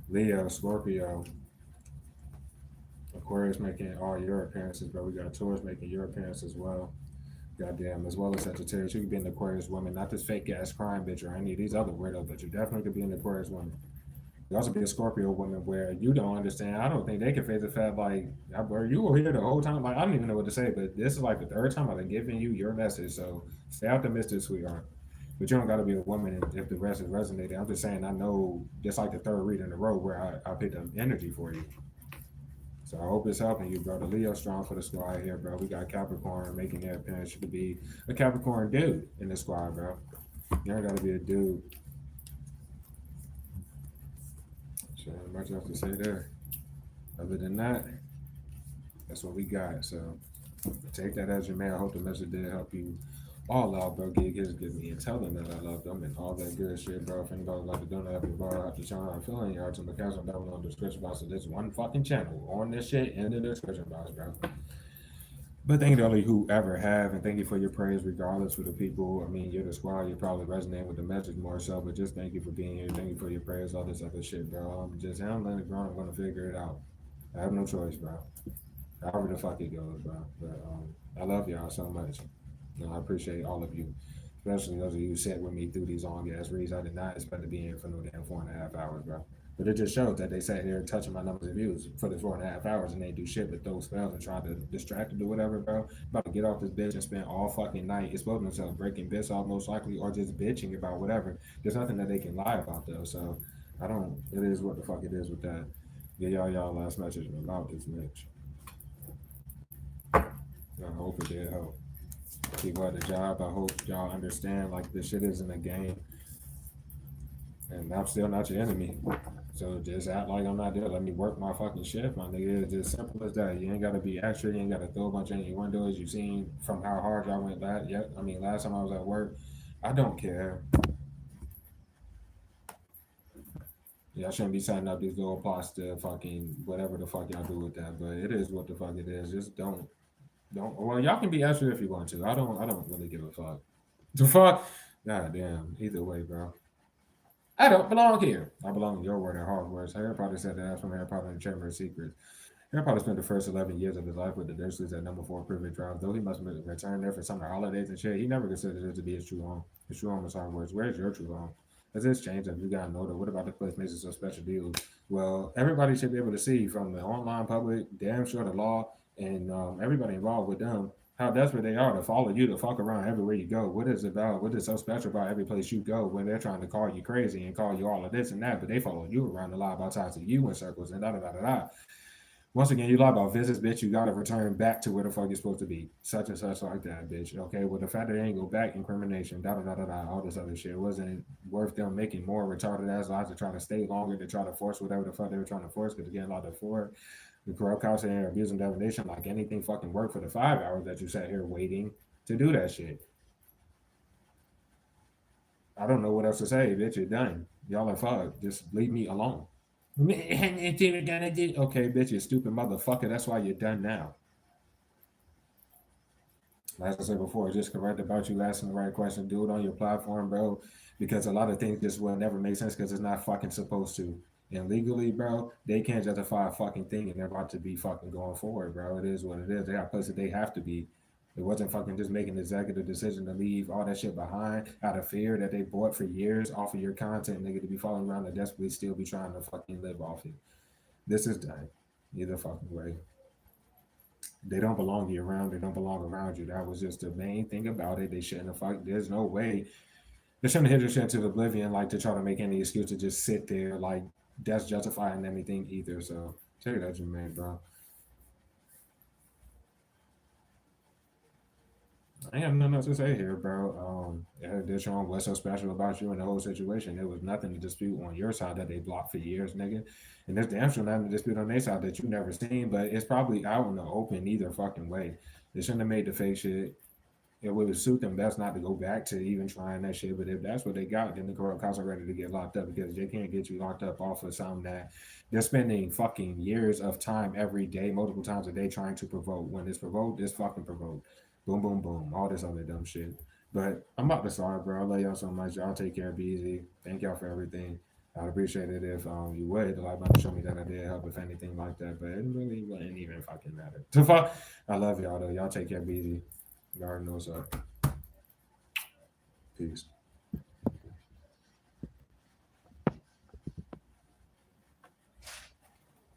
Leo, Scorpio, Aquarius making all your appearances, bro. We got Taurus making your appearance as well. Goddamn, as well as Sagittarius. You could be an Aquarius woman, not this fake ass crime bitch or any of these other weirdos, but you definitely could be an Aquarius woman. You also be a Scorpio woman where you don't understand. I don't think they can face the fact like, bro, you were here the whole time. Like, I don't even know what to say, but this is like the third time I've been giving you your message. So stay optimistic, sweetheart. But you don't got to be a woman if the rest is resonating. I'm just saying, I know just like the third read in a row where I picked up energy for you. So I hope it's helping you, bro. The Leo strong for the squad here, bro. We got Capricorn making their appearance. You could be a Capricorn dude in the squad, bro. You don't got to be a dude. So much else to say there. Other than that, that's what we got. So take that as your man. I hope the message did help you all out, bro. Give me and tell them that I love them and all that good shit, bro. If anybody would like to donate, if you borrow out the channel, I'm feeling y'all to my cash on down on the description box of this one fucking channel on this shit in the description box, bro. But thank you to all of you who ever have, and thank you for your prayers, regardless for the people. I mean, you're the squad, you're probably resonating with the message more so, but just thank you for being here. Thank you for your prayers, all this other shit, bro. I'm just handling it, bro. I'm gonna figure it out. I have no choice, bro. However the fuck it goes, bro. But I love y'all so much. I appreciate all of you, especially those of you who sat with me through these long ass reads. I did not expect to be in for no damn 4.5 hours, bro. But it just shows that they sat here touching my numbers of views for the 4.5 hours and they do shit but those spells and try to distract or do whatever, bro. About to get off this bitch and spend all fucking night exposing themselves, breaking bits off most likely, or just bitching about whatever. There's nothing that they can lie about though. So I don't. It is what the fuck it is with that. Get y'all last message about this bitch. I hope it did help. People at the job, I hope y'all understand like this shit isn't a game. And I'm still not your enemy. So just act like I'm not there. Let me work my fucking shift, my nigga. It's just simple as that. You ain't gotta be extra, you ain't gotta throw a bunch in your windows. You seen from how hard y'all went last last time I was at work. I don't care. Y'all shouldn't be setting up these little plots to fucking whatever the fuck y'all do with that. But it is what the fuck it is. Just don't well y'all can be extra if you want to. I don't really give a fuck. The fuck? God damn. Either way, bro. I don't belong here. I belong in your word at Hogwarts. Harry Potter said that from Harry Potter and the Chamber of Secrets. Harry Potter spent the first 11 years of his life with the Dursleys at number 4 Privet Drive. Though he must return there for summer holidays and shit, he never considered it to be his true home. His true home is Hogwarts. Where's your true home? Has this changed? Have you gotten older? What about the place makes it so special to you? Well, everybody should be able to see from the online public, damn sure the law, and everybody involved with them how desperate they are to follow you to fuck around everywhere you go. What is it about? What is so special about every place you go when they're trying to call you crazy and call you all of this and that, but they follow you around a lot about ties to you in circles and da da da da da. Once again, you lie about visits, bitch. You gotta return back to where the fuck you're supposed to be. Such and such like that, bitch. Okay, well, the fact that they ain't go back, incrimination, da da da da da, all this other shit. It wasn't worth them making more retarded ass lives to try to stay longer, to try to force whatever the fuck they were trying to force, because again, a lot of for the corrupt counsel and abusing divination, like anything fucking worked for the 5 hours that you sat here waiting to do that shit. I don't know what else to say, bitch. You're done. Y'all are fucked. Just leave me alone. Okay, bitch, you stupid motherfucker. That's why you're done now. As I said before, just correct about you asking the right question. Do it on your platform, bro. Because a lot of things just will never make sense because it's not fucking supposed to. And legally, bro, they can't justify a fucking thing and they're about to be fucking going forward, bro. It is what it is. They got places they have to be. It wasn't fucking just making an executive decision to leave all that shit behind out of fear that they bought for years off of your content, nigga, to be following around and desperately still be trying to fucking live off it. This is done. Either fucking way. They don't belong year round. They don't belong around you. That was just the main thing about it. They shouldn't have fucked. There's no way. They shouldn't have hit your shit to oblivion, like to try to make any excuse to just sit there. Like, that's justifying anything either. So, take that, you man, bro. I have nothing else to say here, bro. This wrong. What's so special about you and the whole situation? There was nothing to dispute on your side that they blocked for years, nigga. And there's damn sure nothing to dispute on their side that you never seen. But it's probably out in the open either fucking way. They shouldn't have made the fake shit. It would suit them best not to go back to even trying that shit. But if that's what they got, then the cops are ready to get locked up because they can't get you locked up off of something that they're spending fucking years of time every day, multiple times a day, trying to provoke. When it's provoked, it's fucking provoked. Boom, boom, boom. All this other dumb shit. But I'm about to start, bro. I love y'all so much. Y'all take care. Be easy. Thank y'all for everything. I'd appreciate it if you would like to show me that I did help, if anything like that. But it really wouldn't even fucking matter. To fuck, I love y'all though. Y'all take care. Be easy. You already know what's up. Peace.